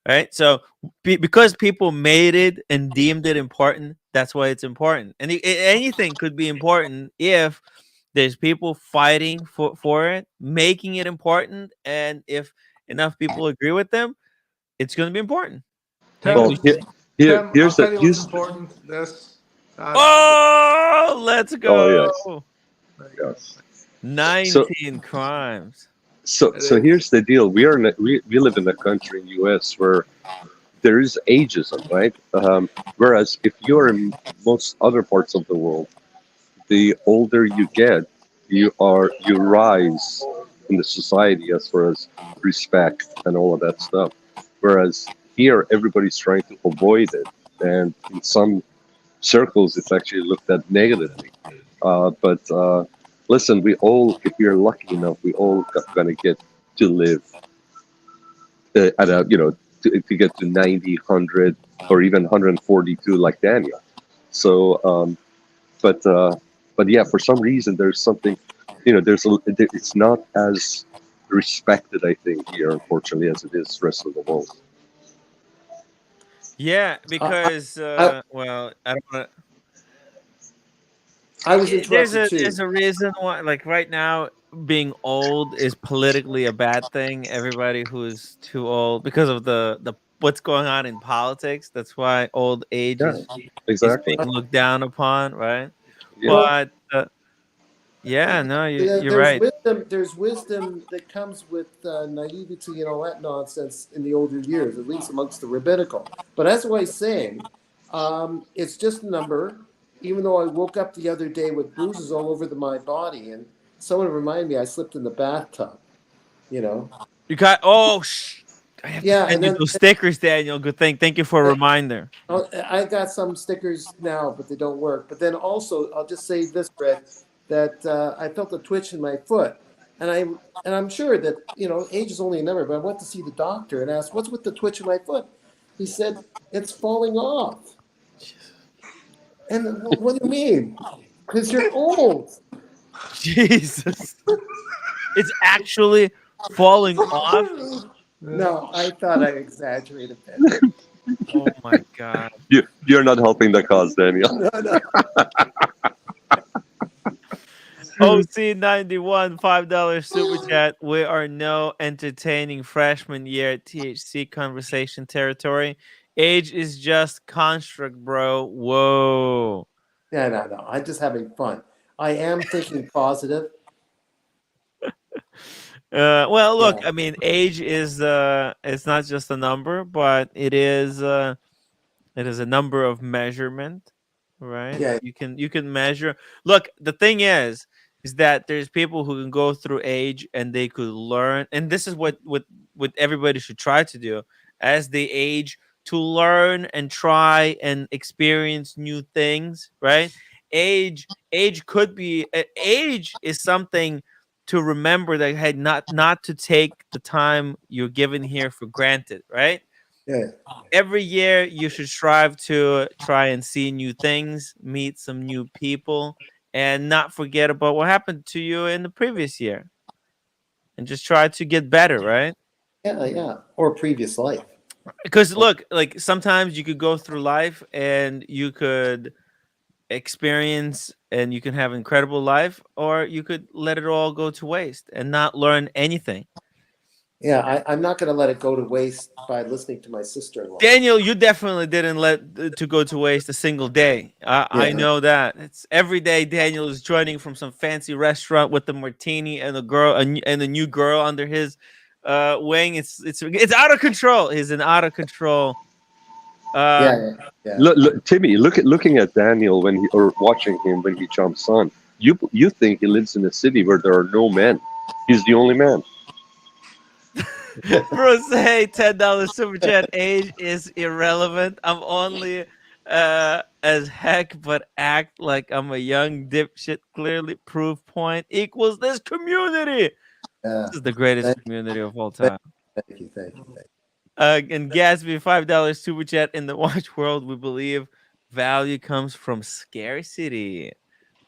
right? So because people made it and deemed it important, that's why it's important. And anything could be important if there's people fighting for it, making it important, and if enough people agree with them, it's going to be important. Well, here's the important. This. Oh, let's go. Oh, yes. 19 crimes. So here's the deal. We live in a country in the U.S. where there is ageism, right? Whereas if you're in most other parts of the world, the older you get, you rise in the society as far as respect and all of that stuff. Whereas here, everybody's trying to avoid it, and in some circles, it's actually looked at negatively. But listen, we all, if we're lucky enough, we all gonna get to live at a, to get to 90, 100, or even 142, like Daniel. So, but yeah, for some reason, there's something, it's not as respected, I think, here, unfortunately, as it is the rest of the world. Yeah, because well, I don't want to. I was interrupted too. There's a reason why, like right now, being old is politically a bad thing. Everybody who's too old, because of the what's going on in politics, that's why old age is being looked down upon, right? Yeah. But yeah, no, you're right. There's wisdom that comes with naivety and all that nonsense in the older years, at least amongst the rabbinical. But as I was saying, It's just a number. Even though I woke up the other day with bruises all over my body, and someone reminded me I slipped in the bathtub. You know. You got I have to Yeah, send and you then those stickers, Daniel. Good thing. Thank you for a reminder. I got some stickers now, but they don't work. But then also, I'll just say this, Fred, that I felt a twitch in my foot, and I'm sure that age is only a number. But I went to see the doctor and asked, "What's with the twitch in my foot?" He said, "It's falling off." And what do you mean? Because you're old. Jesus, it's actually falling off. No, I thought I exaggerated that. Oh my God. You're not helping the cause, Daniel. No. OC91 $5 super chat. We are no entertaining freshman year at THC conversation territory. Age is just construct, bro. Whoa. No. I'm just having fun. I am thinking positive. Well, look, Yeah. I mean, age is it's not just a number, but it is a number of measurement, right? Yeah. You can measure. Look, the thing is that there's people who can go through age and they could learn, and this is what everybody should try to do as they age, to learn and try and experience new things, right? Age could be age is something to remember, that had not to take the time you're given here for granted, right? Yeah. Every year you should strive to try and see new things, meet some new people, and not forget about what happened to you in the previous year, and just try to get better, right? Yeah. Or previous life. Because look, like sometimes you could go through life and you could experience and you can have an incredible life, or you could let it all go to waste and not learn anything. Yeah, I'm not going to let it go to waste by listening to my sister-in-law. Daniel, you definitely didn't let to go to waste a single day. I Yeah. know that. It's every day. Daniel is joining from some fancy restaurant with the martini and and a new girl under his wing. It's out of control. He's an out of control. Yeah. Look, Timmy, looking at Daniel or watching him when he jumps on. You think he lives in a city where there are no men. He's the only man. Bro, say $10 super chat. Age is irrelevant. I'm only as heck, but act like I'm a young dipshit. Clearly, proof point equals this community. This is the greatest community of all time. Thank you. And Gatsby, $5 super chat. In the watch world, we believe value comes from scarcity.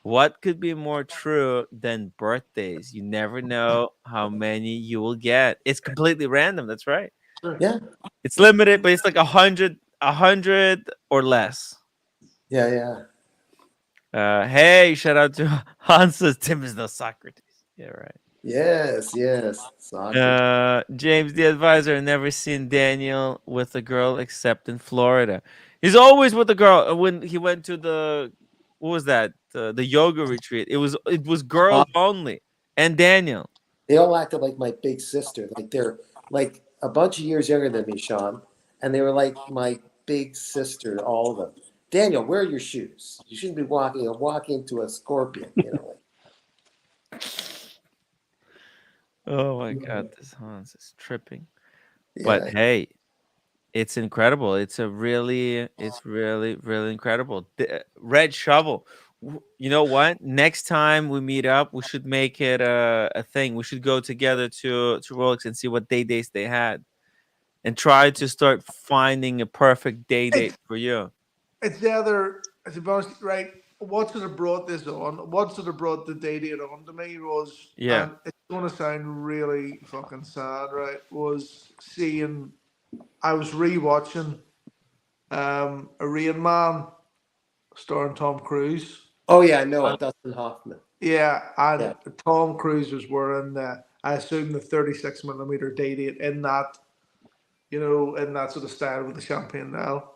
What could be more true than birthdays? You never know how many you will get. It's completely random. That's right. Yeah. It's limited, but it's like 100 or less. Yeah. Hey, shout out to Hansa. Tim is no Socrates. Yeah, right. Yes. Soccer. James, the advisor, never seen Daniel with a girl except in Florida. He's always with a girl. When he went to what was that? The yoga retreat. It was girls only, and Daniel. They all acted like my big sister. Like they're like a bunch of years younger than me, Sean, and they were like my big sister. All of them. Daniel, wear your shoes. You shouldn't be walking. You'll walk into a scorpion. Oh my God, this Hans is tripping. Yeah. But hey, it's incredible. It's really, really incredible. Red Shovel. You know what? Next time we meet up, we should make it a thing. We should go together to Rolex and see what dates they had, and try to start finding a perfect date for you. It's the other, I suppose, right? What sort of brought this on? What sort of brought the date on to me was, Yeah. and it's going to sound really fucking sad, right? Was seeing, I was rewatching a Rain Man starring Tom Cruise. Oh yeah, I know it. Dustin Hoffman. Yeah, and Tom Cruise was wearing I assume the 36mm date in that, in that sort of style with the champagne now.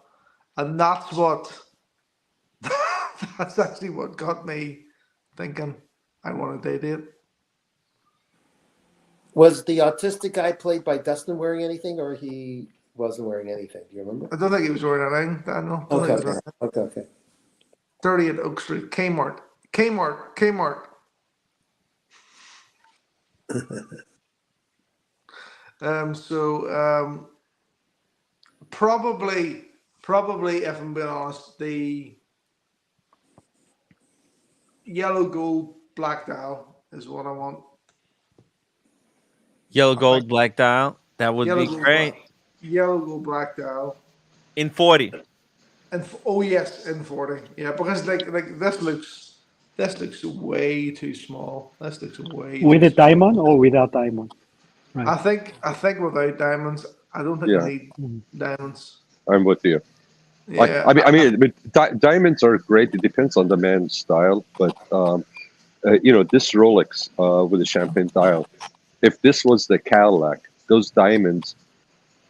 And that's actually what got me thinking I want to date it. Was the autistic guy played by Dustin wearing anything, or he wasn't wearing anything. Do you remember? I don't think he was wearing anything, Daniel. Don't think he was wearing anything. Okay. 30 at Oak Street, Kmart. Probably, if I'm being honest, the yellow gold black dial is what I want. Yellow gold black dial. That would be great. Yellow gold black dial. In 40. And yes, in 40. Yeah, because like this looks way too small. This looks way With too a diamond or without diamond? Right. I think without diamonds, I don't think we need diamonds. I'm with you. Yeah, diamonds are great. It depends on the man's style, but this Rolex with a champagne dial. If this was the Cadillac, those diamonds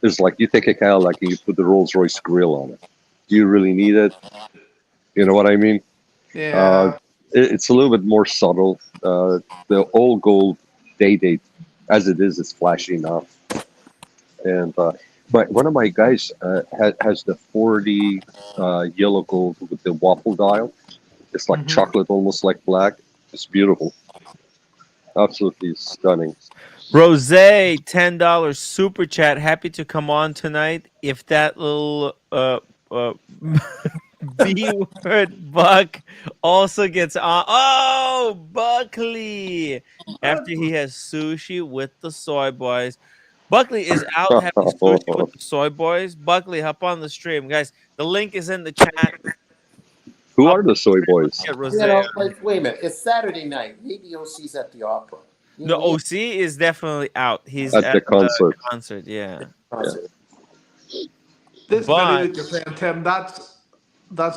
is like you take a Cadillac and you put the Rolls Royce grill on it. Do you really need it? You know what I mean? Yeah. It's a little bit more subtle. The old gold date as it is flashy enough. And but one of my guys has the 40 yellow gold with the waffle dial. It's like chocolate, almost like black. It's beautiful. Absolutely stunning. Rose, $10 super chat. Happy to come on tonight. If that little B word Buck also gets on. Oh, Buckley. After he has sushi with the soy boys. Buckley is out having sushi with the soy boys. Buckley, hop on the stream. Guys, the link is in the chat. Who are the soy boys? Wait a minute. It's Saturday night. Maybe OC's at the opera. No, OC is definitely out. He's at the concert. Yeah. This video that you're playing, Tim, that's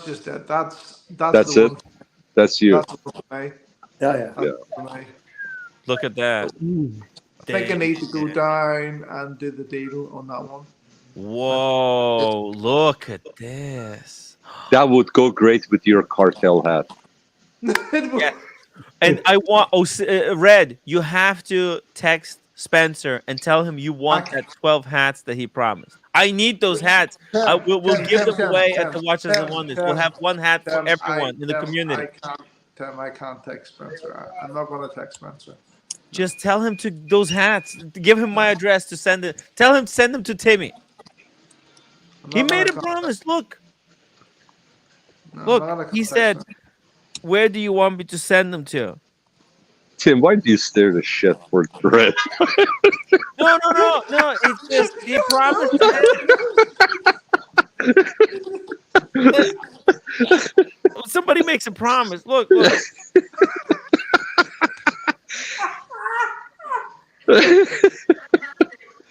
just it. That's the it. one. That's you. That's the one. Yeah. Look at that. I think I need to go down and do the deal on that one. Whoa! Look at this. That would go great with your cartel hat. Yeah. And I want Red. You have to text Spencer and tell him you want that 12 hats that he promised. I need those hats. We'll give them away at the Watches and Wonders. We'll have one hat for everyone in the community. I can't text Spencer. I'm not going to text Spencer. Just tell him to those hats. Give him my address to send it. Tell him to send them to Timmy. He made a promise. Look. Look, he said, where do you want me to send them to? Tim, why do you stare the shit for Red? No. It's just he promised. Somebody makes a promise. Look.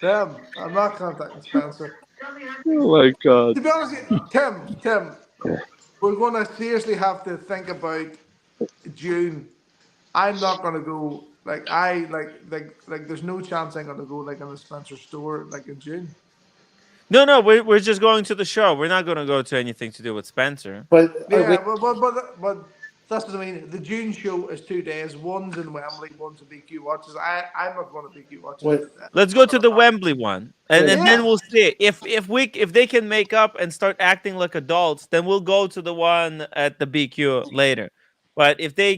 Tim, I'm not contacting Spencer. Oh my God. To be honest, Tim, we're going to seriously have to think about June. I'm not going to go like there's no chance I'm going to go like in the Spencer store like in June. No, we're just going to the show. We're not going to go to anything to do with Spencer. But that's what I mean. The June show is 2 days. One's in Wembley, one's in BQ Watches. I'm not going to BQ Watches. Let's go to the Wembley one, and then we'll see if they can make up and start acting like adults. Then we'll go to the one at the BQ later. But if they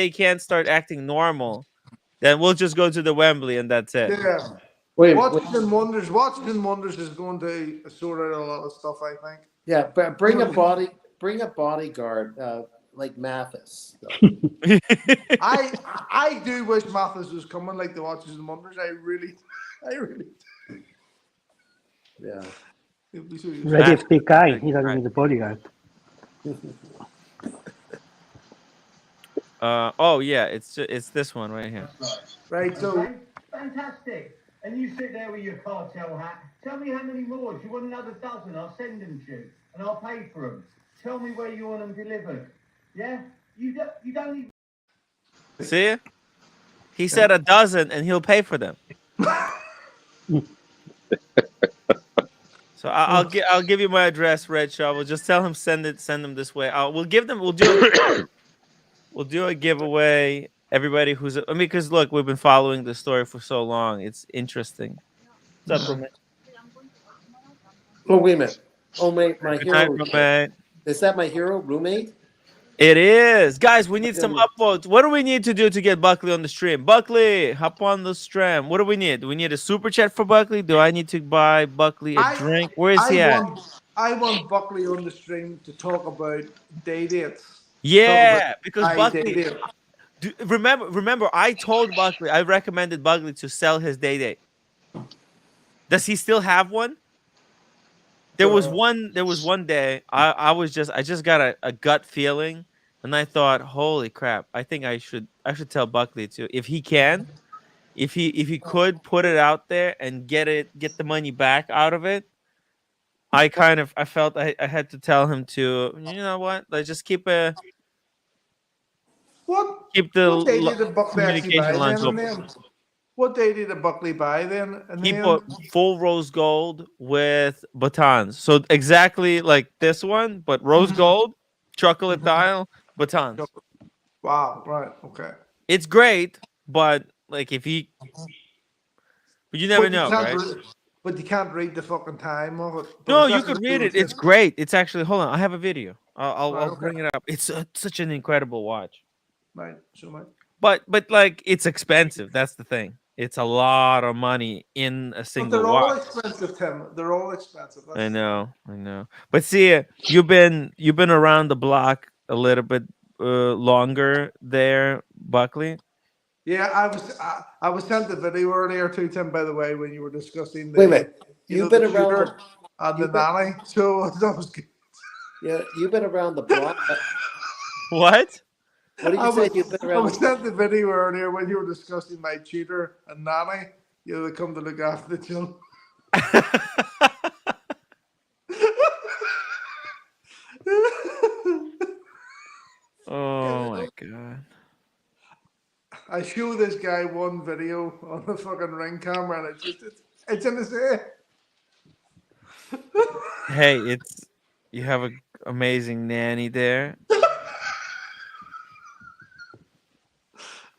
can't start acting normal, then we'll just go to the Wembley and that's it. Yeah. Watches and Wonders is going to sort out a lot of stuff, I think. Yeah, but bring a bodyguard like Mathis. I do wish Mathis was coming like the Watches and Wonders. I really yeah. Red is big guy. He doesn't need a bodyguard. It's this one right here. Right, so fantastic. And you sit there with your cartel hat. Tell me how many more. Do you want another dozen? I'll send them to you, and I'll pay for them. Tell me where you want them delivered. Yeah, you don't need. See, he said a dozen, and he'll pay for them. So I'll give you my address, Red Shovel. Just tell him send them this way. We'll do a giveaway. Everybody because look, we've been following the story for so long. It's interesting. What's up, Roman? Oh, wait a minute. Oh, my Good night, hero. roommate. Is that my hero roommate? It is. Guys, we need some upvotes. What do we need to do to get Buckley on the stream? Buckley, hop on the stream. What do we need? Do we need a super chat for Buckley? Do I need to buy Buckley a drink? Where is he at? I want Buckley on the stream to talk about day dates. Yeah, because day Buckley. date. Remember, I told Buckley, I recommended Buckley to sell his day date. Does he still have one? There was one day I just got a gut feeling, and I thought, holy crap, I think I should tell Buckley to, if he can, if he could put it out there and get the money back out of it. I felt I had to tell him to, you know what, let's just keep the What day did the Buckley actually buy communication lines then? open. What day did the Buckley buy then? And He then bought full rose gold with batons. So exactly like this one, but rose gold, chocolate dial, batons. Wow, right, okay. It's great, but like but you never know, can't right? But you can't read the fucking time of it. No, you could read it. It's great. It's actually, hold on, I have a video. I'll bring it up. It's such an incredible watch. Right, so much. But like it's expensive. That's the thing. It's a lot of money in a single But they're watch. all expensive, Tim. They're all expensive. I know. But see, you've been around the block a little bit longer there, Buckley. Yeah, I was sent the video earlier too, Tim. By the way, when you were discussing Wait a minute. You've been the around shooter and the nanny. So that was good. Yeah, you've been around the block. What? What did you say? You've been I around was sent the video earlier when you were discussing my tutor and nanny. They come to look after the children. Oh my god. I show this guy one video on the fucking Ring camera, and it's in his ear. Hey, you have an amazing nanny there.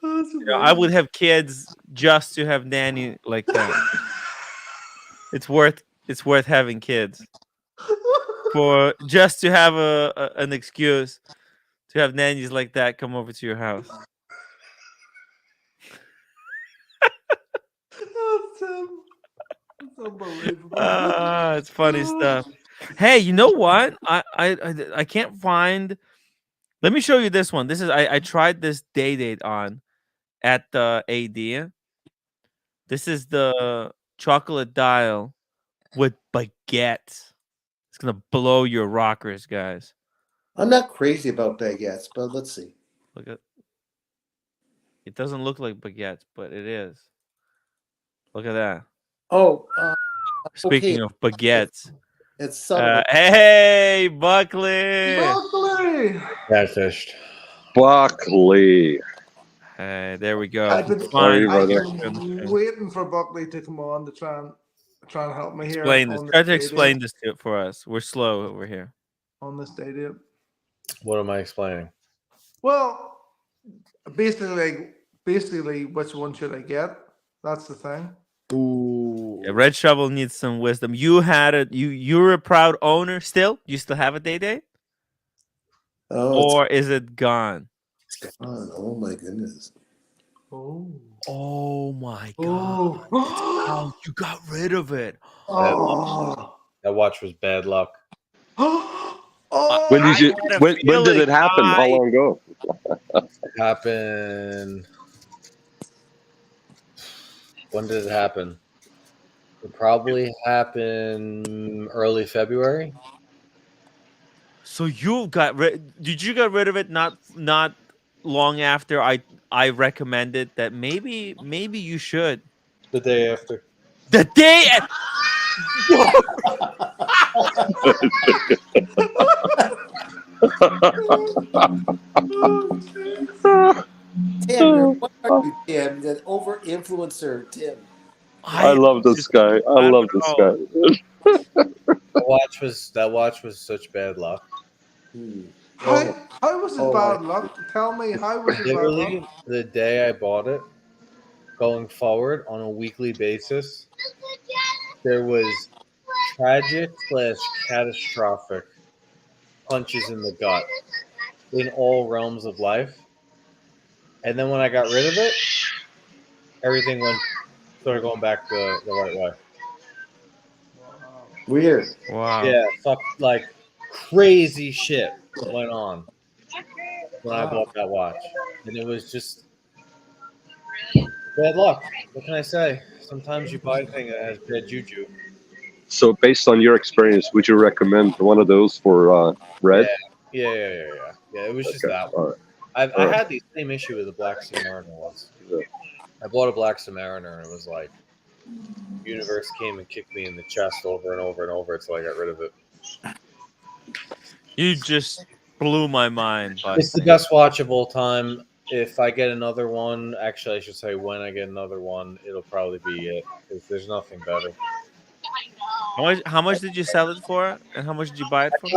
I would have kids just to have nanny like that. It's worth having kids for just to have an excuse to have nannies like that come over to your house. It's unbelievable. It's funny stuff. Hey, you know what? I can't find. Let me show you this one. This is I tried this day date on at the AD. This is the chocolate dial with baguettes. It's gonna blow your rockers, guys. I'm not crazy about baguettes, but let's see. Look at. It doesn't look like baguettes, but it is. Look at that. Oh, Speaking of baguettes, it's subtle. Hey, Buckley. Buckley. Catfished. Buckley. Hey, there we go. I've been waiting for Buckley to come on to try and help me here. Explain this. Try to explain this for us. We're slow over here. On this stadium. What am I explaining? Well, basically, which one should I get? That's the thing. Ooh. Yeah, Red Shovel needs some wisdom. You had it. You're a proud owner still. You still have a day, or is it gone? It's gone. Oh my goodness. Oh my god! It's out. You got rid of it. That watch was bad luck. When did it happen? How long ago? Happened. When did it happen? It probably happened early February. So you got rid? Did you get rid of it? Not long after I recommended that maybe you should. The day after. The day. Tim, what are you, Tim? That over-influencer, Tim. I love this guy. I love this guy. That watch was such bad luck. How was it bad luck? Tell me, how was it bad Literally, luck? the day I bought it, going forward on a weekly basis, there was tragic / catastrophic punches in the gut in all realms of life. And then when I got rid of it, everything started going back the right way. Weird. Wow. Yeah, like crazy shit went on when I bought that watch. And it was just bad luck. What can I say? Sometimes you buy a thing that has bad juju. So, based on your experience, would you recommend one of those for Red? Yeah. It was just Okay, that all one. right. I had the same issue with the Black Sea Mariner once. Yeah. I bought a Black Sea Mariner and it was like universe came and kicked me in the chest over and over and over until I got rid of it. You just blew my mind. It's the best watch of all time. If I get another one, actually, I should say when I get another one, it'll probably be it. Because there's nothing better. How much did you sell it for, and how much did you buy it for?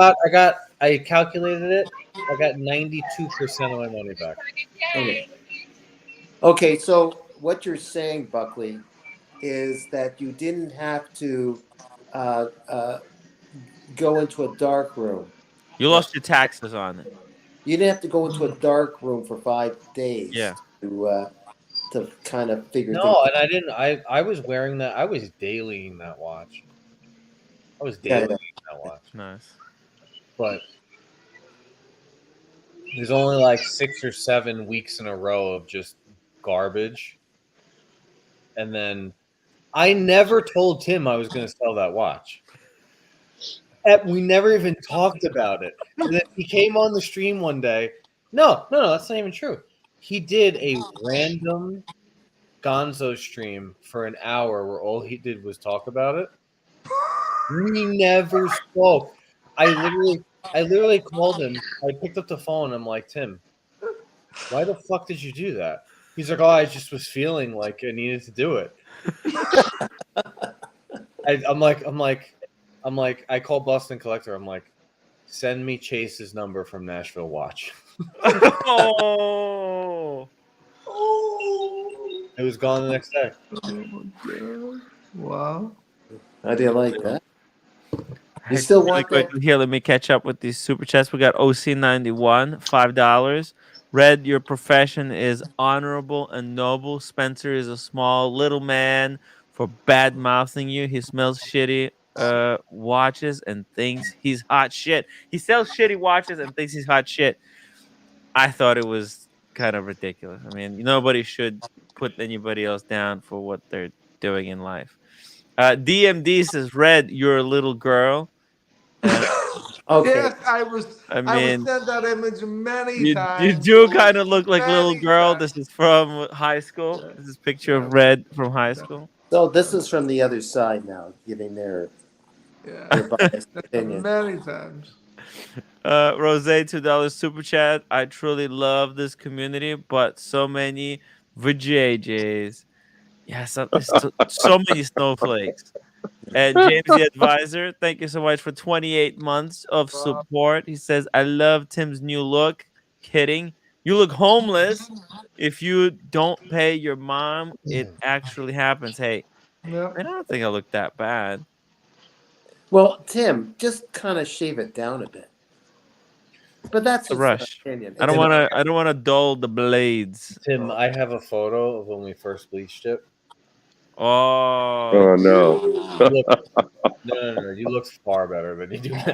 I calculated it. I got 92% of my money back. Okay, so what you're saying, Buckley, is that you didn't have to go into a dark room. You lost your taxes on it. You didn't have to go into a dark room for 5 days. Yeah. To kind of figure things No, out. and I didn't. I was wearing that. I was dailying that watch. I was dailying that watch. Nice. But there's only like 6 or 7 weeks in a row of just garbage. And then I never told Tim I was going to sell that watch. We never even talked about it. And then he came on the stream one day. No, that's not even true. He did a random Gonzo stream for an hour where all he did was talk about it. We never spoke. I literally called him. I picked up the phone. I'm like, Tim, why the fuck did you do that? He's like, oh, I just was feeling like I needed to do it. I'm like, I called Boston Collector. I'm like, send me Chase's number from Nashville Watch. Oh. It was gone the next day. Wow. How do you like that? You still Really want that? quickly here, let me catch up with these super chats. We got OC91, $5. Red, your profession is honorable and noble. Spencer is a small little man for bad mouthing you. He smells shitty watches and thinks he's hot shit. He sells shitty watches and thinks he's hot shit. I thought it was kind of ridiculous. I mean, nobody should put anybody else down for what they're doing in life. DMD says, Red, you're a little girl. Okay. Yes, I was mean, sent that image many times. you do kind of look like little girl. This is from high school. This is a picture of Red from high school. So this is from the other side now, giving their biased opinion. Many times. Rose, $2 super chat. I truly love this community, but so many vajayjays. Yeah, so many snowflakes. James the Advisor, thank you so much for 28 months of support. He says, I love Tim's new look. Kidding. You look homeless. If you don't pay your mom, it actually happens. Hey, Yeah. I don't think I look that bad. Well, Tim, just kind of shave it down a bit. But that's a just rush. an opinion. I don't want to dull the blades. Tim, I have a photo of when we first bleached it. Oh no. No. You look far better than you do now.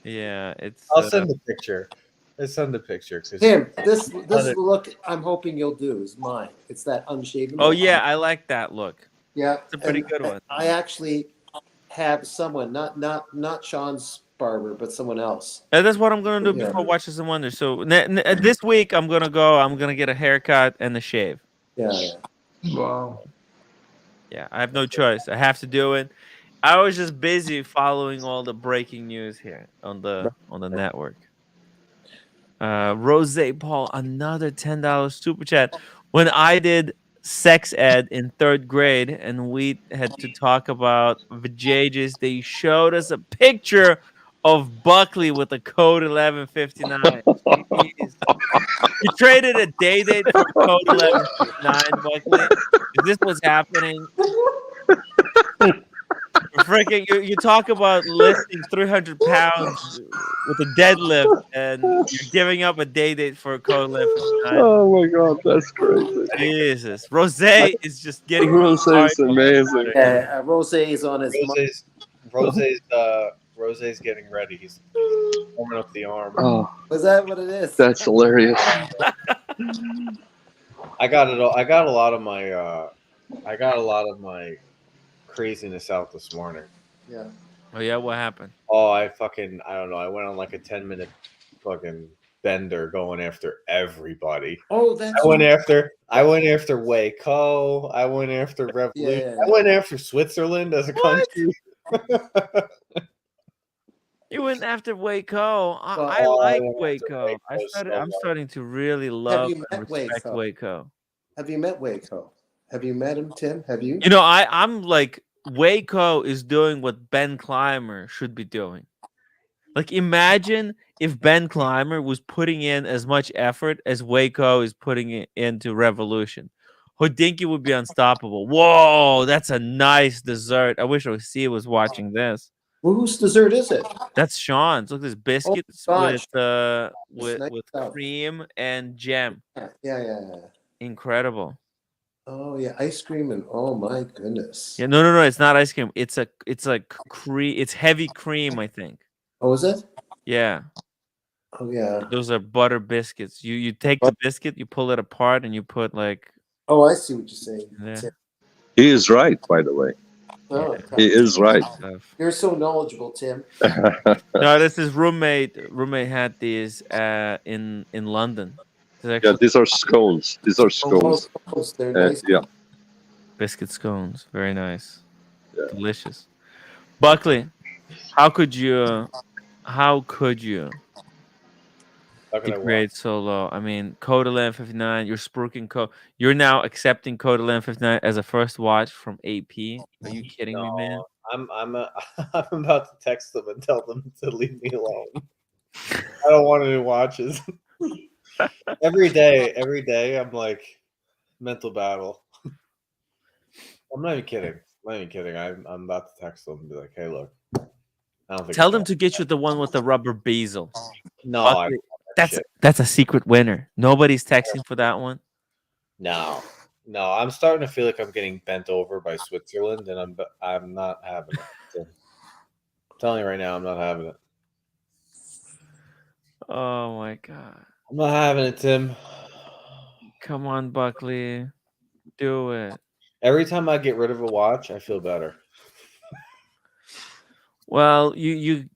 Yeah, it's. I'll send the picture. Let's send the picture. Tim, this look I'm hoping you'll do is mine. It's that unshaven. Oh look. yeah, I like that look. Yeah, it's a pretty good one. I actually have someone, not Sean's barber, but someone else. And that's what I'm gonna do before Watches and Wonders. So this week I'm gonna get a haircut and a shave. Yeah. Wow. Yeah, I have no choice. I have to do it. I was just busy following all the breaking news here on the network. Rose Paul, another $10 super chat. When I did sex ed in 3rd grade and we had to talk about vajages, they showed us a picture of Buckley with a code 1159. Jeez. You traded a day date for a code 1159, Buckley. Is this what's happening? freaking you talk about lifting 300 pounds with a deadlift, and you're giving up a date for a Codeland 59. Oh my god, that's crazy. Jesus, Rose is just getting Rose hard is amazing. Yeah, Rose is on his. Rose's getting ready. He's warming up the arm. Oh, Was that what it is? that's hilarious. I got it. I got a lot of my craziness out this morning. Yeah. Oh yeah, what happened? Oh, I don't know. I went on like a 10-minute fucking bender going after everybody. Oh, that's. I went after Waco. I went after Revolution. Yeah. I went after Switzerland as a country. You went after Waco. I Oh, like I went Waco. after Waco so I'm much. starting to really Have love you and met respect Waco? Waco. Have you met Waco? Have you met him, Tim? Have you? You know, I'm like, Waco is doing what Ben Clymer should be doing. Like, imagine if Ben Clymer was putting in as much effort as Waco is putting it into Revolution. Hodinky would be unstoppable. Whoa, that's a nice dessert. I wish Osea was watching this. Well, whose dessert is it? That's Sean's. Look, this biscuits gosh. with nice stuff. cream and jam. Yeah. Incredible. Oh yeah, ice cream and oh my goodness. Yeah, no, it's not ice cream. It's cream. It's heavy cream, I think. Oh, is it? Yeah. Oh yeah. Those are butter biscuits. You take the biscuit, you pull it apart, and you put like. Oh, I see what you're saying. Yeah. Tim. He is right, by the way. Oh, He is right. You're so knowledgeable, Tim. No, this is roommate. Roommate had these in London. Yeah, these are scones. These are scones. They're nice. Yeah. Biscuit scones, very nice, Yeah. delicious. Buckley, how could you degrade so low? I mean, Codeland 59. You're spruiking code. You're now accepting Codeland 59 as a first watch from AP. Are you kidding me, man? I'm I'm about to text them and tell them to leave me alone. I don't want any watches. every day I'm like mental battle. I'm not even kidding. I'm about to text them and be like, hey, look. I don't think Tell them to get you the one with the rubber bezel. No, Buckley, that's a secret winner. Nobody's texting for that one. No, I'm starting to feel like I'm getting bent over by Switzerland, and I'm not having it. I'm telling you right now, I'm not having it. Oh my god! I'm not having it, Tim. Come on, Buckley, do it. Every time I get rid of a watch, I feel better. Well, you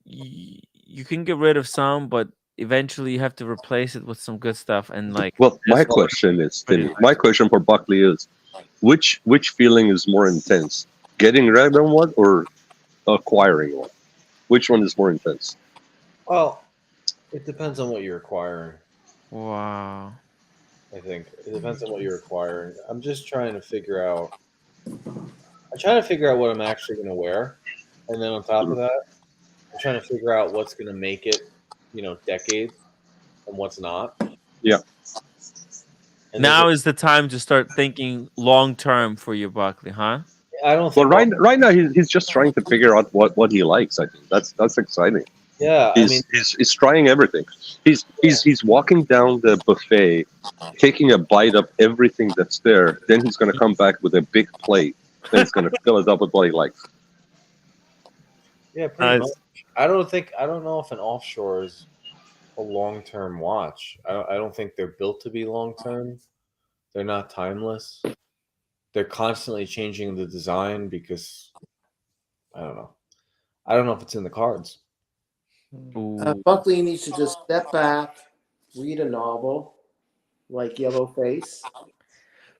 can get rid of some, but eventually you have to replace it with some good stuff. And like, well, my question is, my question for Buckley is, which feeling is more intense, getting rid of one or acquiring one? Which one is more intense? Well, it depends on what you're acquiring. Wow. I think it depends on what you're acquiring. I'm just trying to figure out. I'm trying to figure out what I'm actually going to wear, and then on top of that, I'm trying to figure out what's going to make it, decades, and what's not. Yeah. And now is the time to start thinking long term for you, Buckley, huh? I don't. Well, right now he's just trying to figure out what he likes. I think that's exciting. Yeah, he's trying everything. He's walking down the buffet, taking a bite of everything that's there. Then he's gonna come back with a big plate. Then he's gonna fill it up with what he likes. Yeah, pretty much. I don't know if an offshore is a long-term watch. I don't think they're built to be long-term. They're not timeless. They're constantly changing the design because I don't know. I don't know if it's in the cards. Buckley needs to just step back, read a novel like Yellow Face.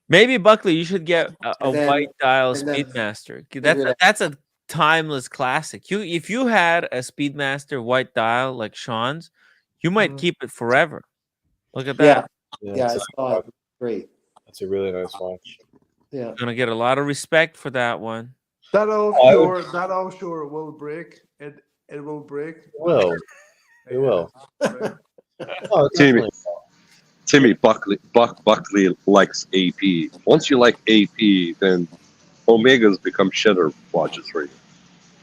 Maybe Buckley, you should get a white dial Speedmaster. That's a timeless classic. If you had a Speedmaster white dial like Sean's, you might keep it forever. Look at that. Yeah, I saw it. Great. That's a really nice watch. Yeah, gonna get a lot of respect for that one. That offshore will break. It will break. It will. Timmy, Buckley likes AP. Once you like AP, then Omegas become shutter watches for you.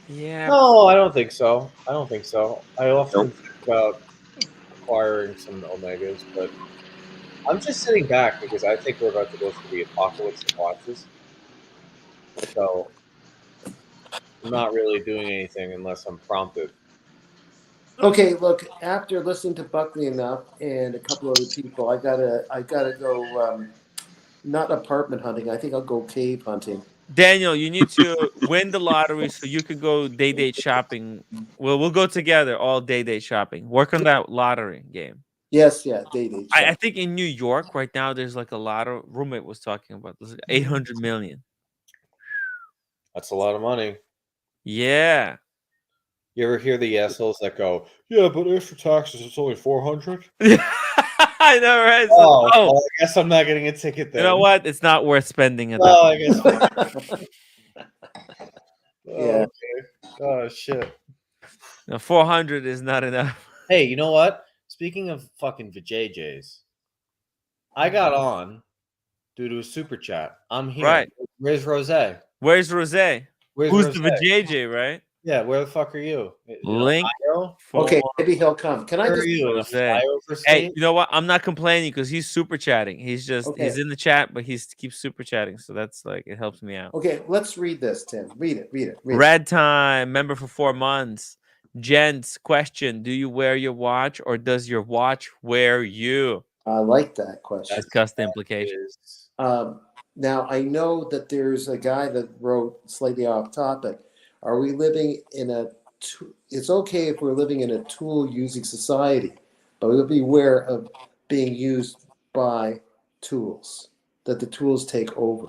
Yeah. No, I don't think so. I don't think so. I often think about acquiring some Omegas, but I'm just sitting back because I think we're about to go through the apocalypse of watches. So I'm not really doing anything unless I'm prompted. Okay, look. After listening to Buckley enough and a couple other people, I gotta go. Not apartment hunting. I think I'll go cave hunting. Daniel, you need to win the lottery so you could go day date shopping. Well, we'll go together all day shopping. Work on that lottery game. Yes, yeah, day. I think in New York right now there's like a lot of roommate was talking about this 800 million. That's a lot of money. Yeah. You ever hear the assholes that go, "Yeah, but after taxes, it's only 400"? I know, right? So, Oh, well, I guess I'm not getting a ticket then. You know what? It's not worth spending it. Oh, I guess. Yeah. Okay. Oh shit. No, 400 is not enough. Hey, you know what? Speaking of fucking vajayjays, I got on due to a super chat. I'm here. Right. Where's Rose? Where's Rose? Where's Who's Rose? the VJJ, right? Yeah, where the fuck are you? Link. Okay, maybe he'll come. Can I Where just? are you? In a Jose. flyover Hey, state? you know what? I'm not complaining because he's super chatting. He's just Okay. he's in the chat, but he keeps super chatting. So that's like it helps me out. Okay, let's read this, Tim. Read it. Red Time, member for 4 months. Gents, question: do you wear your watch or does your watch wear you? I like that question. Discuss the implications. Now I know that there's a guy that wrote slightly off topic. Are we living in a? It's okay if we're living in a tool-using society, but we'll be aware of being used by tools. That the tools take over.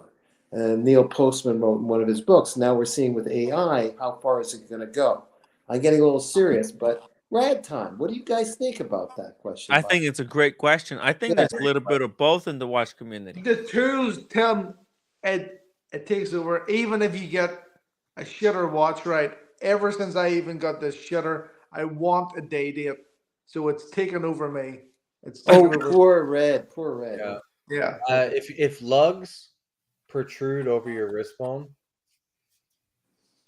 Neil Postman wrote in one of his books. Now we're seeing with AI, how far is it going to go? I'm getting a little serious, but Ragtime, what do you guys think about that question? I think it's a great question. I think Yeah. there's a little bit of both in the watch community. The tools tell them it takes over. Even if you get a shitter watch, right? Ever since I even got this shitter, I want a day date. So it's taken over me. It's taken over. Poor Red. Yeah. Yeah. If lugs protrude over your wristbone,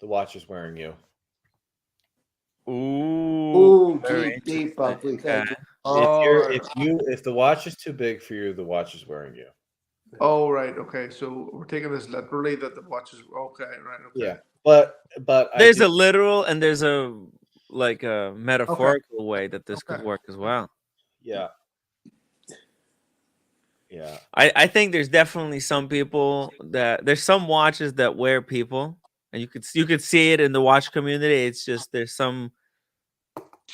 the watch is wearing you. Ooh, deep, Buckley. Thank you. If the watch is too big for you, the watch is wearing you. Oh, right. Okay. So we're taking this literally that the watch is okay. Right. Okay. Yeah, but there's a literal and there's a like a metaphorical way that this could work as well. Yeah. Yeah. I think there's definitely some people that there's some watches that wear people, and you could see it in the watch community. It's just there's some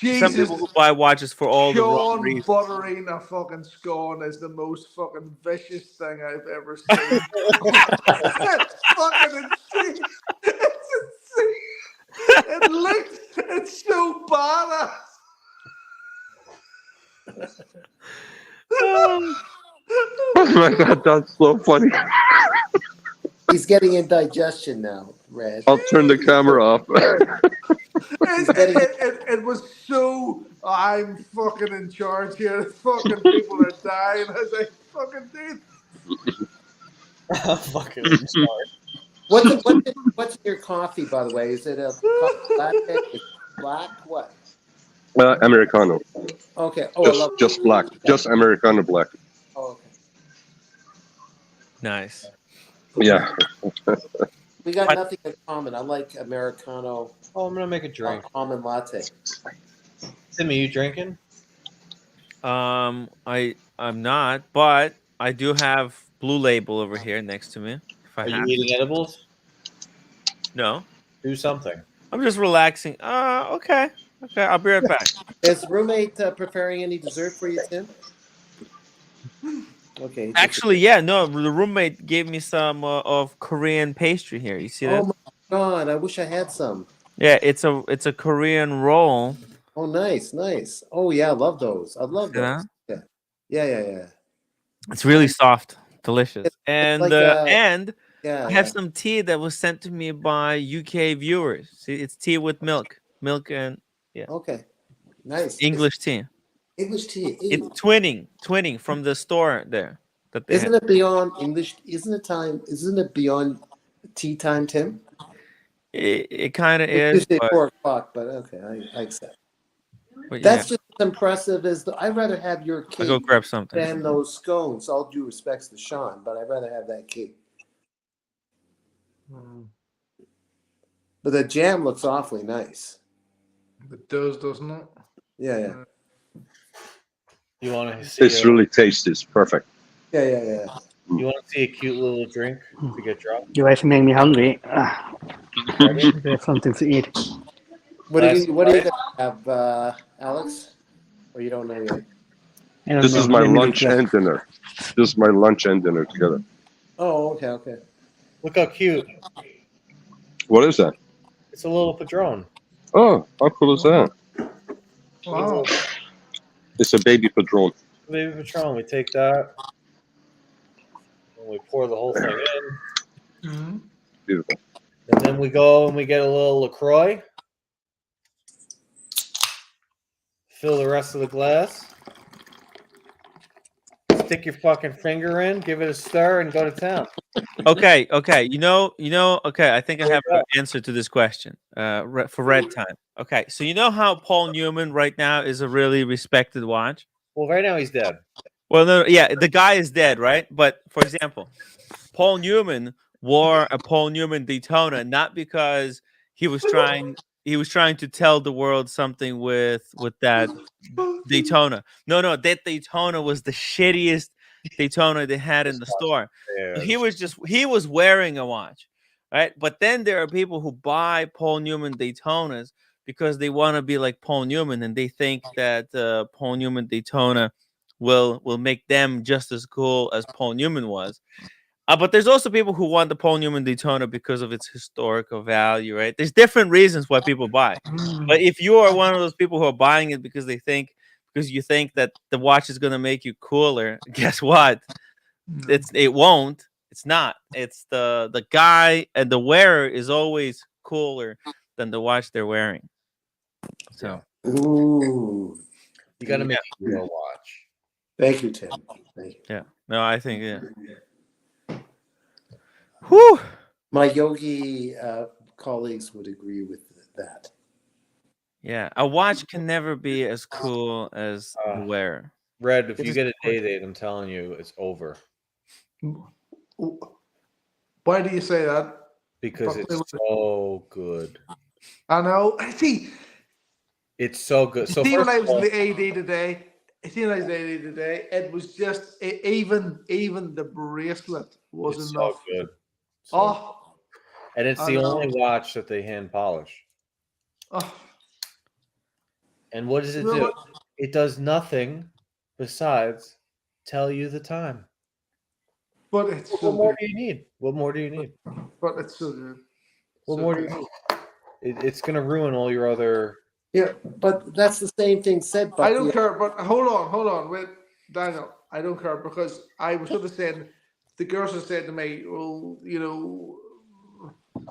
people who buy watches for all the wrong Sean reasons. buttering a fucking scone is the most fucking vicious thing I've ever seen. It's fucking insane. It's insane. It's so badass. Oh my god, that's so funny. He's getting indigestion now, Red. I'll turn the camera off. It was so I'm fucking in charge here. Fucking people are dying as I fucking do. I'm fucking in charge. What's in your coffee, by the way? Is it a coffee latte? Is it black? What? Americano. Okay. Oh, I love Just black. Just Americano black. Oh, okay. Nice. Yeah. We got nothing in common. I like Americano. Oh, I'm gonna make a drink. Almond latte. Timmy, you drinking? I'm not, but I do have Blue Label over here next to me. If I Are you have eating edibles? No. Do something. I'm just relaxing. Okay. I'll be right back. Is roommate preparing any dessert for you, Tim? Okay. Actually, yeah, no. The roommate gave me some of Korean pastry here. You see that? Oh my god! I wish I had some. Yeah, it's a Korean roll. Oh, nice. Oh yeah, I love those. I love those. Yeah. It's really soft, delicious, and like, I yeah. have some tea that was sent to me by UK viewers. See, it's tea with milk, and yeah. Okay, nice. English tea. English tea. Ew. It's twinning from the store there. That they Isn't have. it beyond English? Isn't it beyond tea time, Tim? It kind of It's is, usually but 4 o'clock, but okay, I accept. yeah, That's just as impressive as I'd rather have your I'll go cake grab something. than those scones. All due respects to Sean, but I'd rather have that cake. But the jam looks awfully nice. It does, doesn't it? Yeah, yeah. You want to see? It's really tasty. It's perfect. Yeah. You want to see a cute little drink to get drunk? You guys make me hungry. Ready? There's something to eat. What are Last you gonna have, Alex? Or you don't know yet? I don't This know. is my Let me look lunch it up. and dinner. This is my lunch and dinner together. Oh, okay. Look how cute. What is that? It's a little Padron. Oh, how cool is that? Wow. It's a baby Padron. Baby Patron. We take that and we pour the whole thing in. Mm-hmm. Beautiful. And then we go and we get a little LaCroix. Fill the rest of the glass. Stick your fucking finger in, give it a stir, and go to town. Okay. Okay, I think I have an answer to this question. For red time. Okay, so you know how Paul Newman right now is a really respected watch. Well, right now he's dead. Well, no, yeah, the guy is dead, right? But for example, Paul Newman wore a Paul Newman Daytona not because he was trying to tell the world something with that Daytona. No, that Daytona was the shittiest Daytona they had in the store. Yeah, He was wearing a watch, right? But then there are people who buy Paul Newman Daytonas because they want to be like Paul Newman, and they think that Paul Newman Daytona will make them just as cool as Paul Newman was. But there's also people who want the Paul Newman Daytona because of its historical value, right? There's different reasons why people buy. But if you are one of those people who are buying it because you think that the watch is going to make you cooler, guess what? It won't. It's not. It's the guy and the wearer is always cooler than the watch they're wearing. So, Ooh. You got to make your watch. Thank you, Tim. Thank you. Yeah. No, I think Whew. My yogi colleagues would agree with that. Yeah, a watch can never be as cool as the wearer. Red, if you get a date, I'm telling you, it's over. Why do you say that? Because it's so good. I know. See, it's so good. So see, when I first was of in all, the AD today, it was just even the bracelet was it's enough. so good. And it's I the know. only watch that they hand polish. Oh. And what does it You know do? what? It does nothing besides tell you the time. But it's What so more good. do you need? What more do you need? But it's so good. What So more do good. you need? It's going to ruin all your other. Yeah, but that's the same thing said by I don't care, but hold on, wait, Daniel. I don't care because I was sort of saying, the girls have said to me, well, you know,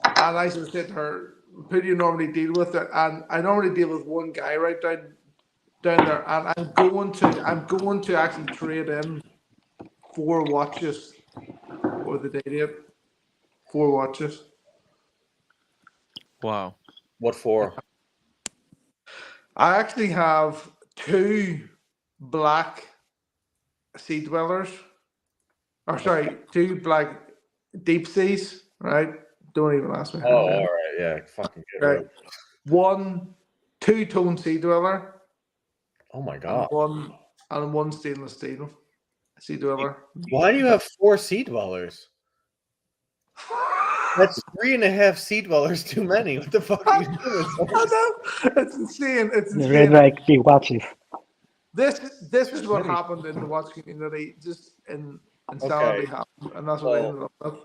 and I sort of said to her, who do you normally deal with it? And I normally deal with one guy right down there, and I'm going to actually trade in 4 watches for the day date. 4 watches. Wow. What for? I actually have 2 black sea dwellers. Or sorry, 2 black deep seas, right? Don't even ask me how. Oh, all right. Yeah, fucking get rid Right. of it. 1 2-tone sea dweller. Oh my god. And one stainless steel sea dweller. Why do you have 4 sea dwellers? That's 3.5 sea dwellers too many. What the fuck are you doing? I know. It's insane. It's The red insane. like big watches. This is what happened in the watch community. Just in insanity happened, and that's what I ended up with.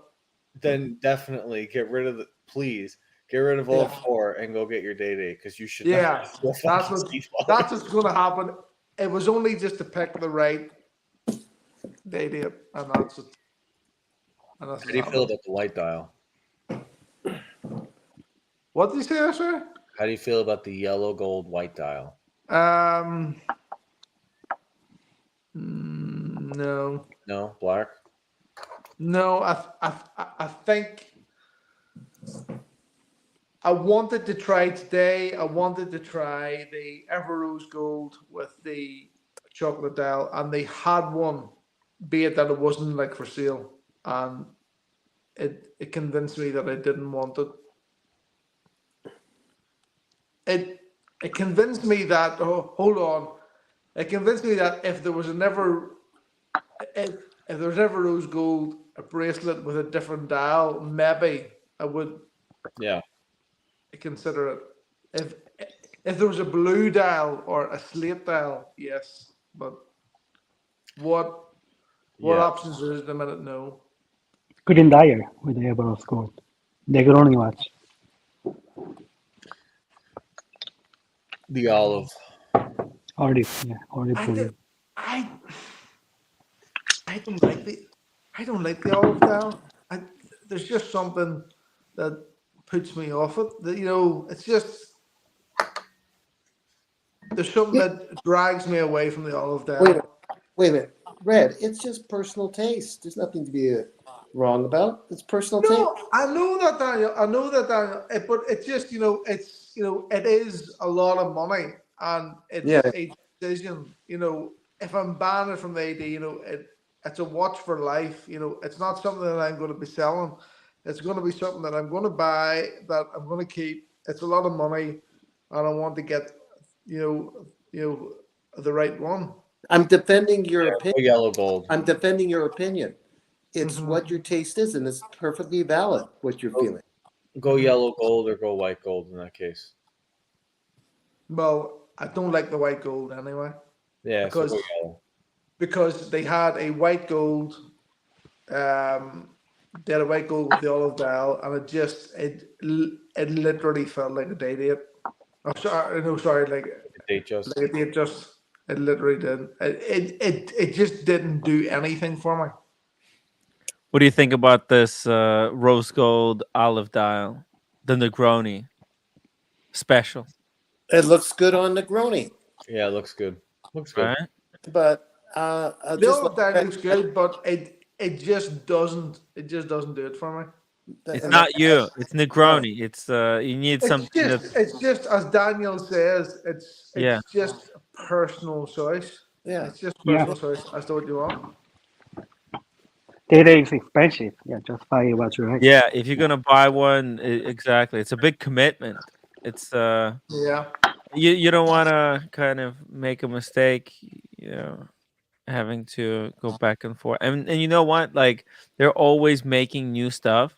Then definitely get rid of please get rid of all 4 and go get your day because you should. Yeah, not that's what's going to happen. It was only just to pick the right day date, and that's it. And that's How do you feel about the white dial? What did you say, sir? How do you feel about the yellow gold white dial? No. No, black. No, I think I wanted to try today. I wanted to try the Ever Rose Gold with the chocolate dial, and they had one, be it that it wasn't like for sale, and it convinced me that I didn't want it. It convinced me that hold on, it convinced me that if there was a never if there was ever Rose Gold a bracelet with a different dial, maybe I would Yeah. consider it. If there was a blue dial or a slate dial, yes. But what Yeah. options there is at the minute? No. Green Dyer with the Ever Rose Gold. The Growny watch. The olive. Olive, yeah, olive I blue. did, I don't like the olive dial. There's just something that puts me off it. It's just there's something that drags me away from the olive dial. Wait a minute. Red, it's just personal taste. There's nothing to be wrong about. It's personal taste. No, I know that, Daniel. But it's just it is a lot of money, and it's a decision. If I'm banned from the AD, it's a watch for life. It's not something that I'm going to be selling. It's going to be something that I'm going to buy, that I'm going to keep. It's a lot of money, and I want to get the right one. I'm defending your opinion. Yellow gold. I'm defending your opinion. It's what your taste is, and it's perfectly valid what you're feeling. Go yellow gold or go white gold in that case. Well, I don't like the white gold anyway. Yeah, because so go yellow. Because they had a white gold, they had a white gold with the olive dial, and it literally felt like a day date. Oh, sorry, like Date just. like a date just. It literally did. It just didn't do anything for me. What do you think about this rose gold olive dial, the Negroni special? It looks good on Negroni. Yeah, it looks good. Looks good. Right? But The olive dial looks good, but it just doesn't do it for me. It's not you. It's Negroni. It's you need something It's just as Daniel says. It's Yeah. just a personal choice. Yeah. It's just Yeah. personal choice as to what you want. Data is expensive. Yeah, just buy what you like. Yeah, if you're gonna buy one, exactly. It's a big commitment. It's Yeah. you don't want to kind of make a mistake, having to go back and forth. And you know what? Like they're always making new stuff.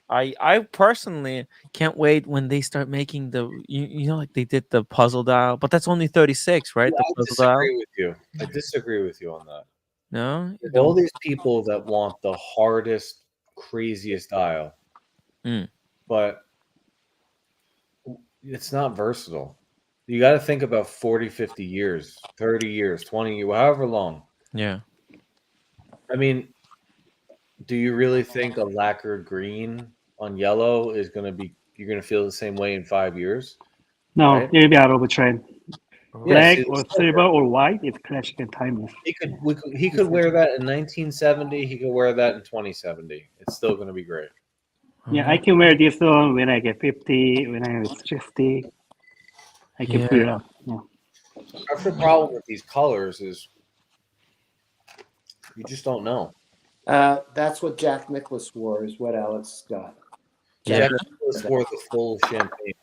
I personally can't wait when they start making like they did the puzzle dial, but that's only 36, right? Yeah, The I puzzle dial. disagree with you. I disagree with you on that. No, you All don't? these people that want the hardest, craziest dial, Mm. but it's not versatile. You got to think about 40, 50 years, 30 years, 20 years, however long. Yeah. I mean, do you really think a lacquered green on yellow is going to be, you're going to feel the same way in 5 years? No, Right? it'll be out of a trend. Yeah, Black see, or silver or white is classic and timeless. He could wear that in 1970. He could wear that in 2070. It's still going to be great. Yeah, I can wear this one when I get 50, when I was 60. I can put it up. Yeah. That's the problem with these colors is you just don't know. That's what Jack Nicklaus wore, is what Alex got. Jack Nicklaus wore the full champagne.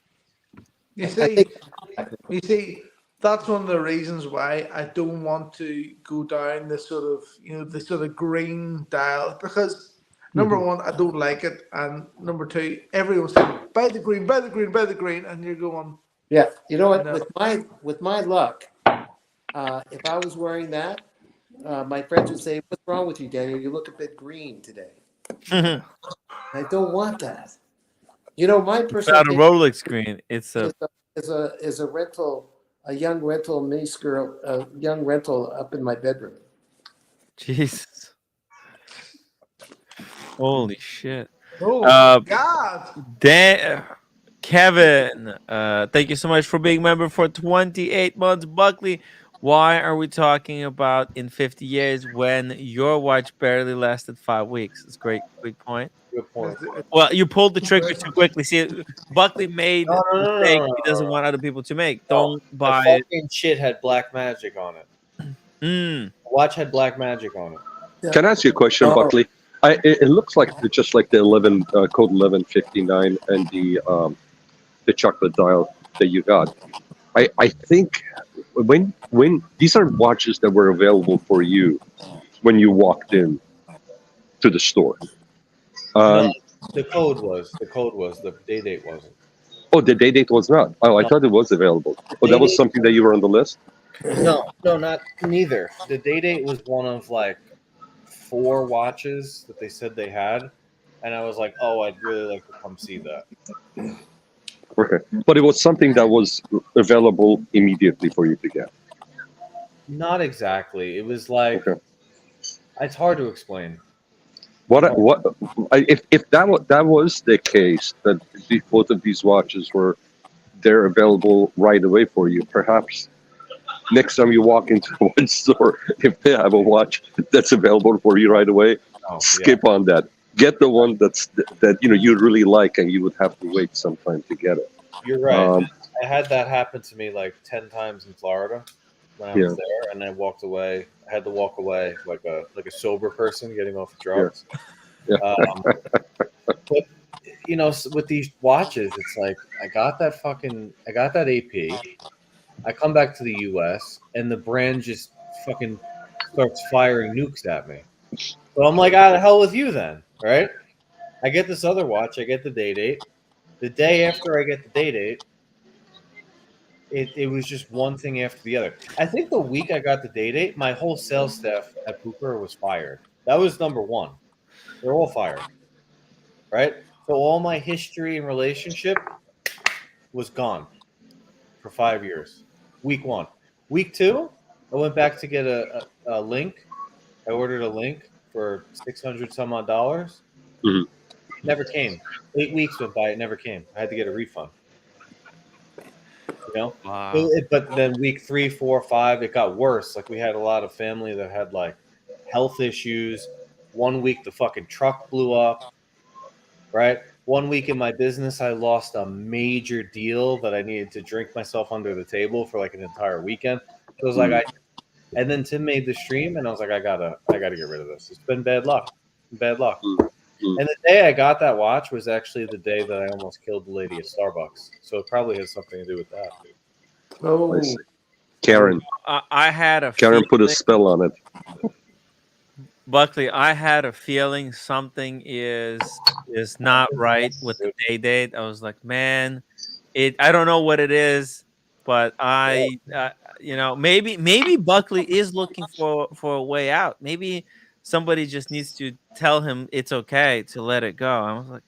You see, that's one of the reasons why I don't want to go down the sort of green dial, because number one, I don't like it, and number two, everyone's saying buy the green, buy the green, buy the green, and you're going. Yeah, you know what? No. With my luck, if I was wearing that, my friends would say, "What's wrong with you, Daniel? You look a bit green today." I don't want that. My It's personal not a Rolex screen. It's a is a rental, a young rental young rental up in my bedroom. Jesus. Holy shit. Oh God. Kevin, thank you so much for being a member for 28 months. Buckley, Why are we talking about in 50 years when your watch barely lasted 5 weeks? It's great point. Good point. Well, you pulled the trigger too quickly. See, Buckley made No, a no, no, mistake no, no, he no, doesn't no. want other people to make. No, Don't the buy it. fucking shit had black magic on it. Mm. The watch had black magic on it. Can I ask you a question, Oh. Buckley? It looks like just like the 11 code 1159 and the chocolate dial that you got. I think when these are watches that were available for you when you walked in to the store. No, the code was. The day date wasn't. Oh, the day date was not. Oh, I No. thought it was available. Oh, Day that was date- something that you were on the list. No, not neither. The day date was one of like 4 watches that they said they had, and I was like, oh, I'd really like to come see that. Okay, but it was something that was available immediately for you to get. Not exactly. It was like it's hard to explain. If that was the case, that both of these watches were they're available right away for you, perhaps next time you walk into one store, if they have a watch that's available for you right away, skip on that. Get the one that you really like, and you would have to wait some time to get it. You're right. I had that happen to me like 10 times in Florida when I was there, and I walked away. I had to walk away like a sober person getting off drugs. Yeah. But with these watches, it's like I got that AP. I come back to the U.S. and the brand just fucking starts firing nukes at me. So I'm like, the hell with you then, right? I get this other watch. I get the day date. The day after I get the day date, it was just one thing after the other. I think the week I got the day date, my whole sales staff at Booker was fired. That was number one. They're all fired, right? So all my history and relationship was gone for 5 years. Week 1. Week 2, I went back to get a link. I ordered a link for $600 some odd dollars. Mm-hmm. Never came. 8 weeks went by. It never came. I had to get a refund. Wow. But then week 3, 4, 5, it got worse. Like we had a lot of family that had like health issues. 1 week, the fucking truck blew up. Right? 1 week in my business, I lost a major deal that I needed to drink myself under the table for like an entire weekend. So it was like and then Tim made the stream, and I was like, I gotta get rid of this. It's been bad luck. Bad luck. And the day I got that watch was actually the day that I almost killed the lady at Starbucks. So it probably has something to do with that. Oh, Karen. I had a Karen put a feeling- spell on it. Buckley, I had a feeling something is not right with the day date. I was like, man, I don't know what it is, but maybe Buckley is looking for a way out. Maybe somebody just needs to tell him it's okay to let it go. I was like,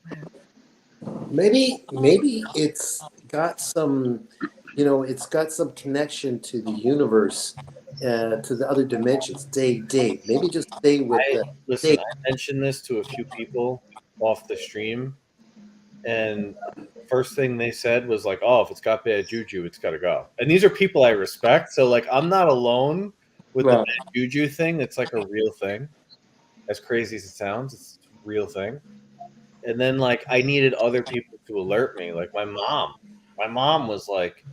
man. Maybe it's got some, it's got some connection to the universe, to the other dimensions. Date. Maybe just stay with Listen, I mentioned this to a few people off the stream, and first thing they said was like, "Oh, if it's got bad juju, it's got to go." And these are people I respect, so like I'm not alone with the bad juju thing. It's like a real thing. As crazy as it sounds, it's a real thing. And then like I needed other people to alert me, like my mom. My mom was like,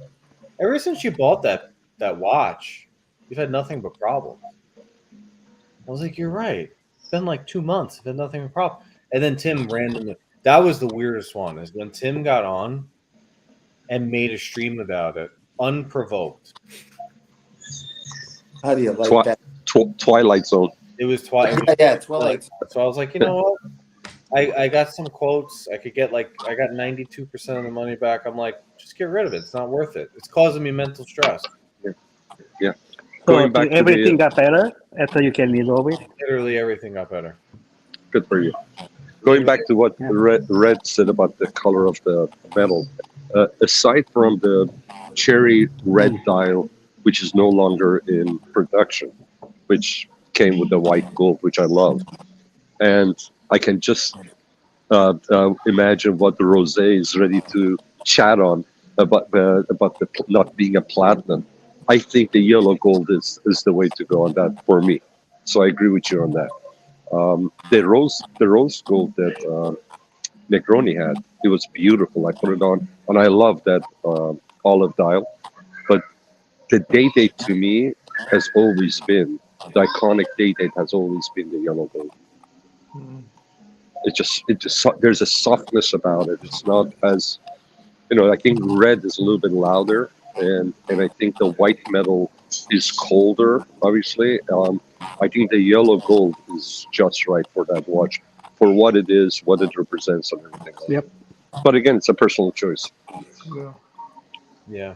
ever since you bought that watch, you've had nothing but problems. I was like, you're right. It's been like 2 months. I've had nothing but problems. And then Tim randomly, that was the weirdest one, is when Tim got on and made a stream about it, unprovoked. How do you like that? Twilight Zone. It was Twilight. Yeah, Twilight. So I was like, you know what? I got some quotes. I got 92% of the money back. I'm like, just get rid of it. It's not worth it. It's causing me mental stress. Yeah. So Going back to everything got better after you can resolve it? Literally everything got better. Good for you. Going back to what Red said about the color of the metal, aside from the cherry red dial, which is no longer in production, which came with the white gold, which I love, and I can just imagine what the Rosé is ready to chat on about the not being a platinum. I think the yellow gold is the way to go on that for me. So I agree with you on that. The rose gold that Negroni had, it was beautiful. I put it on, and I love that olive dial. But the day-date to me has always been, the iconic day-date has always been the yellow gold. There's a softness about it. It's not as, I think red is a little bit louder, and I think the white metal is colder, obviously. I think the yellow gold is just right for that watch, for what it is, what it represents, and everything. Yep. But again, it's a personal choice. Yeah. Yeah.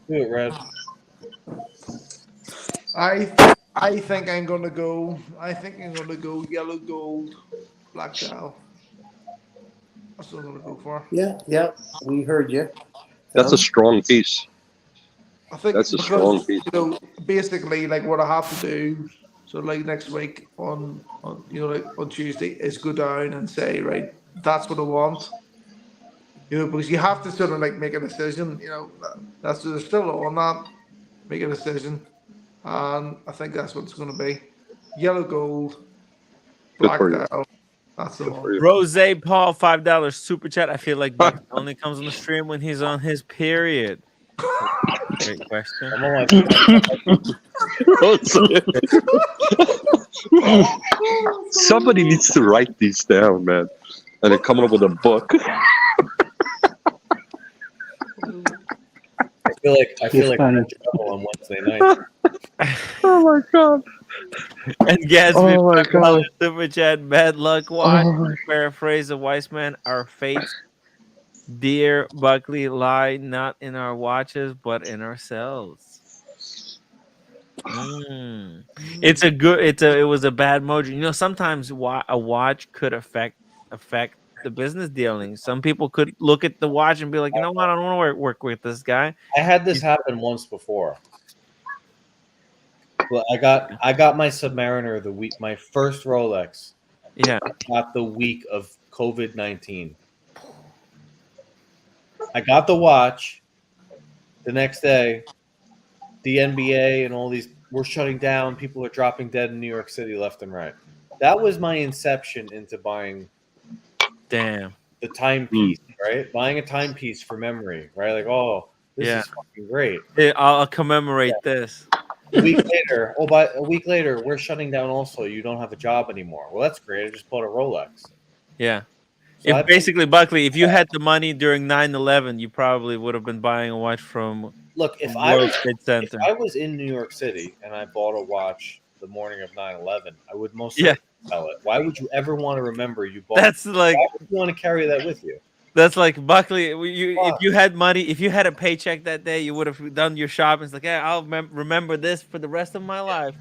Do it, Red. I think I'm gonna go. I think I'm gonna go yellow gold, black dial. That's what I'm gonna go for. Yeah, we heard you. That's a strong piece. I think That's a because strong piece. basically, like what I have to do, so like next week on like on Tuesday, is go down and say, right, that's what I want. Because you have to sort of like make a decision. That's there's still on that, make a decision, and I think that's what it's going to be. Yellow gold, Good black for you. dial. That's the Good one. for you. Rose Paul, $5 super chat. I feel like Buck only comes on the stream when he's on his period. Great question. I'm on Somebody needs to write these down, man, and then come up with a book. I feel like I'm in trouble on Wednesday night. Oh my god. And Gatsby, Oh my God. super chat. Bad luck. Watch. Oh my- Paraphrase a wise man. Our fates, dear Buckley, lie not in our watches, but in ourselves. It's a good. It was a bad mojo. Sometimes a watch could affect the business dealings. Some people could look at the watch and be like, you know what, I don't want to work with this guy. I had this happen once before. Well, I got my Submariner the week, my first Rolex. Yeah. Got the week of COVID-19. I got the watch. The next day, the NBA and all these were shutting down. People are dropping dead in New York City left and right. That was my inception into buying. Damn. The timepiece, right? Buying a timepiece for memory, right? Like, oh, this is fucking great. I'll commemorate this. A week later, we're shutting down also. You don't have a job anymore. Well, that's great. I just bought a Rolex. Yeah. So Basically, Buckley, if you had the money during 9/11, you probably would have been buying a watch from if World Trade Center. I was in New York City and I bought a watch the morning of 9/11, I would most certainly sell it. Why would you ever want to remember you bought That's like, why would you want to carry that with you? That's like, Buckley, if you had money, if you had a paycheck that day, you would have done your shopping. It's like, yeah, I'll remember this for the rest of my life.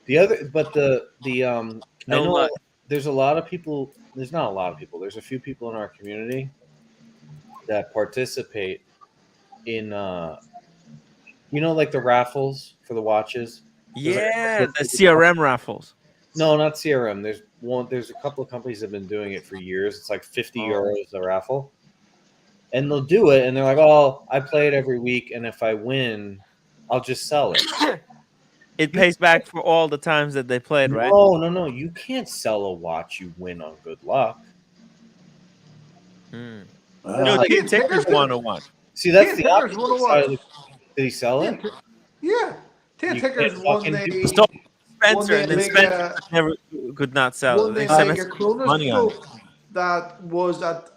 The other, but the No I know luck. there's a lot of people. There's not a lot of people. There's a few people in our community that participate in, like the raffles for the watches. Yeah, the CRM raffles. No, not CRM. There's a couple of companies that have been doing it for years. It's like 50 euros a raffle, and they'll do it, and they're like, "Oh, I play it every week, and if I win, I'll just sell it." It pays back for all the times that they played, right? No. You can't sell a watch you win on good luck. Tickers won a watch. See, that's the Tickers opposite won a side. watch. Did he sell it? Yeah, Ten You Tickers can't won fucking the Stole Spencer, won the and then Amiga- Spencer never could not sell won it. the They spent Amiga Kronos money on it. book that was at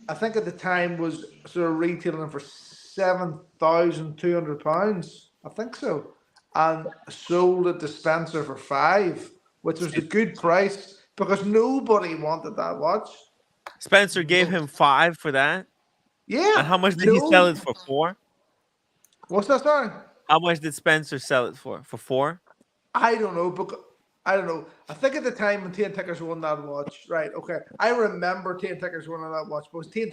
I think at the time was sort of retailing for £7,200. I think so, and sold it to Spencer for £5,000, which was a good price because nobody wanted that watch. Spencer gave him $5,000 for that. Yeah. And how much did he sell it for? $4,000? What's that, sorry? How much did Spencer sell it for? For $4,000? I don't know, because I don't know. I think at the time when Ten Tickers won that watch, right? Okay, I remember Ten Tickers winning that watch, but he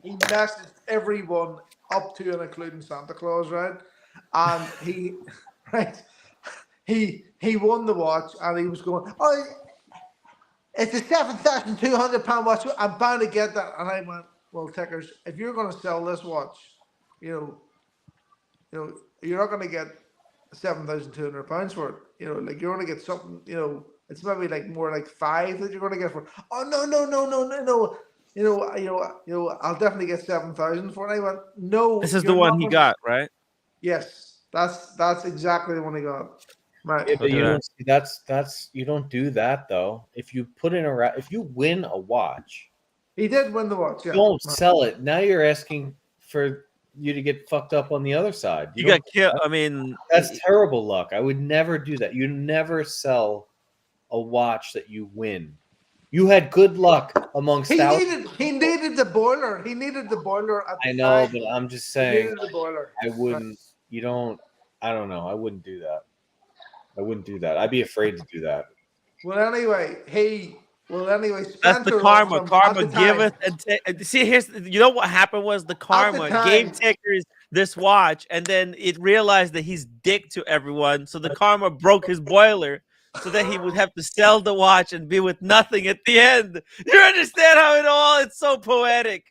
messaged everyone up to and including Santa Claus, right? And he won the watch, and he was going, "Oh, it's a £7,200 watch. I'm bound to get that." And I went, "Well, Tickers, if you're going to sell this watch, you're not going to get £7,200 for it. Like you're going to get something. It's maybe like more like 5 that you're going to get for it. Oh no. I'll definitely get 7,000 for it. I went, no. This is you're the one not he gonna-" got, right? Yes, that's exactly the one he got. Right. Yeah, but Look at you that. don't see that's you don't do that though. If you if you win a watch, He did win the watch. Yeah. don't sell it. Now you're asking for you to get fucked up on the other side. You don't got killed. I mean, That's terrible luck. I would never do that. You never sell a watch that you win. You had good luck amongst He thousands. needed the boiler. He needed the boiler at the I know, time. but I'm just He saying. needed the boiler. I wouldn't. You don't. I don't know. I wouldn't do that. I wouldn't do that. I'd be afraid to do that. Well, anyway, that's Spencer the karma. Awesome, Karma at the time, giveth and see. Here's what happened was the karma gave time- Tickers this watch, and then it realized that he's dick to everyone. So the karma broke his boiler, so that he would have to sell the watch and be with nothing at the end. You understand how it all? It's so poetic.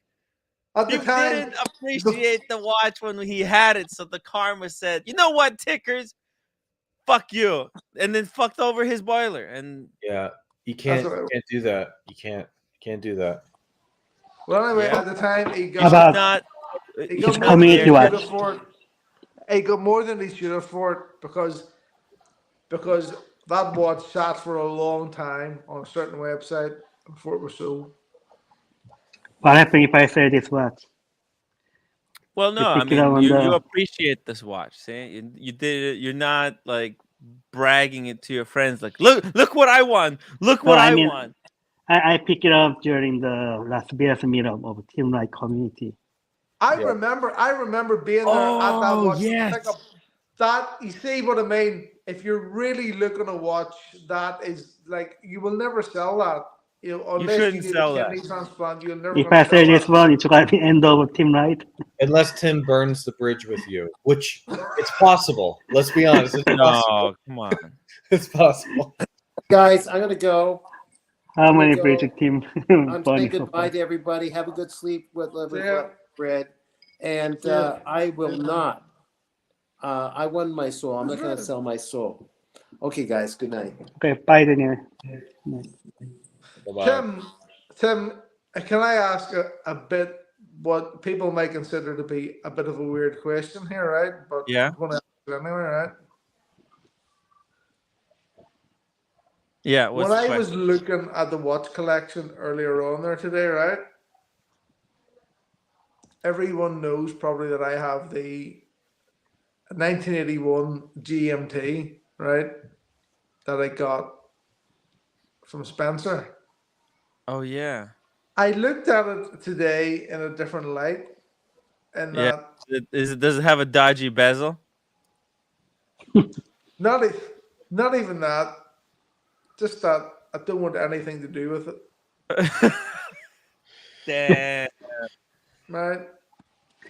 At the You time, didn't appreciate the watch when he had it, so the karma said, "You know what, Tickers? Fuck you," and then fucked over his boiler. And Yeah, you can't do that. You can't do that. Well, anyway, Yeah. at the time, he How got about he it's got more than he community should watch? have for it. He got more than he should have for it because that watch sat for a long time on a certain website before it was sold. What happened if I say this watch? well, no, I pick it up mean, on you the- appreciate this watch. See, you did it. You're not like bragging it to your friends. Like, look what I won. Look what I won. I picked it up during the Las Vegas meetup of Team Light community. I remember being there at that Oh, watch. yes. Pick up that, you see what I mean? If you're really looking to watch, that is like, you will never sell that. Unless shouldn't do sell the that. kidney transplant, you'll never If gonna I say sell this that. one, it's gonna be end of Team Light. Unless Tim burns the bridge with you, which it's possible. Let's be honest. It's possible. No, come on. It's possible. Guys, I'm gonna go. How I'm many gonna bridge Team I'm Bunny saying so goodbye far? to everybody. Have a good sleep with Yeah. bread. And Yeah. I will not. I won my soul. I'm not going to sell my soul. Okay, guys. Good night. Okay, bye, Daniel. Bye-bye. Tim, can I ask a bit what people may consider to be a bit of a weird question here, right? But Yeah. I'm going to ask it anyway, right? Yeah. What's When the I question? was looking at the watch collection earlier on there today, right? Everyone knows probably that I have the 1981 GMT, right? That I got from Spencer. Oh yeah. I looked at it today in a different light, and Yeah. Does it have a dodgy bezel? not even that. Just that I don't want anything to do with it. Damn. Right?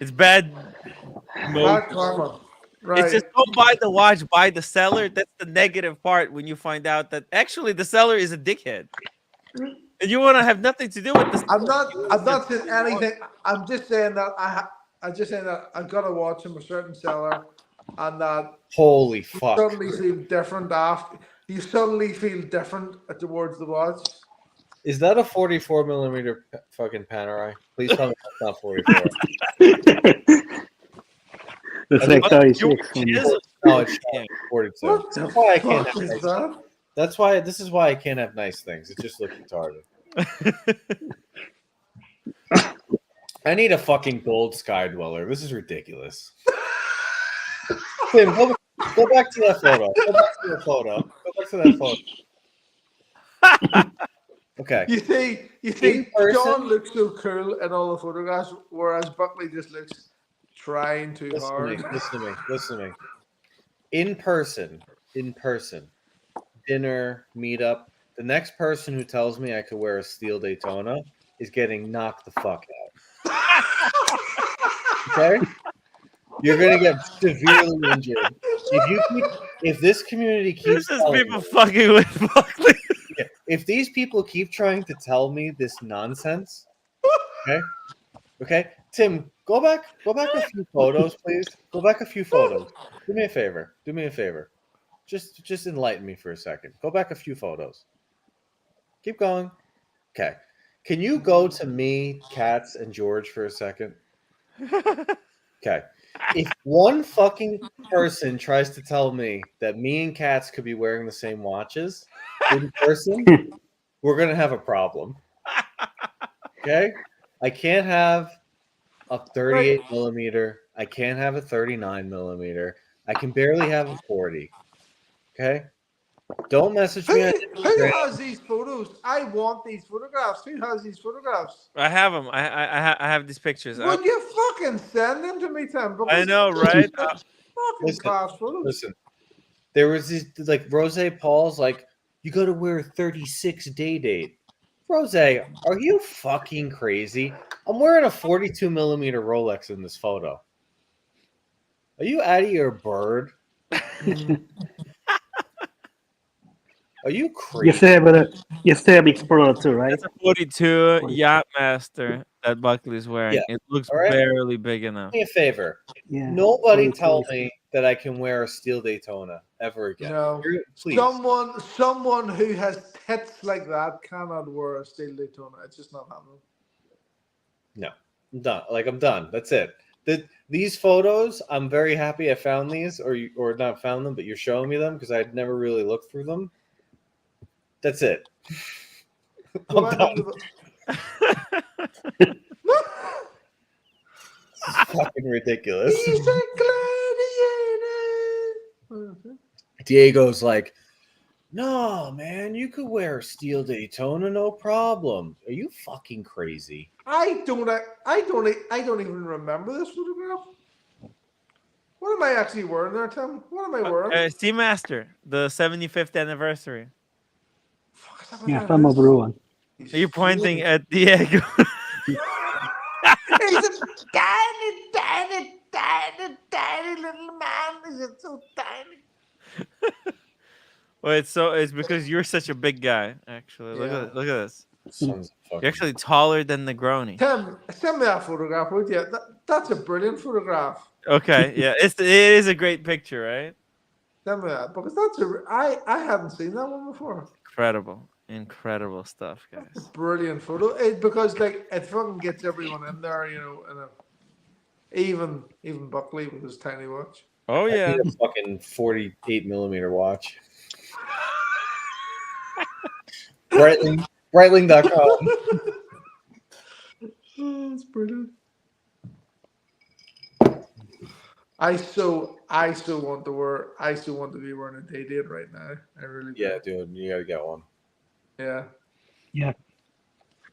It's bad. Bad karma. Right. It's just don't buy the watch, buy the seller. That's the negative part when you find out that actually the seller is a dickhead. And you want to have nothing to do with this. I'm not saying anything. I'm just saying that I got to watch from a certain seller, and that Holy you fuck. suddenly feel different after. You suddenly feel different towards the watch. Is that a 44 millimeter fucking Panerai? Please tell me it's not 44. That's like 36. No, it's 42. What the That's why I fuck can't have is nice that? That's why this is why I can't have nice things. It just looks retarded. I need a fucking gold sky dweller. This is ridiculous. Tim, go back to that photo. Go back to the photo. Go back to that photo. Okay. You see, In person? John looks so cool in all the photographs, whereas Buckley just looks trying too hard. Listen to me. In person, dinner, meetup. The next person who tells me I could wear a steel Daytona is getting knocked the fuck out. Okay? You're gonna get severely injured. If this community keeps This is people fucking with Buckley. if these people keep trying to tell me this nonsense, okay, Tim, go back a few photos, please. Go back a few photos. Do me a favor. Just enlighten me for a second. Go back a few photos. Keep going. Okay. Can you go to me, Katz, and George for a second? Okay. If one fucking person tries to tell me that me and Katz could be wearing the same watches in person, we're gonna have a problem. Okay? I can't have a 38 millimeter. I can't have a 39 millimeter. I can barely have a 40. Okay? Don't message me on Who Instagram. has these photos? I want these photographs. Who has these photographs? I have them. I have these pictures. Would you fucking send them to me, Tim? I Because know, right? fucking class photos. Listen. There was this like Rose Paul's like, you gotta wear a 36 day date. Rose, are you fucking crazy? I'm wearing a 42 millimeter Rolex in this photo. Are you out of your bird? Are you crazy? You still have Explorer too, right? That's a 42 Yachtmaster that Buckley's wearing. Yeah. It looks All right. barely big enough. Do me a favor. Yeah. Nobody tell me that I can wear a steel Daytona ever again. No. Please. Someone who has tits like that cannot wear a steel Daytona. It's just not happening. No, I'm done. I'm done. That's it. These photos, I'm very happy I found these, or not found them, but you're showing me them because I'd never really looked through them. That's it. I'm done. This is fucking ridiculous. He's a gladiator. Diego's like, no, man, you could wear a steel Daytona, no problem. Are you fucking crazy? I don't even remember this photograph. What am I actually wearing there, Tim? What am I wearing? Seamaster, the 75th anniversary. Yeah, some of one. Are you pointing at Diego? He's a tiny little man. He's so tiny. Well, it's because you're such a big guy. Actually, look at this. You're actually taller than Negroni. Tim, send me that photograph, would you? That's a brilliant photograph. Okay, yeah, it is a great picture, right? Send me that because I haven't seen that one before. Incredible stuff, guys. Brilliant photo. Because it fucking gets everyone in there, and even Buckley with his tiny watch. Oh I yeah, need a fucking 48 millimeter watch. Breitling.com. Oh, it's brilliant. I still want to be wearing a day date right now. I really do. Yeah, dude, you gotta get one. Yeah. Yeah.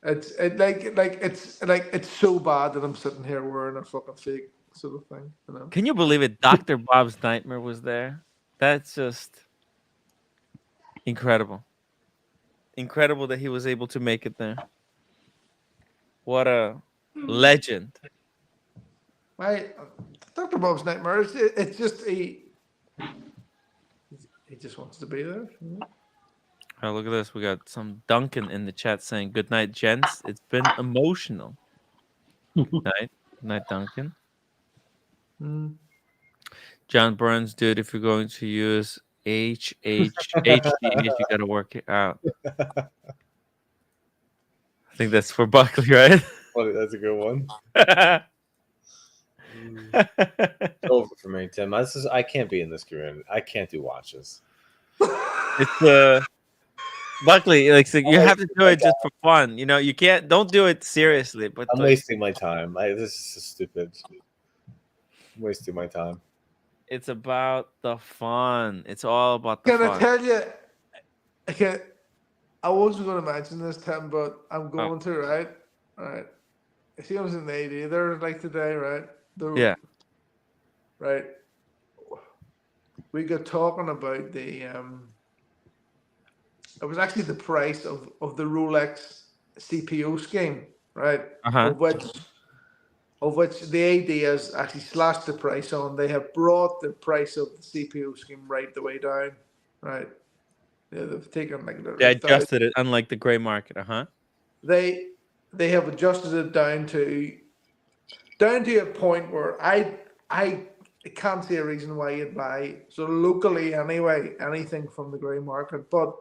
It's so bad that I'm sitting here wearing a fucking fake sort of thing. You know? Can you believe it? Dr. Bob's Nightmare was there. That's just incredible. Incredible that he was able to make it there. What a legend. Dr. Bob's Nightmare. It's just he just wants to be there. Oh, look at this. We got some Duncan in the chat saying, "Good night, gents. It's been emotional." Night, Duncan. John Burns, dude, if you're going to use HDH, you gotta work it out. I think that's for Buckley, right? Well, that's a good one. It's over for me, Tim. I can't be in this community. I can't do watches. It's Buckley, so you have to do it just for fun. You know, you can't. Don't do it seriously. But I'm wasting my time. This is stupid. I'm wasting my time. It's about the fun. It's all about the fun. Can I tell you? I wasn't going to mention this, Tim, but I'm going to, right? All right. I see I was in the AD there today, right? Yeah. Right. We got talking about the it was actually the price of the Rolex CPO scheme, right? Of which the AD has actually slashed the price on. They have brought the price of the CPO scheme right the way down, right? Yeah, they've taken They adjusted it, unlike the gray market. They have adjusted it down to down to a point where I can't see a reason why you'd buy so locally anyway anything from the grey market. But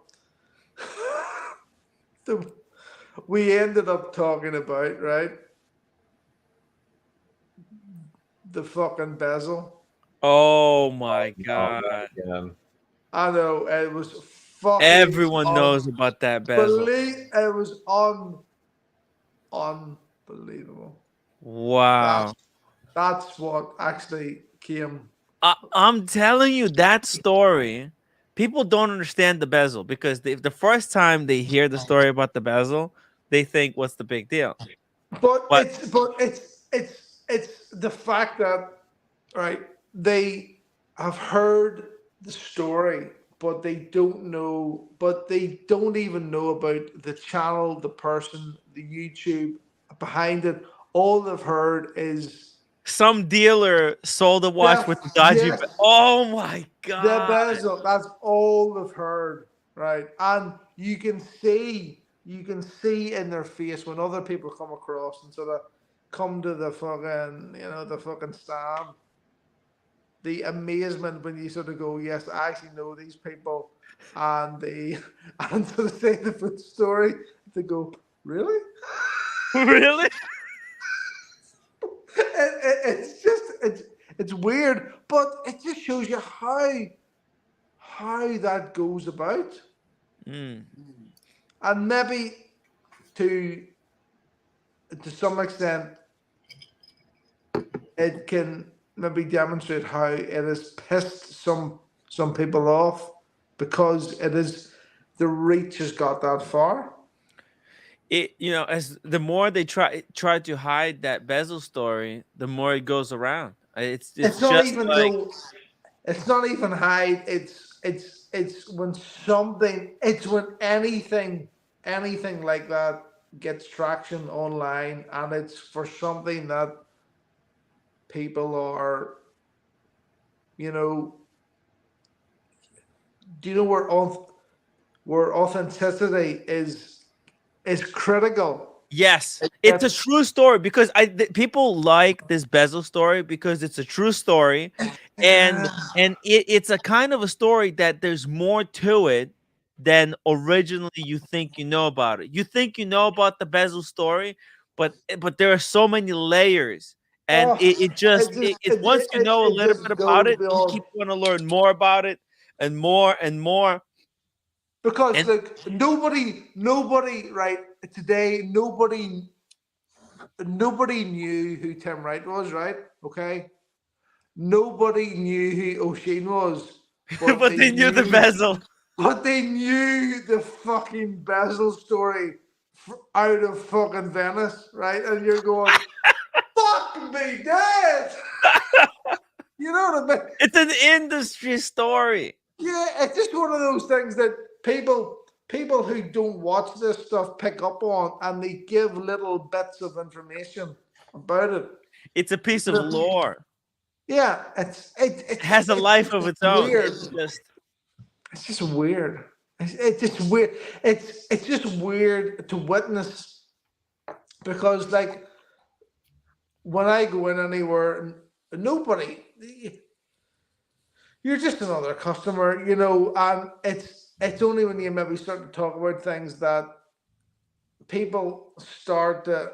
we ended up talking about, right, the fucking bezel. Oh my Oh, god. again. I know it was fucking. Everyone knows about that bezel. It was unbelievable. Wow. That's what actually came. I'm telling you, that story, people don't understand the bezel because the first time they hear the story about the bezel, they think, what's the big deal? But But it's the fact that, right, they have heard the story, but they don't know, but they don't even know about the channel, the person, the YouTube behind it. All they've heard is some dealer sold a watch with the dodgy yes, oh my the god. bezel. That's all they've heard, right? And you can see in their face when other people come across and sort of come to the fucking, the fucking stand. The amazement when you sort of go, yes, I actually know these people, and they and to say the food story, they go, really? Really? It's just it's weird, but it just shows you how that goes about, Mm. and maybe to some extent it can maybe demonstrate how it has pissed some people off because it is the reach has got that far. As the more they try to hide that bezel story, the more it goes around. It's It's not just even like though it's not even hide. It's when something. It's when anything like that gets traction online, and it's for something that people are, you know. Do you know where authenticity is critical? yes, It it's a gets true story because people like this bezel story because it's a true story, and it's a kind of a story that there's more to it than originally you think you know about it. You think you know about the bezel story, but there are so many layers, and oh, it once you know a it little just bit about goes it, you beyond. keep want to learn more about it and more and more. Because And like nobody right today, nobody knew who Tim Wright was, right? Okay. Nobody knew who O'Sheen was, but but they they knew the knew bezel. but they knew the fucking Basil story out of fucking Venice, right? And you're going, fuck me dead. You know what I mean? It's an industry story. Yeah, it's just one of those things that people who don't watch this stuff pick up on, and they give little bits of information about it. It's a piece of lore. Yeah, It has a life of its own. weird. It's just weird. It's just weird. It's just weird to witness because, like, when I go in anywhere, nobody. You're just another customer, and it's only when you maybe start to talk about things that people start to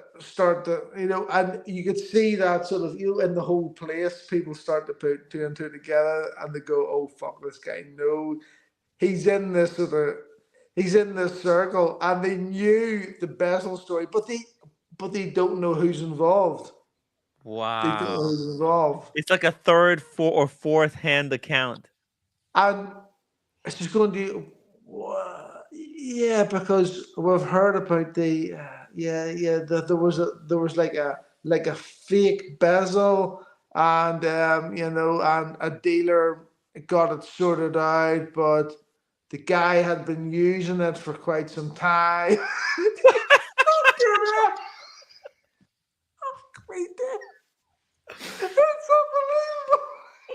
and you could see that sort of in the whole place people start to put two and two together and they go, oh fuck, this guy knows he's in this sort of he's in this circle, and they knew the Bessel story, but they don't know who's involved. They don't know Wow. who's involved. It's like a third, or fourth hand account. And it's just going to do, yeah, because we've heard about the, that there was like a fake bezel, and and a dealer got it sorted out, but the guy had been using it for quite some time. It's unbelievable.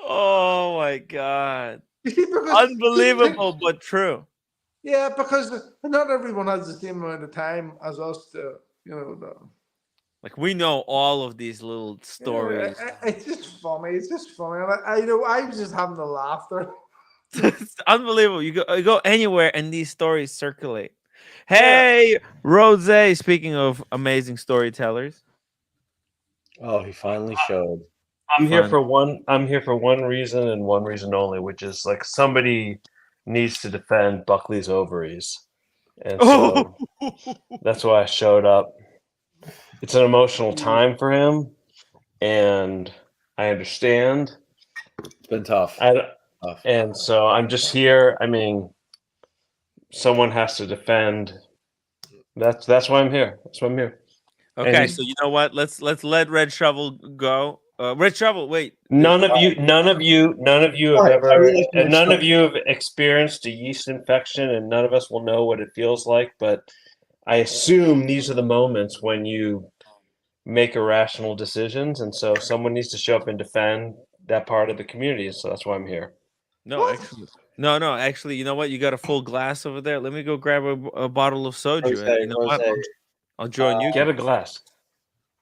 Oh my god. You see, because Unbelievable, but true. yeah, because not everyone has the same amount of time as us to, Like we know all of these little stories. It's just funny. It's just funny. And I know I was just having the laughter. It's unbelievable. You go anywhere and these stories circulate. Hey, Rose, speaking of amazing storytellers. Oh, he finally showed. I'm here Fun. for one. I'm here for one reason and one reason only, which is like somebody needs to defend Buckley's ovaries, and so that's why I showed up. It's an emotional time for him, and I understand. It's been tough. And so I'm just here. I mean, someone has to defend. That's why I'm here. That's why I'm here. Okay, And so you know what? Let's let Red Shovel go. Red Shovel, wait. none of you have Right, I ever, really like and Red none of Shovel. you have experienced a yeast infection, and none of us will know what it feels like. But I assume these are the moments when you make irrational decisions, and so someone needs to show up and defend that part of the community. So that's why I'm here. No, actually, no. Actually, you know what? You got a full glass over there. Let me go grab a bottle of soju, and Rosé, you know what? Rosé. I'll join you. Get a glass.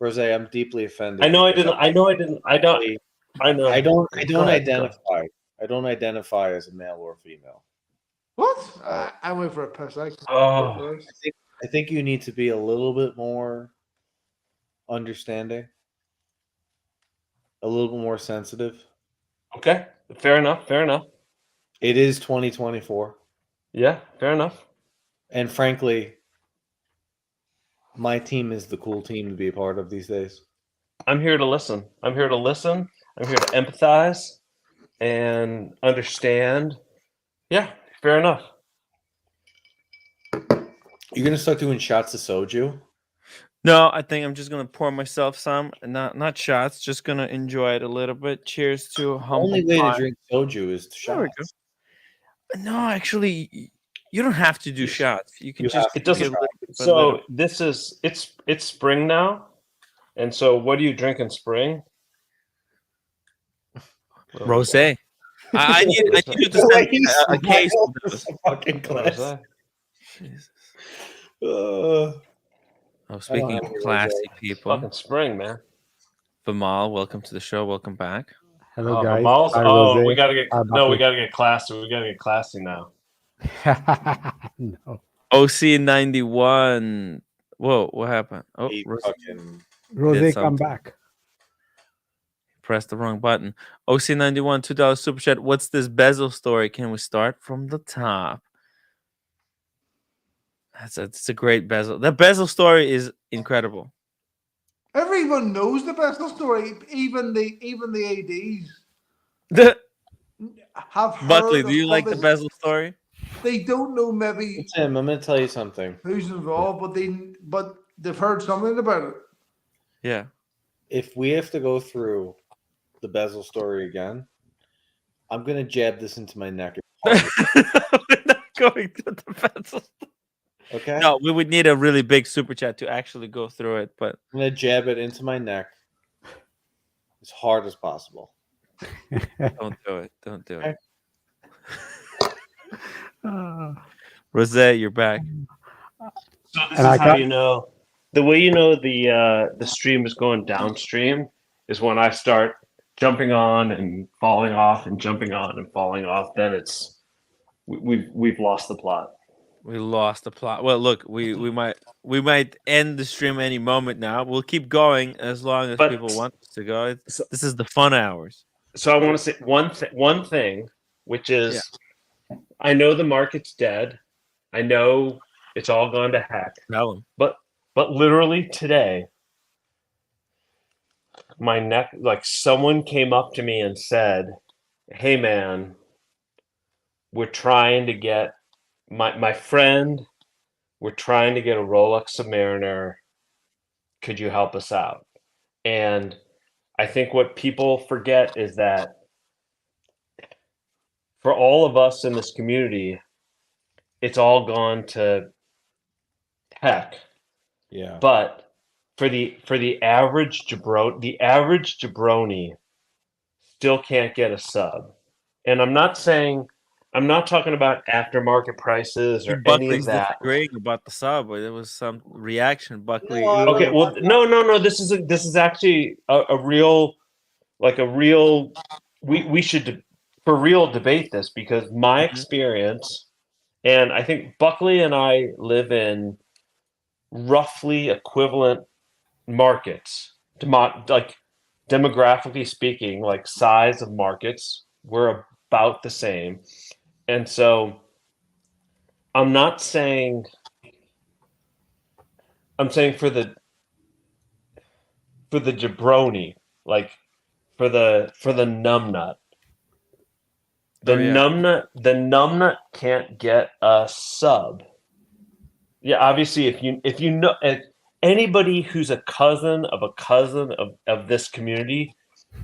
Rosé, I'm deeply offended. I know I because didn't. I know I didn't. I don't. I know. I don't Go ahead, go ahead. identify. I don't identify as a male or female. What? I went for a piss. Oh. I think you need to be a little bit more understanding, a little bit more sensitive. Okay, fair enough. Fair enough. It is 2024. Yeah, fair enough. And frankly, my team is the cool team to be a part of these days. I'm here to listen. I'm here to listen. I'm here to empathize and understand. Yeah, fair enough. You're gonna start doing shots of soju? No, I think I'm just gonna pour myself some, not shots. Just gonna enjoy it a little bit. Cheers to humble Only way pie. to drink soju is to There we shots. go. No, actually, you don't have to do shots. You can just. It doesn't. give it a So little- this is it's spring now, and so what do you drink in spring? Rosé. I need you to send me a case of those. Fucking class. Jesus. Uh, Oh, speaking of have any classy rosé. people, Fucking spring, man. Vimal, welcome to the show. Welcome back. Hello, guys. Vimal's- Hi, oh, Rosé. we gotta get Hi, no, we Buckley. gotta get classy. We gotta get classy now. No. OC91. Whoa, what happened? Oh, he Rosé fucking Rosé, did come something. back. Pressed the wrong button. OC91, $2 super chat. What's this bezel story? Can we start from the top? That's a great bezel. That bezel story is incredible. Everyone knows the Bessel story. Even the ads have heard Buckley, do of you like the this. bezel story? They don't know maybe Tim, I'm gonna tell you something. who's involved, but they've heard something about it. Yeah. If we have to go through the bezel story again, I'm gonna jab this into my neck. We're not going to the bezel story. Okay. No, we would need a really big super chat to actually go through it, but I'm gonna jab it into my neck as hard as possible. don't do it. Don't do it. Uh, Rosé, you're back. So this And I is how got- you know. The way you know the stream is going downstream is when I start jumping on and falling off and jumping on and falling off. Then it's we've lost the plot. We lost the plot. Well, look, we might end the stream any moment now. We'll keep going as long as But- people want us to go. This is the fun hours. So I want to say one thing, which is I know the market's dead. I know it's all gone to heck. Tell 'em. But literally today, my neck, like someone came up to me and said, "Hey man, we're trying to get my friend, we're trying to get a Rolex Submariner. Could you help us out?" And I think what people forget is that for all of us in this community, it's all gone to heck. Yeah. But for the average jabroni still can't get a sub. And I'm not saying I'm not talking about aftermarket prices or any of Buckley's that. disagreeing about the sub. There was some reaction. Buckley. Okay, well, no. This is actually a real, like a real. We should for real debate this, because my experience, and I think Buckley and I live in roughly equivalent markets, like demographically speaking, like size of markets, we're about the same, and so I'm not saying. I'm saying for the jabroni, like for the numbnut. The numbnut can't get a sub. Yeah, obviously, if you know anybody who's a cousin of this community,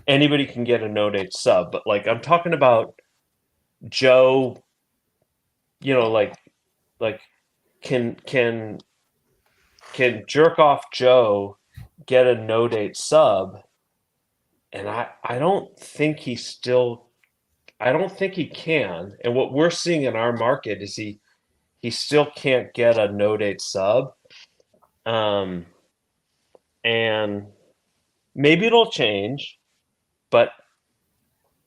anybody can get a no date sub. But like I'm talking about Joe, like can jerk off Joe get a no date sub? And I don't think he can. And what we're seeing in our market is he still can't get a no date sub. And maybe it'll change, but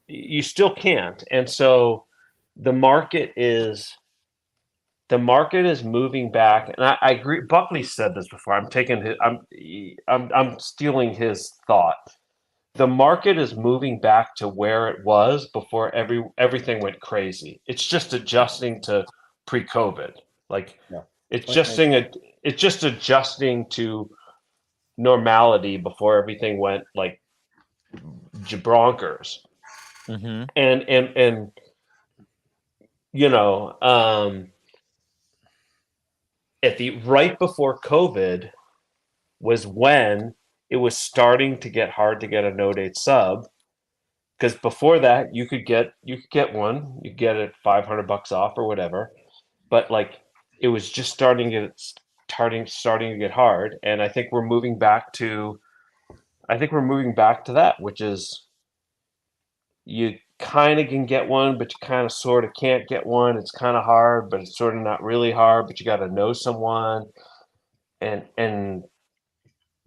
you still can't. And so the market is moving back. And I agree. Buckley said this before. I'm stealing his thought. The market is moving back to where it was before everything went crazy. It's just adjusting to pre-COVID. Like it's just adjusting to normality before everything went like jabronkers. And at the right before COVID was when it was starting to get hard to get a no date sub, because before that you could get one, you get it $500 off or whatever, but like it was just starting to get hard. And I think we're moving back to that, which is you kind of can get one, but you kind of sort of can't get one. It's kind of hard, but it's sort of not really hard, but you got to know someone. And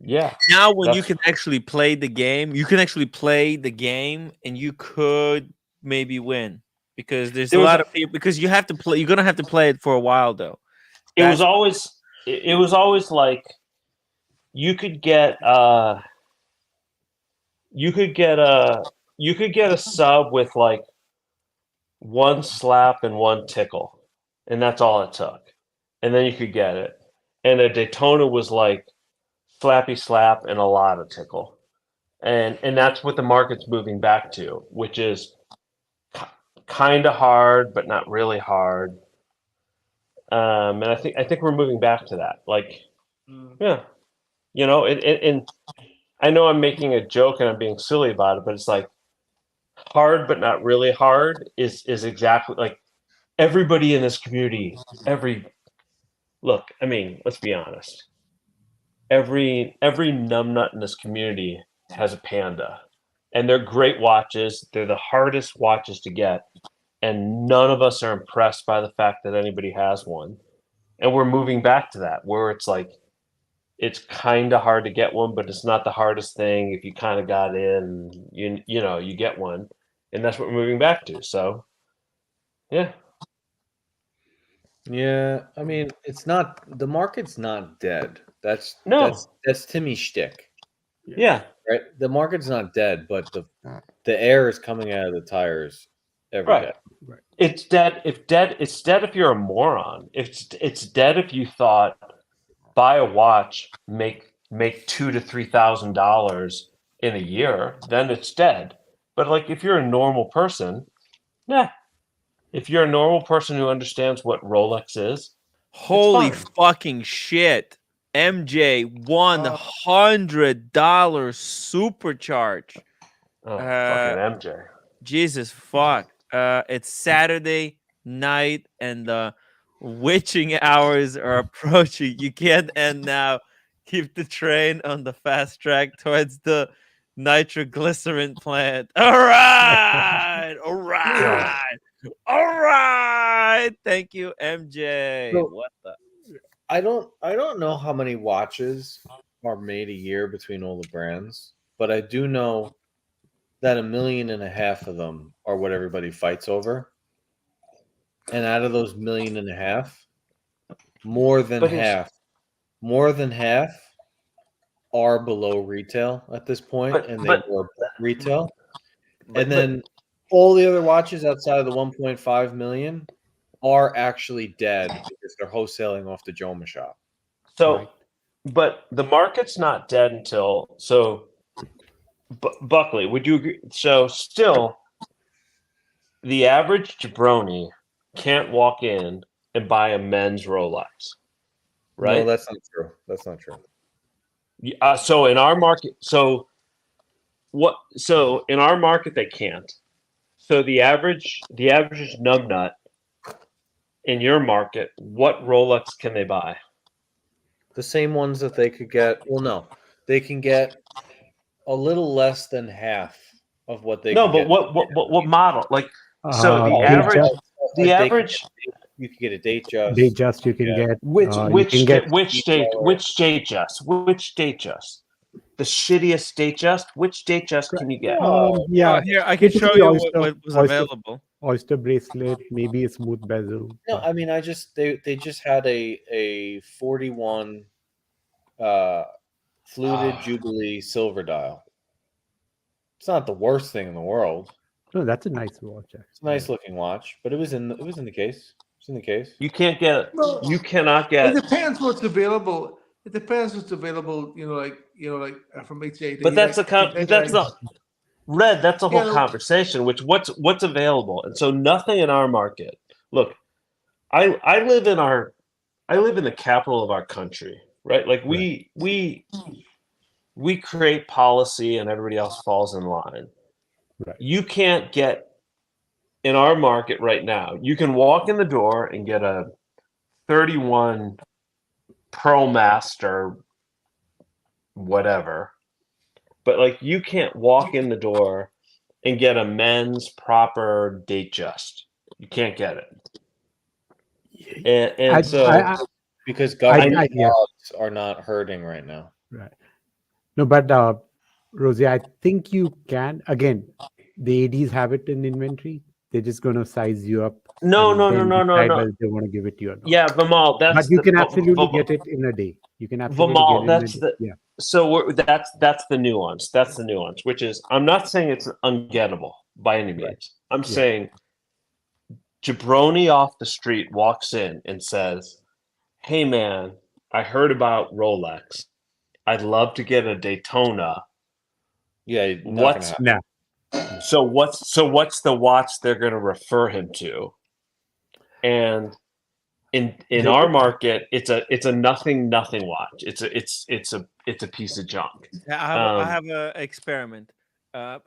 yeah. Now when you can actually play the game, and you could maybe win, because there's a lot of people, because you have to play, you're going to have to play it for a while though. It was always like you could get a sub with like one slap and one tickle, and that's all it took, and then you could get it. And a Daytona was like slappy slap and a lot of tickle, and that's what the market's moving back to, which is kind of hard but not really hard. And I think we're moving back to that. Like, yeah, and I know I'm making a joke and I'm being silly about it, but it's like hard but not really hard is exactly like everybody in this community. Look, I mean, let's be honest. Every numbnut in this community has a Panda, and they're great watches. They're the hardest watches to get, and none of us are impressed by the fact that anybody has one. And we're moving back to that, where it's like it's kind of hard to get one, but it's not the hardest thing. If you kind of got in, you get one, and that's what we're moving back to. So, yeah. Yeah, I mean, the market's not dead. That's Timmy's shtick. Yeah. Right. The market's not dead, but the air is coming out of the tires every day. Right. It's dead. It's dead if you're a moron. It's dead if you thought buy a watch, make $2,000 to $3,000 in a year, then it's dead. But like if you're a normal person, if you're a normal person who understands what Rolex is, holy fucking shit. MJ won $100 supercharge. Fucking MJ. Jesus fuck. It's Saturday night and the witching hours are approaching. You can't end now. Keep the train on the fast track towards the nitroglycerin plant. All right. All right. Thank you, MJ. So- What the? I don't know how many watches are made a year between all the brands, but I do know that 1.5 million of them are what everybody fights over. And out of those 1.5 million, more than But here's- half are below retail at this point, But- and they but- were retail. but- And then all the other watches outside of the 1.5 million are actually dead because they're wholesaling off the Joma shop. So, but the market's not dead until so. Buckley, would you agree? So, still, the average jabroni can't walk in and buy a men's Rolex, right? No, that's not true. That's not true. So in our market, so in our market they can't. So the average nugnut in your market, what Rolex can they buy? The same ones that they could get. Well, no, they can get a little less than half of what they. No, could but get. what model? Like so the Datejust. average You could get a Datejust. Datejust you can get. which you can get which Datejust? The shittiest Datejust? Which Datejust can you get? yeah. Here, I can show typically you oyster, what was oyster, available. Oyster bracelet, maybe a smooth bezel. No, I mean, they just had a 41 fluted Jubilee silver dial. It's not the worst thing in the world. No, that's a nice watch. Actually. It's a nice looking watch, but it was in the case. It's in the case. You can't get. Well, You cannot get. It depends what's available. It depends what's available. Like from HAD. But that's that's the Red. That's a whole Yeah. conversation. Which what's available, and so nothing in our market. Look, I live in the capital of our country, right? Like we create policy, and everybody else falls in line. Right. You can't get in our market right now. You can walk in the door and get a 31 Pro Master, whatever. But like you can't walk in the door and get a men's proper Datejust. You can't get it. And because government yeah. laws are not hurting right now. Right. No, but Rosie, I think you can. Again, the ADs have it in inventory. They're just going to size you up. No. Whether they want to give it to you or not. Yeah, Vimal, but you can absolutely get it in a day. You can absolutely Vimal, get it in a day. Yeah. So that's the nuance. That's the nuance, which is I'm not saying it's ungettable by any means. I'm saying jabroni off the street walks in and says, "Hey man, I heard about Rolex. I'd love to get a Daytona." Yeah, So what's the watch they're going to refer him to? And in our market, it's a nothing watch. It's a piece of junk. I have an experiment.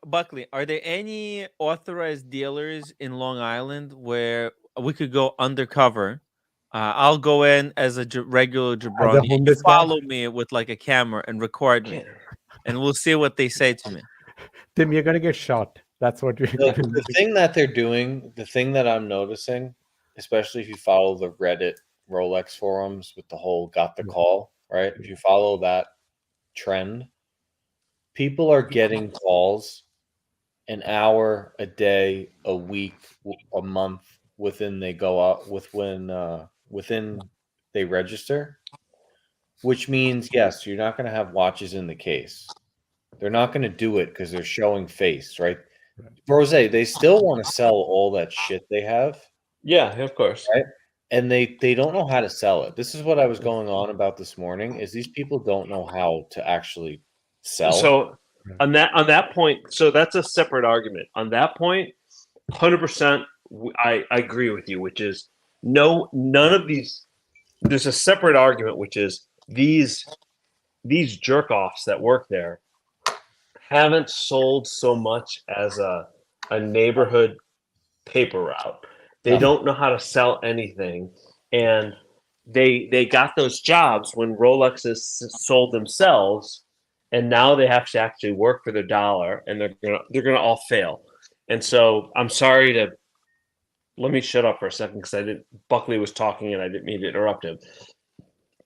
Buckley, are there any authorized dealers in Long Island where we could go undercover? I'll go in as a regular jabroni. You homeless guy? follow me with like a camera and record me, and we'll see what they say to me. Tim, you're gonna get shot. That's what we're The thing that they're doing, the thing that I'm noticing, especially if you follow the Reddit Rolex forums with the whole got the call, right? If you follow that trend, people are getting calls an hour, a day, a week, a month within they go out within they register, which means yes, you're not going to have watches in the case. They're not going to do it because they're showing face, right? Rose, they still want to sell all that shit they have. Yeah, of course. Right? And they don't know how to sell it. This is what I was going on about this morning, is these people don't know how to actually sell. So on that point, so that's a separate argument. On that point, 100% I agree with you, which is none of these, there's a separate argument, which is these jerk offs that work there haven't sold so much as a neighborhood paper route. They don't know how to sell anything, and they got those jobs when Rolexes sold themselves, and now they have to actually work for their dollar, and they're gonna all fail. And so I'm sorry to let me shut up for a second because I didn't. Buckley was talking and I didn't mean to interrupt him.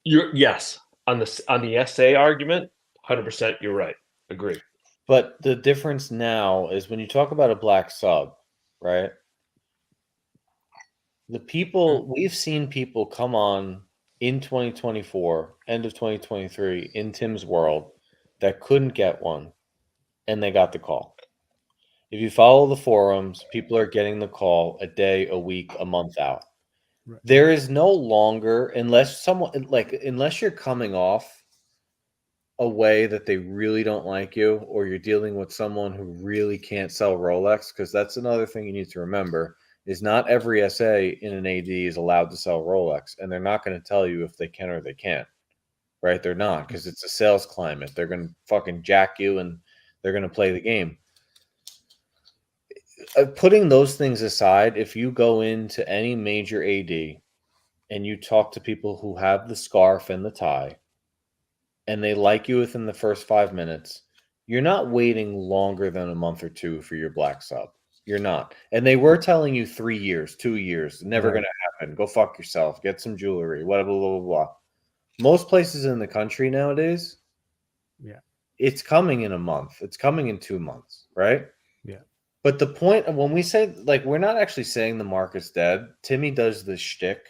Yes, on the SA argument, 100%. You're right. Agree. But the difference now is when you talk about a black sub, right? The people we've seen people come on in 2024, end of 2023, in Tim's world that couldn't get one, and they got the call. If you follow the forums, people are getting the call a day, a week, a month out. Right. There is no longer, unless you're coming off a way that they really don't like you, or you're dealing with someone who really can't sell Rolex, because that's another thing you need to remember, is not every SA in an AD is allowed to sell Rolex, and they're not going to tell you if they can or they can't, right? They're not, because it's a sales climate. They're going to fucking jack you, and they're going to play the game. Putting those things aside, if you go into any major AD and you talk to people who have the scarf and the tie, and they like you within the first 5 minutes, you're not waiting longer than a month or two for your black sub. You're not. And they were telling you 3 years, 2 years, never Right. going to happen. Go fuck yourself. Get some jewelry, blah, blah, blah, blah, blah. Most places in the country nowadays, Yeah. it's coming in a month. It's coming in 2 months, right? Yeah. But the point of when we say, like, we're not actually saying the market's dead. Timmy does this shtick,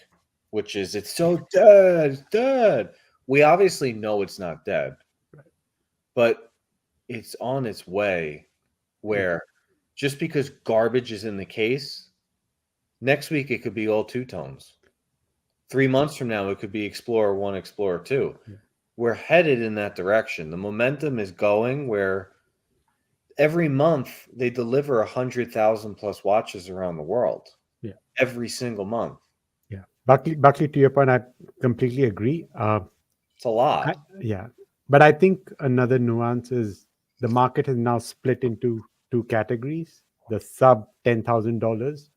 which is it's so dead, it's dead. We obviously know it's not dead, Right. but it's on its way where just because garbage is in the case, next week it could be all two-tones. 3 months from now, it could be Explorer 1, Explorer 2. Yeah. We're headed in that direction. The momentum is going where every month they deliver 100,000 plus watches around the world. Yeah. Every single month. Yeah. Buckley, to your point, I completely agree. It's a lot. Yeah. But I think another nuance is the market is now split into two categories: the sub $10,000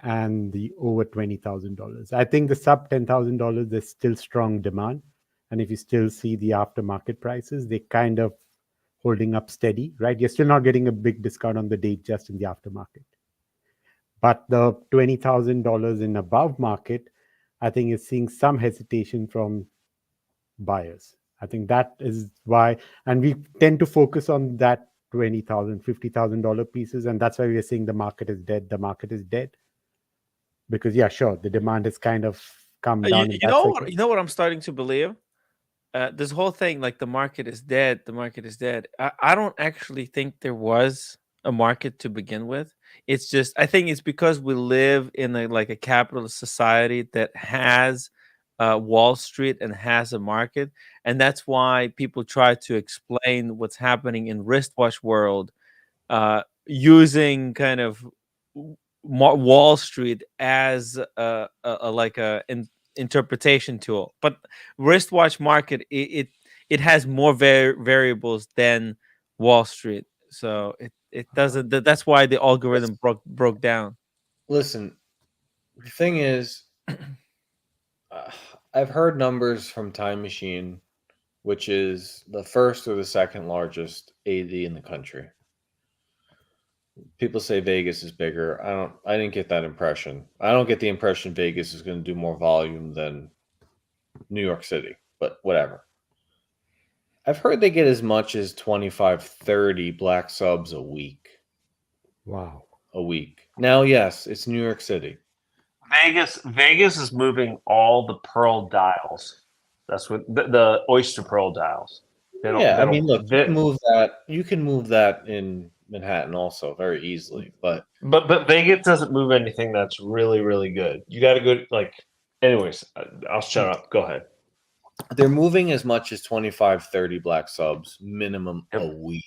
and the over $20,000. I think the sub $10,000, there's still strong demand. And if you still see the aftermarket prices, they kind of holding up steady, right? You're still not getting a big discount on the date just in the aftermarket. But the $20,000 and above market, I think is seeing some hesitation from buyers. I think that is why, and we tend to focus on that $20,000, $50,000 pieces, and that's why we are saying the market is dead. The market is dead because, yeah, sure, the demand has kind of come down. You know what I'm starting to believe? This whole thing, like the market is dead, the market is dead. I don't actually think there was a market to begin with. It's just I think it's because we live in a capitalist society that has Wall Street and has a market, and that's why people try to explain what's happening in wristwatch world using kind of Wall Street as an interpretation tool. But wristwatch market it has more variables than Wall Street, so it doesn't. That's why the algorithm broke down. Listen, the thing is, I've heard numbers from Time Machine, which is the first or the second largest AD in the country. People say Vegas is bigger. I didn't get that impression. I don't get the impression Vegas is going to do more volume than New York City, but whatever. I've heard they get as much as 25, 30 black subs a week. Wow. A week. Now, yes, it's New York City. Vegas is moving all the pearl dials. That's what the oyster pearl dials. I mean, look, you can move that in Manhattan also very easily, but Vegas doesn't move anything that's really, really good. You got to go anyways, I'll shut up. Go ahead. They're moving as much as 25, 30 black subs minimum a week,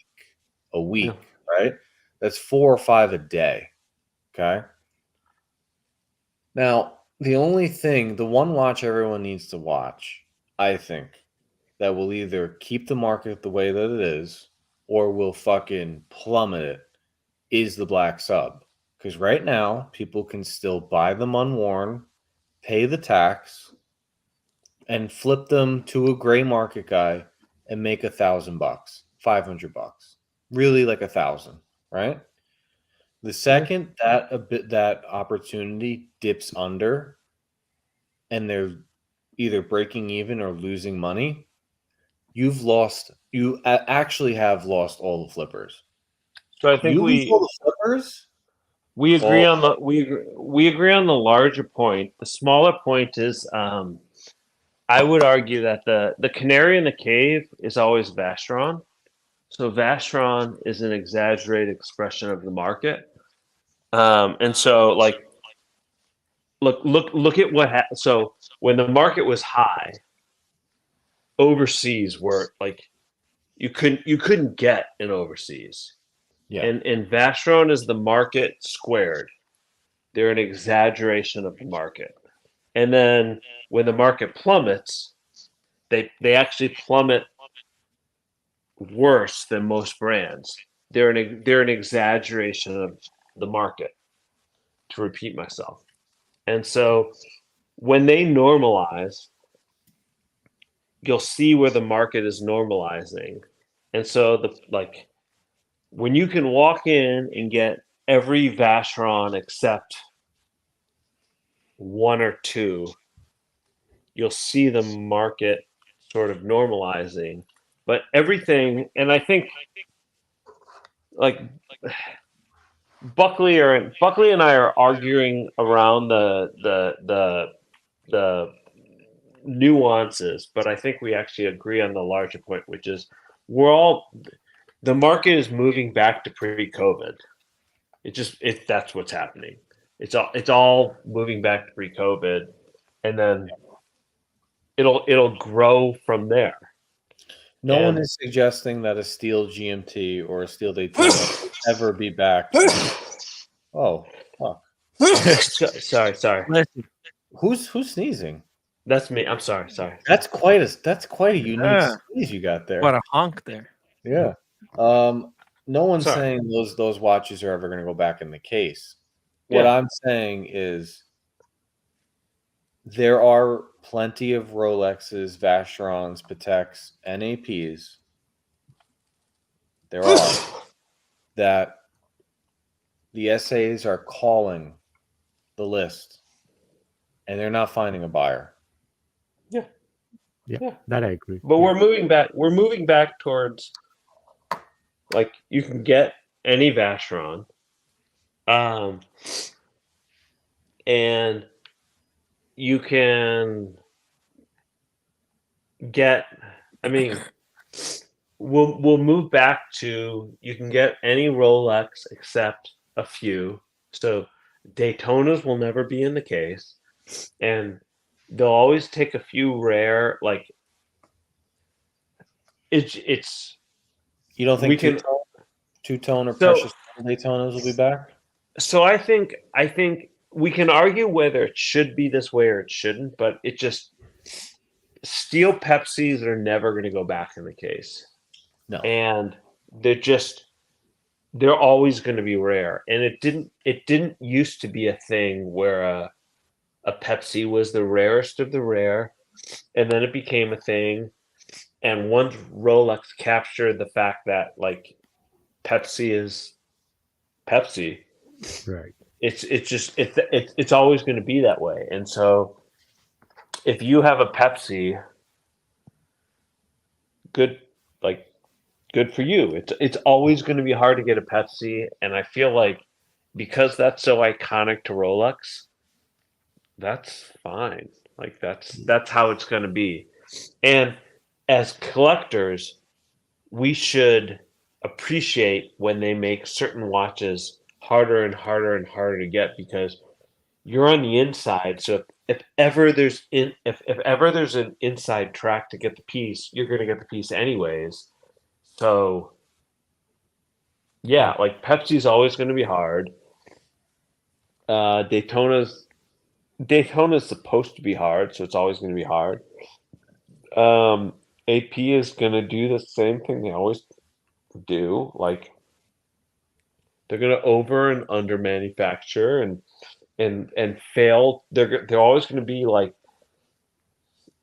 right? That's 4 or 5 a day. Okay. Now, the one watch everyone needs to watch, I think, that will either keep the market the way that it is or will fucking plummet it is the black sub. Because right now, people can still buy them unworn, pay the tax, and flip them to a gray market guy and make $1,000, $500, really like 1,000, right? The second that opportunity dips under, and they're either breaking even or losing money, you actually have lost all the flippers. So I think You lose all the flippers. we agree Well, on the we agree on the larger point. The smaller point is, I would argue that the canary in the cave is always Vastron. So Vastron is an exaggerated expression of the market, and so like look at what so when the market was high, overseas were like you couldn't get an overseas. Yeah. And Vastron is the market squared. They're an exaggeration of the market. And then when the market plummets, they actually plummet worse than most brands. They're an exaggeration of the market, to repeat myself. And so when they normalize, you'll see where the market is normalizing. And so when you can walk in and get every Vacheron except one or two, you'll see the market sort of normalizing. But everything, and I think like Buckley and I are arguing around the nuances, but I think we actually agree on the larger point, which is the market is moving back to pre-COVID. That's what's happening. It's all moving back to pre-COVID, and then it'll grow from there. No one is suggesting that a steel GMT or a steel Daytona will ever be back. Oh, fuck. Sorry. Who's sneezing? That's me. I'm sorry. That's quite a unique sneeze you got there. What a honk there. Yeah. No one's Sorry. saying those watches are ever going to go back in the case. What Yeah. I'm saying is there are plenty of Rolexes, Vacherons, Pateks, and APs. There are that the SAs are calling the list, and they're not finding a buyer. Yeah, that I agree. But we're moving back. We're moving back towards like you can get any Vacheron, and you can get. I mean, we'll move back to you can get any Rolex except a few. So Daytonas will never be in the case, and they'll always take a few rare like. It's. You don't think we can two-tone or precious Daytonas will be back? So I think we can argue whether it should be this way or it shouldn't, but it just steel Pepsis are never going to go back in the case. No. And they're always going to be rare. And it didn't used to be a thing where a Pepsi was the rarest of the rare, and then it became a thing. And once Rolex captured the fact that like Pepsi is Pepsi, right? It's always going to be that way. And so, if you have a Pepsi, good for you. It's always going to be hard to get a Pepsi, and I feel like because that's so iconic to Rolex, that's fine. Like that's how it's going to be. And as collectors, we should appreciate when they make certain watches harder and harder and harder to get because you're on the inside. So if ever there's an inside track to get the piece, you're going to get the piece anyways. So yeah, like Pepsi's always going to be hard. Daytona's supposed to be hard, so it's always going to be hard. AP is going to do the same thing they always do. Like they're going to over and under manufacture and fail. They're always going to be like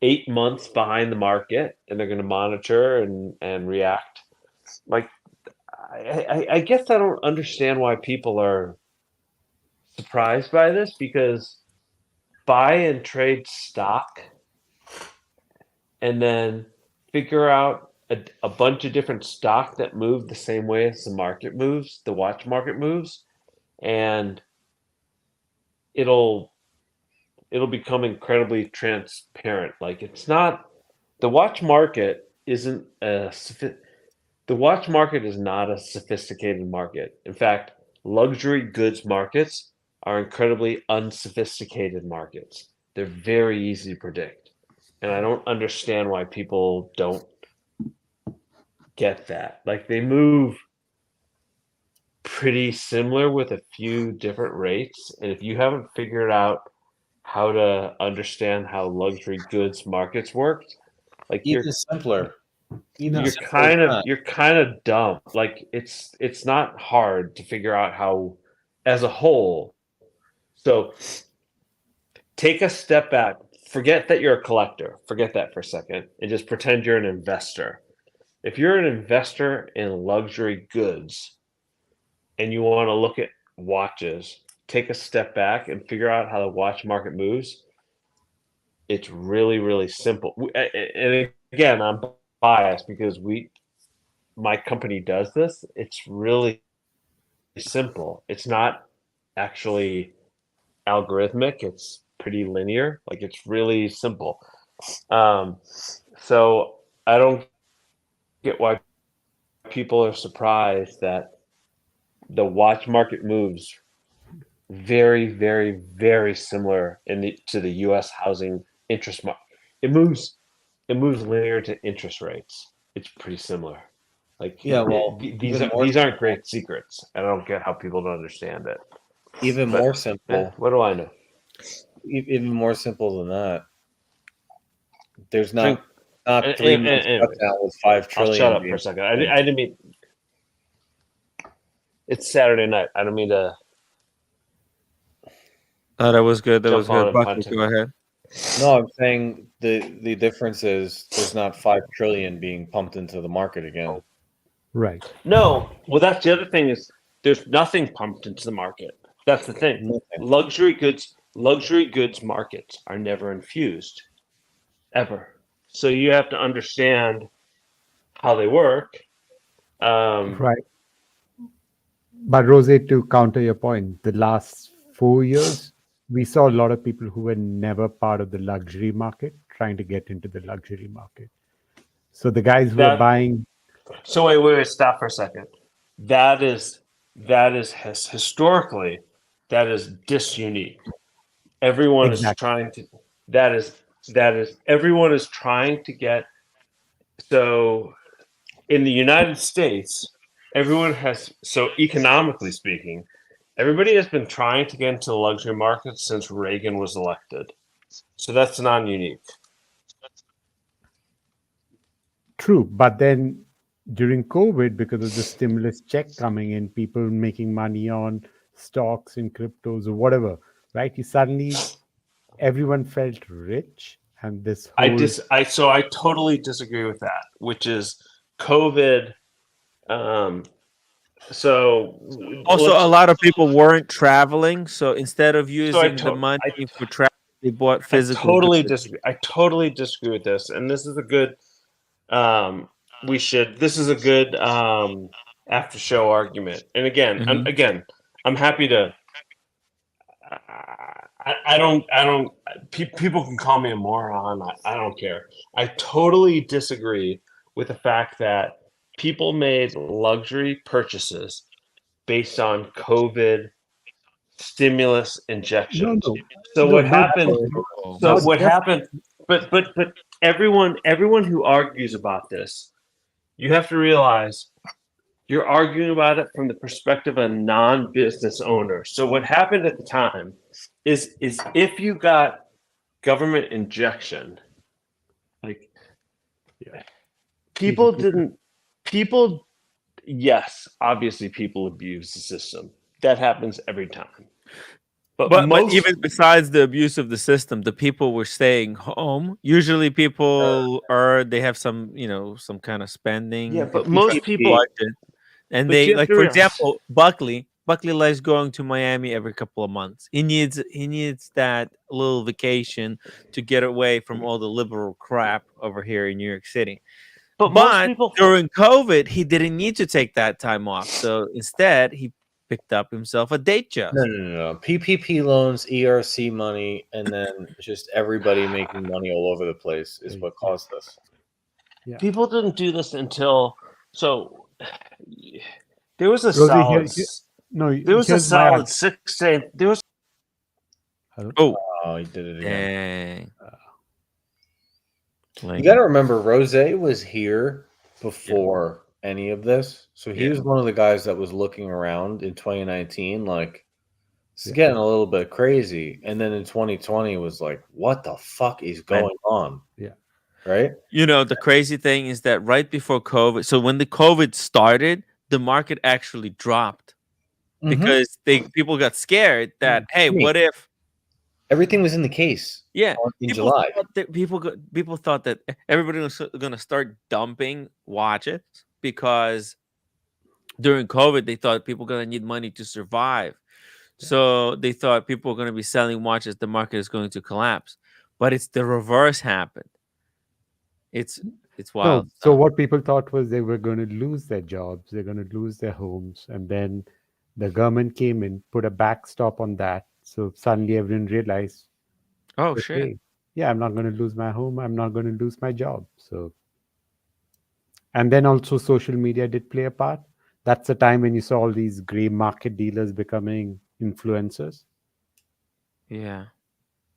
8 months behind the market, and they're going to monitor and react. Like I guess I don't understand why people are surprised by this, because buy and trade stock and then figure out a bunch of different stock that move the same way as the market moves, the watch market moves, and it'll become incredibly transparent. Like, it's not, the watch market isn't the watch market is not a sophisticated market. In fact, luxury goods markets are incredibly unsophisticated markets. They're very easy to predict. And I don't understand why people don't get that. Like, they move pretty similar with a few different rates. And if you haven't figured out how to understand how luxury goods markets work, like, Even simpler. Even you're simpler than that. you're kind of dumb. Like, it's not hard to figure out how, as a whole. So take a step back. Forget that you're a collector. Forget that for a second, and just pretend you're an investor. If you're an investor in luxury goods and you want to look at watches, take a step back and figure out how the watch market moves. It's really, really simple. And again, I'm biased because my company does this. It's really simple. It's not actually algorithmic. It's pretty linear. Like, it's really simple. So I don't get why people are surprised that the watch market moves very, very, very similar to the U.S. housing interest market. It moves linear to interest rates. It's pretty similar. Like, Yeah, well, these aren't great secrets. I don't get how people don't understand it. Even But, more simple. what do I know? Even more simple than that. There's not Drink- 3 months anyway, shutdown with 5 trillion. I'll shut up being for a second. spent. I didn't mean. It's Saturday night. I don't mean to. Oh, that was good. That was Jump on good. it, Bucky, Punch. go ahead. No, I'm saying the difference is there's not 5 trillion being pumped into the market again. Right. No, well, that's the other thing, is there's nothing pumped into the market. That's the thing. Nothing. Luxury goods markets are never infused, ever. So you have to understand how they work. Right. But Rose, to counter your point, the last 4 years, we saw a lot of people who were never part of the luxury market trying to get into the luxury market. So the guys who are buying. So wait, stop for a second. That is historically, that is disunique. Everyone is trying to. That is everyone is trying to get. So in the United States, everyone has, so economically speaking, everybody has been trying to get into the luxury market since Reagan was elected. So that's non-unique. True, but then during COVID, because of the stimulus check coming in, people making money on stocks and cryptos or whatever, right? Everyone felt rich, and this whole. I totally disagree with that, which is COVID. So Also, a lot of people weren't traveling, so instead of using the money for travel, they bought physical goods. I totally disagree with this, and this is a good. This is a good after show argument. And again, I'm happy to. I don't. People can call me a moron. I don't care. I totally disagree with the fact that people made luxury purchases based on COVID stimulus injections. What happened? But everyone who argues about this, you have to realize you're arguing about it from the perspective of a non-business owner. So what happened at the time is if you got government injection, like yes, obviously people abuse the system. That happens every time. But even besides the abuse of the system, the people were staying home. Usually people they have some, some kind of spending. Yeah, but most people. And But they, you have like, to for realize, example, Buckley likes going to Miami every couple of months. He needs that little vacation to get away from all the liberal crap over here in New York City. but most But people, during COVID, he didn't need to take that time off. So instead, he picked up himself a date job. No. PPP loans, ERC money, and then just everybody making money all over the place is what caused this. Yeah. people didn't do this until so. There was a Rosie, solid. no, There was a here's my solid 6 to there was. Oh, he did it again. Dang. You got to remember, Rose was here before any of this, so he was one of the guys that was looking around in 2019, like it's getting a little bit crazy, and then in 2020 was like, what the fuck is going on? Yeah. Right. You know, the crazy thing is that right before COVID, so when the COVID started, the market actually dropped because people got scared that, hey, what if everything was in the case? Yeah, in people July. thought that people thought that everybody was going to start dumping watches because during COVID they thought people going to need money to survive. So they thought people were going to be selling watches. The market is going to collapse, but it's the reverse happened. It's wild. No, so what people thought was they were going to lose their jobs, they're going to lose their homes, and then the government came in, put a backstop on that. So suddenly everyone realized, oh shit, yeah, I'm not going to lose my home, I'm not going to lose my job. So, and then also social media did play a part. That's the time when you saw all these gray market dealers becoming influencers. Yeah.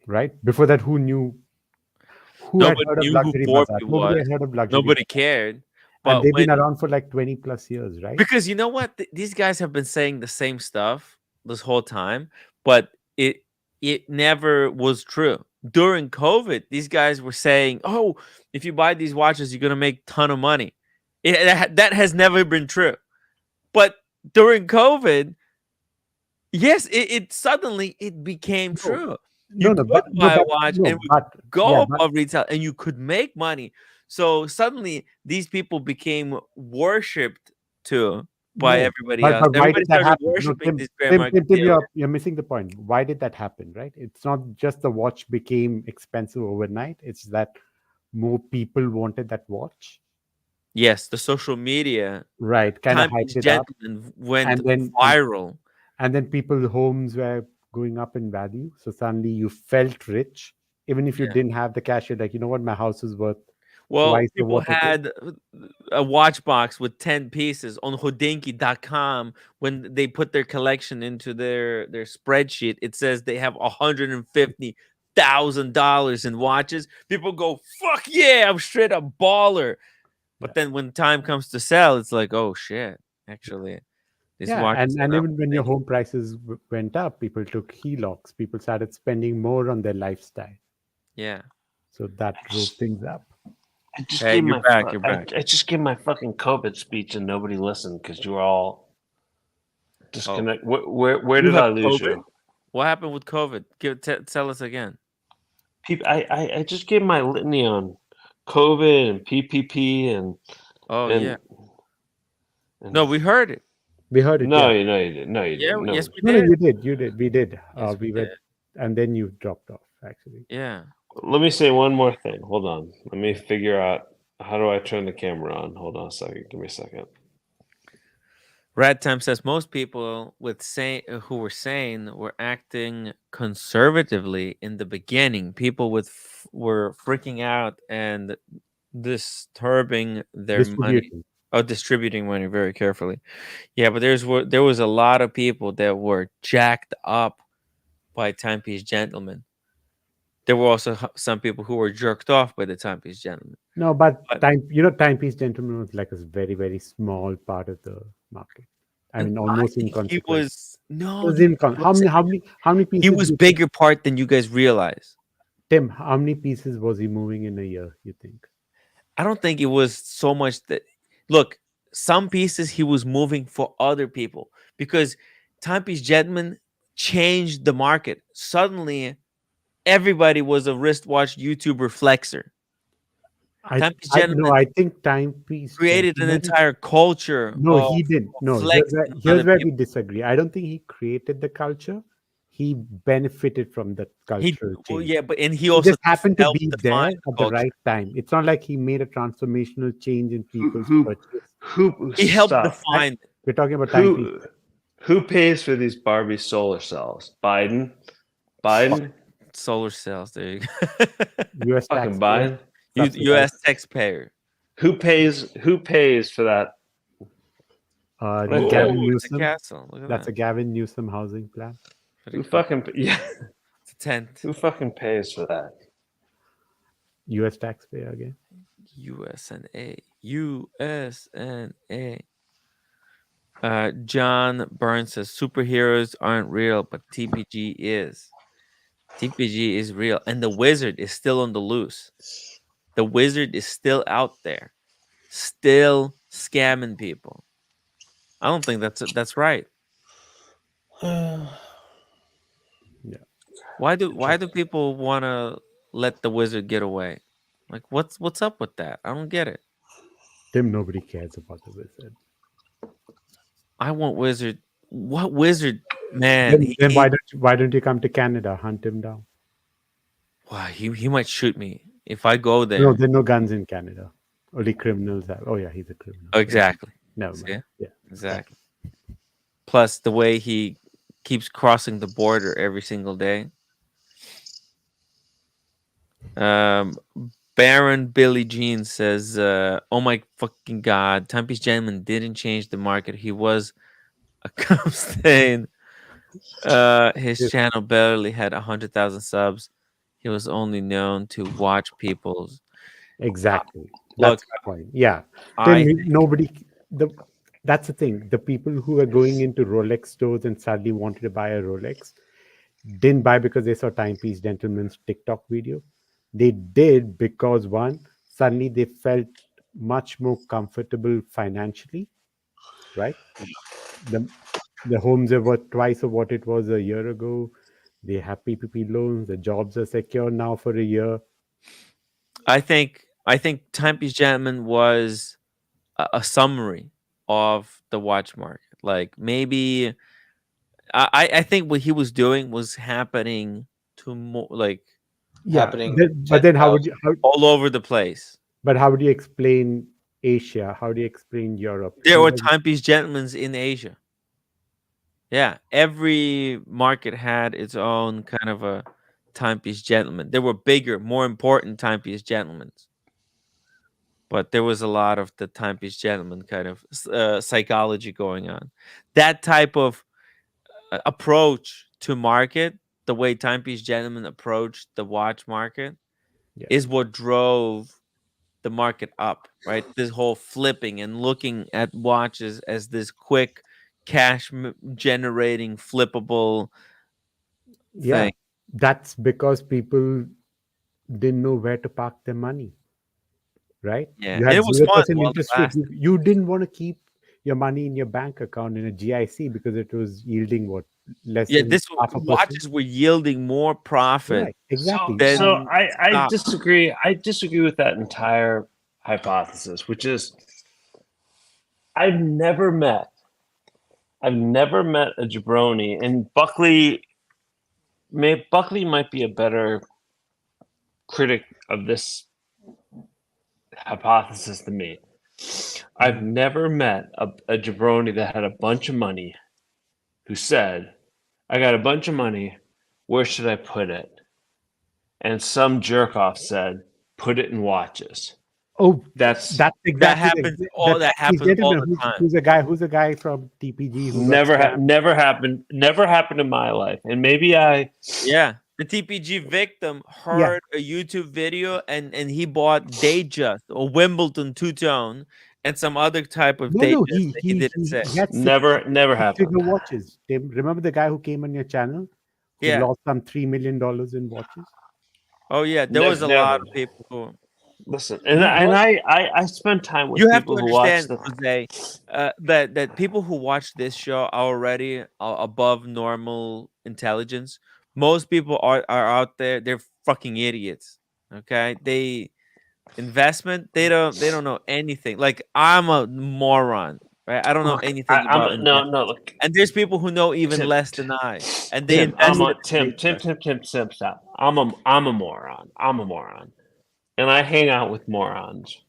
Right? Before that, who knew? Who had Nobody heard of knew who luxury Borby bazaar? Nobody had was. heard of luxury Nobody bazaar. cared. And But they've been around for like 20 plus years, right? because you know what? These guys have been saying the same stuff this whole time, but it never was true. During COVID, these guys were saying, "Oh, if you buy these watches, you're gonna make a ton of money." That has never been true. But during COVID, yes, it suddenly it became true. You could buy a watch and go above retail, and you could make money. So suddenly, these people became worshipped too by everybody else. But why Everybody did that started happen? No, worshiping these gray Tim, market dealers. you're missing the point. Why did that happen, right? It's not just the watch became expensive overnight. It's that more people wanted that watch. Yes, the social media, right, kind of Timepiece hyped it up, Gentleman went and then viral. And then people's homes were going up in value. So suddenly you felt rich, even if you didn't have the cash. You're like, you know what, my house is worth Well, twice of people what it is. had a watch box with 10 pieces on hodinky.com. When they put their collection into their spreadsheet, it says they have $150,000 in watches. People go, fuck yeah, I'm straight up baller. But then when time comes to sell, it's like, oh shit, actually, these watches and are even when your home prices went up, people took HELOCs. People started spending more on their lifestyle. Yeah. So that drove things up. I just Hey, gave you're my back, you're back. I just gave my fucking COVID speech and nobody listened because you were all disconnect. Where You did have I lose COVID? you? What happened with COVID? Tell us again. I just gave my litany on COVID and PPP and yeah. No, we heard it. We heard it. No, yeah. you didn't. No, you didn't. No. Yes, we No, did. you did. You did. We did. Yes, we we were, did. and then you dropped off. Actually. Yeah. Let me say one more thing. Hold on. Let me figure out how do I turn the camera on. Hold on a second. Give me a second. Rad Time says most people who were sane were acting conservatively in the beginning. People were freaking out and disturbing their money. Distributing money very carefully. Yeah, but there was a lot of people that were jacked up by Timepiece Gentleman. There were also some people who were jerked off by the Timepiece Gentleman. No, but Timepiece Gentleman was like a very, very small part of the market. I mean, almost inconsequential. He was how many pieces? He was bigger part than you guys realize. Tim, how many pieces was he moving in a year, you think? I don't think it was so much that. Look, some pieces he was moving for other people because Timepiece Gentleman changed the market. Suddenly, everybody was a wristwatch YouTuber flexer. Timepiece No, Gentleman I think Timepiece created an Gentleman. entire culture No, of he didn't. No, flexing on here's other where we people. disagree. I don't think he created the culture. He benefited from the cultural Well, change. yeah, but and he He also just happened to helped be define there the at the culture. right time. It's not like he made a transformational change in people's purchase. He helped Stop. define. We're talking about Timepiece. Who pays for these Barbie solar cells? Biden. Solar cells. There you go. U.S. Fucking taxpayer. Biden. U.S. taxpayer. Who pays for that? Right there. Gavin Oh, it's a Newsom. castle. Look at That's that. a Gavin Newsom housing plan. Who fucking yeah? It's a tent. Who fucking pays for that? U.S. taxpayer again. USNA. USNA. John Burns says superheroes aren't real, but TPG is. TPG is real, and the wizard is still on the loose. The wizard is still out there, still scamming people. I don't think that's right. Yeah. Why do people want to let the wizard get away? Like what's up with that? I don't get it. Tim, nobody cares about the wizard. I want wizard. What wizard, man? Then why don't you come to Canada? Hunt him down. Wow, he might shoot me if I go there. No, there are no guns in Canada. Only criminals have. Oh yeah, he's a criminal. Exactly. No, See? yeah, exactly. Plus the way he keeps crossing the border every single day. Baron Billy Jean says, "Oh my fucking god, Timepiece Gentleman didn't change the market. He was a cum stain. His channel barely had 100,000 subs. He was only known to watch people's." Exactly. Look, That's my point. Yeah. I Then nobody. That's the thing. The people who are going into Rolex stores and suddenly wanted to buy a Rolex didn't buy because they saw Timepiece Gentleman's TikTok video. They did because one, suddenly they felt much more comfortable financially, right? The homes are worth twice of what it was a year ago. They have PPP loans. The jobs are secure now for a year. I think Timepiece Gentleman was a summary of the watch market. Like maybe I think what he was doing was happening to more like Happening But then how would you? all over the place. But how would you explain Asia? How do you explain Europe? There were Timepiece Gentlemen in Asia. Yeah, every market had its own kind of a Timepiece Gentleman. There were bigger, more important Timepiece Gentlemen. But there was a lot of the Timepiece Gentleman kind of psychology going on. That type of approach to market, the way Timepiece Gentleman approached the watch market, is what drove the market up, right? This whole flipping and looking at watches as this quick cash generating flippable thing. That's because people didn't know where to park their money, right? Yeah, You and had it was 0% fun while it interest rate. lasted. You didn't want to keep your money in your bank account in a GIC because it was yielding what, less Yeah, than this half a percent. watches were yielding more profit. Right, exactly. So I stock. disagree. I disagree with that entire hypothesis, which is I've never met a jabroni, and Buckley might be a better critic of this hypothesis than me. I've never met a jabroni that had a bunch of money who said, "I got a bunch of money. Where should I put it?" And some jerk off said, "Put it in watches." Oh, that's exactly that happens all the time. Who's a guy from TPG who never happened in my life. And maybe the TPG victim heard a YouTube video and he bought Datejust or Wimbledon two-tone and some other type of Datejust that he didn't say. He had never happened. Figure watches. Tim, remember the guy who came on your channel who lost some $3 million in watches? Oh yeah, there was a lot of people who listen, and I spend time with people who watch Jose, that people who watch this show are already above normal intelligence. Most people are out there, they're fucking idiots. Okay, investment, they don't know anything. Like, I'm a moron, right? I don't know Look, anything I'm about no, investment. no. Look, And there's people who know even Tim, less than I, and they Tim, I'm invested a in Tim, stop. I'm a moron. I'm a moron, and I hang out with morons.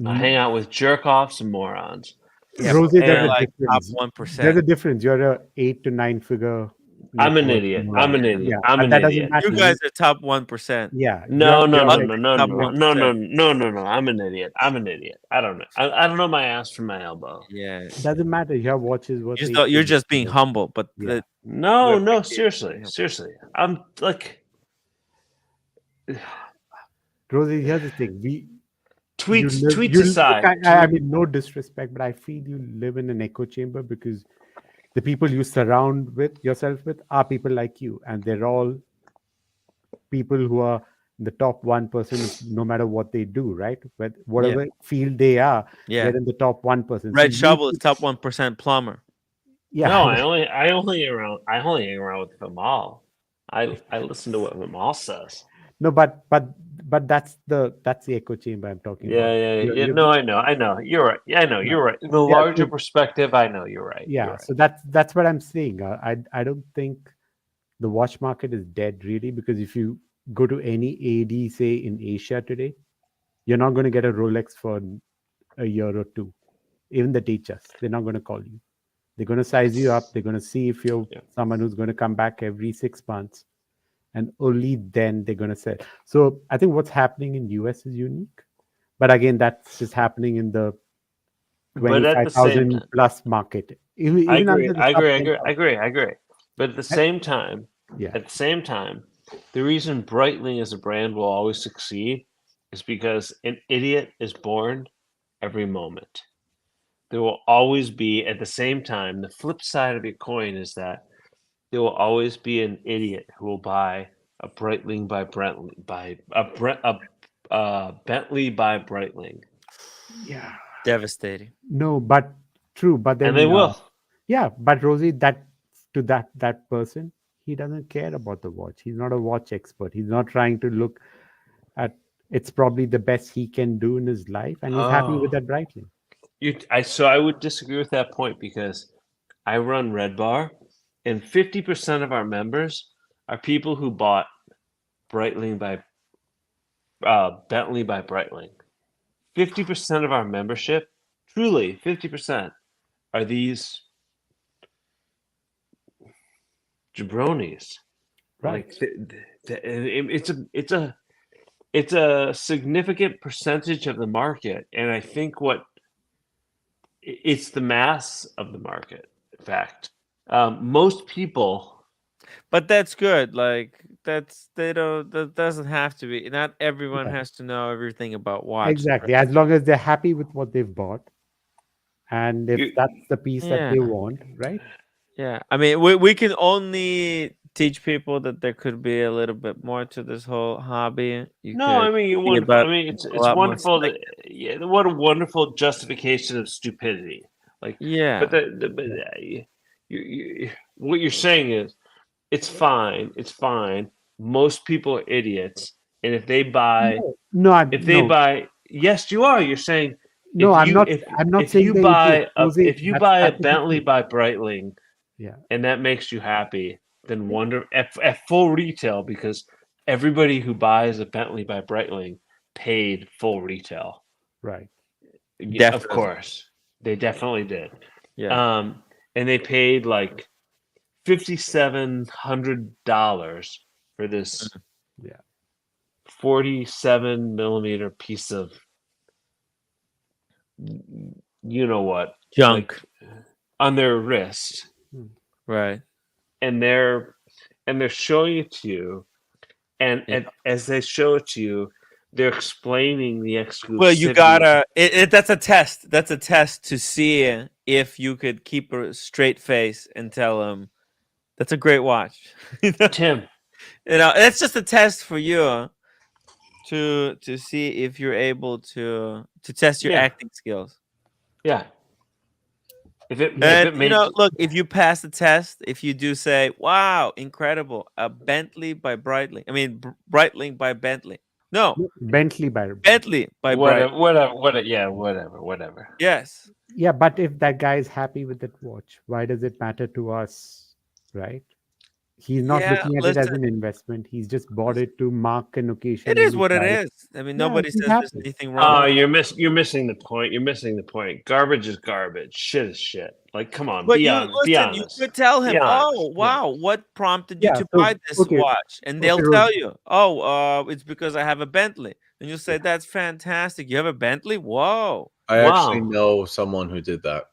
I hang out with jerk offs and morons. Yeah, Rosie, but they're there's a like top difference. 1%. There's a difference. You're a 8 to 9 figure. I'm net an worth idiot. moron. I'm an idiot. Yeah, I'm but an that idiot. doesn't matter. You guys are top 1%. Yeah. No, you're no, like no. top I'm an idiot. I don't know. I don't know my ass from my elbow. Yeah. Doesn't matter. Your watch is worth You're just being humble, but Yeah. No, seriously. I'm like, Rosie, here's the thing. tweets you aside. I mean, no disrespect, but I feel you live in an echo chamber because the people you surround with yourself with are people like you, and they're all people who are the top 1% no matter what they do, right? But whatever field they are, Yeah. they're in the top 1%. Red Shovel is top 1% plumber. Yeah. No, I only hang around with Vimal. I listen to what Vimal says. No, but that's the echo chamber I'm talking about. Yeah. No, I know. You're right. Yeah, I know. You're right. In the larger perspective, I know you're right. Yeah. You're right. So that's what I'm saying. I don't think the watch market is dead really, because if you go to any AD, say in Asia today, you're not going to get a Rolex for a year or two. Even the teachers, they're not going to call you. They're going to size you up. They're going to see if you're someone who's going to come back every 6 months, and only then they're going to sell. So I think what's happening in US is unique, but again, that's just happening in the 25,000 plus market. Even I agree. under the I sub agree. 10,000. But at the same time, the reason Breitling as a brand will always succeed is because an idiot is born every moment. There will always be, at the same time, the flip side of your coin is that there will always be an idiot who will buy a Breitling by Bentley by Breitling. Yeah. Devastating. No, but true. But then, and they will. Yeah, but Rosie, that person, he doesn't care about the watch. He's not a watch expert. He's not trying to look at. It's probably the best he can do in his life, and he's happy with that Breitling. So I would disagree with that point because I run Red Bar, and 50% of our members are people who bought Breitling by Bentley by Breitling. 50% of our membership, truly 50%, are these jabronis. Right. Like it's a significant percentage of the market, and I think it's the mass of the market. In fact, most people. But that's good. Like that doesn't have to be. Not everyone has to know everything about watches. Exactly. As long as they're happy with what they've bought, and if that's the piece that they want, right? Yeah. I mean, we can only teach people that there could be a little bit more to this whole hobby. It's wonderful. What a wonderful justification of stupidity. Like, yeah. But what you're saying is, it's fine. It's fine. Most people are idiots, and if they buy, yes, you are. You're saying no. I'm not saying you buy a Bentley by Breitling, and that makes you happy, then at full retail, because everybody who buys a Bentley by Breitling paid full retail. Right. Yeah, of course, they definitely did. Yeah. And they paid like $5,700 for this 47 millimeter piece of you know what junk on their wrist, right? And they're showing it to you, and as they show it to you, they're explaining the exclusivity. Well, you gotta. That's a test. That's a test to see if you could keep a straight face and tell them that's a great watch. Tim, it's just a test for you to see if you're able to test your acting skills. Yeah. Look, if you pass the test, if you do say, "Wow, incredible, a Bentley by Breitling," I mean Breitling by Bentley. No, Bentley by Bentley by Bright. Whatever. Yes. Yeah, but if that guy is happy with that watch, why does it matter to us, right? He's not Yeah, looking at it as listen. an investment. He's just bought it to mark an occasion It in is his what it life. is. I mean, Yeah, nobody he's says there's happy. anything wrong Oh, with it. you're missing the point. You're missing the point. Garbage is garbage. Shit is shit. Like, come on, But be you honest. Be listen, you honest. could tell Be him, honest. "Oh, wow, what prompted you Yeah, to so buy this okay, watch?" And they'll okay, tell you, "Oh, it's because I have a Bentley." And you say, "That's fantastic. You have a Bentley? Whoa." I actually Wow. know someone who did that.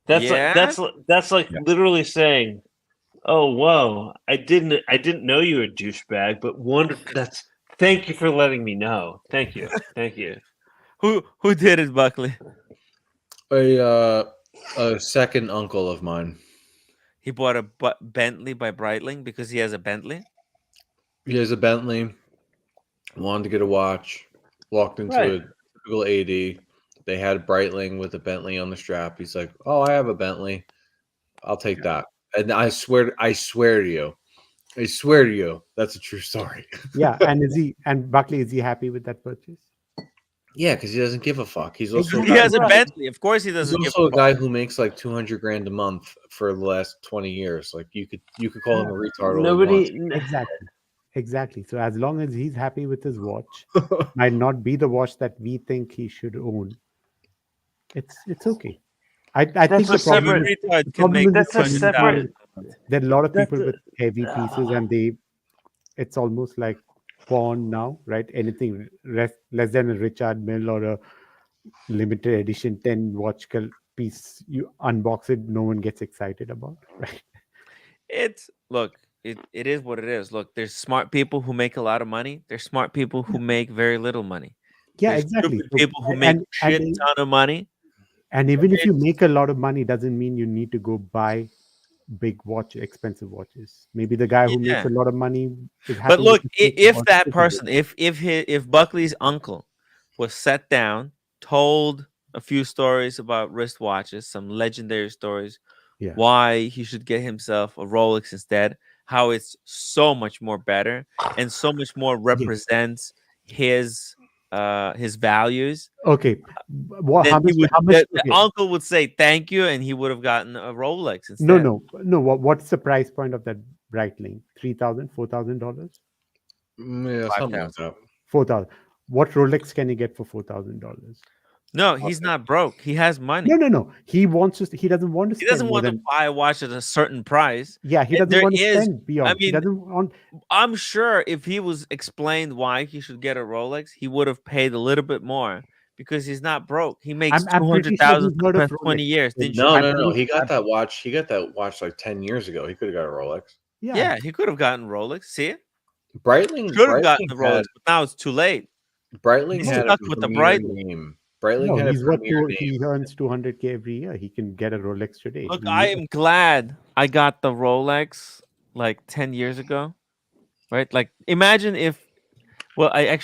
That's Yeah? that's like literally saying, "Oh, whoa, I didn't know you were a douchebag, but that's thank you for letting me know. Thank you. Thank you." Who did it, Buckley? A second uncle of mine. He bought a Bentley by Breitling because he has a Bentley? He has a Bentley. Wanted to get a watch. Walked into Right. a typical AD. They had Breitling with a Bentley on the strap. He's like, "Oh, I have a Bentley. I'll take that." And I swear to you, that's a true story. Yeah, and Buckley, is he happy with that purchase? Yeah, because he doesn't give a fuck. He's also He has a Bentley. Of course he He's doesn't give also a a fuck. guy who makes like 200 grand a month for the last 20 years. Like you could call him a retard. Exactly. So as long as he's happy with his watch, might not be the watch that we think he should own. It's okay. I think the problem is, retard can make there are a lot of That's people a- with heavy pieces, and it's almost like porn now, right? Anything less than a Richard Mill or a limited edition 10 watch piece, you unbox it, no one gets excited about, right? It is what it is. Look, there's smart people who make a lot of money. There's smart people who make very little money. Yeah, There's exactly. stupid So, people who make shit ton of money. and even if you make a lot of money, doesn't mean you need to go buy expensive watches. Maybe the guy who makes Yeah. a lot of money is happy. But look, with his if watch that too. person, if Buckley's uncle was sat down, told a few stories about wristwatches, some legendary stories, Yeah. why he should get himself a Rolex instead, how it's so much more better and so much more represents his values. Okay. Then How much? the Okay. uncle would say thank you, and he would have gotten a Rolex instead. No. What's the price point of that Breitling? $3,000, $4,000? Yeah, something like that. 4,000. What Rolex can you get for $4,000? No, he's not broke. He has money. No. He wants to. He doesn't want to. He doesn't spend more want to than, buy a watch at a certain price. Yeah, he And doesn't want to spend beyond. I He mean, doesn't want. I'm sure if he was explained why he should get a Rolex, he would have paid a little bit more because he's not broke. He makes I'm pretty sure 200,000 he's for heard the of past 20 Rolex. years. Didn't you? No. He got that watch. He got that watch like 10 years ago. He could have got a Rolex. Yeah, he could have gotten Rolex. See it? Breitling Should have gotten Breitling the Rolex, had- but now it's too late. Breitling He's had stuck a with the premier Breitling. name. Breitling No, had he's a what premier name. he earns 200K every year. He can get a Rolex today. Look, I am glad I got the Rolex like 10 years ago, right? Like, imagine if, well, I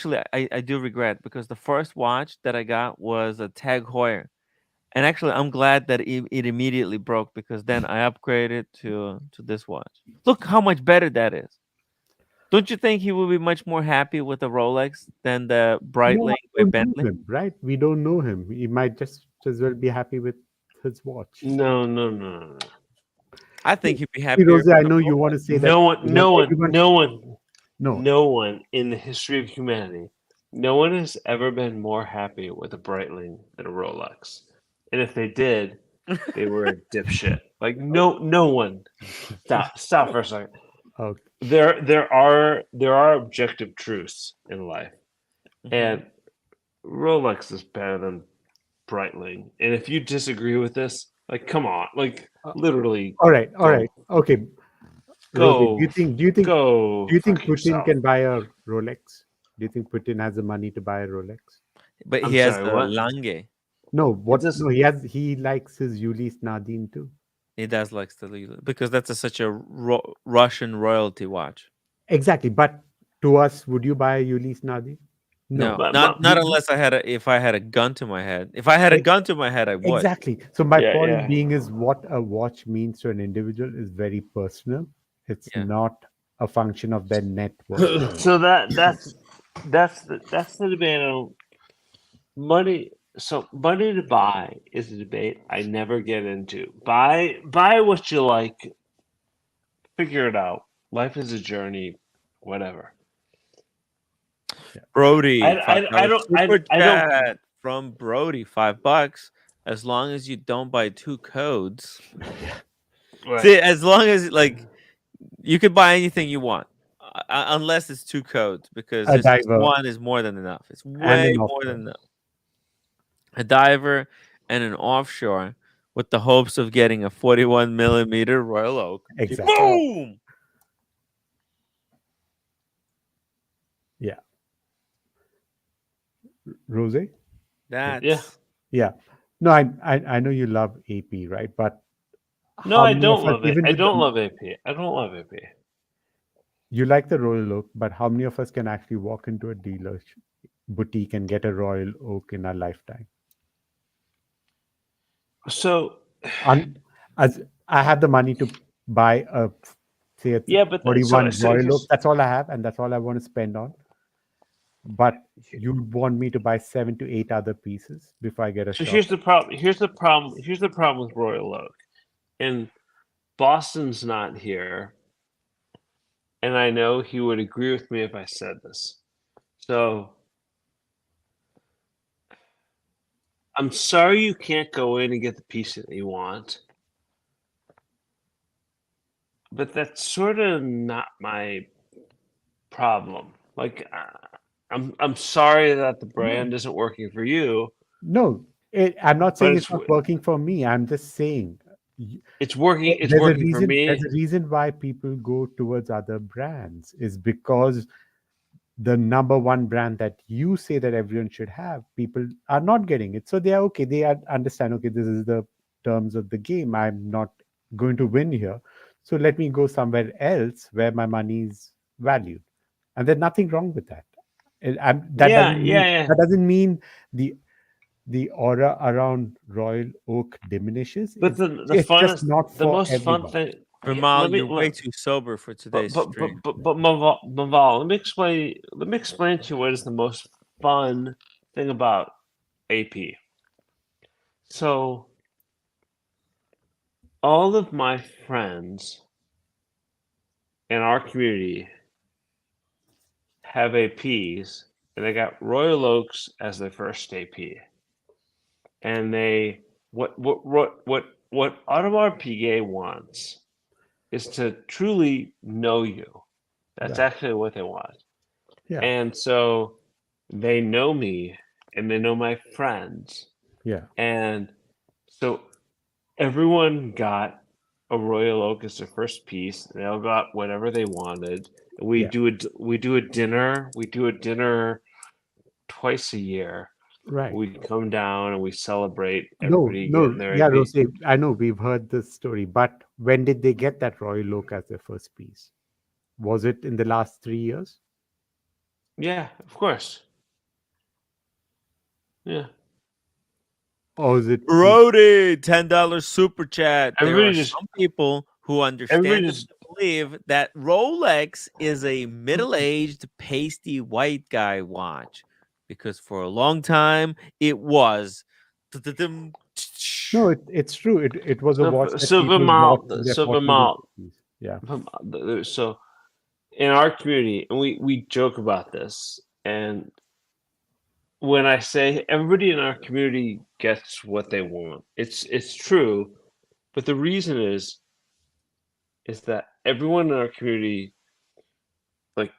do regret because the first watch that I got was a Tag Heuer. And actually, I'm glad that it immediately broke because then I upgraded to this watch. Look how much better that is. Don't you think he will be much more happy with the Rolex than the Breitling by Bentley? Him, right? We don't know him. He might just as well be happy with his watch. No. I think he'd be happy. Rose, I know you want to say that. No one in the history of humanity, no one has ever been more happy with a Breitling than a Rolex. And if they did, they were a dipshit. Like no one. Stop for a second. Okay. There are objective truths in life, and Rolex is better than Breitling. And if you disagree with this, like, come on, like, literally. All right. Okay. Go. Rosie, do you think Putin yourself. can buy a Rolex? Do you think Putin has the money to buy a Rolex? But I'm he has sorry, the what? Lange. No, no, he likes his Ulysse Nardin too. He does like the because that's such a Russian royalty watch. Exactly, but to us, would you buy a Ulysse Nardin? No, not unless if I had a gun to my head. If I had a gun to my head, I would. Exactly. So my point being is what a watch means to an individual is very personal. It's not a function of their net worth. So that's that's the debate. On money. So money to buy is a debate I never get into. Buy what you like. Figure it out. Life is a journey. Whatever. Brody, I $5 don't super I don't chat from Brody, $5. As long as you don't buy 2 codes. Right. See, as long as like you could buy anything you want, unless it's 2 codes, because A just diver one is more than enough. It's and way an more offshore. than enough. A diver and an offshore with the hopes of getting a 41 millimeter Royal Oak. Exactly. Boom! Yeah. Rose? That's Yeah. No, I know you love AP, right? But No, how I many of don't us, love it. even I with don't the, love AP. I don't love AP. you like the Royal Oak, but how many of us can actually walk into a dealer boutique and get a Royal Oak in our lifetime? So As I have the money to buy a, say, a yeah, but 41 Royal Oak, here's that's all I have, and that's all I want to spend on. But you want me to buy 7 to 8 other pieces before I get a so shot. here's the problem. Here's the problem. Here's the problem with Royal Oak, and Boston's not here, and I know he would agree with me if I said this. So I'm sorry you can't go in and get the piece that you want, but that's sort of not my problem. Like, I'm sorry that the brand isn't working for you, No, I'm not but saying it's not working for me. I'm just saying it's working. It's there's a working for reason. me. There's a reason why people go towards other brands is because the number one brand that you say that everyone should have, people are not getting it. So they are okay. They understand, okay, this is the terms of the game. I'm not going to win here. So let me go somewhere else where my money is valued. And there's nothing wrong with that. Yeah, yeah. That doesn't mean the aura around Royal Oak diminishes. But the It's just funnest, not the for most fun everyone. thing. Ramal, you're way too sober for today's stream. But Maval, let me explain to you what is the most fun thing about AP. So all of my friends in our community have APs, and they got Royal Oaks as their first AP. And they what Audemars Piguet wants is to truly know you. That's Right. actually what they want. Yeah. And so they know me and they know my friends. Yeah. And so everyone got a Royal Oak as their first piece. They all got whatever they wanted. We Yeah. do a dinner. We do a dinner twice a year. Right. We come down and we celebrate No, everybody no, getting their yeah, AP. Rose, I know we've heard this story, but when did they get that Royal Oak as their first piece? Was it in the last 3 years? Yeah, of course. Yeah. Or is it Brody, $10 super chat. There Everybody are just some people who everybody understand just and believe that Rolex is a middle-aged, pasty white guy watch because for a long time it was. No, it's true. It was a watch that silver people bought malt, in their silver 40s and malt. 50s. Yeah. So in our community, and we joke about this, and when I say everybody in our community gets what they want, it's true, but the reason is that everyone in our community like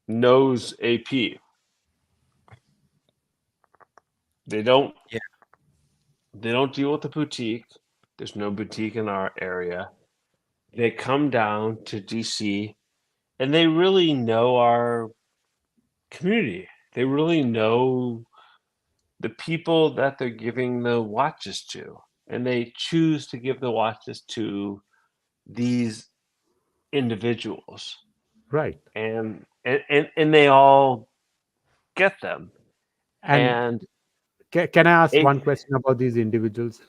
knows AP. They don't Yeah. they don't deal with the boutique. There's no boutique in our area. They come down to DC and they really know our community. They really know the people that they're giving the watches to. And they choose to give the watches to these individuals. Right. And they all get them. And And can I ask it, one question about these individuals?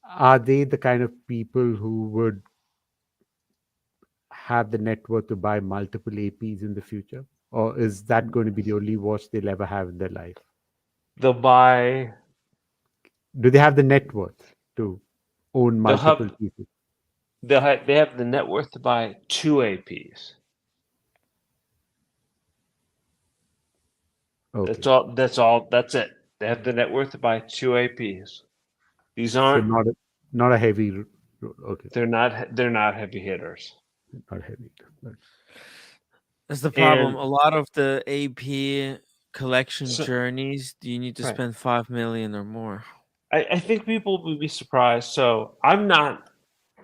Are they the kind of people who would have the net worth to buy multiple APs in the future? or is that going to be the only watch they'll ever have in their life? They'll buy. Do they have the net worth to own They'll multiple have. pieces? They have the net worth to buy 2 APs. Okay. That's all. That's it. They have the net worth to buy 2 APs. These So aren't. not a heavy. Okay. They're not heavy hitters. Not heavy. That's the problem. And A lot of the AP collection so, journeys, do you need to right. spend 5 million or more? I think people would be surprised. So I'm not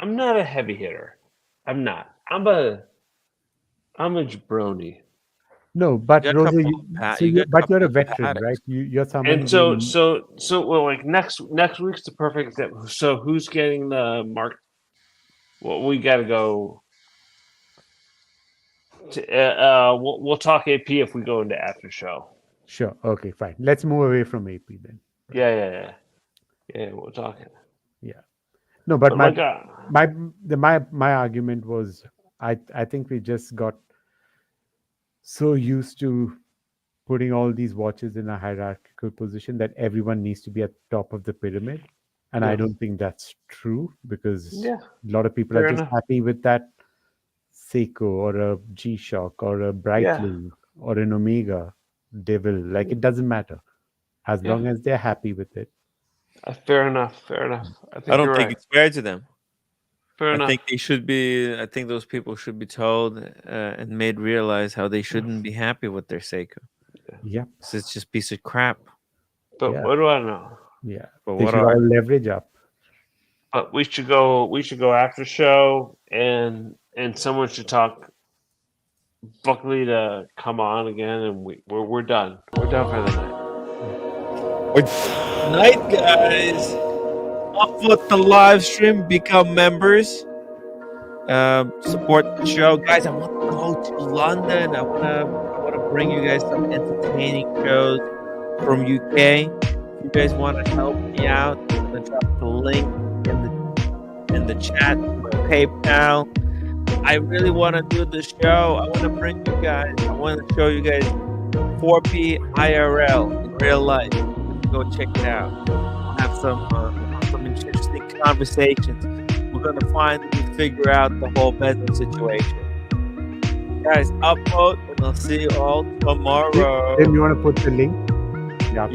a heavy hitter. I'm not. I'm a jabroni. No, but You got Rosa, couple of pat- you got but you're a couple of veteran, paddocks. right? You're someone And who. well, like next week's the perfect example. So who's getting the mark? Well, we got to go. We'll talk AP if we go into after show. Sure. Okay. Fine. Let's move away from AP then. Yeah. We'll talk it. Yeah. No, but But my argument was I think we just got so used to putting all these watches in a hierarchical position that everyone needs to be at the top of the pyramid. And I Yeah. don't think that's true because Yeah. a lot of people Fair are just enough. happy with that Seiko or a G-Shock or a Breitling or an Omega Devil. Like it doesn't matter as long as they're happy with it. Fair enough. I think I don't you're think right. it's fair to them. Fair I enough. think they should be. I think those people should be told and made realize how they shouldn't be happy with their Seiko. Yeah, it's just a piece of crap. But Yeah. what do I know? Yeah, But they what should are all leverage up. But we should go after show, and someone should talk Buckley to come on again, and we're done. We're done for the night. night, guys? Upload the live stream, become members, support the show, guys. I want to go to London. I want to bring you guys some entertaining shows from UK. If you guys want to help me out, I'm gonna drop the link in the chat, my PayPal. I really want to do the show. I want to bring you guys. I want to show you guys 4P IRL in real life. Go check it out. We'll have some interesting conversations. We're gonna finally figure out the whole business situation. Guys, upload, and I'll see you all tomorrow. Then you want to put the link? Yeah.